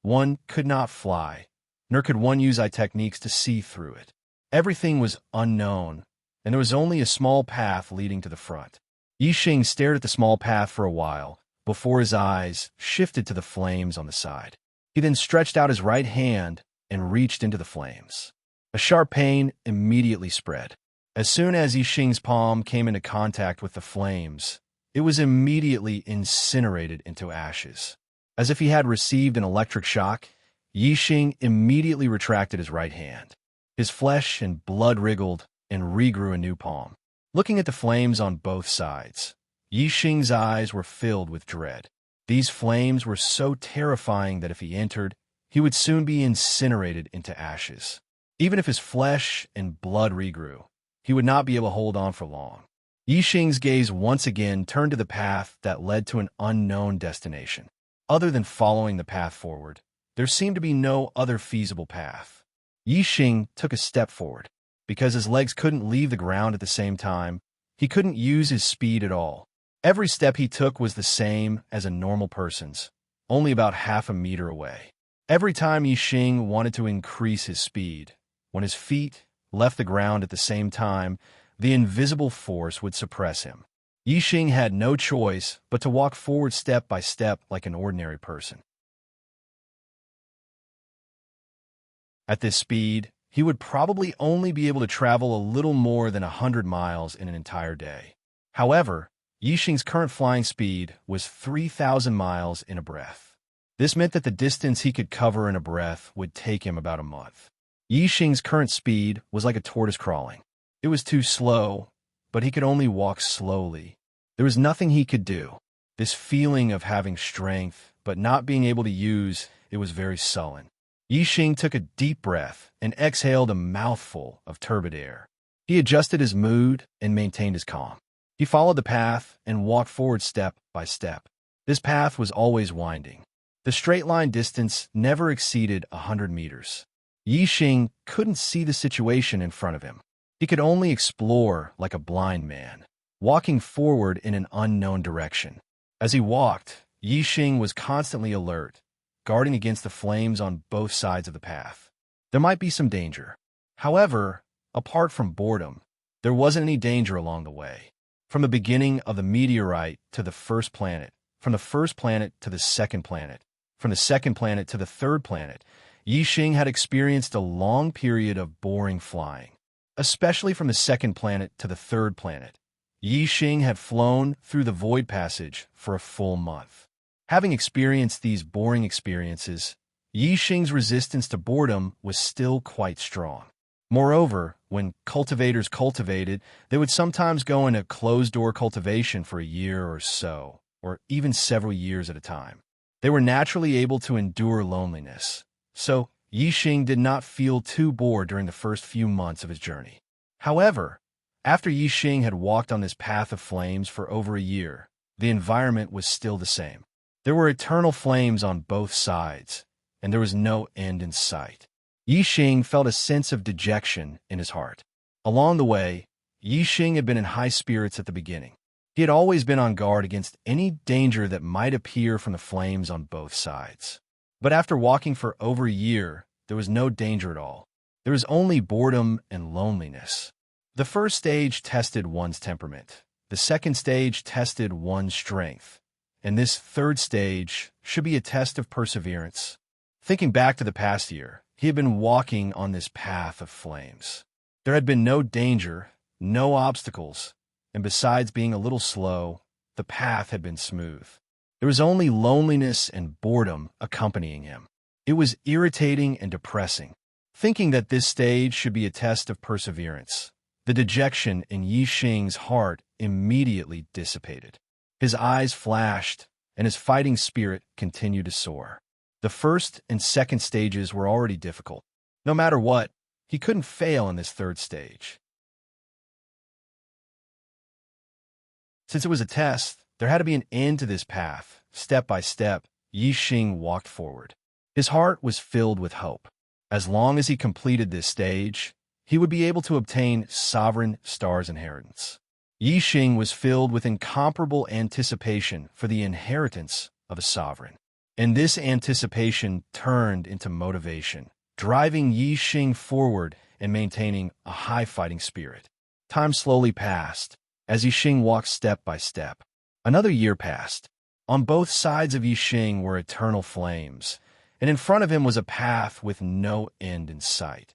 one could not fly, nor could one use eye techniques to see through it. Everything was unknown, and there was only a small path leading to the front. Yi Xing stared at the small path for a while, before his eyes shifted to the flames on the side. He then stretched out his right hand and reached into the flames. A sharp pain immediately spread. As soon as Yixing's palm came into contact with the flames, it was immediately incinerated into ashes. As if he had received an electric shock, Yixing immediately retracted his right hand. His flesh and blood wriggled and regrew a new palm. Looking at the flames on both sides, Yixing's eyes were filled with dread. These flames were so terrifying that if he entered, he would soon be incinerated into ashes. Even if his flesh and blood regrew, he would not be able to hold on for long. Yixing's gaze once again turned to the path that led to an unknown destination. Other than following the path forward, there seemed to be no other feasible path. Yixing took a step forward. Because his legs couldn't leave the ground at the same time, he couldn't use his speed at all. Every step he took was the same as a normal person's, only about half a meter away. Every time Yixing wanted to increase his speed, when his feet left the ground at the same time, the invisible force would suppress him. Yixing had no choice but to walk forward step by step like an ordinary person. At this speed, he would probably only be able to travel a little more than 100 miles in an entire day. However, Yixing's current flying speed was 3,000 miles in a breath. This meant that the distance he could cover in a breath would take him about a month. Yixing's current speed was like a tortoise crawling. It was too slow, but he could only walk slowly. There was nothing he could do. This feeling of having strength, but not being able to use it was very sullen. Yixing took a deep breath and exhaled a mouthful of turbid air. He adjusted his mood and maintained his calm. He followed the path and walked forward step by step. This path was always winding. The straight-line distance never exceeded 100 meters. Yixing couldn't see the situation in front of him. He could only explore like a blind man, walking forward in an unknown direction. As he walked, Yixing was constantly alert, guarding against the flames on both sides of the path. There might be some danger. However, apart from boredom, there wasn't any danger along the way. From the beginning of the meteorite to the first planet, from the first planet to the second planet, from the second planet to the third planet, Yixing had experienced a long period of boring flying. Especially from the second planet to the third planet, Yixing had flown through the void passage for a full month. Having experienced these boring experiences, Yixing's resistance to boredom was still quite strong. Moreover, when cultivators cultivated, they would sometimes go into closed-door cultivation for a year or so, or even several years at a time. They were naturally able to endure loneliness, so Yixing did not feel too bored during the first few months of his journey. However, after Yixing had walked on this path of flames for over a year, the environment was still the same. There were eternal flames on both sides, and there was no end in sight. Yixing felt a sense of dejection in his heart. Along the way, Yixing had been in high spirits at the beginning. He had always been on guard against any danger that might appear from the flames on both sides. But after walking for over a year, there was no danger at all. There was only boredom and loneliness. The first stage tested one's temperament. The second stage tested one's strength. And this third stage should be a test of perseverance. Thinking back to the past year, he had been walking on this path of flames. There had been no danger, no obstacles, and besides being a little slow, the path had been smooth. There was only loneliness and boredom accompanying him. It was irritating and depressing. Thinking that this stage should be a test of perseverance, the dejection in Yixing's heart immediately dissipated. His eyes flashed, and his fighting spirit continued to soar. The first and second stages were already difficult. No matter what, he couldn't fail in this third stage. Since it was a test, there had to be an end to this path. Step by step, Yixing walked forward. His heart was filled with hope. As long as he completed this stage, he would be able to obtain sovereign star's inheritance. Yixing was filled with incomparable anticipation for the inheritance of a sovereign. And this anticipation turned into motivation, driving Yixing forward and maintaining a high fighting spirit. Time slowly passed, as Yixing walked step by step. Another year passed. On both sides of Yixing were eternal flames, and in front of him was a path with no end in sight.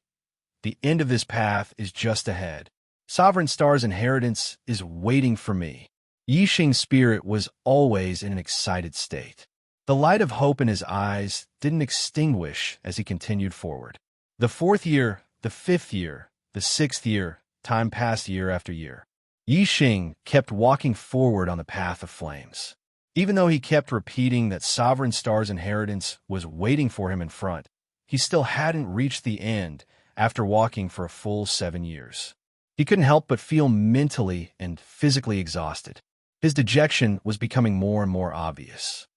The end of this path is just ahead. Sovereign Star's inheritance is waiting for me. Yixing's spirit was always in an excited state. The light of hope in his eyes didn't extinguish as he continued forward. The 4th year, the 5th year, the 6th year, time passed year after year. Yixing kept walking forward on the path of flames. Even though he kept repeating that Sovereign Star's inheritance was waiting for him in front, he still hadn't reached the end after walking for a full 7 years. He couldn't help but feel mentally and physically exhausted. His dejection was becoming more and more obvious.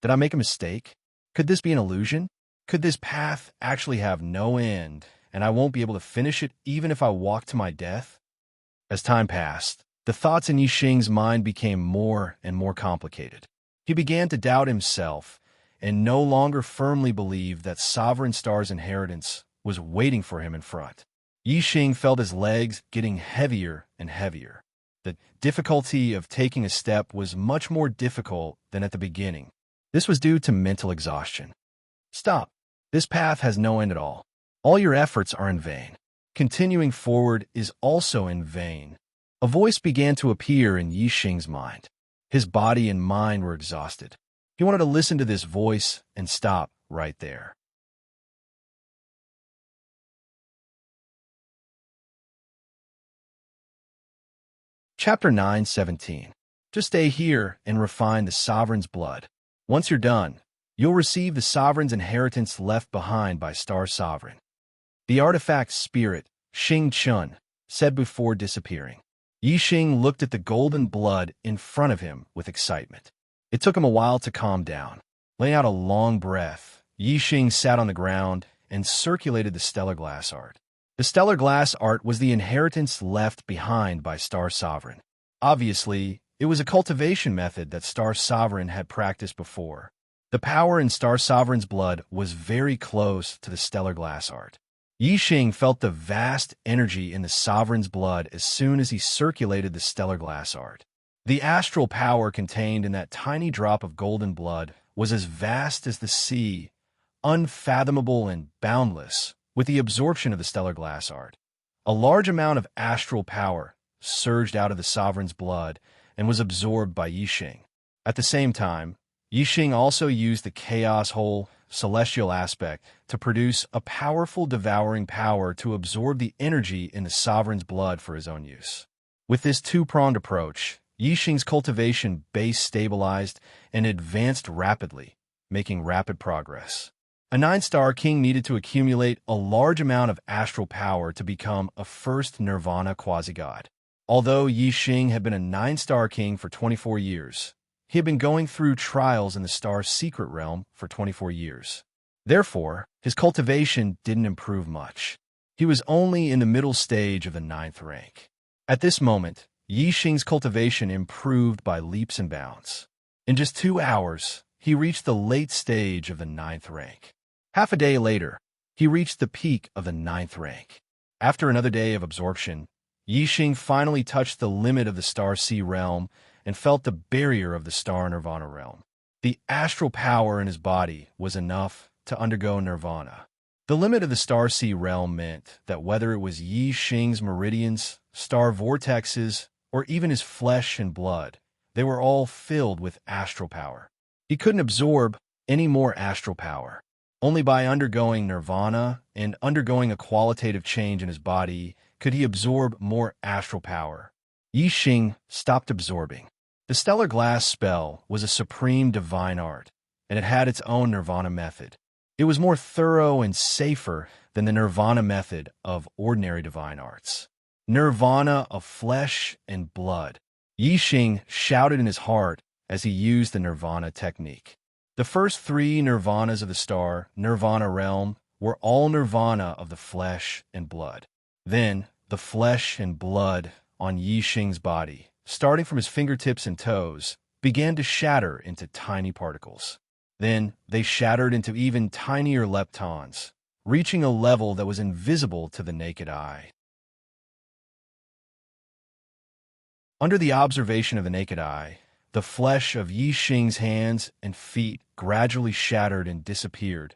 Did I make a mistake? Could this be an illusion? Could this path actually have no end, and I won't be able to finish it even if I walk to my death? As time passed, the thoughts in Yixing's mind became more and more complicated. He began to doubt himself and no longer firmly believed that Sovereign Star's inheritance was waiting for him in front. Yixing felt his legs getting heavier and heavier. The difficulty of taking a step was much more difficult than at the beginning. This was due to mental exhaustion. Stop. This path has no end at all. All your efforts are in vain. Continuing forward is also in vain. A voice began to appear in Yixing's mind. His body and mind were exhausted. He wanted to listen to this voice and stop right there. Chapter 9:17. Just stay here and refine the Sovereign's blood. Once you're done, you'll receive the Sovereign's inheritance left behind by Star Sovereign. The artifact spirit, Xing Chun, said before disappearing. Yixing looked at the golden blood in front of him with excitement. It took him a while to calm down. Letting out a long breath, Yixing sat on the ground and circulated the stellar glass art. The stellar glass art was the inheritance left behind by Star Sovereign. Obviously, it was a cultivation method that Star Sovereign had practiced before. The power in Star Sovereign's blood was very close to the stellar glass art. Yixing felt the vast energy in the Sovereign's blood as soon as he circulated the stellar glass art. The astral power contained in that tiny drop of golden blood was as vast as the sea, unfathomable and boundless, with the absorption of the stellar glass art. A large amount of astral power surged out of the Sovereign's blood and was absorbed by Yixing. At the same time, Yixing also used the chaos whole celestial aspect to produce a powerful devouring power to absorb the energy in the Sovereign's blood for his own use. With this two-pronged approach, Yixing's cultivation base stabilized and advanced rapidly, making rapid progress. A 9-star king needed to accumulate a large amount of astral power to become a first nirvana quasi-god. Although Yixing had been a 9-star king for 24 years, he had been going through trials in the star's secret realm for 24 years. Therefore, his cultivation didn't improve much. He was only in the middle stage of the 9th rank. At this moment, Yixing's cultivation improved by leaps and bounds. In just 2 hours, he reached the late stage of the 9th rank. Half a day later, he reached the peak of the 9th rank. After another day of absorption, Yixing finally touched the limit of the Star Sea realm and felt the barrier of the Star Nirvana realm. The astral power in his body was enough to undergo nirvana. The limit of the Star Sea realm meant that whether it was Yixing's meridians, star vortexes, or even his flesh and blood, they were all filled with astral power. He couldn't absorb any more astral power. Only by undergoing nirvana and undergoing a qualitative change in his body could he absorb more astral power. Yixing stopped absorbing. The stellar glass spell was a supreme divine art, and it had its own nirvana method. It was more thorough and safer than the nirvana method of ordinary divine arts. Nirvana of flesh and blood. Yixing shouted in his heart as he used the nirvana technique. The first 3 nirvanas of the star nirvana realm were all nirvana of the flesh and blood. Then, the flesh and blood on Yixing's body, starting from his fingertips and toes, began to shatter into tiny particles. Then, they shattered into even tinier leptons, reaching a level that was invisible to the naked eye. Under the observation of the naked eye, the flesh of Yixing's hands and feet gradually shattered and disappeared,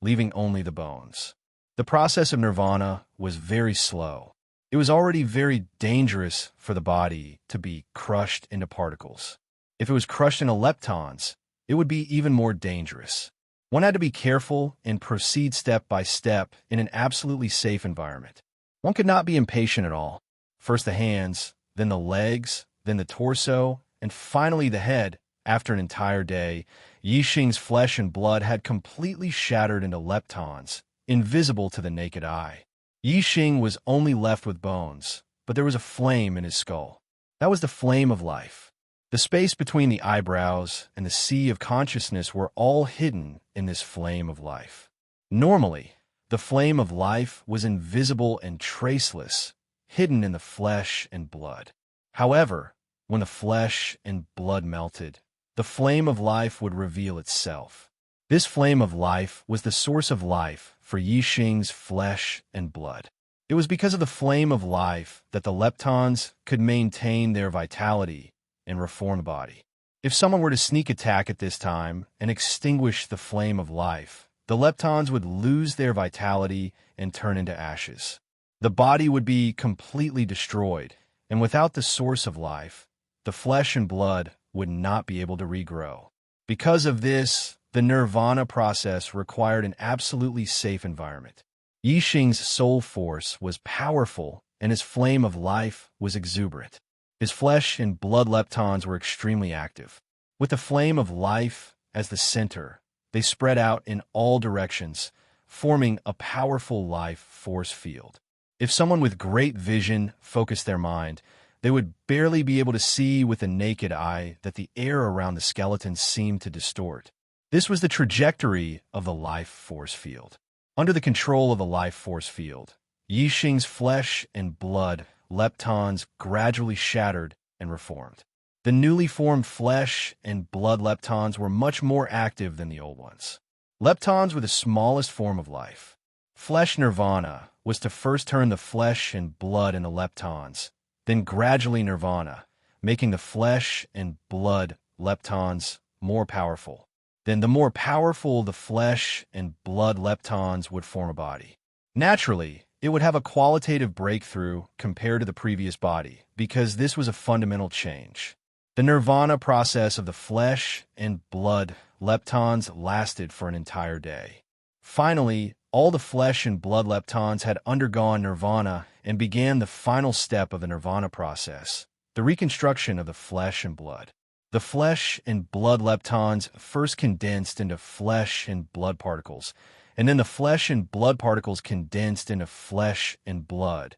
leaving only the bones. The process of nirvana was very slow. It was already very dangerous for the body to be crushed into particles. If it was crushed into leptons, it would be even more dangerous. One had to be careful and proceed step by step in an absolutely safe environment. One could not be impatient at all. First the hands, then the legs, then the torso, and finally the head. After an entire day, Yixing's flesh and blood had completely shattered into leptons, invisible to the naked eye. Yixing was only left with bones, but there was a flame in his skull. That was the flame of life. The space between the eyebrows and the sea of consciousness were all hidden in this flame of life. Normally, the flame of life was invisible and traceless, hidden in the flesh and blood. However, when the flesh and blood melted, the flame of life would reveal itself. This flame of life was the source of life for Yixing's flesh and blood. It was because of the flame of life that the leptons could maintain their vitality and reform the body. If someone were to sneak attack at this time and extinguish the flame of life, the leptons would lose their vitality and turn into ashes. The body would be completely destroyed, and without the source of life, the flesh and blood would not be able to regrow. Because of this, the nirvana process required an absolutely safe environment. Yixing's soul force was powerful, and his flame of life was exuberant. His flesh and blood leptons were extremely active. With the flame of life as the center, they spread out in all directions, forming a powerful life force field. If someone with great vision focused their mind, they would barely be able to see with the naked eye that the air around the skeleton seemed to distort. This was the trajectory of the life force field. Under the control of the life force field, Yixing's flesh and blood leptons gradually shattered and reformed. The newly formed flesh and blood leptons were much more active than the old ones. Leptons were the smallest form of life. Flesh nirvana was to first turn the flesh and blood into leptons, then gradually nirvana, making the flesh and blood leptons more powerful. Then the more powerful the flesh and blood leptons would form a body. Naturally, it would have a qualitative breakthrough compared to the previous body, because this was a fundamental change. The nirvana process of the flesh and blood leptons lasted for an entire day. Finally, all the flesh and blood leptons had undergone nirvana and began the final step of the nirvana process, the reconstruction of the flesh and blood. The flesh and blood leptons first condensed into flesh and blood particles, and then the flesh and blood particles condensed into flesh and blood,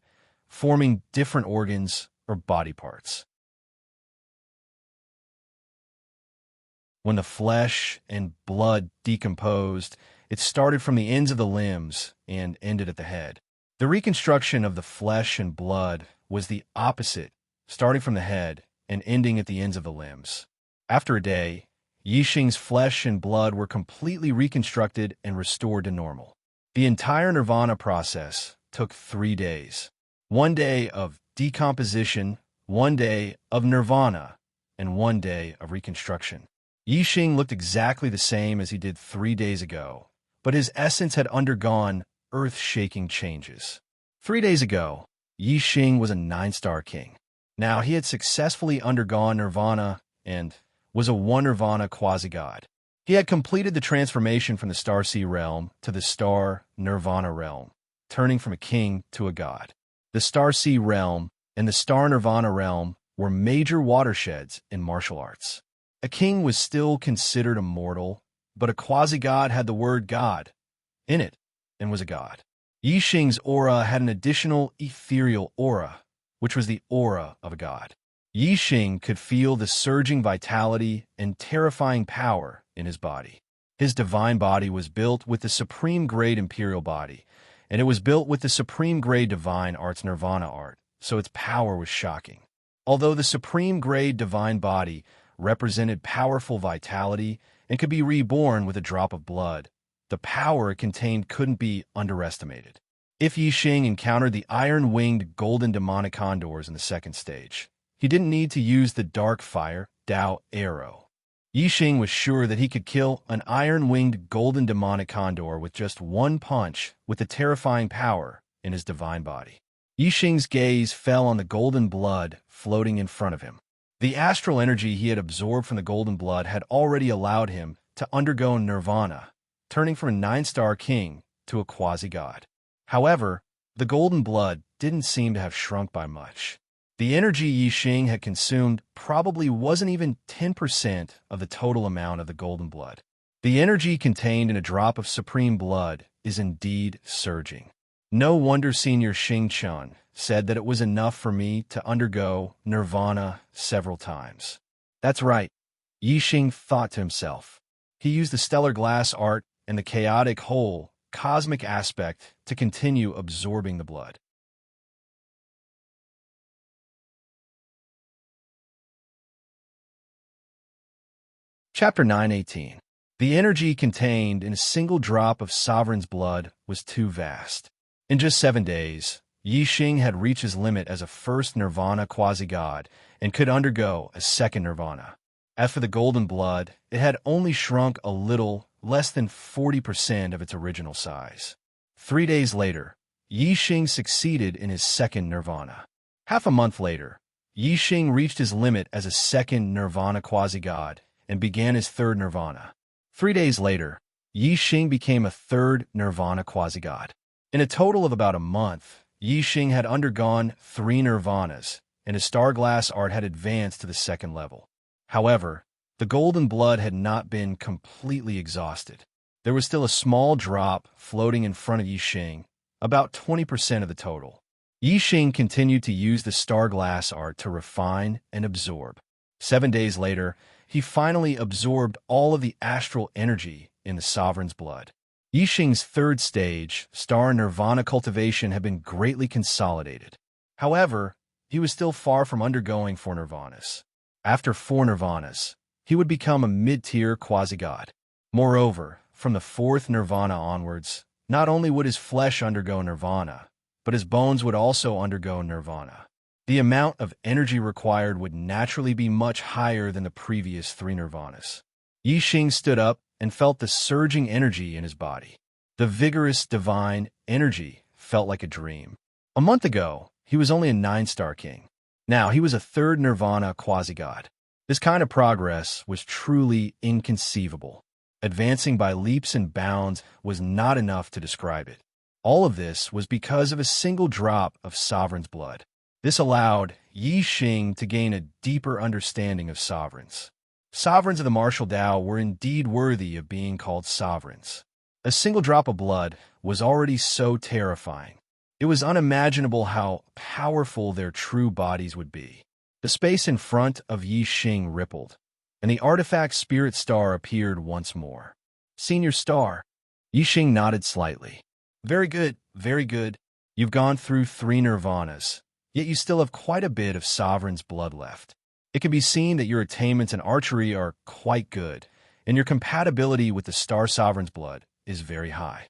forming different organs or body parts. When the flesh and blood decomposed, it started from the ends of the limbs and ended at the head. The reconstruction of the flesh and blood was the opposite, starting from the head and ending at the ends of the limbs. After a day, Yixing's flesh and blood were completely reconstructed and restored to normal. The entire nirvana process took 3 days. 1 day of decomposition, 1 day of nirvana, and 1 day of reconstruction. Yixing looked exactly the same as he did 3 days ago, but his essence had undergone earth-shaking changes. 3 days ago, Yixing was a 9-star king. Now he had successfully undergone nirvana and was a one-nirvana quasi-god. He had completed the transformation from the star sea realm to the star nirvana realm, turning from a king to a god. The star sea realm and the star nirvana realm were major watersheds in martial arts. A king was still considered a mortal, but a quasi-god had the word God in it and was a god. Yixing's aura had an additional ethereal aura, which was the aura of a god. Yixing could feel the surging vitality and terrifying power in his body. His divine body was built with the supreme grade imperial body, and it was built with the supreme grade divine arts nirvana art, so its power was shocking. Although the supreme grade divine body represented powerful vitality and could be reborn with a drop of blood, the power it contained couldn't be underestimated. If Yixing encountered the iron-winged golden demonic condors in the second stage, he didn't need to use the dark fire Dao arrow. Yixing was sure that he could kill an iron-winged golden demonic condor with just one punch with the terrifying power in his divine body. Yixing's gaze fell on the golden blood floating in front of him. The astral energy he had absorbed from the golden blood had already allowed him to undergo nirvana, turning from a 9-star king to a quasi-god. However, the golden blood didn't seem to have shrunk by much. The energy Yixing had consumed probably wasn't even 10% of the total amount of the golden blood. The energy contained in a drop of supreme blood is indeed surging. No wonder Senior Xing said that it was enough for me to undergo nirvana several times. That's right, Yixing thought to himself. He used the stellar glass art and the chaotic whole, cosmic aspect to continue absorbing the blood. Chapter 9:18. The energy contained in a single drop of Sovereign's blood was too vast. In just 7 days, Yixing had reached his limit as a first nirvana quasi-god and could undergo a second nirvana. As for the golden blood, it had only shrunk a little, less than 40% of its original size. 3 days later, Yixing succeeded in his second nirvana. Half a month later, Yixing reached his limit as a second nirvana quasi-god and began his third nirvana. 3 days later, Yixing became a third nirvana quasi-god. In a total of about a month, Yixing had undergone 3 nirvanas, and his star glass art had advanced to the second level. However, the golden blood had not been completely exhausted. There was still a small drop floating in front of Yixing, about 20% of the total. Yixing continued to use the star glass art to refine and absorb. 7 days later, he finally absorbed all of the astral energy in the Sovereign's blood. Yixing's third stage, star nirvana cultivation, had been greatly consolidated. However, he was still far from undergoing 4 nirvanas. After 4 nirvanas, he would become a mid-tier quasi-god. Moreover, from the 4th nirvana onwards, not only would his flesh undergo nirvana, but his bones would also undergo nirvana. The amount of energy required would naturally be much higher than the previous 3 nirvanas. Yixing stood up and felt the surging energy in his body. The vigorous divine energy felt like a dream. A month ago, he was only a 9-star king. Now he was a 3rd nirvana quasi-god. This kind of progress was truly inconceivable. Advancing by leaps and bounds was not enough to describe it. All of this was because of a single drop of Sovereign's blood. This allowed Yixing to gain a deeper understanding of sovereigns. Sovereigns of the martial Tao were indeed worthy of being called sovereigns. A single drop of blood was already so terrifying. It was unimaginable how powerful their true bodies would be. The space in front of Yixing rippled, and the artifact spirit star appeared once more. Senior star. Yixing nodded slightly. Very good, very good. You've gone through 3 nirvanas, yet you still have quite a bit of Sovereign's blood left. It can be seen that your attainments in archery are quite good, and your compatibility with the Star Sovereign's blood is very high.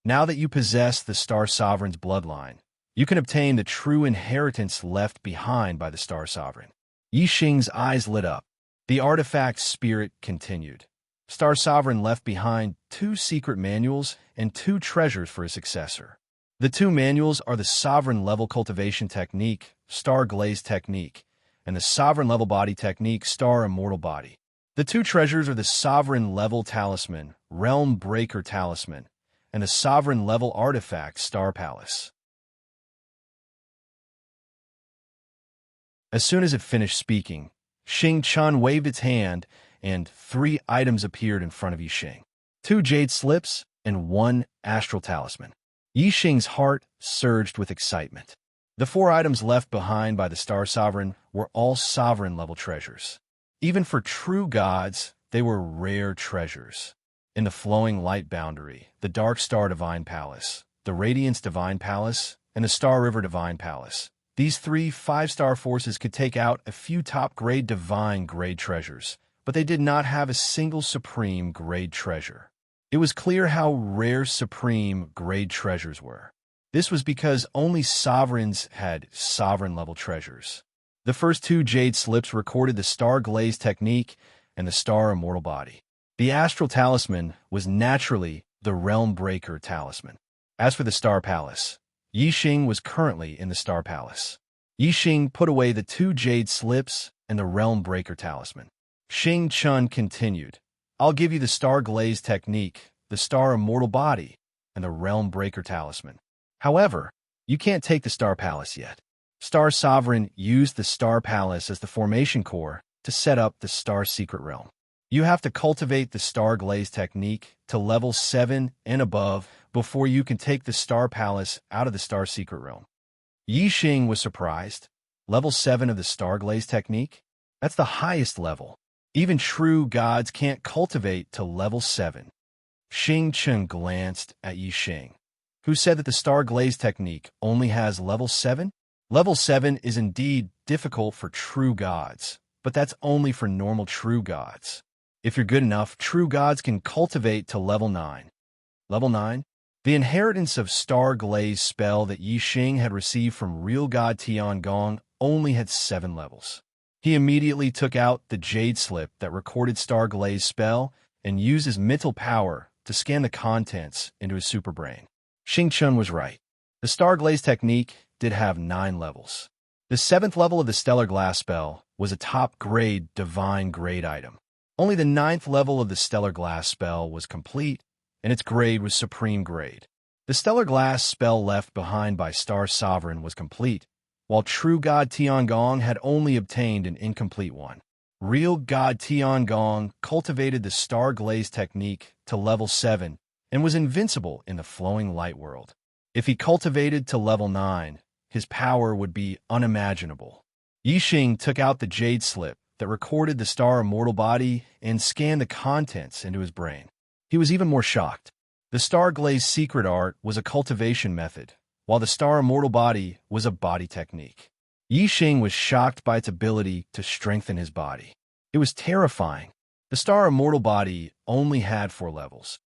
Now that you possess the Star Sovereign's bloodline, you can obtain the true inheritance left behind by the Star Sovereign. Yixing's eyes lit up. The artifact spirit continued. Star Sovereign left behind 2 secret manuals and 2 treasures for his successor. The 2 manuals are the Sovereign Level Cultivation Technique, Star Glaze Technique, and the Sovereign Level Body Technique, Star Immortal Body. The 2 treasures are the Sovereign Level Talisman, Realm Breaker Talisman, and the Sovereign Level Artifact, Star Palace. As soon as it finished speaking, Xing Chun waved its hand, and 3 items appeared in front of Yixing. 2 jade slips and 1 astral talisman. Yixing's heart surged with excitement. The 4 items left behind by the Star Sovereign were all sovereign-level treasures. Even for true gods, they were rare treasures. In the Flowing Light Boundary, the Dark Star Divine Palace, the Radiance Divine Palace, and the Star River Divine Palace, these 3 5-star forces could take out a few top-grade divine grade treasures, but they did not have a single supreme grade treasure. It was clear how rare supreme grade treasures were. This was because only sovereigns had sovereign-level treasures. The first 2 jade slips recorded the Star Glaze Technique and the Star Immortal Body. The Astral Talisman was naturally the Realm Breaker Talisman. As for the Star Palace, Yixing was currently in the Star Palace. Yixing put away the 2 jade slips and the Realm Breaker talisman. Xing Chun continued, I'll give you the Star Glaze technique, the Star Immortal Body, and the Realm Breaker talisman. However, you can't take the Star Palace yet. Star Sovereign used the Star Palace as the formation core to set up the Star Secret Realm. You have to cultivate the Star Glaze technique to level 7 and above before you can take the Star Palace out of the Star Secret Realm. Yixing was surprised. Level 7 of the Star Glaze technique? That's the highest level. Even true gods can't cultivate to level 7. Xing Chun glanced at Yixing, who said that the Star Glaze technique only has level 7? Level 7 is indeed difficult for true gods, but that's only for normal true gods. If you're good enough, true gods can cultivate to level 9. Level 9? The inheritance of Star Glaze spell that Yixing had received from real god Tiangong only had 7 levels. He immediately took out the jade slip that recorded Star Glaze spell and used his mental power to scan the contents into his superbrain. Xing Chun was right. The Star Glaze technique did have 9 levels. The 7th level of the Stellar Glass spell was a top-grade divine grade item. Only the 9th level of the Stellar Glass spell was complete, and its grade was Supreme Grade. The Stellar Glass spell left behind by Star Sovereign was complete, while True God Tiangong had only obtained an incomplete one. Real God Tiangong cultivated the Star Glaze technique to level 7 and was invincible in the Flowing Light world. If he cultivated to level 9, his power would be unimaginable. Yixing took out the jade slip that recorded the Star Immortal Body and scanned the contents into his brain. He was even more shocked. The Star Glaze secret art was a cultivation method, while the Star Immortal Body was a body technique. Yixing was shocked by its ability to strengthen his body. It was terrifying. The Star Immortal Body only had 4 levels.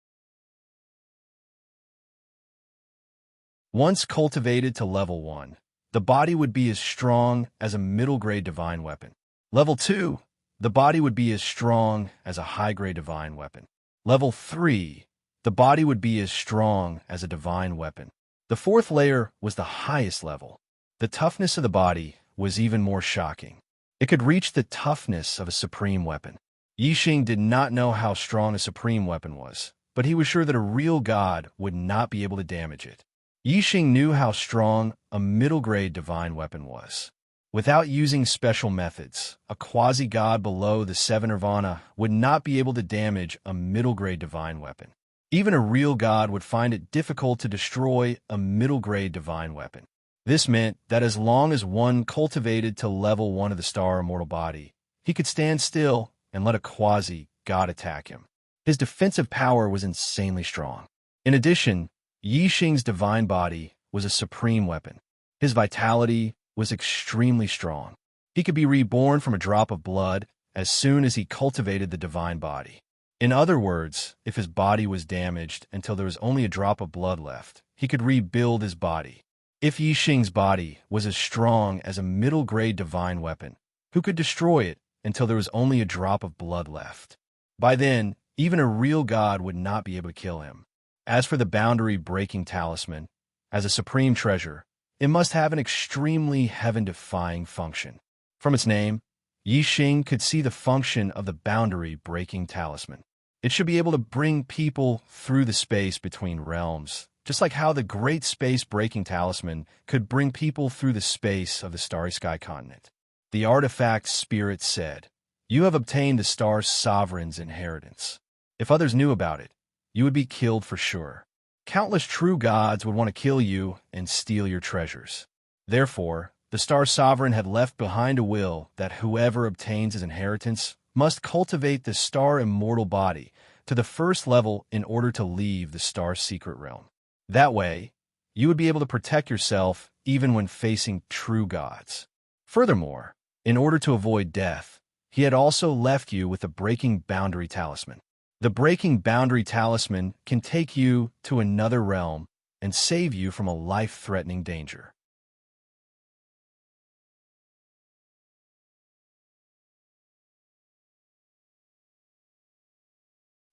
Once cultivated to level 1, the body would be as strong as a middle-grade divine weapon. Level 2, the body would be as strong as a high-grade divine weapon. Level 3, the body would be as strong as a divine weapon. The 4th layer was the highest level. The toughness of the body was even more shocking. It could reach the toughness of a supreme weapon. Yixing did not know how strong a supreme weapon was, but he was sure that a real god would not be able to damage it. Yixing knew how strong a middle-grade divine weapon was. Without using special methods, a quasi-god below the 7 Nirvana would not be able to damage a middle-grade divine weapon. Even a real god would find it difficult to destroy a middle-grade divine weapon. This meant that as long as one cultivated to level 1 of the Star Immortal Body, he could stand still and let a quasi-god attack him. His defensive power was insanely strong. In addition, Yixing's divine body was a supreme weapon. His vitality was extremely strong. He could be reborn from a drop of blood as soon as he cultivated the divine body. In other words, if his body was damaged until there was only a drop of blood left, he could rebuild his body. If Yixing's body was as strong as a middle-grade divine weapon, who could destroy it until there was only a drop of blood left? By then, even a real god would not be able to kill him. As for the boundary-breaking talisman, as a supreme treasure, it must have an extremely heaven-defying function. From its name, Yixing could see the function of the boundary-breaking talisman. It should be able to bring people through the space between realms, just like how the great space-breaking talisman could bring people through the space of the Starry Sky continent. The artifact spirit said, "You have obtained the Star Sovereign's inheritance. If others knew about it, you would be killed for sure. Countless true gods would want to kill you and steal your treasures. Therefore, the Star Sovereign had left behind a will that whoever obtains his inheritance must cultivate the Star Immortal Body to the 1st level in order to leave the Star Secret Realm. That way, you would be able to protect yourself even when facing true gods. Furthermore, in order to avoid death, he had also left you with a Breaking Boundary Talisman. The Breaking Boundary Talisman can take you to another realm and save you from a life-threatening danger."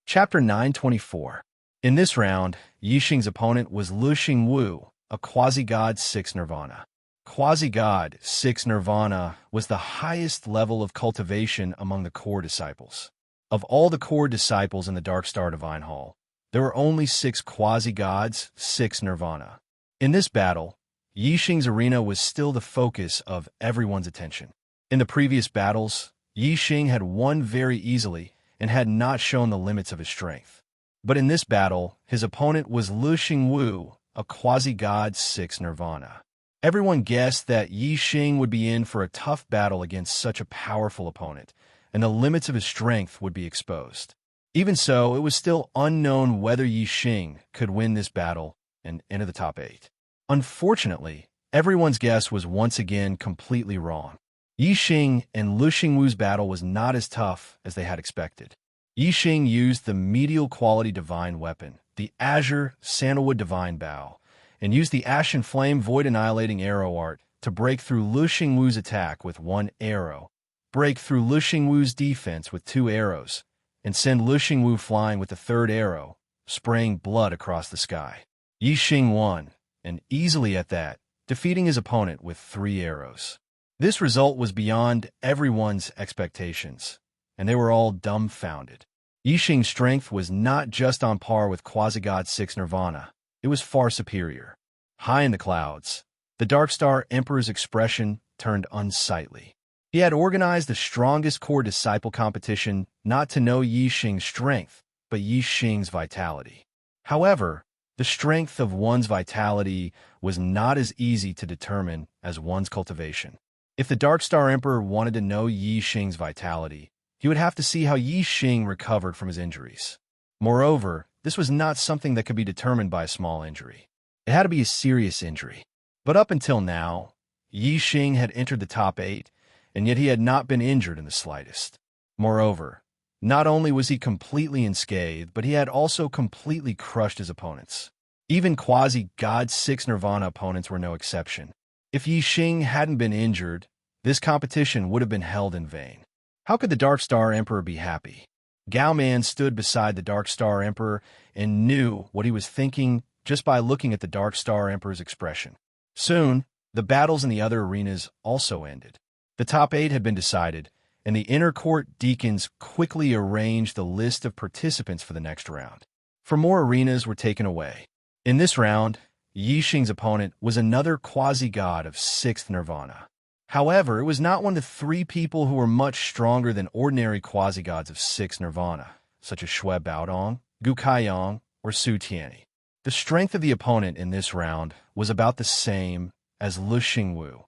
Chapter 924. In this round, Yixing's opponent was Lu Xingwu, a quasi-god 6 nirvana. Quasi-god 6 nirvana was the highest level of cultivation among the core disciples. Of all the core disciples in the Dark Star Divine Hall, there were only 6 quasi-gods 6 nirvana. In this battle, Yi Xing's arena was still the focus of everyone's attention. In the previous battles, Yi Xing had won very easily and had not shown the limits of his strength. But in this battle, his opponent was Lu Xingwu, a quasi-god 6 nirvana. Everyone guessed that Yi Xing would be in for a tough battle against such a powerful opponent, and the limits of his strength would be exposed. Even so, it was still unknown whether Yi Xing could win this battle and enter the top 8. Unfortunately, everyone's guess was once again completely wrong. Yi Xing and Lu Xingwu's battle was not as tough as they had expected. Yi Xing used the medial quality divine weapon, the Azure Sandalwood Divine Bow, and used the Ashen Flame Void Annihilating Arrow art to break through Lu Xingwu's attack with 1 arrow, break through Lu Xingwu's defense with 2 arrows, and send Lu Xingwu flying with the 3rd arrow, spraying blood across the sky. Yi Xing won, and easily at that, defeating his opponent with 3 arrows. This result was beyond everyone's expectations, and they were all dumbfounded. Yi Xing's strength was not just on par with Quasi-God 6 Nirvana, it was far superior. High in the clouds, the Dark Star Emperor's expression turned unsightly. He had organized the strongest core disciple competition not to know Yi Xing's strength, but Yi Xing's vitality. However, the strength of one's vitality was not as easy to determine as one's cultivation. If the Dark Star Emperor wanted to know Yi Xing's vitality, he would have to see how Yi Xing recovered from his injuries. Moreover, this was not something that could be determined by a small injury. It had to be a serious injury. But up until now, Yi Xing had entered the top 8, and yet he had not been injured in the slightest. Moreover, not only was he completely unscathed, but he had also completely crushed his opponents. Even Quasi-God 6 Nirvana opponents were no exception. If Yi Xing hadn't been injured, this competition would have been held in vain. How could the Dark Star Emperor be happy? Gao Man stood beside the Dark Star Emperor and knew what he was thinking just by looking at the Dark Star Emperor's expression. Soon, the battles in the other arenas also ended. The top 8 had been decided, and the inner court deacons quickly arranged the list of participants for the next round. 4 more arenas were taken away. In this round, Yi Xing's opponent was another quasi-god of 6th Nirvana. However, it was not one of the 3 people who were much stronger than ordinary quasi-gods of 6th Nirvana, such as Xue Baodong, Gu Kaiyang, or Su Tianyi. The strength of the opponent in this round was about the same as Lu Xingwu.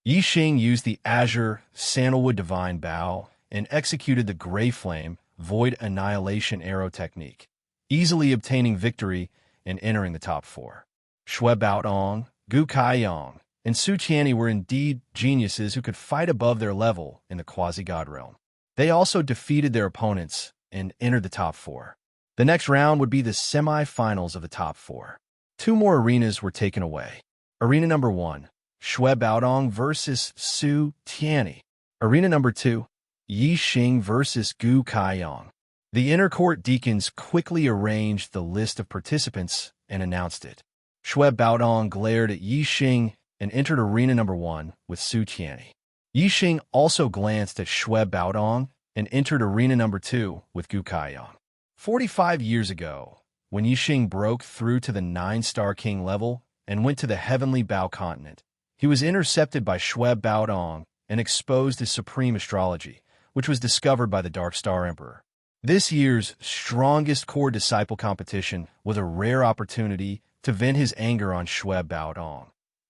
Yi Xing used the Azure Sandalwood Divine Bow and executed the Gray Flame Void Annihilation Arrow technique, easily obtaining victory and entering the top 4. Xue Baodong, Gu Kaiyang, and Su Tianyi were indeed geniuses who could fight above their level in the quasi-god realm. They also defeated their opponents and entered the top 4. The next round would be the semi-finals of the top 4. 2 more arenas were taken away. Arena number 1, Xue Baodong versus Su Tianyi. Arena number 2, Yi Xing versus Gu Kaiyang. The inner court deacons quickly arranged the list of participants and announced it. Xue Baodong glared at Yi Xing and entered arena number 1 with Su Tianyi. Yi Xing also glanced at Xue Baodong and entered arena number 2 with Gu Kaiyang. 45 years ago, when Yi Xing broke through to the 9-star king level and went to the Heavenly Bao continent, he was intercepted by Xue Baodong and exposed his supreme astrology, which was discovered by the Dark Star Emperor. This year's strongest core disciple competition was a rare opportunity to vent his anger on Xue Baodong,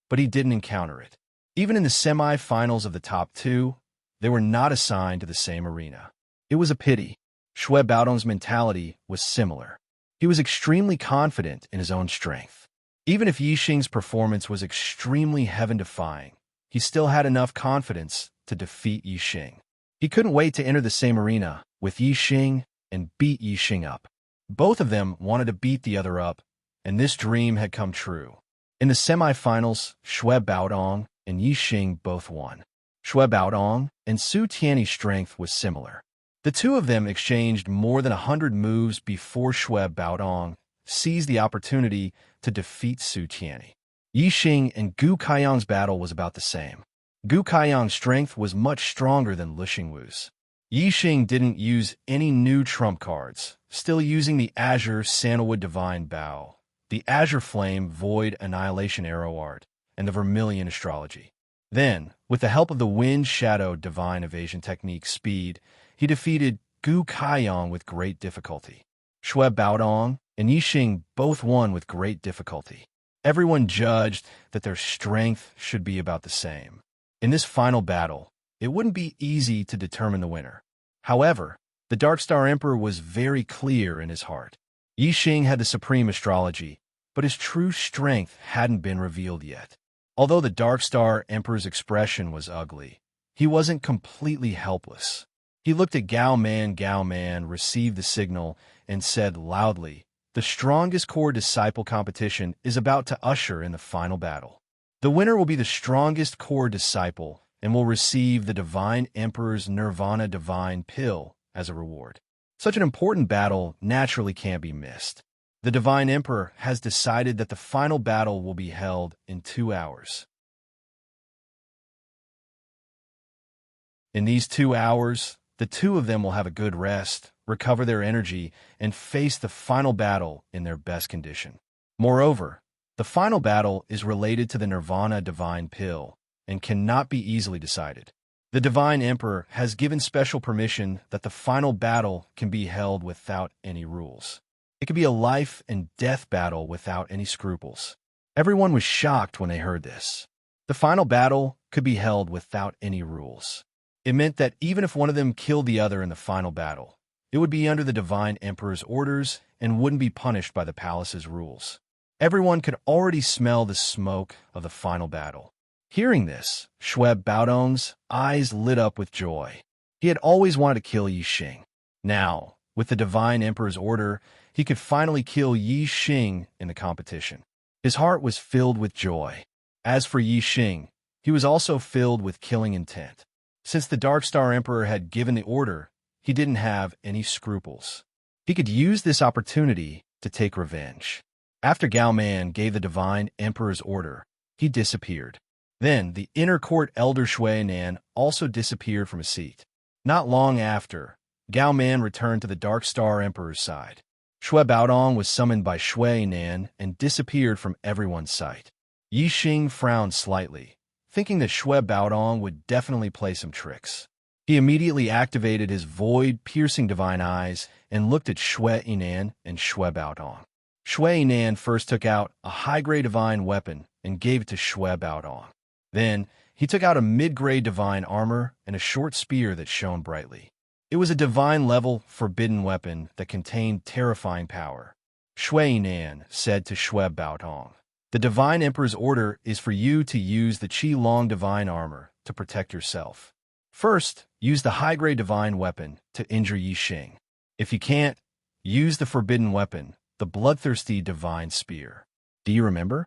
but he didn't encounter it. Even in the semi-finals of the top 2, they were not assigned to the same arena. It was a pity. Xue Baodong's mentality was similar. He was extremely confident in his own strength. Even if Yi Xing's performance was extremely heaven-defying, he still had enough confidence to defeat Yi Xing. He couldn't wait to enter the same arena with Yi Xing and beat Yi Xing up. Both of them wanted to beat the other up, and this dream had come true. In the semi-finals, Xue Baodong and Yi Xing both won. Xue Baodong and Su Tianyi's strength was similar. The two of them exchanged more than 100 moves before Xue Baodong seized the opportunity to defeat Su Qianni. Yi Xing and Gu Kaiyang's battle was about the same. Gu Kaiyang's strength was much stronger than Lu Xingwu's. Yi Xing didn't use any new trump cards, still using the Azure Sandalwood Divine Bow, the Azure Flame Void Annihilation Arrow Art, and the Vermilion Astrology. Then, with the help of the Wind Shadow Divine Evasion Technique Speed, he defeated Gu Kaiyang with great difficulty. Xue Baodong and Yi Xing both won with great difficulty. Everyone judged that their strength should be about the same. In this final battle, it wouldn't be easy to determine the winner. However, the Dark Star Emperor was very clear in his heart. Yi Xing had the supreme astrology, but his true strength hadn't been revealed yet. Although the Dark Star Emperor's expression was ugly, he wasn't completely helpless. He looked at Gao Man received the signal, and said loudly, "The strongest core disciple competition is about to usher in the final battle. The winner will be the strongest core disciple and will receive the Divine Emperor's Nirvana Divine Pill as a reward." Such an important battle naturally can't be missed. The Divine Emperor has decided that the final battle will be held in 2 hours. In these 2 hours, the two of them will have a good rest, recover their energy, and face the final battle in their best condition. Moreover, the final battle is related to the Nirvana Divine Pill and cannot be easily decided. The Divine Emperor has given special permission that the final battle can be held without any rules. It could be a life and death battle without any scruples. Everyone was shocked when they heard this. The final battle could be held without any rules. It meant that even if one of them killed the other in the final battle, it would be under the Divine Emperor's orders and wouldn't be punished by the palace's rules. Everyone could already smell the smoke of the final battle. Hearing this, Xue Baodong's eyes lit up with joy. He had always wanted to kill Yi Xing. Now, with the Divine Emperor's order, he could finally kill Yi Xing in the competition. His heart was filled with joy. As for Yi Xing, he was also filled with killing intent. Since the Dark Star Emperor had given the order, he didn't have any scruples. He could use this opportunity to take revenge. After Gao Man gave the Divine Emperor's order, he disappeared. Then the inner court elder Shui Nan also disappeared from his seat. Not long after, Gao Man returned to the Dark Star Emperor's side. Xue Baodong was summoned by Shui Nan and disappeared from everyone's sight. Yi Xing frowned slightly, thinking that Xue Baodong would definitely play some tricks. He immediately activated his void-piercing divine eyes and looked at Shui Nan and Xue Baodong. Shui Nan first took out a high-grade divine weapon and gave it to Xue Baodong. Then, he took out a mid-grade divine armor and a short spear that shone brightly. It was a divine-level forbidden weapon that contained terrifying power. Shui Nan said to Xue Baodong, "The Divine Emperor's order is for you to use the Qi Long divine armor to protect yourself. First, use the high-grade divine weapon to injure Yi Xing. If you can't, use the forbidden weapon, the bloodthirsty divine spear." Do you remember?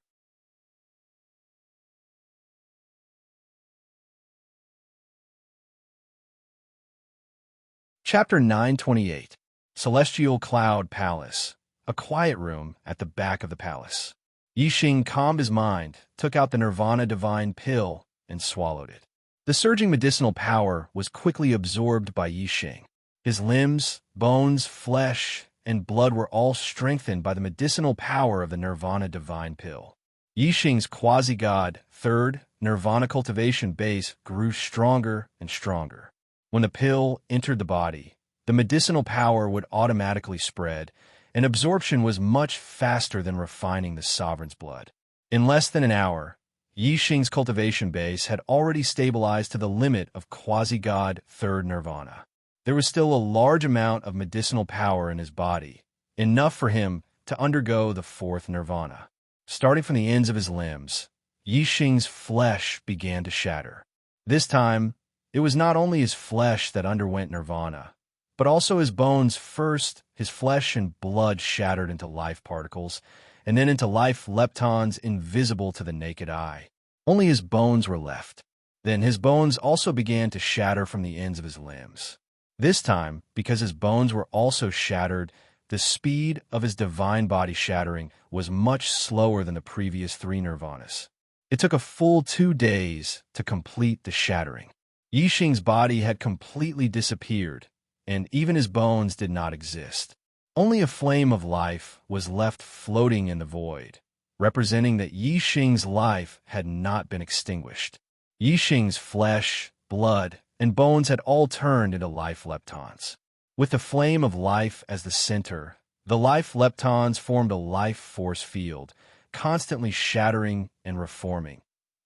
Chapter 928. Celestial Cloud Palace, a quiet room at the back of the palace. Yi Xing calmed his mind, took out the Nirvana Divine Pill, and swallowed it. The surging medicinal power was quickly absorbed by Yi Xing. His limbs, bones, flesh, and blood were all strengthened by the medicinal power of the Nirvana Divine Pill. Yi Xing's quasi-god, third, Nirvana cultivation base grew stronger and stronger. When the pill entered the body, the medicinal power would automatically spread, and absorption was much faster than refining the sovereign's blood. In less than an hour, Yi Xing's cultivation base had already stabilized to the limit of quasi-god third nirvana. There was still a large amount of medicinal power in his body, enough for him to undergo the fourth nirvana. Starting from the ends of his limbs, Yi Xing's flesh began to shatter. This time, it was not only his flesh that underwent nirvana, but also his bones. First, his flesh and blood shattered into life particles, and then into life leptons invisible to the naked eye. Only his bones were left. Then his bones also began to shatter from the ends of his limbs. This time, because his bones were also shattered, the speed of his divine body shattering was much slower than the previous 3 nirvanas. It took a full 2 days to complete the shattering. Yixing's body had completely disappeared, and even his bones did not exist. Only a flame of life was left floating in the void, representing that Yixing's life had not been extinguished. Yixing's flesh, blood, and bones had all turned into life leptons. With the flame of life as the center, the life leptons formed a life force field, constantly shattering and reforming,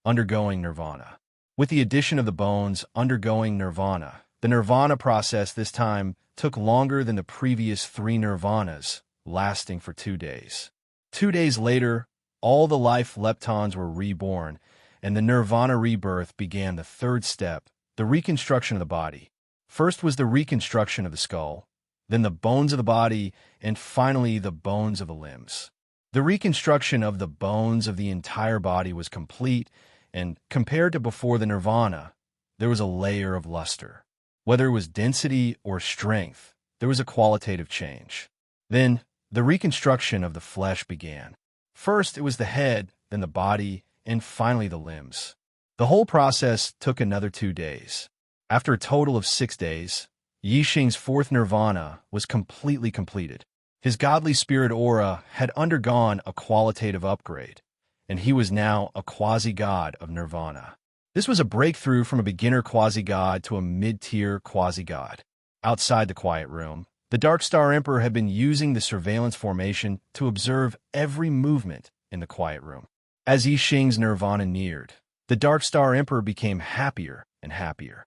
undergoing nirvana. With the addition of the bones undergoing nirvana, the nirvana process this time took longer than the previous 3 nirvanas, lasting for 2 days. 2 days later, all the life leptons were reborn, and the nirvana rebirth began the 3rd step, the reconstruction of the body. First was the reconstruction of the skull, then the bones of the body, and finally the bones of the limbs. The reconstruction of the bones of the entire body was complete, and compared to before the nirvana, there was a layer of luster. Whether it was density or strength, there was a qualitative change. Then, the reconstruction of the flesh began. First, it was the head, then the body, and finally the limbs. The whole process took another 2 days. After a total of 6 days, Yixing's 4th nirvana was completely completed. His godly spirit aura had undergone a qualitative upgrade, and he was now a quasi-god of nirvana. This was a breakthrough from a beginner quasi-god to a mid-tier quasi-god. Outside the quiet room, the Dark Star Emperor had been using the surveillance formation to observe every movement in the quiet room. As Yixing's nirvana neared, the Dark Star Emperor became happier and happier.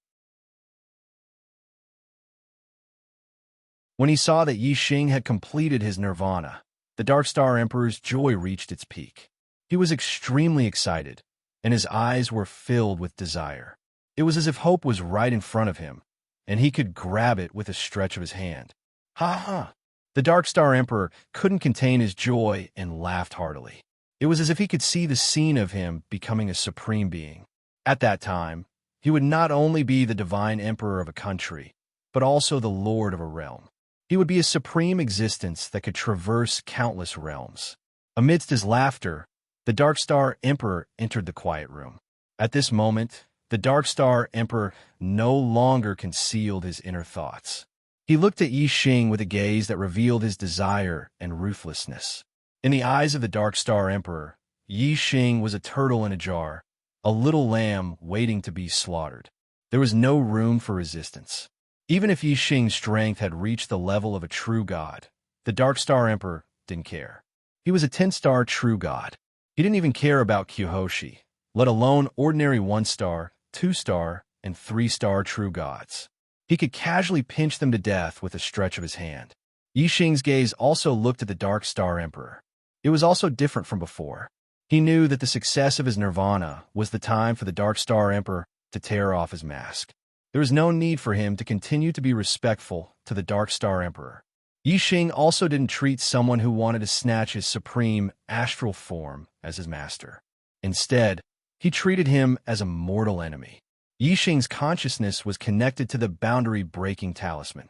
When he saw that Yixing had completed his nirvana, the Dark Star Emperor's joy reached its peak. He was extremely excited, and his eyes were filled with desire. It was as if hope was right in front of him, and he could grab it with a stretch of his hand. Ha ha! The Dark Star Emperor couldn't contain his joy and laughed heartily. It was as if he could see the scene of him becoming a supreme being. At that time, he would not only be the divine emperor of a country, but also the lord of a realm. He would be a supreme existence that could traverse countless realms. Amidst his laughter, the Dark Star Emperor entered the quiet room. At this moment, the Dark Star Emperor no longer concealed his inner thoughts. He looked at Yixing with a gaze that revealed his desire and ruthlessness. In the eyes of the Dark Star Emperor, Yixing was a turtle in a jar, a little lamb waiting to be slaughtered. There was no room for resistance. Even if Yixing's strength had reached the level of a true god, the Dark Star Emperor didn't care. He was a 10-star true god. He didn't even care about Kyohoshi, let alone ordinary 1-star, 2-star, and 3-star true gods. He could casually pinch them to death with a stretch of his hand. Yixing's gaze also looked at the Dark Star Emperor. It was also different from before. He knew that the success of his nirvana was the time for the Dark Star Emperor to tear off his mask. There was no need for him to continue to be respectful to the Dark Star Emperor. Yixing also didn't treat someone who wanted to snatch his supreme astral form as his master. Instead, he treated him as a mortal enemy. Yixing's consciousness was connected to the boundary-breaking talisman.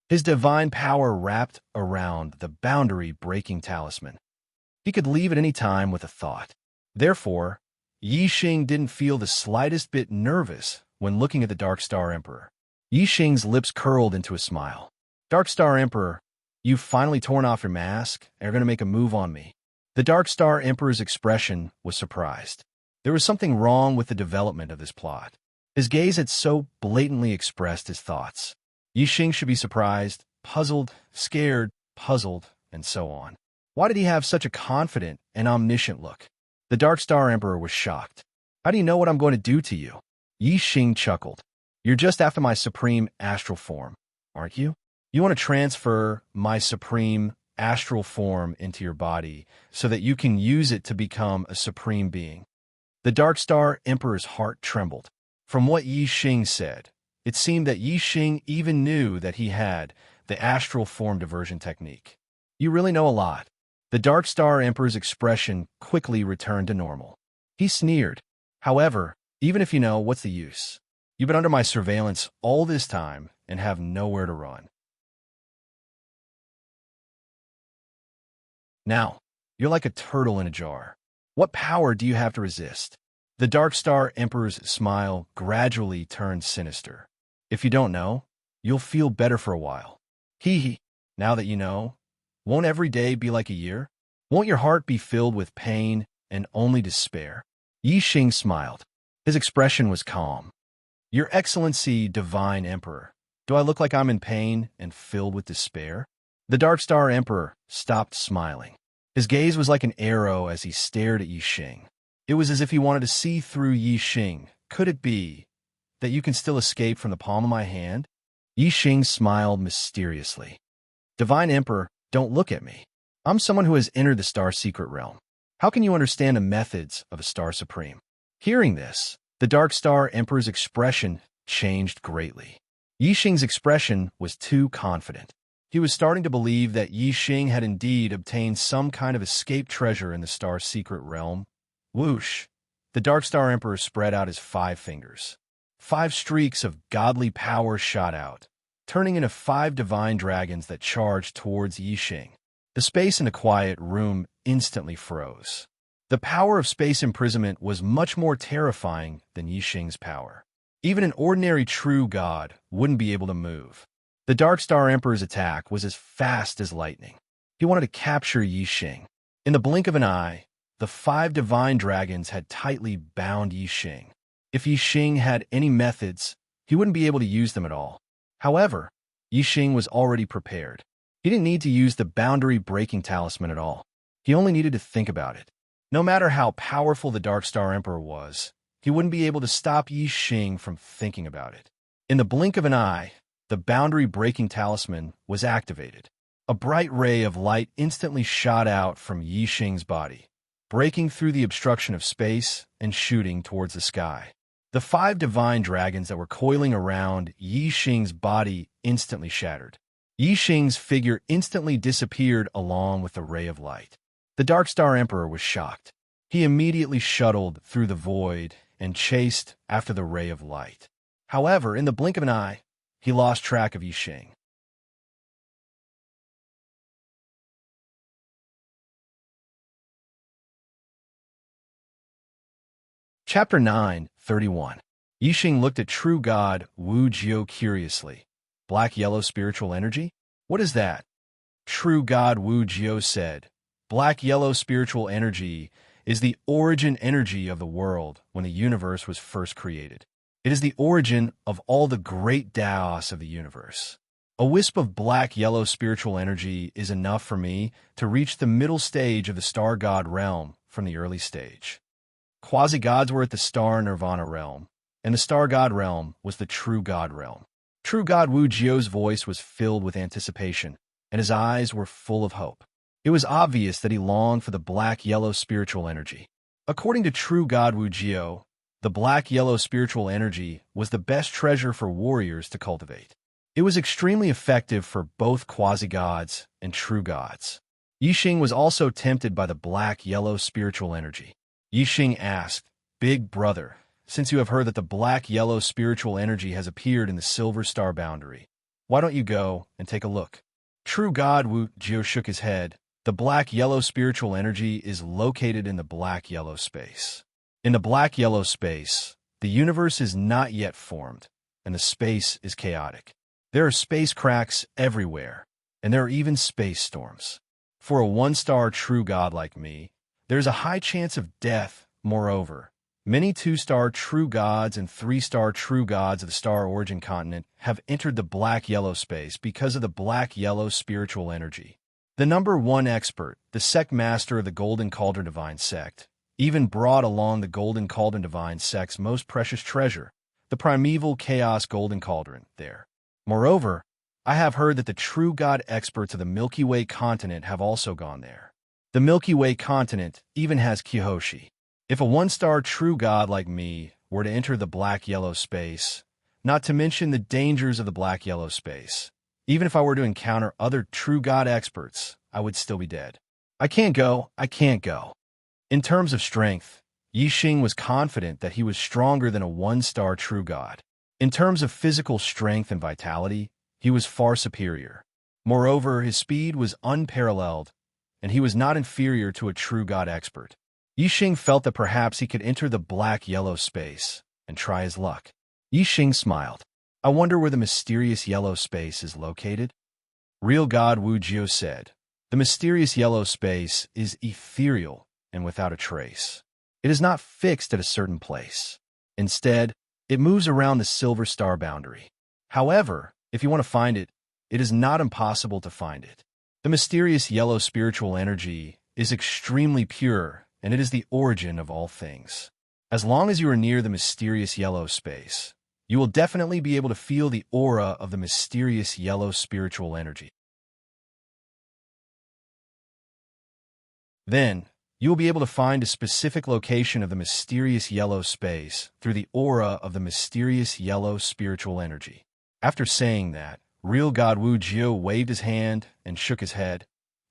His divine power wrapped around the boundary-breaking talisman. He could leave at any time with a thought. Therefore, Yixing didn't feel the slightest bit nervous when looking at the Dark Star Emperor. Yixing's lips curled into a smile. Dark Star Emperor, you've finally torn off your mask and are going to make a move on me. The Dark Star Emperor's expression was surprised. There was something wrong with the development of this plot. His gaze had so blatantly expressed his thoughts. Yixing should be surprised, puzzled, scared, puzzled, and so on. Why did he have such a confident and omniscient look? The Dark Star Emperor was shocked. How do you know what I'm going to do to you? Yixing chuckled. You're just after my supreme astral form, aren't you? You want to transfer my supreme astral form into your body so that you can use it to become a supreme being. The Dark Star Emperor's heart trembled. From what Yixing said, it seemed that Yixing even knew that he had the astral form diversion technique. You really know a lot. The Dark Star Emperor's expression quickly returned to normal. He sneered. However, even if you know, what's the use? You've been under my surveillance all this time and have nowhere to run. Now, you're like a turtle in a jar. What power do you have to resist? The Dark Star Emperor's smile gradually turned sinister. If you don't know, you'll feel better for a while. Hee hee. Now that you know, won't every day be like a year? Won't your heart be filled with pain and only despair? Yi Xing smiled. His expression was calm. Your Excellency, Divine Emperor, do I look like I'm in pain and filled with despair? The Dark Star Emperor stopped smiling. His gaze was like an arrow as he stared at Yi Xing. It was as if he wanted to see through Yi Xing. Could it be that you can still escape from the palm of my hand? Yi Xing smiled mysteriously. Divine Emperor, don't look at me. I'm someone who has entered the Star Secret Realm. How can you understand the methods of a Star Supreme? Hearing this, the Dark Star Emperor's expression changed greatly. Yi Xing's expression was too confident. He was starting to believe that Yi Xing had indeed obtained some kind of escaped treasure in the Star Secret Realm. Whoosh! The Dark Star Emperor spread out his 5 fingers. 5 streaks of godly power shot out, turning into 5 divine dragons that charged towards Yi Xing. The space in the quiet room instantly froze. The power of space imprisonment was much more terrifying than Yi Xing's power. Even an ordinary true god wouldn't be able to move. The Dark Star Emperor's attack was as fast as lightning. He wanted to capture Yi Xing. In the blink of an eye, the 5 divine dragons had tightly bound Yi Xing. If Yi Xing had any methods, he wouldn't be able to use them at all. However, Yi Xing was already prepared. He didn't need to use the boundary-breaking talisman at all. He only needed to think about it. No matter how powerful the Dark Star Emperor was, he wouldn't be able to stop Yi Xing from thinking about it. In the blink of an eye, the boundary-breaking talisman was activated. A bright ray of light instantly shot out from Yi Xing's body, breaking through the obstruction of space and shooting towards the sky. The 5 divine dragons that were coiling around Yi Xing's body instantly shattered. Yi Xing's figure instantly disappeared along with the ray of light. The Dark Star Emperor was shocked. He immediately shuttled through the void and chased after the ray of light. However, in the blink of an eye, he lost track of Yi Xing. Chapter 9:31. Yi Xing looked at true god Wu Jiu curiously. Black-yellow spiritual energy? What is that? True god Wu Jiu said, Black-yellow spiritual energy is the origin energy of the world when the universe was first created. It is the origin of all the great Daos of the universe. A wisp of black-yellow spiritual energy is enough for me to reach the middle stage of the star god realm from the early stage. Quasi-gods were at the star nirvana realm, and the star god realm was the true god realm. True god Wu Jiu's voice was filled with anticipation, and his eyes were full of hope. It was obvious that he longed for the black-yellow spiritual energy. According to true god Wu Jiu, the black-yellow spiritual energy was the best treasure for warriors to cultivate. It was extremely effective for both quasi-gods and true gods. Yi Xing was also tempted by the black-yellow spiritual energy. Yi Xing asked, Big brother, since you have heard that the black-yellow spiritual energy has appeared in the silver star boundary, why don't you go and take a look? True god Wu Jiu shook his head. The black-yellow spiritual energy is located in the black-yellow space. In the black-yellow space, the universe is not yet formed, and the space is chaotic. There are space cracks everywhere, and there are even space storms. For a 1-star true god like me, there is a high chance of death. Moreover, many 2-star true gods and 3-star true gods of the star origin continent have entered the black-yellow space because of the black-yellow spiritual energy. The number 1 expert, the sect master of the Golden Cauldron Divine Sect, even brought along the Golden Cauldron Divine Sect's most precious treasure, the primeval Chaos Golden Cauldron, there. Moreover, I have heard that the true god experts of the Milky Way continent have also gone there. The Milky Way continent even has Kyoshi. If a 1-star true god like me were to enter the black-yellow space, not to mention the dangers of the black-yellow space, even if I were to encounter other true god experts, I would still be dead. I can't go. In terms of strength, Yi Xing was confident that he was stronger than a 1-star true god. In terms of physical strength and vitality, he was far superior. Moreover, his speed was unparalleled, and he was not inferior to a true god expert. Yixing felt that perhaps he could enter the black-yellow space and try his luck. Yixing smiled. I wonder where the mysterious yellow space is located? Real god Wu Jiu said, the mysterious yellow space is ethereal and without a trace. It is not fixed at a certain place. Instead, it moves around the silver star boundary. However, if you want to find it, it is not impossible to find it. The mysterious yellow spiritual energy is extremely pure, and it is the origin of all things. As long as you are near the mysterious yellow space, you will definitely be able to feel the aura of the mysterious yellow spiritual energy. Then, you will be able to find a specific location of the mysterious yellow space through the aura of the mysterious yellow spiritual energy. After saying that, real god Wu Jiu waved his hand and shook his head.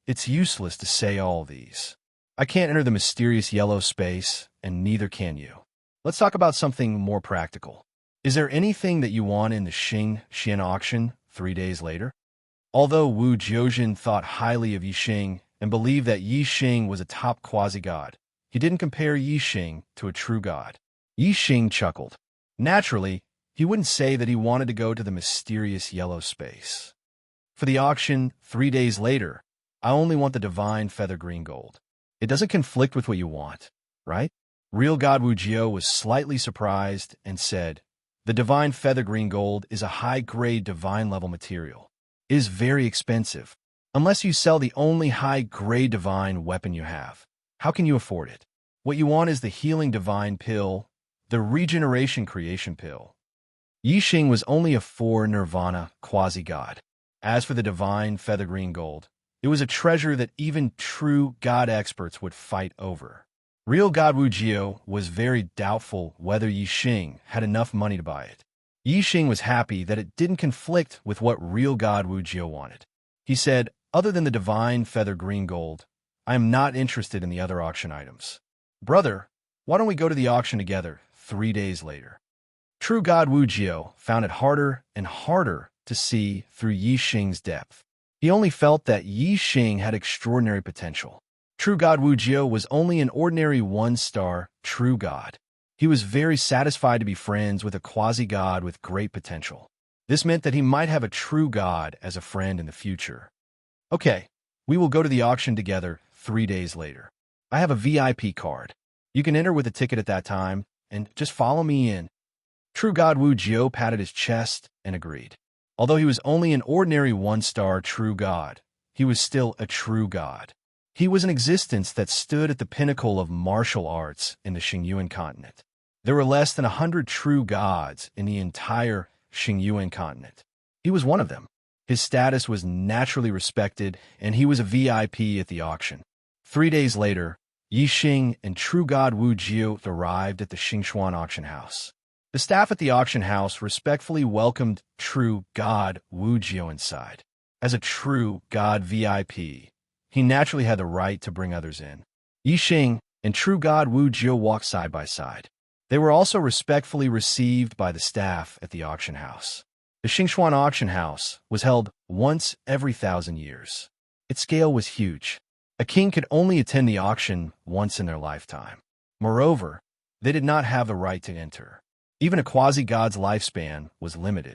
It's useless to say all these. I can't enter the mysterious yellow space, and neither can you. Let's talk about something more practical. Is there anything that you want in the Xian auction 3 days later? Although Wu Jiuzhen thought highly of Yixing and believed that Yixing was a top quasi-god, he didn't compare Yixing to a true god. Yixing chuckled. Naturally, he wouldn't say that he wanted to go to the mysterious yellow space. For the auction 3 days later, I only want the divine feather green gold. It doesn't conflict with what you want, right? Real god Wu Jiu was slightly surprised and said, the divine feather green gold is a high-grade divine-level material. It is very expensive. Unless you sell the only high-grade divine weapon you have, how can you afford it? What you want is the healing divine pill, the regeneration creation pill. Yixing was only a 4 nirvana quasi-god. As for the divine feather green gold, it was a treasure that even true god experts would fight over. Real god Wu Jiu was very doubtful whether Yixing had enough money to buy it. Yixing was happy that it didn't conflict with what real god Wu Jiu wanted. He said, other than the divine feather green gold, I am not interested in the other auction items. Brother, why don't we go to the auction together 3 days later? True god Wu Jiu found it harder and harder to see through Yixing's depth. He only felt that Yixing had extraordinary potential. True god Wu Jiu was only an ordinary 1-star true god. He was very satisfied to be friends with a quasi-god with great potential. This meant that he might have a true god as a friend in the future. Okay, we will go to the auction together 3 days later. I have a VIP card. You can enter with a ticket at that time, and just follow me in. True god Wu Jiu patted his chest and agreed. Although he was only an ordinary 1-star true god, he was still a true god. He was an existence that stood at the pinnacle of martial arts in the Xingyuan continent. There were less than 100 true gods in the entire Xingyuan continent. He was one of them. His status was naturally respected, and he was a VIP at the auction. 3 days later, Yixing and true god Wu Jiu arrived at the Xingxuan auction house. The staff at the auction house respectfully welcomed true god Wu Jiu inside. As a true god VIP, he naturally had the right to bring others in. Yixing and true god Wu Jiu walked side by side. They were also respectfully received by the staff at the auction house. The Xingxuan auction house was held once every 1,000 years. Its scale was huge. A king could only attend the auction once in their lifetime. Moreover, they did not have the right to enter. Even a quasi-god's lifespan was limited.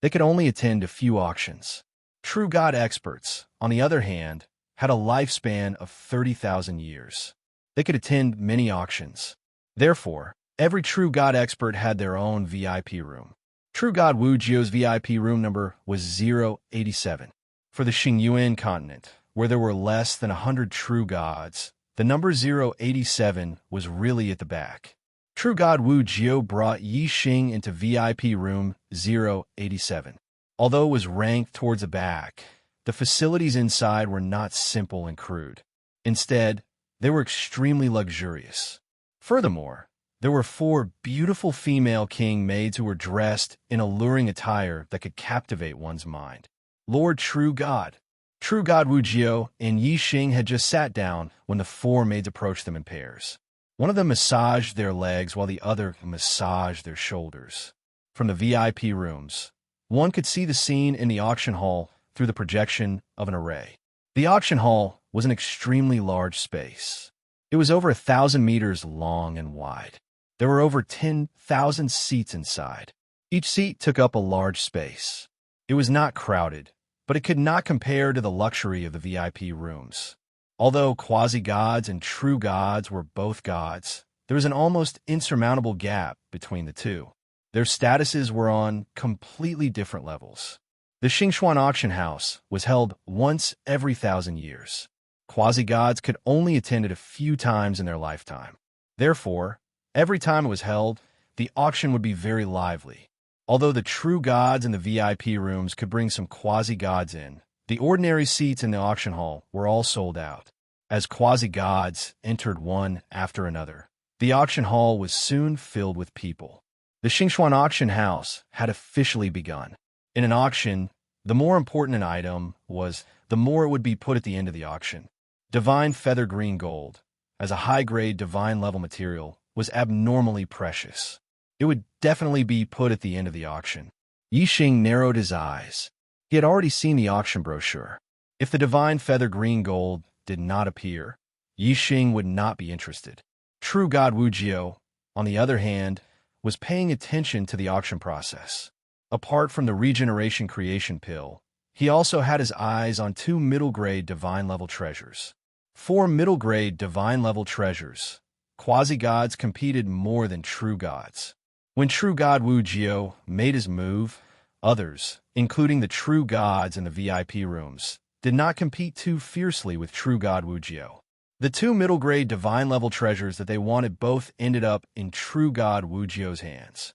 They could only attend a few auctions. True god experts, on the other hand, had a lifespan of 30,000 years. They could attend many auctions. Therefore, every true god expert had their own VIP room. True god Wu Jiu's VIP room number was 087. For the Xingyuan continent, where there were less than 100 true gods, the number 087 was really at the back. True god Wu Jiu brought Yixing into VIP room 087. Although it was ranked towards the back, the facilities inside were not simple and crude. Instead, they were extremely luxurious. Furthermore, there were 4 beautiful female king maids who were dressed in alluring attire that could captivate one's mind. Lord True God Wu Jiu and Yixing had just sat down when the 4 maids approached them in pairs. One of them massaged their legs while the other massaged their shoulders. From the VIP rooms, one could see the scene in the auction hall through the projection of an array. The auction hall was an extremely large space. It was over 1,000 meters long and wide. There were over 10,000 seats inside. Each seat took up a large space. It was not crowded, but it could not compare to the luxury of the VIP rooms. Although quasi-gods and true gods were both gods, there was an almost insurmountable gap between the two. Their statuses were on completely different levels. The Xingxuan auction house was held once every 1,000 years. Quasi-gods could only attend it a few times in their lifetime. Therefore, every time it was held, the auction would be very lively. Although the true gods in the VIP rooms could bring some quasi-gods in, the ordinary seats in the auction hall were all sold out. As quasi-gods entered one after another, the auction hall was soon filled with people. The Xingxuan auction house had officially begun. In an auction, the more important an item was, the more it would be put at the end of the auction. Divine feather green gold, as a high-grade divine-level material, was abnormally precious. It would definitely be put at the end of the auction. Yixing narrowed his eyes. He had already seen the auction brochure. If the divine feather green gold did not appear, Yixing would not be interested. True God Wujiu, on the other hand, was paying attention to the auction process. Apart from the regeneration creation pill, he also had his eyes on 2 middle-grade divine-level treasures. 4 middle-grade divine-level treasures. Quasi-gods competed more than true gods. When true God Wujiu made his move, others, including the true gods in the VIP rooms, did not compete too fiercely with true God Wujiu. The 2 middle-grade divine-level treasures that they wanted both ended up in true God Wujiu's hands.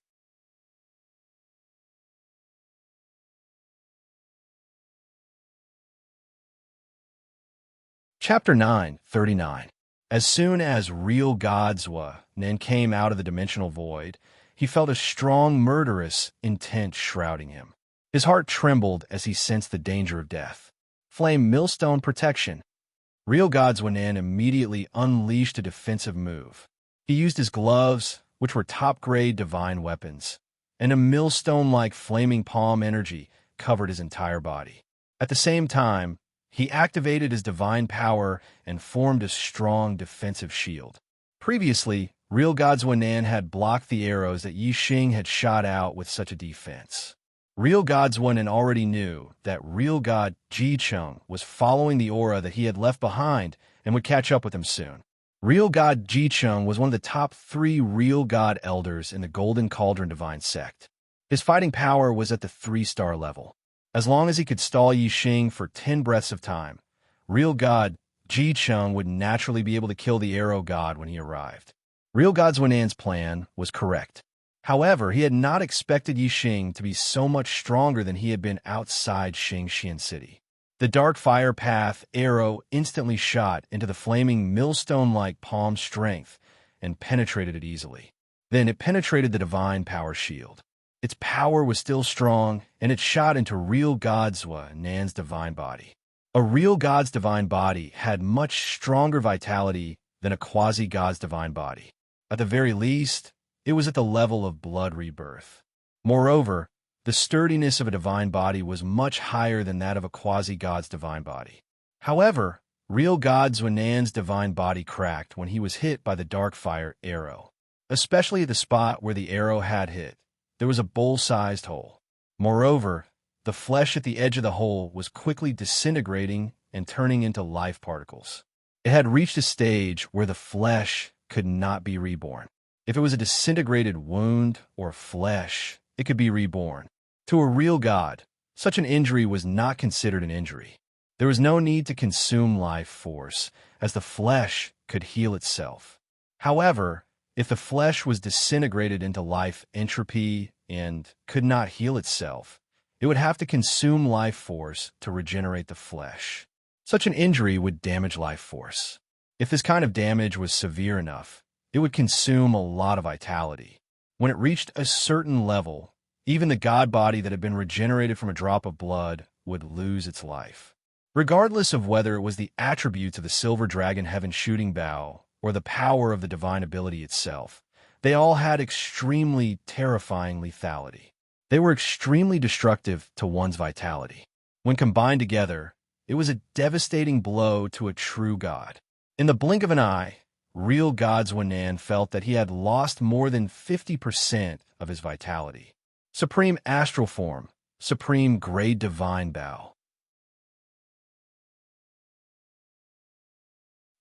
Chapter 9:39. As soon as real God Zhua Nen came out of the dimensional void, he felt a strong, murderous intent shrouding him. His heart trembled as he sensed the danger of death. Flame millstone protection. Real God Zhua Nen immediately unleashed a defensive move. He used his gloves, which were top-grade divine weapons, and a millstone-like flaming palm energy covered his entire body. At the same time, he activated his divine power and formed a strong defensive shield. Previously, Real God Zhua Nen had blocked the arrows that Yixing had shot out with such a defense. Real God Zhua Nen already knew that Real God Jicheng was following the aura that he had left behind and would catch up with him soon. Real God Jicheng was one of the top 3 Real God elders in the Golden Cauldron Divine Sect. His fighting power was at the 3-star level. As long as he could stall Yixing for 10 breaths of time, Real God Jicheng would naturally be able to kill the arrow god when he arrived. Real God Zhua Nen's plan was correct. However, he had not expected Yixing to be so much stronger than he had been outside Xingxian City. The dark fire path arrow instantly shot into the flaming millstone-like palm strength and penetrated it easily. Then it penetrated the divine power shield. Its power was still strong, and it shot into Real God Zhua Nen's divine body. A real god's divine body had much stronger vitality than a quasi-god's divine body. At the very least, it was at the level of blood rebirth. Moreover, the sturdiness of a divine body was much higher than that of a quasi-god's divine body. However, Real God Zhua Nen's divine body cracked when he was hit by the dark fire arrow. Especially at the spot where the arrow had hit, there was a bowl-sized hole. Moreover, the flesh at the edge of the hole was quickly disintegrating and turning into life particles. It had reached a stage where the flesh could not be reborn. If it was a disintegrated wound or flesh, it could be reborn. To a real god, such an injury was not considered an injury. There was no need to consume life force, as the flesh could heal itself. However, if the flesh was disintegrated into life entropy and could not heal itself, it would have to consume life force to regenerate the flesh. Such an injury would damage life force. If this kind of damage was severe enough, it would consume a lot of vitality. When it reached a certain level, even the god body that had been regenerated from a drop of blood would lose its life. Regardless of whether it was the attributes of the silver dragon heaven shooting bow or the power of the divine ability itself, they all had extremely terrifying lethality. They were extremely destructive to one's vitality. When combined together, it was a devastating blow to a true god. In the blink of an eye, real god's Wanan felt that he had lost more than 50% of his vitality. Supreme astral form, supreme grade divine bow.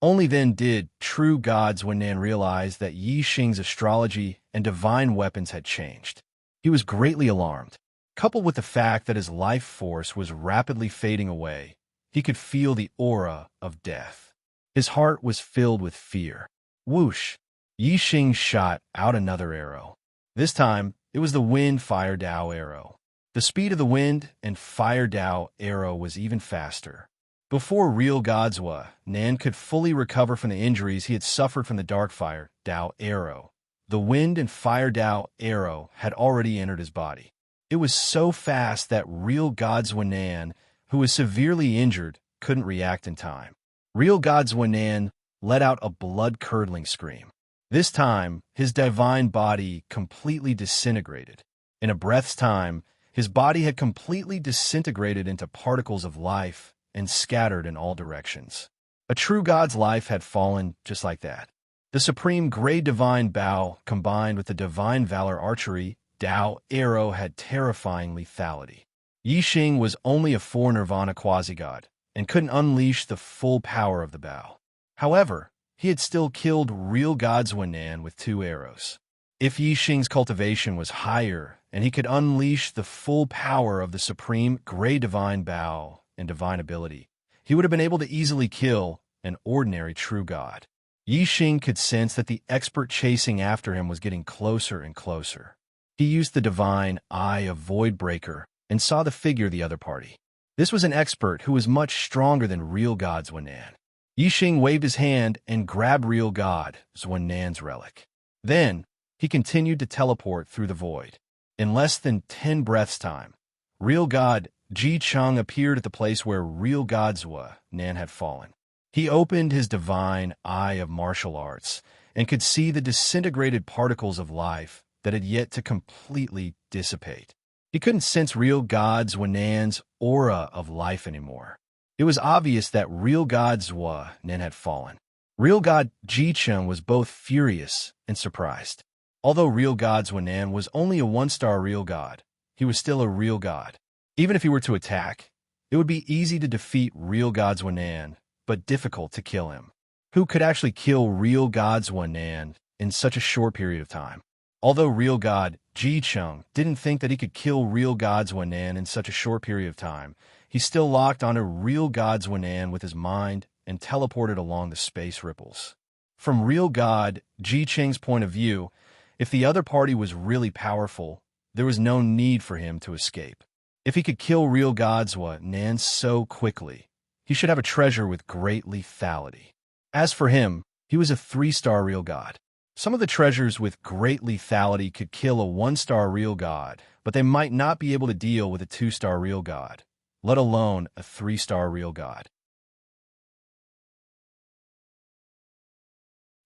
Only then did true gods Wanan realize that Yi Xing's astrology and divine weapons had changed. He was greatly alarmed. Coupled with the fact that his life force was rapidly fading away, he could feel the aura of death. His heart was filled with fear. Whoosh! Yi Xing shot out another arrow. This time, it was the Wind Fire Dao arrow. The speed of the Wind and Fire Dao arrow was even faster. Before real God's Nan could fully recover from the injuries he had suffered from the Dark Fire Dao arrow, the Wind and Fire Dao arrow had already entered his body. It was so fast that real God's Nan, who was severely injured, couldn't react in time. Real God's Nan let out a blood-curdling scream. This time, his divine body completely disintegrated. In a breath's time, his body had completely disintegrated into particles of life and scattered in all directions. A true god's life had fallen just like that. The supreme grade divine bow combined with the divine valor archery Dao arrow had terrifying lethality. Yi Xing was only a 4 nirvana quasi-god and couldn't unleash the full power of the bow. However, he had still killed real god's Wanan with 2 arrows. If Yi Xing's cultivation was higher and he could unleash the full power of the supreme grade divine bow and divine ability, he would have been able to easily kill an ordinary true god. Yi Xing could sense that the expert chasing after him was getting closer and closer. He used the divine eye of Voidbreaker and saw the figure of the other party. This was an expert who was much stronger than real god Zwanan. Yi Xing waved his hand and grabbed real god Zwanan's relic. Then, he continued to teleport through the void. In less than 10 breaths' time, real god Ji Cheng appeared at the place where real god Zwanan had fallen. He opened his divine eye of martial arts and could see the disintegrated particles of life that had yet to completely dissipate. He couldn't sense real god Zwanan's aura of life anymore. It was obvious that real god Zwanan had fallen. Real god Ji Cheng was both furious and surprised. Although real god Zwanan was only a 1-star real god, he was still a real god. Even if he were to attack, it would be easy to defeat real god Zwanan, but difficult to kill him. Who could actually kill real god Zwanan in such a short period of time? Although real god Ji Cheng didn't think that he could kill real god Zwanan in such a short period of time, he still locked onto real god Zwanan with his mind and teleported along the space ripples. From real god Ji Cheng's point of view, if the other party was really powerful, there was no need for him to escape. If he could kill real god Zwanan so quickly, he should have a treasure with great lethality. As for him, he was a 3-star real god. Some of the treasures with great lethality could kill a 1-star real god, but they might not be able to deal with a 2-star real god, let alone a 3-star real god.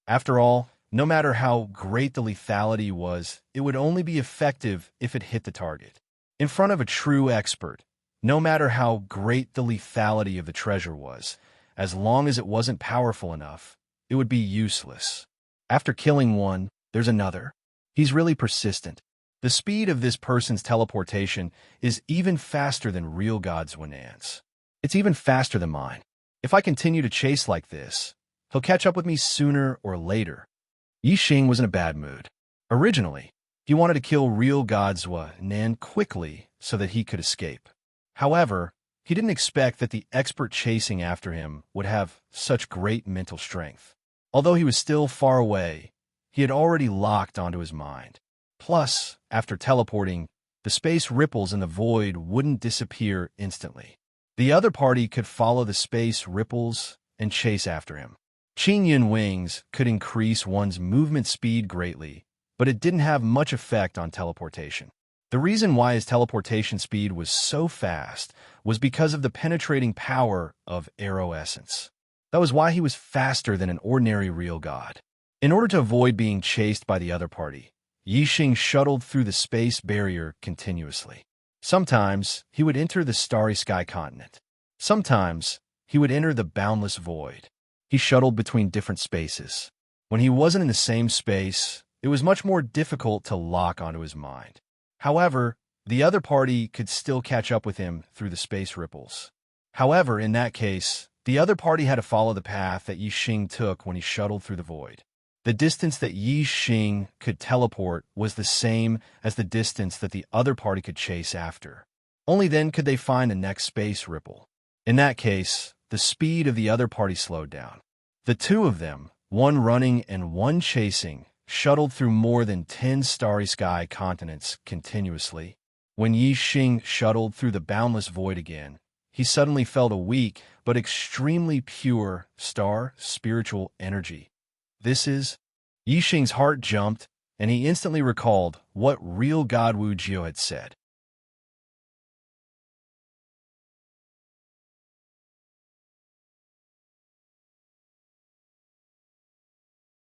After all, no matter how great the lethality was, it would only be effective if it hit the target. In front of a true expert, no matter how great the lethality of the treasure was, as long as it wasn't powerful enough, it would be useless. After killing one, there's another. He's really persistent. The speed of this person's teleportation is even faster than real god Zwanan's. It's even faster than mine. If I continue to chase like this, he'll catch up with me sooner or later. Yi Xing was in a bad mood. Originally, he wanted to kill real god Zwanan quickly so that he could escape. However, he didn't expect that the expert chasing after him would have such great mental strength. Although he was still far away, he had already locked onto his mind. Plus, after teleporting, the space ripples in the void wouldn't disappear instantly. The other party could follow the space ripples and chase after him. Qing Yun wings could increase one's movement speed greatly, but it didn't have much effect on teleportation. The reason why his teleportation speed was so fast was because of the penetrating power of arrow essence. That was why he was faster than an ordinary real god. In order to avoid being chased by the other party, Yi Xing shuttled through the space barrier continuously. Sometimes he would enter the starry sky continent. Sometimes he would enter the boundless void. He shuttled between different spaces. When he wasn't in the same space, it was much more difficult to lock onto his mind. However, the other party could still catch up with him through the space ripples. However, in that case, the other party had to follow the path that Yi Xing took when he shuttled through the void. The distance that Yi Xing could teleport was the same as the distance that the other party could chase after. Only then could they find the next space ripple. In that case, the speed of the other party slowed down. The two of them, one running and one chasing, shuttled through more than 10 starry sky continents continuously. When Yi Xing shuttled through the boundless void again, he suddenly felt a weak but extremely pure spiritual energy. Yi Xing's heart jumped, and he instantly recalled what real God Wu Jiu had said.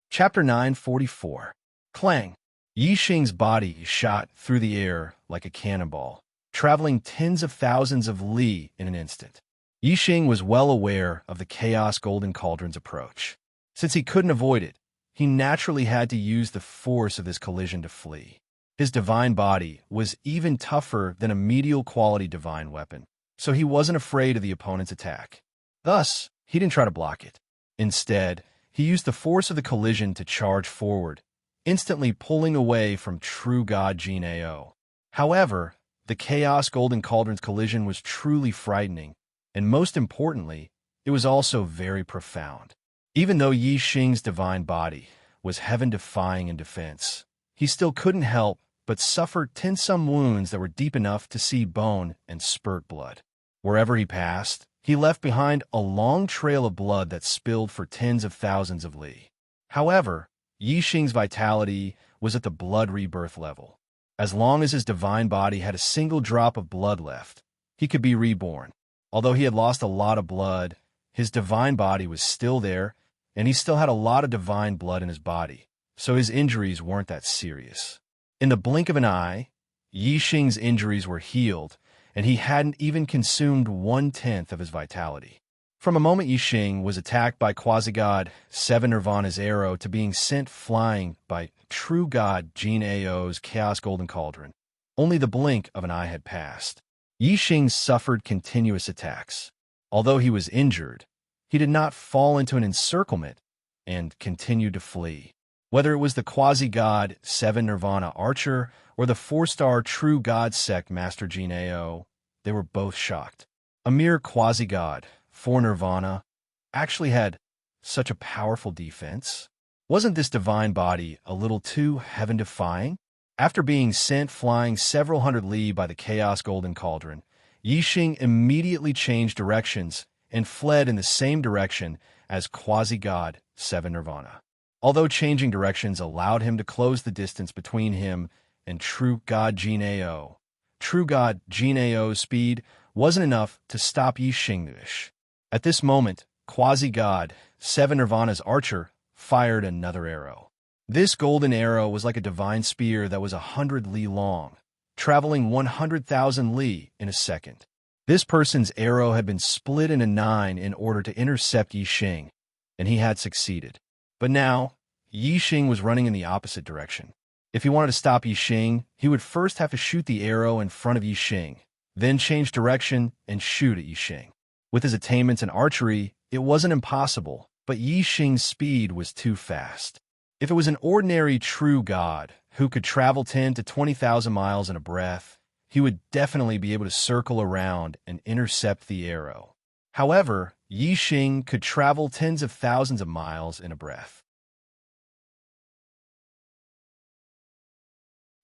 Chapter 944. Clang. Yi Xing's body shot through the air like a cannonball, traveling tens of thousands of li in an instant. Yi Xing was well aware of the Chaos Golden Cauldron's approach. Since he couldn't avoid it, he naturally had to use the force of this collision to flee. His divine body was even tougher than a medial-quality divine weapon, so he wasn't afraid of the opponent's attack. Thus, he didn't try to block it. Instead, he used the force of the collision to charge forward, instantly pulling away from true God Jin Ao. However, the Chaos Golden Cauldron's collision was truly frightening, and most importantly, it was also very profound. Even though Yi Xing's divine body was heaven-defying in defense, he still couldn't help but suffer some wounds that were deep enough to see bone and spurt blood. Wherever he passed, he left behind a long trail of blood that spilled for tens of thousands of li. However, Yi Xing's vitality was at the blood rebirth level. As long as his divine body had a single drop of blood left, he could be reborn. Although he had lost a lot of blood, his divine body was still there, and he still had a lot of divine blood in his body, so his injuries weren't that serious. In the blink of an eye, Yi Xing's injuries were healed, and he hadn't even consumed 1/10 of his vitality. From a moment Yi Xing was attacked by Quasi-God 7 Nirvana's arrow to being sent flying by true God Jin Ao's Chaos Golden Cauldron, only the blink of an eye had passed. Yi Xing suffered continuous attacks. Although he was injured, he did not fall into an encirclement and continued to flee. Whether it was the Quasi-God 7 Nirvana archer or the 4-star True God Sect Master Jin Ao, they were both shocked. A mere Quasi-God 4 Nirvana actually had such a powerful defense? Wasn't this divine body a little too heaven-defying? After being sent flying several hundred li by the Chaos Golden Cauldron, Yi Xing immediately changed directions and fled in the same direction as Quasi-God 7 Nirvana. Although changing directions allowed him to close the distance between him and True God Jin Ao, True God Jin Ao's speed wasn't enough to stop Yi Xing. At this moment, Quasi-God 7 Nirvana's archer fired another arrow. This golden arrow was like a divine spear that was 100 li long, traveling 100,000 li in a second. This person's arrow had been split into 9 in order to intercept Yi Xing, and he had succeeded. But now, Yi Xing was running in the opposite direction. If he wanted to stop Yi Xing, he would first have to shoot the arrow in front of Yi Xing, then change direction and shoot at Yi Xing. With his attainments in archery, it wasn't impossible, but Yi Xing's speed was too fast. If it was an ordinary true god who could travel 10 to 20,000 miles in a breath, he would definitely be able to circle around and intercept the arrow. However, Yi Xing could travel tens of thousands of miles in a breath.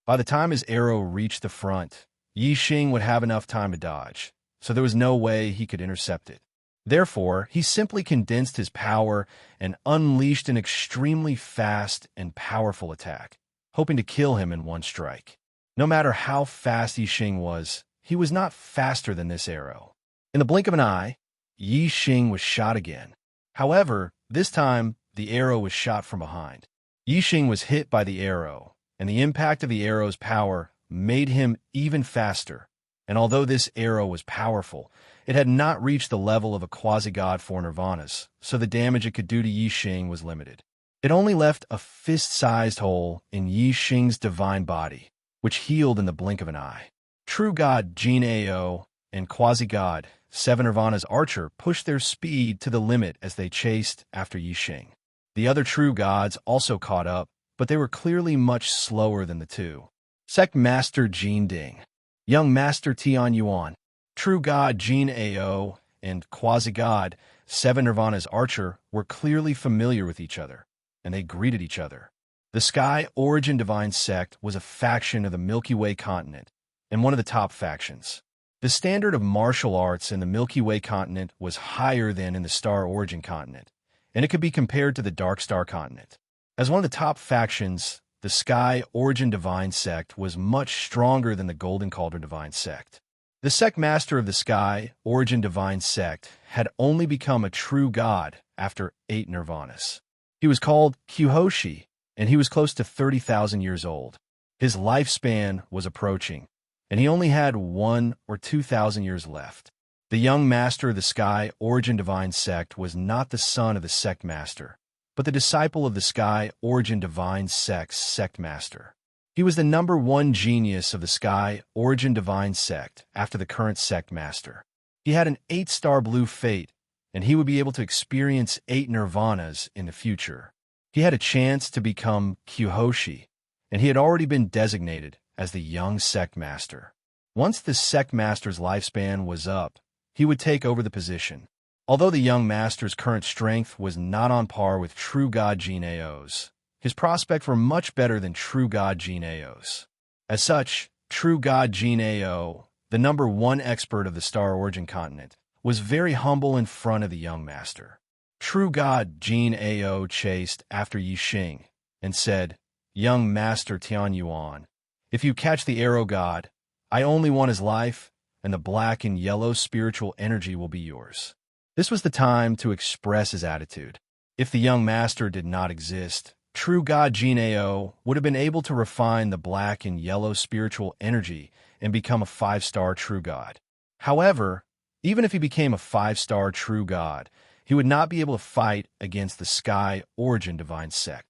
By the time his arrow reached the front, Yi Xing would have enough time to dodge, so there was no way he could intercept it. Therefore, he simply condensed his power and unleashed an extremely fast and powerful attack, hoping to kill him in one strike. No matter how fast Yi Xing was, he was not faster than this arrow. In the blink of an eye, Yi Xing was shot again. However, this time, the arrow was shot from behind. Yi Xing was hit by the arrow, and the impact of the arrow's power made him even faster, and although this arrow was powerful, it had not reached the level of a quasi-god for nirvanas, so the damage it could do to Yi Xing was limited. It only left a fist-sized hole in Yi Xing's divine body, which healed in the blink of an eye. True God Jin Ao and quasi-god Seven Nirvana's archer pushed their speed to the limit as they chased after Yi Xing. The other true gods also caught up, but they were clearly much slower than the two. Sect Master Jin Ding, Young Master Tian Yuan, True God Jin Ao, and quasi-god Seven Nirvana's archer were clearly familiar with each other, and they greeted each other. The Sky Origin Divine Sect was a faction of the Milky Way continent, and one of the top factions. The standard of martial arts in the Milky Way continent was higher than in the Star Origin continent, and it could be compared to the Dark Star continent. As one of the top factions, the Sky Origin Divine Sect was much stronger than the Golden Cauldron Divine Sect. The sect master of the Sky Origin Divine Sect had only become a true god after 8 nirvanas. He was called Kyuhoshi, and he was close to 30,000 years old. His lifespan was approaching, and he only had 1 or 2,000 years left. The young master of the Sky Origin Divine Sect was not the son of the sect master, but the disciple of the Sky Origin Divine Sect's sect master. He was the #1 genius of the Sky Origin Divine Sect after the current sect master. He had an 8-star blue fate, and he would be able to experience 8 nirvanas in the future. He had a chance to become Kyuhoshi, and he had already been designated as the young sect master. Once the sect master's lifespan was up, he would take over the position. Although the young master's current strength was not on par with True God Jin Ao's, his prospects were much better than True God Jin Ao's. As such, True God Jin Ao, the #1 expert of the Star Origin continent, was very humble in front of the young master. True God Jin Ao chased after Yi Xing and said, "Young Master Tian Yuan, if you catch the arrow god, I only want his life, and the black and yellow spiritual energy will be yours." This was the time to express his attitude. If the young master did not exist, True God Jin Ao would have been able to refine the black and yellow spiritual energy and become a 5-star true god. However, even if he became a 5-star true god, he would not be able to fight against the Sky Origin Divine Sect.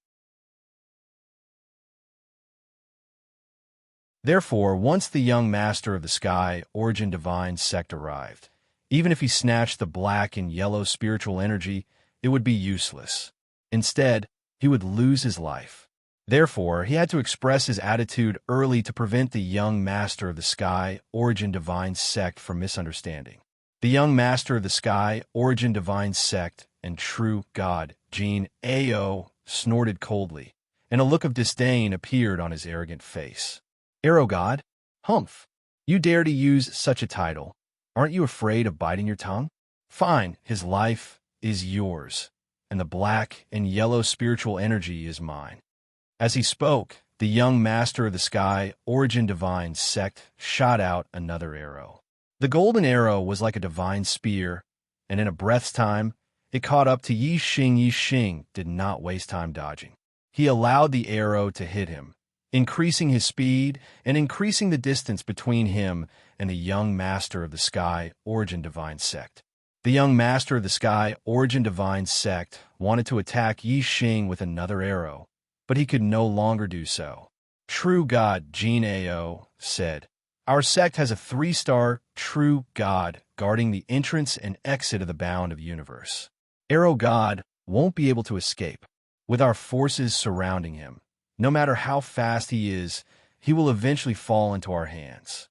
Therefore, once the young master of the Sky Origin Divine Sect arrived, even if he snatched the black and yellow spiritual energy, it would be useless. Instead, he would lose his life. Therefore, he had to express his attitude early to prevent the young master of the Sky Origin Divine Sect from misunderstanding. The young master of the Sky Origin Divine Sect and True God Jin Ao snorted coldly, and a look of disdain appeared on his arrogant face. "Arrow God? Humph! You dare to use such a title. Aren't you afraid of biting your tongue? Fine, his life is yours, and the black and yellow spiritual energy is mine." As he spoke, the young master of the Sky Origin Divine Sect shot out another arrow. The golden arrow was like a divine spear, and in a breath's time, it caught up to Yi Xing. Yi Xing did not waste time dodging. He allowed the arrow to hit him, increasing his speed and increasing the distance between him and the young master of the Sky Origin Divine Sect. The young master of the Sky Origin Divine Sect wanted to attack Yi Xing with another arrow, but he could no longer do so. True God Jin Ao said, "Our sect has a 3-star true god guarding the entrance and exit of the bound of universe. Arrow God won't be able to escape. With our forces surrounding him, no matter how fast he is, he will eventually fall into our hands."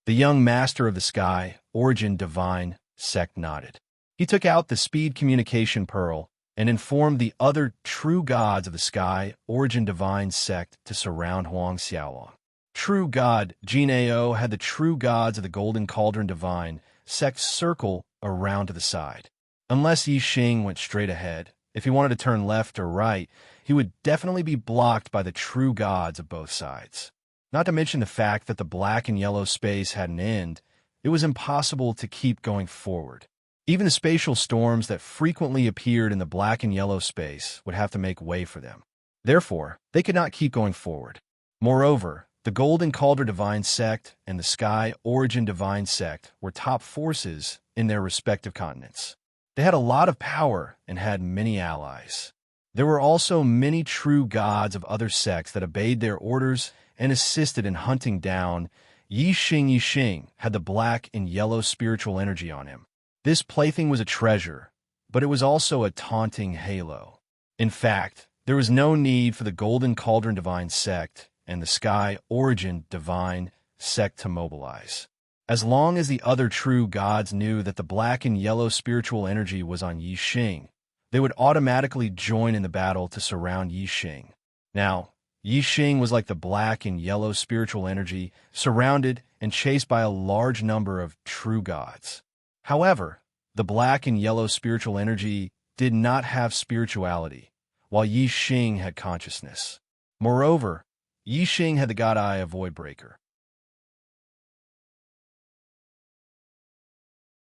The young master of the Sky Origin Divine Sect nodded. He took out the speed communication pearl and informed the other true gods of the Sky Origin Divine Sect to surround Huang Xiaolong. True God Jin Ao had the true gods of the Golden Cauldron Divine Sect circle around to the side. Unless Yi Xing went straight ahead, if he wanted to turn left or right, he would definitely be blocked by the true gods of both sides. Not to mention the fact that the black and yellow space had an end, it was impossible to keep going forward. Even the spatial storms that frequently appeared in the black and yellow space would have to make way for them. Therefore, they could not keep going forward. Moreover, The Golden Cauldron Divine Sect and the Sky Origin Divine Sect were top forces in their respective continents. They had a lot of power and had many allies. There were also many true gods of other sects that obeyed their orders and assisted in hunting down Yixing. Yixing had the black and yellow spiritual energy on him. This plaything was a treasure, but it was also a taunting halo. In fact, there was no need for the Golden Cauldron Divine Sect and the Sky Origin Divine Sect to mobilize. As long as the other true gods knew that the black and yellow spiritual energy was on Yixing, they would automatically join in the battle to surround Yixing. Now, Yixing was like the black and yellow spiritual energy, surrounded and chased by a large number of true gods. However, the black and yellow spiritual energy did not have spirituality, while Yixing had consciousness. Moreover, Yixing had the god eye of Voidbreaker.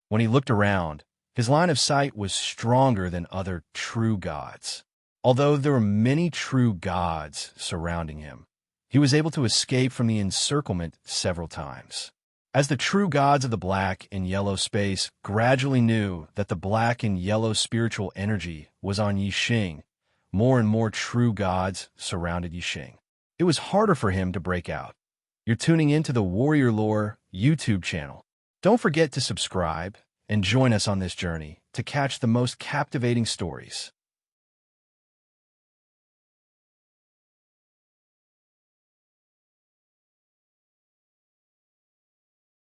When he looked around, his line of sight was stronger than other true gods. Although there were many true gods surrounding him, he was able to escape from the encirclement several times. As the true gods of the black and yellow space gradually knew that the black and yellow spiritual energy was on Yixing, more and more true gods surrounded Yixing. It was harder for him to break out. You're tuning into the Warrior Lore YouTube channel. Don't forget to subscribe and join us on this journey to catch the most captivating stories.